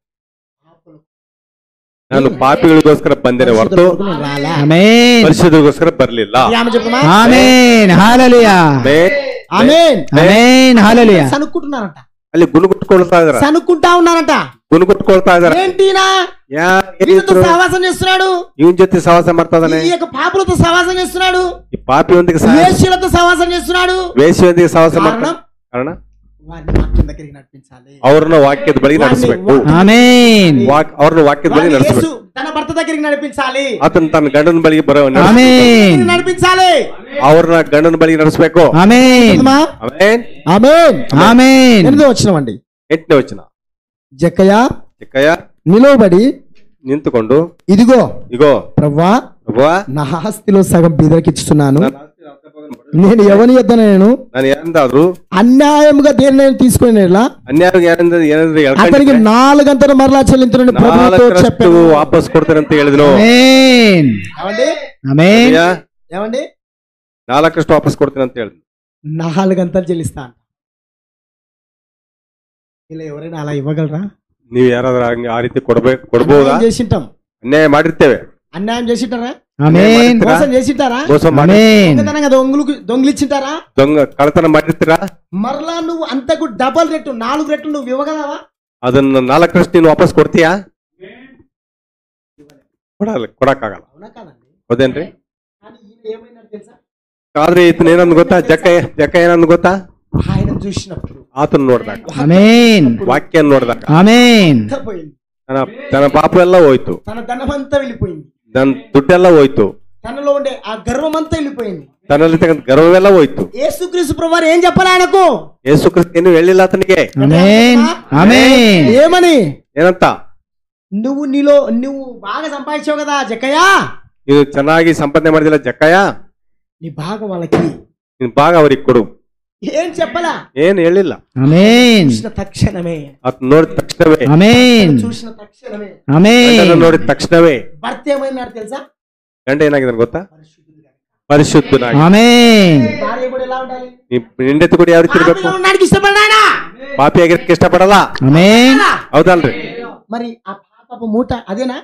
Speaker 1: ನಾನು ಪಾಪಿಗಳಿಗೋಸ್ಕರ ಬಂದೇನೆ ಹೊರತು
Speaker 2: నేను రాలా.
Speaker 4: ఆమేన్
Speaker 1: ಪರಿಶುದ್ಧರಿಗೋಸ್ಕರ ಬರ್ಲಿಲ್ಲ.
Speaker 2: ఆమె చెప్తున్నా,
Speaker 4: ఆమేన్ హల్లెలూయా.
Speaker 1: ಆಮೆನ್.
Speaker 2: ఆమేన్.
Speaker 4: ఆమేన్ హల్లెలూయా.
Speaker 2: సనుక్కుంటున్నారంట,
Speaker 1: ಅಲ್ಲಿ ಗುಣಗುಟ್ಕೊಳ್ತಾ ಇದಾರ,
Speaker 2: సనుక్కుంటా ఉన్నారంట.
Speaker 1: ಗುಣಗುಟ್ಕೊಳ್ತಾ ಇದಾರ.
Speaker 2: ఏంటినా వీళ్ళతో సహవాసం చేస్తున్నాడు,
Speaker 1: ಇವನ್ ಜೊತೆ ಸಹವಾಸ ಮಾಡ್ತಾ ಇದಾನೆ,
Speaker 2: ఈ యొక్క పాపులతో సహవాసం చేస్తున్నాడు,
Speaker 1: ಈ ಪಾಪಿಯೊಂದಿಗೆ
Speaker 2: వేశ్యలతో సహవాసం చేస్తున్నాడు.
Speaker 1: ವೇಶ್ಯೊಂದಿಗೆ ಸಹವಾಸ
Speaker 2: కారణం
Speaker 1: ಮಾಡ್ತಾನೆ. ಕಾರಣ
Speaker 2: వారిని వాక్యం దగ్గరికి నడిపించాలి.
Speaker 1: ಅವ್ರನ್ನ ವಾಕ್ಯದ ಬಳಿ ನಡೆಸಬೇಕು.
Speaker 4: ఆమేన్
Speaker 1: ಅವ್ರನ್ನ ವಾಕ್ಯದ ಬಳಿ
Speaker 2: వారిని
Speaker 1: ನಡೆಸಬೇಕು.
Speaker 2: యేసు తన భర్త దగ్గరికి నడిపించాలి,
Speaker 1: ಆತನ ತನ್ನ ಗಂಡನ ಬಳಿಗೆ ಬರೋ
Speaker 4: ఆమేన్
Speaker 2: నడిపించాలి.
Speaker 1: ಅವ್ರನ್ನ ಗಂಡನ ಬಳಿಗೆ ನಡೆಸಬೇಕು.
Speaker 4: ఆమేన్
Speaker 1: ಆಮೆನ್
Speaker 2: ఆమేన్.
Speaker 4: ఆమేన్.
Speaker 2: 8వ వచనమండి.
Speaker 1: 8ನೇ ವಚನ.
Speaker 2: జక్కయ్య
Speaker 1: ಚಿಕ್ಕಯ್ಯ
Speaker 2: నిలవబడి
Speaker 1: ನಿಂತುಕೊಂಡು,
Speaker 2: ఇదిగో
Speaker 1: ಇಗೋ
Speaker 2: ప్రభువా
Speaker 1: ಪ್ರಭುವಾ,
Speaker 2: నా ఆస్తిలో సగం బీదరికి ఇస్తున్నాను,
Speaker 1: ನನ್ನ ಆಸ್ತಿ
Speaker 2: నేను ఎవరి యొద్ద నేను
Speaker 1: ನಾನು ಯಾರಿಂದಾದ್ರು
Speaker 2: అన్యాయముగా దేని తీసుకుని
Speaker 1: ಅನ್ಯಾಯ ಏನಾದ್ರು
Speaker 2: అతనికి 4 గంటలు మరలా చెల్లించునని ప్రభువుతో చెప్పాను.
Speaker 1: ವಾಪಸ್ ಕೊಡ್ತೇನೆ ಅಂತ ಹೇಳಿದ್ರು.
Speaker 4: ఆమేన్
Speaker 2: ఏమండి
Speaker 4: ఆమేన్
Speaker 2: ఏమండి
Speaker 1: 4 ವಾಪಸ್ ಕೊಡ್ತೇನೆ ಅಂತ ಹೇಳಿದ್ರು.
Speaker 2: 4 గంటలు చెల్లిస్తాను. ఇలా ఎవరైనా అలా ఇవ్వగలరా?
Speaker 1: ನೀವ್ ಯಾರಾದ್ರೂ ಆ ರೀತಿ ಕೊಡ್ಬೋದಾ?
Speaker 2: అన్యాయం చేసింటాం,
Speaker 1: ಅನ್ಯಾಯ ಮಾಡಿರ್ತೇವೆ,
Speaker 2: అన్యాయం చేసింటారా,
Speaker 4: ఆమేన్
Speaker 2: మోసం చేసింటారా,
Speaker 1: ಮೋಸ ಮಾಡಿ
Speaker 4: ఆమేన్
Speaker 2: దొంగతనంగా దొంగిలిచ్చింటారా,
Speaker 1: ಕಳ್ಳತನ ಮಾಡಿರ್ತೀರಾ.
Speaker 2: మరలా నువ్వు అంతకు డబల్ రెట్టు 4 రెట్లు నువ్వు ఇవ్వగలవా?
Speaker 1: ಅದನ್ನ 4 ನೀನು ವಾಪಸ್ ಕೊಡ್ತೀಯಾ? ಕೊಡಕ್ಕಾಗಲ್ಲ.
Speaker 2: అవునా కాదండి?
Speaker 1: ಹೌದೇನ್ರಿ?
Speaker 2: కానీ ఈయన ఏమైనాడు తెలుసా?
Speaker 1: ಆದ್ರೆ ಇತನ ಏನಂದ್ ಗೊತ್ತಾ? ಜಕ್ಕ ಏನಂದ್ ಗೊತ್ತಾ?
Speaker 2: ఆయన చూసినప్పుడు
Speaker 1: ಆತನ ನೋಡ್ದಾಗ,
Speaker 4: ఆమేన్
Speaker 1: ವಾಕ್ಯ ನೋಡ್ದಾಗ
Speaker 4: ఆమేన్
Speaker 2: అంతా పోయింది,
Speaker 1: ತನ್ನ ಪಾಪ ಎಲ್ಲ ಹೋಯ್ತು,
Speaker 2: తన ధనమంతా వెళ్ళిపోయింది,
Speaker 1: ನನ್ನ ದುಡ್ಡೆಲ್ಲ ಹೋಯ್ತು,
Speaker 2: తనలో ఉండే ఆ గర్వం అంతా వెళ్ళిపోయింది.
Speaker 1: ತನ್ನಲ್ಲಿ ತಗೊಂಡ ಗರ್ವವೆಲ್ಲ ಹೋಯ್ತು.
Speaker 2: యేసుక్రీస్తు ప్రభువారు ఏం చెప్పాలి ఆయనకు?
Speaker 1: ಯೇಸು ಕ್ರಿಸ್ತ ಏನು ಹೇಳಿಲ್ಲ ಆತನಿಗೆ.
Speaker 4: ఆమేన్ ఆమేన్
Speaker 2: ఏమని?
Speaker 1: ಏನಂತ?
Speaker 2: నువ్వు బాగా సంపాదించావు కదా జక్కయ్య,
Speaker 1: ನೀನು ಚೆನ್ನಾಗಿ ಸಂಪಾದನೆ ಮಾಡಿದಿಲ್ಲ ಜಕ್ಕಯ್ಯ,
Speaker 2: నీ భాగం వాళ్ళకి
Speaker 1: ನಿನ್ ಭಾಗ ಅವ್ರಿಗೆ ಕೊಡು.
Speaker 2: ఏం చెప్పలా?
Speaker 1: ಏನ್ ಹೇಳಿಲ್ಲ.
Speaker 4: ఆమేన్
Speaker 2: చూసిన తక్షణమే,
Speaker 1: ಆತ ನೋಡಿದ ತಕ್ಷಣವೇ,
Speaker 4: ఆమేన్
Speaker 2: చూసిన తక్షణమే
Speaker 4: ఆమేన్
Speaker 1: ಗಂಡನ ನೋಡಿದ ತಕ್ಷಣವೇ
Speaker 2: భర్త ఏమైనాడు తెలుసా?
Speaker 1: ಗಂಡ ಏನಾಗಿದ್ದಾನೆ ಗೊತ್ತಾ?
Speaker 2: పరిశుద్ధుడుగా.
Speaker 1: ಪರಿಶುದ್ಧನಾಗಿ.
Speaker 4: ఆమేన్
Speaker 2: భార్య కూడా ఎలా ఉండాలి?
Speaker 1: ನೀ ಹೆಂಡತಿ ಕೂಡ ಯಾವ ರೀತಿ ಇರ್ಬೇಕು?
Speaker 2: పాపిగా ఉండడానికి ఇష్టపడ్డాయన,
Speaker 1: ಪಾಪಿ ಆಗಿರಕ್ಕೆ ಇಷ್ಟಪಡಲ್ಲ.
Speaker 4: ఆమేన్
Speaker 1: ಹೌದಲ್ರಿ?
Speaker 2: మరి ఆ పాపపు మూట అదేనా?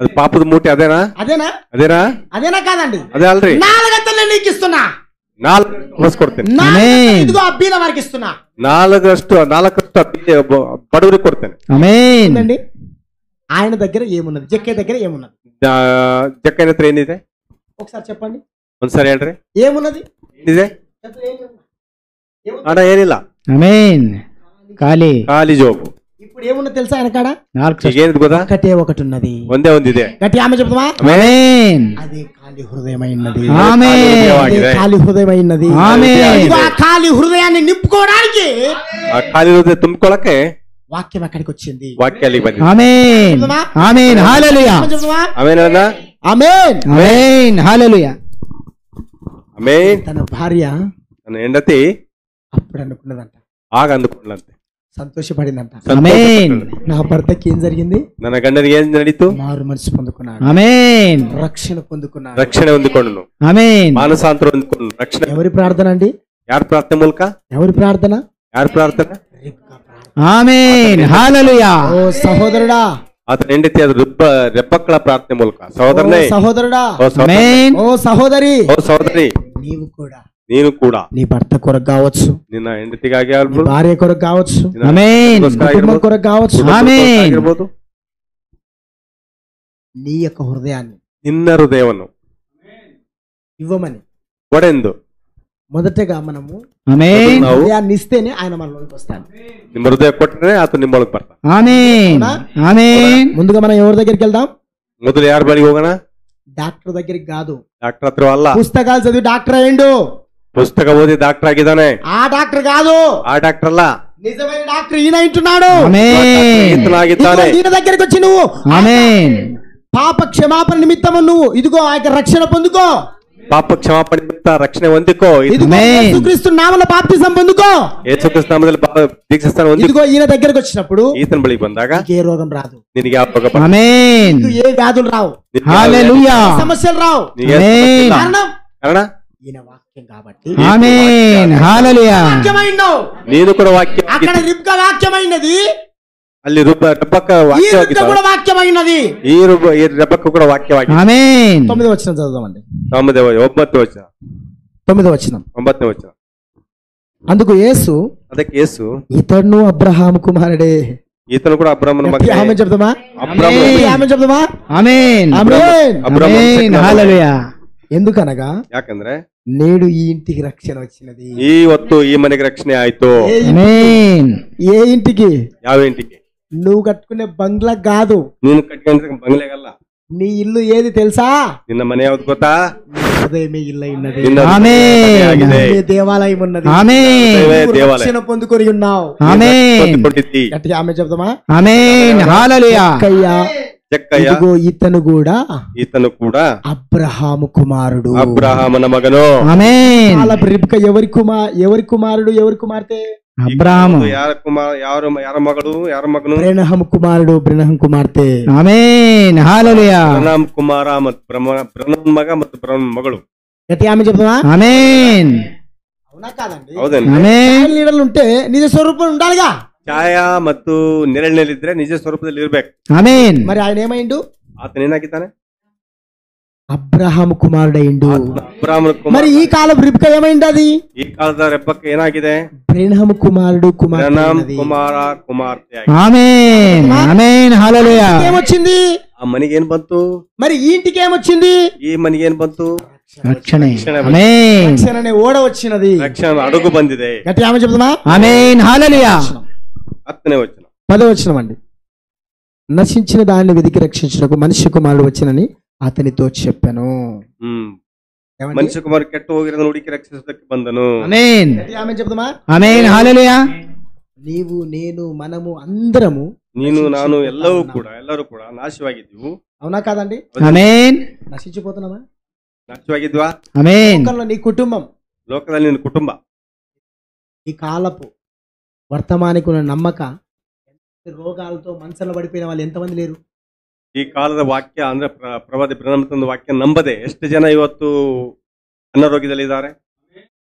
Speaker 1: ಅದು ಪಾಪದ ಮೂಟೆ ಅದೇನಾ?
Speaker 2: అదేనా?
Speaker 1: ಅದೇನಾ?
Speaker 2: అదేనా కాదండి?
Speaker 1: ಅದೇ ಅಲ್ರಿ.
Speaker 2: 4 గంటలు నీకు ఇస్తున్నా,
Speaker 1: 4 ವಾಪಸ್ ಕೊಡ್ತೇನೆ.
Speaker 2: 4
Speaker 4: ఆమేన్.
Speaker 2: ఇదిగో ఆ బీద వారికి ఇస్తున్నా.
Speaker 1: 4 ಬಡವರಿಗೆ ಕೊಡ್ತೇನೆ.
Speaker 4: ఆమేన్
Speaker 2: ఏంటండి? ఆయన దగ్గర ఏమున్నది? జక్కే దగ్గర ఏమున్నది?
Speaker 1: ಜಕ್ಕನ ಹತ್ರ ಏನಿದೆ?
Speaker 2: ఒకసారి చెప్పండి,
Speaker 1: ಒಂದ್ಸರಿ ಹೇಳ್ರಿ.
Speaker 2: ఏమున్నది?
Speaker 1: ಏನಿದೆ?
Speaker 2: చెప్పు, ఏమున్నది?
Speaker 1: ಹಣ ಏನಿಲ್ಲ,
Speaker 4: ఆమేన్ ఖాళీ
Speaker 1: ಖಾಲಿ ಜೋಬು.
Speaker 2: ఇప్పుడు ఏమున్నది తెలుసా ఆయన కాడ?
Speaker 1: ಈಗ ಏನಿದೆ ಗೊತ್ತಾ?
Speaker 2: ఒకటే ఒకటి ఉన్నది.
Speaker 1: ಒಂದೇ ಒಂದಿದೆ.
Speaker 2: గట్టి ఆమె చెప్తామా?
Speaker 4: ఆమేన్
Speaker 2: అదే ఖాళీ హృదయమైనది,
Speaker 4: ఆమేన్
Speaker 2: అదే ఖాళీ హృదయమైనది.
Speaker 4: ఆమేన్
Speaker 2: ఇదిగో ఆ ఖాళీ హృదయాన్ని నింపుకోవడానికి
Speaker 1: ಆ ಖಾಲಿ ಹೃದಯ ತುಂಬಿಕೊಳ್ಳಕ್ಕೆ
Speaker 2: వాక్యం అక్కడికి వచ్చింది.
Speaker 1: ವಾಕ್ಯ ಅಲ್ಲಿಗೆ ಬಂದಿದೆ.
Speaker 4: ఆమేన్ ఆమేన్ హల్లెలూయా
Speaker 2: ఆమె చెప్తామా?
Speaker 1: ಆಮೇಲೆ
Speaker 2: ఆమేన్.
Speaker 4: ఆమేన్ హల్లెలూయా
Speaker 1: ಆಮೇನ್.
Speaker 2: తన భార్య
Speaker 1: ನನ್ನ ಹೆಂಡತಿ
Speaker 2: అప్పుడు అనుకున్నదంట,
Speaker 1: ಆಗ ಅಂದುಕೊಂಡ್ಲಂತೆ,
Speaker 2: సంతోషపడిందంట,
Speaker 4: ఆమేన్
Speaker 2: నా భర్తకి ఏం జరిగింది?
Speaker 1: ನನ್ನ ಗಂಡನಿಗೆ ಏನ್ ನಡೀತು?
Speaker 2: మారు మనసు పొందుకున్నాడు,
Speaker 4: ఆమేన్
Speaker 2: రక్షణ పొందుకున్నాడు.
Speaker 1: ರಕ್ಷಣೆ ಹೊಂದಿಕೊಂಡನು,
Speaker 4: ఆమేన్
Speaker 1: ಮಾನಸಾಂತರ ಹೊಂದಿಕೊಂಡನು. ರಕ್ಷಣೆ
Speaker 2: ఎవరి ప్రార్థన అండి?
Speaker 1: ಯಾರ ಪ್ರಾರ್ಥನೆ ಮೂಲಕ?
Speaker 2: ఎవరి ప్రార్థన?
Speaker 1: ಯಾರ ಪ್ರಾರ್ಥನೆ?
Speaker 2: రిబ్కా ప్రార్థన.
Speaker 4: ఆమేన్ హల్లెలూయా
Speaker 2: ఓ సహోదరుడా,
Speaker 1: ಆತನ ಹೆಂಡತಿ ಅದು ರೆಬ್ಬಕ್ಕಳ ಪ್ರಾರ್ಥನೆ ಮೂಲಕ.
Speaker 2: ఓ
Speaker 1: ಸಹೋದರನೇ,
Speaker 2: సహోదరుడా,
Speaker 1: ಓ ಸಹೋದರನೇ,
Speaker 4: ఆమేన్
Speaker 2: ఓ సహోదరి,
Speaker 1: ಓ ಸಹೋದರಿ,
Speaker 2: నీవు కూడా
Speaker 1: ನೀನು ಕೂಡ
Speaker 2: నీ భర్త కొరకు కావచ్చు,
Speaker 1: ನಿನ್ನ ಹೆಂಡತಿಗಾಗಿ
Speaker 2: నీ
Speaker 1: ಆಗಿರ್ಬೋದು,
Speaker 2: భార్య కొరకు కావచ్చు,
Speaker 1: ನಿನ್ನ
Speaker 4: ಆಮೇನ್.
Speaker 1: ಕುಟುಂಬಕ್ಕೋಸ್ಕರ
Speaker 2: కుటుంబం
Speaker 1: ಆಗಿರ್ಬೋದು,
Speaker 2: కొరకు కావచ్చు,
Speaker 4: ఆమేన్.
Speaker 1: ಆಗಿರ್ಬೋದು,
Speaker 2: నీ యొక్క హృదయాన్ని
Speaker 1: ನಿನ್ನ ಹೃದಯವನ್ನು
Speaker 2: ఇవ్వమని
Speaker 1: ಕೊಡೆಂದು
Speaker 2: మొదటగా మనము
Speaker 4: ఆమేన్
Speaker 1: ನಾವು
Speaker 2: హృదయాన్ని ఇస్తేనే ఆయన మనలోకి వస్తాడు.
Speaker 1: ನಿಮ್ಮ ಹೃದಯ ಕೊಟ್ಟರೆ ಆತ ನಿಮ್ಮೊಳಗೆ ಬರ್ತಾನೆ.
Speaker 4: ఆమేన్ ఆమేన్
Speaker 2: ముందుగా మనం ఎవరి దగ్గరికి వెళ్దాం?
Speaker 1: ಮೊದಲು ಯಾರ ಬಳಿಗೆ ಹೋಗೋಣ?
Speaker 2: డాక్టర్ దగ్గరికి కాదు.
Speaker 1: ಡಾಕ್ಟರ್ ಹತ್ರ ಅಲ್ಲ.
Speaker 2: పుస్తకాలు చదివి డాక్టర్ అయ్యిండు,
Speaker 1: ಪುಸ್ತಕ ಓದಿ ಡಾಕ್ಟರ್ ಆಗಿದ್ದಾನೆ.
Speaker 2: ఆ డాక్టర్ కాదు,
Speaker 1: ಆ ಡಾಕ್ಟರ್ ಅಲ್ಲ,
Speaker 2: నిజమైన డాక్టర్ ఈయన ఇంటున్నాడు.
Speaker 4: ఆమేన్
Speaker 1: ಈತನಾಗಿದ್ದಾನೆ.
Speaker 2: ఇదిగో ఈయన దగ్గరికి వచ్చి నువ్వు
Speaker 4: ఆమేన్
Speaker 2: పాప క్షమాపణ నిమిత్తము నువ్వు ఇదిగో ఆ యొక్క రక్షణ పొందుకో,
Speaker 1: ಪಾಪ ಕ್ಷಮಾಪಣೆ ನಿಮಿತ್ತ ರಕ್ಷಣೆ ಹೊಂದಿಕೋ.
Speaker 2: ఇదిగో
Speaker 4: ఆమేన్.
Speaker 2: యేసుక్రీస్తు నామములో బాప్తిజం పొందుకో.
Speaker 1: ಯೇಸು ಕ್ರಿಸ್ತ ನಾಮದಲ್ಲಿ ದೀಕ್ಷಾಸ್ಥಾನ ಹೊಂದಿ
Speaker 2: ఇదిగో ఈయన దగ్గరికి వచ్చినప్పుడు
Speaker 1: ಈತನ ಬಳಿಗೆ ಬಂದಾಗ
Speaker 2: నీకు ఏ రోగం రాదు,
Speaker 1: ನಿನಗೆ ಯಾವ ರೋಗ ಬರಲ್ಲ.
Speaker 4: ఆమేన్
Speaker 2: నీకు ఏ వ్యాధులు రావు,
Speaker 1: ನಿನಗೆ ಯಾವ
Speaker 4: హల్లెలూయా
Speaker 2: సమస్యలు రావు.
Speaker 1: ನಿನಗೆ ಯಾವ
Speaker 4: ఆమేన్.
Speaker 1: ಸಮಸ್ಯೆ ಇಲ್ಲ.
Speaker 2: కారణం
Speaker 1: ಕಾರಣ
Speaker 2: ఈయన వాక్యం కాబట్టి.
Speaker 4: ఆమేన్ హల్లెలూయా
Speaker 2: వాక్యమైనవు.
Speaker 1: ನೀನು ಕೂಡ ವಾಕ್ಯ
Speaker 2: అక్కడ రిబ్కా వాక్యమైనది,
Speaker 1: ಅಲ್ಲಿ ರೆಬ್ಬಕ್ಕ
Speaker 2: ఈ రిబ్కా
Speaker 1: ವಾಕ್ಯವಾಗಿದ್ದ
Speaker 2: కూడా వాక్యమైనది.
Speaker 1: ಈ ರೆಬ್ಬಕ್ಕ ಕೂಡ ವಾಕ್ಯವಾಗಿದೆ.
Speaker 4: ఆమేన్
Speaker 2: 9వ వచనం చదువుదామండి.
Speaker 1: 9ನೇ ವಚನ
Speaker 2: 9వ వచనం.
Speaker 1: 9ನೇ ವಚನ.
Speaker 2: అందుకు యేసు
Speaker 1: ಅದಕ್ಕೆ ಯೇಸು
Speaker 2: ఇతడు అబ్రహాము కుమారుడే.
Speaker 1: ఈతను కూడా అబ్రాహ్మణ
Speaker 2: గట్టిగా
Speaker 1: మగనే.
Speaker 2: ఆమేన్ చెప్దామా?
Speaker 1: అబ్రాహ్మణ
Speaker 2: గట్టిగా ఆమేన్ చెప్దామా?
Speaker 4: ఆమేన్
Speaker 2: ఆమేన్.
Speaker 1: అబ్రాహ్మణ
Speaker 4: ఆమేన్
Speaker 1: చిన్న
Speaker 4: హల్లెలూయా
Speaker 2: ఎందుకనగా
Speaker 1: ಯಾಕಂದ್ರೆ
Speaker 2: నేడు ఈ ఇంటికి రక్షణ వచ్చినది.
Speaker 1: ಈ ಹೊತ್ತು ಈ ಮನೆಗೆ ರಕ್ಷಣೆ ಆಯ್ತು.
Speaker 4: ఆమేన్
Speaker 2: ఏ ఇంటికి?
Speaker 1: ಯಾವ ಇಂಟಿಗೆ?
Speaker 2: నువ్వు కట్టుకునే బంగ్లా కాదు,
Speaker 1: ನೀನು ಕಟ್ಕೊಂಡ್ರೆ ಬಂಗ್ಲೆಗಲ್ಲ.
Speaker 2: నీ ఇల్లు ఏది తెలుసా?
Speaker 1: ನಿನ್ನ ಮನೆ ಯಾವ್ದು ಗೊತ್ತಾ?
Speaker 2: నీ హృదయమే ఇల్లు ఉన్నది,
Speaker 1: ನಿನ್ನ
Speaker 4: ಆಮೆನ್.
Speaker 1: ಆಗಿದೆ.
Speaker 2: నీ దేవాలయం ఉన్నది,
Speaker 4: ఆమేన్
Speaker 2: నువ్వు
Speaker 1: దేవాలయం.
Speaker 2: రక్షణ పొందుకొని ఉన్నావు.
Speaker 4: ఆమేన్
Speaker 1: పొందుಕೊಂಡಿದ್ದಿ.
Speaker 2: గట్టిగా ఆమె చెప్దామా?
Speaker 4: ఆమేన్ హల్లెలూయా
Speaker 2: జక్కయ్య,
Speaker 1: ಜಕ್ಕಯ್ಯ
Speaker 2: ఇదిగో ఇతను కూడా
Speaker 1: ಈತನು ಕೂಡ
Speaker 2: అబ్రహాము కుమారుడు.
Speaker 1: ಅಬ್ರಹಾಮನ ಮಗನು.
Speaker 4: ఆమేన్
Speaker 2: కాలపు రిబ్కా ఎవరి కుమారుడు, ఎవరి కుమార్తె?
Speaker 4: అబ్రాహాము
Speaker 1: ಯಾರ ಕುಮಾರ, ಯಾರ ಮಗಳು, ಯಾರ ಮಗನು?
Speaker 2: బ్రెనహం కుమారుడు, బ్రెనహం కుమార్తె.
Speaker 4: ఆమేన్ హల్లెలూయా
Speaker 1: ಬ್ರನಾಮ್ ಕುಮಾರ ಮತ್ತು ಬ್ರನನ್ ಮಗ ಮತ್ತು ಬ್ರನನ್ ಮಗಳು.
Speaker 2: గట్టిగా ఆమె చెప్దామా?
Speaker 4: ఆమేన్
Speaker 2: అవునా కాదండి?
Speaker 1: ಹೌದೇನ್ರಿ?
Speaker 4: ఆమేన్
Speaker 2: నీడలు ఉంటే నిజ స్వరూపం ఉండాలిగా.
Speaker 1: ಛಾಯಾ ಮತ್ತು ನೆರಳಿನಲ್ಲಿದ್ರೆ ನಿಜ ಸ್ವರೂಪದಲ್ಲಿ ಇರ್ಬೇಕು.
Speaker 4: ఆమేన్
Speaker 2: మరి ఆయన ఏమైండు?
Speaker 1: ಆತನ ಏನಾಗಿದ್ದಾನೆ?
Speaker 2: అబ్రహాము కుమారుడైండు.
Speaker 1: ಅಬ್ರಾಹ್ಮನ ಕುಮಾರ.
Speaker 2: మరి ఈ కాలపు రిబ్కా ఏమైంది? అది
Speaker 1: ಈ ಕಾಲದ ರೆಬ್ಬಕ್ಕೆ ಏನಾಗಿದೆ?
Speaker 2: బ్రెనహం కుమారుడు,
Speaker 1: ಬ್ರನಾಮ್
Speaker 2: కుమార్తె.
Speaker 1: ಕುಮಾರ ಕುಮಾರ್ತೆ ಆಗಿದೆ.
Speaker 4: ఆమేన్ ఆమేన్ హల్లెలూయా
Speaker 2: ఏమొచ్చింది?
Speaker 1: ಆ ಮನೆಗೆ ಏನ್ ಬಂತು?
Speaker 2: మరి ఈ ఇంటికి ఏమొచ్చింది?
Speaker 1: ಈ ಮನೆಗೆ ಏನ್ ಬಂತು?
Speaker 4: రక్షణే
Speaker 1: రక్షణ
Speaker 4: ఆమేన్
Speaker 2: రక్షణ అనే ఓడ వచ్చినది.
Speaker 1: ರಕ್ಷಣೆ ಅಡುಗು ಬಂದಿದೆ.
Speaker 2: గట్టిగా ఆమె చెప్దామా?
Speaker 4: ఆమేన్ హల్లెలూయా
Speaker 1: 10ನೇ ವಚನ.
Speaker 2: 10వ వచనం అండి. నశించిన దాన్ని వెతికి రక్షించుటకు మనిషి కుమారుడు వచ్చినని అతనితో చెప్పాను. ఏమండి?
Speaker 1: ಮನುಷ್ಯ ಕುಮಾರ ಕೆಟ್ಟು ಹೋಗಿರೋದನ್ನು ಹುಡುಕಿ ರಕ್ಷಿಸೋದಕ್ಕೆ ಬಂದನು.
Speaker 4: ఆమేన్
Speaker 2: గట్టిగా ఆమె చెప్దామా?
Speaker 4: ఆమేన్ హల్లెలూయా
Speaker 2: నీవు, నేను, మనము అందరము
Speaker 1: ನೀನು ನಾನು ಎಲ್ಲರೂ ಕೂಡ ನಾಶವಾಗಿದ್ದೀವು.
Speaker 2: అవునా కాదండి?
Speaker 4: ఆమేన్
Speaker 2: నశించిపోతున్నామా?
Speaker 1: ನಾಶವಾಗಿದ್ವಾ?
Speaker 4: ఆమేన్
Speaker 2: లోకంలో నీ కుటుంబం,
Speaker 1: ಲೋಕದಲ್ಲಿ ನಿನ್ನ ಕುಟುಂಬ,
Speaker 2: ఈ కాలపు వర్తమానికి ఉన్న నమ్మక, రోగాలతో మనసులో పడిపోయిన వాళ్ళు ఎంతమంది లేరు?
Speaker 1: ಈ ಕಾಲದ ವಾಕ್ಯ ಅಂದ್ರೆ ಪ್ರವಾದಿ ಬ್ರಹ್ಮತಂದ ವಾಕ್ಯ ನಂಬದೆ ಎಷ್ಟು ಜನ ಇವತ್ತು ಅನಾರೋಗ್ಯದಲ್ಲಿದ್ದಾರೆ.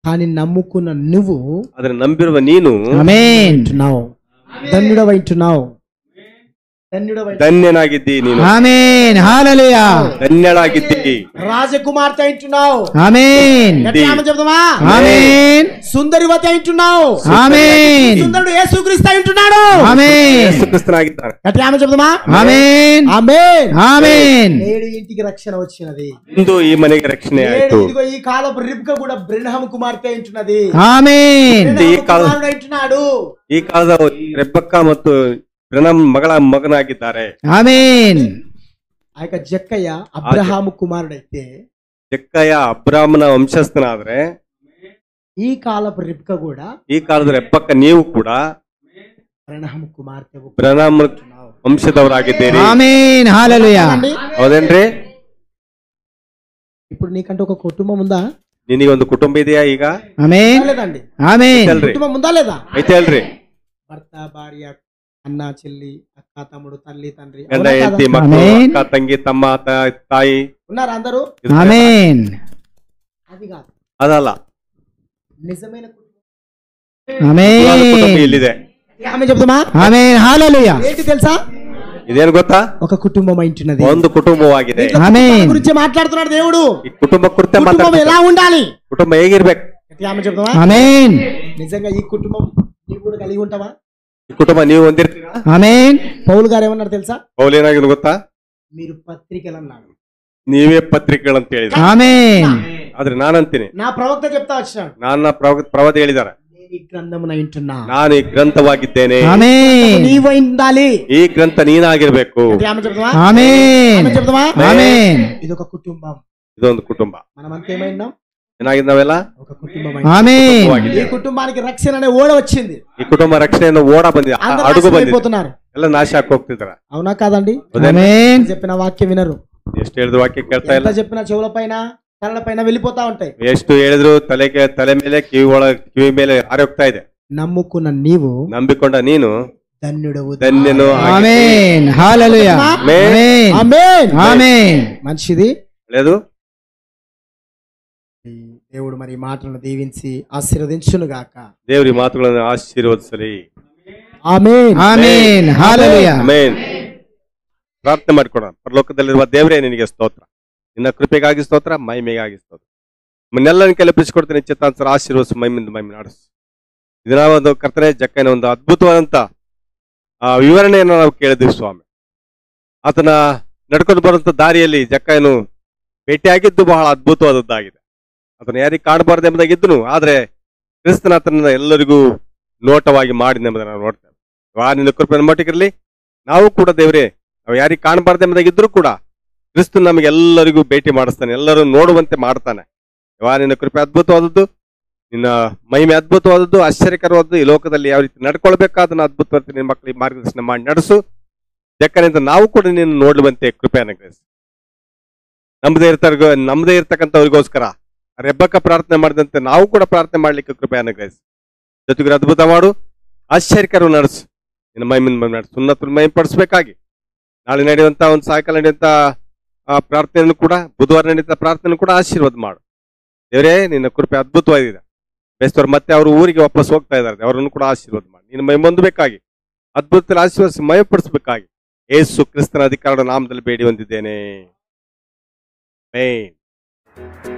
Speaker 2: కానీ నమ్ముకున్న నువ్వు
Speaker 1: ಆದ್ರೆ ನಂಬಿರುವ ನೀನು
Speaker 4: ఆమేన్
Speaker 2: వింటున్నావు, ధన్యుడవైంటున్నావు.
Speaker 1: ಧನ್ಯನಾಗಿದ್ದಿ. ನೀನು
Speaker 4: ఆమేన్ హల్లెలూయా
Speaker 1: ಧನ್ಯಳಾಗಿದ್ದಿ.
Speaker 2: రాజకుమార్తె అయింటున్నావు.
Speaker 4: ఆమేన్
Speaker 2: గట్టిగా ఆమె చెప్దామా?
Speaker 4: ఆమేన్
Speaker 2: సుందరివతి అయింటున్నావు.
Speaker 4: ఆమేన్
Speaker 2: సుందరుడు యేసుక్రీస్తు అయింటున్నాడు.
Speaker 4: ఆమేన్
Speaker 1: ಯೇಸುಕ್ರಿಸ್ತನಾಗಿದ್ದಾನೆ.
Speaker 2: గట్టిగా ఆమె చెప్దామా?
Speaker 4: ఆమేన్
Speaker 2: ఆమేన్.
Speaker 4: ఆమేన్
Speaker 2: నేడు ఇంటికి రక్షణ వచ్చినది.
Speaker 1: ಇಂದು ಈ ಮನೆಗೆ ರಕ್ಷಣೆ
Speaker 2: నేడు
Speaker 1: ಆಯ್ತು.
Speaker 2: ఇదిగో ఈ కాలపు రిబ్కా కూడా బ్రెనహం కుమార్తె అయింటున్నది.
Speaker 4: ఆమేన్
Speaker 1: ఈ కాల-
Speaker 2: కుమారుడు అయింటున్నాడు.
Speaker 1: ಈ ಕಾಲದ ರೆಬ್ಬಕ್ಕ ಮತ್ತು ಬ್ರನಮ್ ಮಗನಾಗಿದ್ದಾರೆ.
Speaker 4: ఆమేన్
Speaker 2: ఆ యొక్క జక్కయ్య అబ్రహాము కుమారుడైతే
Speaker 1: ಜಕ್ಕಯ್ಯ ಅಬ್ರಾಹ್ಮನ ವಂಶಸ್ಥನಾದ್ರೆ
Speaker 2: ఈ కాలపు రిబ్కా కూడా
Speaker 1: ಈ ಕಾಲದ ರೆಬ್ಬಕ್ಕ ನೀವು ಕೂಡ
Speaker 2: బ్రెనహం కుమార్తె.
Speaker 1: ಬ್ರನಮ್ ವಂಶದವರಾಗಿದ್ದೀರಿ.
Speaker 4: ఆమేన్ హల్లెలూయా
Speaker 1: ಹೌದೇನ್ರಿ?
Speaker 2: ఇప్పుడు నీకంటే ఒక కుటుంబం ఉందా?
Speaker 1: ನಿನಗೆ ಒಂದು ಕುಟುಂಬ ಇದೆಯಾ ಈಗ?
Speaker 4: ఆమేన్
Speaker 2: లేదండి?
Speaker 4: ఆమేన్
Speaker 1: ಅಲ್ರಿ?
Speaker 2: కుటుంబం ఉందా లేదా?
Speaker 1: ಐತೆ ಅಲ್ರಿ?
Speaker 2: భర్త, భార్య, అన్న, చెల్లి, అక్క, తమ్ముడు, తల్లి, తండ్రి,
Speaker 1: ಗಂಡ
Speaker 2: అవునా
Speaker 1: ಹೆಂಡತಿ
Speaker 2: కాదా?
Speaker 1: ಮಕ್ಕಳು
Speaker 4: ಆಮೆನ್.
Speaker 1: ಅಕ್ಕ ತಂಗಿ ತಮ್ಮ ತಾಯಿ
Speaker 2: ఉన్నారా అందరూ?
Speaker 1: ಇದು
Speaker 4: ఆమేన్
Speaker 2: అది కాదు
Speaker 1: ಅದಲ್ಲ.
Speaker 2: నిజమైన కుటుంబం.
Speaker 1: ನಿಜವಾದ ಕುಟುಂಬ
Speaker 4: ఆమేన్
Speaker 1: ಇಲ್ಲಿದೆ.
Speaker 2: ఆమె చెప్తామా?
Speaker 4: ఆమేన్ హల్లెలూయా
Speaker 2: ఏంటి తెలుసా?
Speaker 1: ಇದೇನು ಗೊತ್ತಾ?
Speaker 2: ఒక కుటుంబం అయింటున్నది.
Speaker 1: ಒಂದು ಕುಟುಂಬವಾಗಿದೆ.
Speaker 2: ఇంట్లో
Speaker 4: ఆమేన్.
Speaker 2: కుటుంబం గురించి మాట్లాడుతున్నాడు దేవుడు.
Speaker 1: ಈ ಕುಟುಂಬ ಕುರಿತ
Speaker 2: కుటుంబం ఎలా ఉండాలి?
Speaker 1: ಕುಟುಂಬ ಹೇಗಿರ್ಬೇಕು?
Speaker 2: ఆమె చెప్తామా?
Speaker 4: ఆమేన్
Speaker 2: నిజంగా ఈ కుటుంబం నీవు కూడా కలిగి ఉంటావా?
Speaker 1: ಈ ಕುಟುಂಬ ನೀವು ಹೊಂದಿರ್ತೀರಾ?
Speaker 4: ఆమేన్
Speaker 2: పౌలు గారు ఏమన్నారు తెలుసా?
Speaker 1: ಪೌಲ್ ಏನಾಗಿದೆ ಗೊತ್ತಾ?
Speaker 2: మీరు పత్రికలు అన్నాడు.
Speaker 1: ನೀವೇ ಪತ್ರಿಕೆಗಳಂತ ಹೇಳಿದ.
Speaker 4: ఆమేన్
Speaker 1: ಆದ್ರೆ ನಾನಂತೀನಿ,
Speaker 2: నా ప్రవక్త చెప్తా వచ్చినాడు,
Speaker 1: ನನ್ನ ಪ್ರವಾದಿ ಹೇಳಿದ್ದಾರೆ,
Speaker 2: నేను ఈ గ్రంథమున వింటున్నా.
Speaker 1: ನಾನು ಈ ಗ್ರಂಥವಾಗಿದ್ದೇನೆ.
Speaker 4: ఆమేన్
Speaker 2: నీవు ఉండాలి.
Speaker 1: ಈ గ్రంಥ ನೀನಾಗಿರ್ಬೇಕು.
Speaker 2: ఆమె చెప్తామా?
Speaker 4: ఆమేన్
Speaker 2: ఆమె చెప్తామా?
Speaker 4: ఆమేన్
Speaker 2: ఇది ఒక కుటుంబం.
Speaker 1: ಇದೊಂದು ಕುಟುಂಬ.
Speaker 2: మనమంతా ఏమైనాం?
Speaker 1: ಏನಾಗಿದೆ ನಾವೆಲ್ಲ?
Speaker 2: ఒక కుటుంబం.
Speaker 4: ఆమేన్
Speaker 2: ఈ కుటుంబానికి రక్షణ అనే ఓడ వచ్చింది.
Speaker 1: ಈ ಕುಟುಂಬ ರಕ್ಷಣೆಯನ್ನು ಓಡ ಬಂದಿದೆ,
Speaker 2: అందరూ
Speaker 1: ಅಡುಗು
Speaker 2: నాశనం
Speaker 1: ಬಂದಿದೆ.
Speaker 2: అయిపోతున్నారు.
Speaker 1: ಎಲ್ಲ ನಾಶ ಹಾಕಿ ಹೋಗ್ತಿದಾರ.
Speaker 2: అవునా కాదండి?
Speaker 4: ఆమేన్
Speaker 2: చెప్పిన వాక్యం వినరు.
Speaker 1: ಎಷ್ಟು ಹೇಳಿದ್ರು ವಾಕ್ಯ ಕೇಳ್ತಾ
Speaker 2: ఎంత
Speaker 1: ಇಲ್ಲ.
Speaker 2: చెప్పిన చెవుల పైన తలల పైన వెళ్ళిపోతా ఉంటాయి.
Speaker 1: ಎಷ್ಟು ಹೇಳಿದ್ರು ತಲೆ ಮೇಲೆ ಕಿವಿ ಮೇಲೆ ಹಾರಿ ಹೋಗ್ತಾ ಇದೆ.
Speaker 2: నమ్ముకున్న నీవు
Speaker 1: ನಂಬಿಕೊಂಡ ನೀನು
Speaker 2: ధన్యుడవు.
Speaker 1: ಧನ್ಯನು ಆಗಿದ್ದೀ.
Speaker 4: ఆమేన్ హల్లెలూయా ఆమేన్
Speaker 2: ఆమేన్.
Speaker 4: ఆమేన్
Speaker 2: మంచిది.
Speaker 1: ಒಳ್ಳೆಯದು.
Speaker 2: దేవుడు మరి ఈ మాటలను దీవించి ఆశీర్వదించును గాక.
Speaker 1: ದೇವರಿ ಮಾತುಗಳನ್ನು ಆಶೀರ್ವದಿಸಲಿ.
Speaker 2: ఆమేన్.
Speaker 4: ఆమేన్ హల్లెలూయా
Speaker 1: ಆಮೆನ್. ಪ್ರಾರ್ಥನೆ ಮಾಡಿಕೊಡೋಣ. ಪರಲೋಕದಲ್ಲಿರುವ ದೇವರೇ ನಿನಗೆ ಸ್ತೋತ್ರ, ನಿನ್ನ ಕೃಪೆಗಾಗಿ ಸ್ತೋತ್ರ, ಮಹಿಮೆಗಾಗಿ ಸ್ತೋತ್ರ. ನಿನ್ನೆಲ್ಲ ಕೆಲಪಿಸಿಕೊಡ್ತೀನಿ. ಚಿತ್ತಾಂತರ ಆಶೀರ್ವದಿಸು, ಮಹಿಮೆಯಿಂದ ಮಹಿಮೆ ನಡೆಸು. ಇದನ್ನ ಒಂದು ಕರ್ತನೆ ಜಕ್ಕನ ಒಂದು ಅದ್ಭುತವಾದಂತ ವಿವರಣೆಯನ್ನು ನಾವು ಕೇಳಿದ್ವಿ ಸ್ವಾಮಿ. ಆತನ ನಡ್ಕೊಂಡು ಬರುವಂತ ದಾರಿಯಲ್ಲಿ ಜಕ್ಕನು ಭೇಟಿಯಾಗಿದ್ದು ಬಹಳ ಅದ್ಭುತವಾದದ್ದಾಗಿದೆ. ಅದನ್ನು ಯಾರಿಗೆ ಕಾಣಬಾರದು ಎಂಬುದಾಗಿದ್ದನು, ಆದ್ರೆ ಕ್ರಿಸ್ತನ ಆತನ ಎಲ್ಲರಿಗೂ ನೋಟವಾಗಿ ಮಾಡಿದ ಎಂಬುದನ್ನು ನಾವು ನೋಡ್ತೇವೆ. ನಿನ್ನ ಕೃಪೆ ನಮ್ಮೊಟ್ಟಿಗಿರಲಿ. ನಾವು ಕೂಡ ದೇವರೇ, ನಾವು ಯಾರಿಗೆ ಕಾಣಬಾರ್ದು ಎಂಬುದಾಗಿದ್ರು ಕೂಡ ಕ್ರಿಸ್ತ ನಮಗೆ ಎಲ್ಲರಿಗೂ ಭೇಟಿ ಮಾಡಿಸ್ತಾನೆ, ಎಲ್ಲರೂ ನೋಡುವಂತೆ ಮಾಡ್ತಾನೆ. ನಿನ್ನ ಕೃಪೆ ಅದ್ಭುತವಾದದ್ದು, ನಿನ್ನ ಮಹಿಮೆ ಅದ್ಭುತವಾದದ್ದು, ಆಶ್ಚರ್ಯಕರವಾದದ್ದು. ಈ ಲೋಕದಲ್ಲಿ ಯಾವ ರೀತಿ ನಡ್ಕೊಳ್ಬೇಕಾದನ್ನ ಅದ್ಭುತವಾದ ನಿನ್ನ ಮಕ್ಕಳಿಗೆ ಮಾರ್ಗದರ್ಶನ ಮಾಡಿ ನಡೆಸು. ಯಾಕಂದ್ರೆ ನಾವು ಕೂಡ ನಿನ್ನ ನೋಡುವಂತೆ ಕೃಪೆ ಅನುಗ್ರಹಿಸು. ನಮ್ಮದೇ ಇರ್ತಕ್ಕಂಥವ್ರಿಗೋಸ್ಕರ ರೆಬ್ಬಕ್ಕ ಪ್ರಾರ್ಥನೆ ಮಾಡಿದಂತೆ ನಾವು ಕೂಡ ಪ್ರಾರ್ಥನೆ ಮಾಡ್ಲಿಕ್ಕೆ ಕೃಪೆ ಅನುಗ್ರಹಿಸು. ಜೊತೆಗೆ ಅದ್ಭುತ ಮಾಡು, ಆಶ್ಚರ್ಯಕರ ನಡೆಸು. ನಿನ್ನ ಮಹಿಮೆ ನಡೆಸು, ಉನ್ನತ ಮಹಿಮೆ ಪಡಿಸ್ಬೇಕಾಗಿ ನಾಳೆ ನಡೆಯುವಂತ ಒಂದು ಸಾಯಂಕಾಲ ನಡೆಯುವಂತ ಪ್ರಾರ್ಥನೆಯನ್ನು ಕೂಡ, ಬುಧವಾರ ನಡೆಯುವಂತ ಪ್ರಾರ್ಥನೆ ಕೂಡ ಆಶೀರ್ವಾದ ಮಾಡು ದೇವರೇ. ನಿನ್ನ ಕೃಪೆ ಅದ್ಭುತವಾಗಿದೆ. ಬೇಸ್ತವ್ರು ಮತ್ತೆ ಅವರು ಊರಿಗೆ ವಾಪಸ್ ಹೋಗ್ತಾ ಇದ್ದಾರೆ, ಅವರನ್ನು ಕೂಡ ಆಶೀರ್ವಾದ ಮಾಡಿ ನಿನ್ನ ಮಹಿಮೆ ಹೊಂದಬೇಕಾಗಿ, ಅದ್ಭುತದಲ್ಲಿ ಆಶೀರ್ವದಿಸಿ ಮಹಿಮೆ ಪಡಿಸ್ಬೇಕಾಗಿ ಯೇಸು ಕ್ರಿಸ್ತನ ಅಧಿಕಾರದ ನಾಮದಲ್ಲಿ ಬೇಡಿ ಹೊಂದಿದ್ದೇನೆ. ಆಮೆನ್.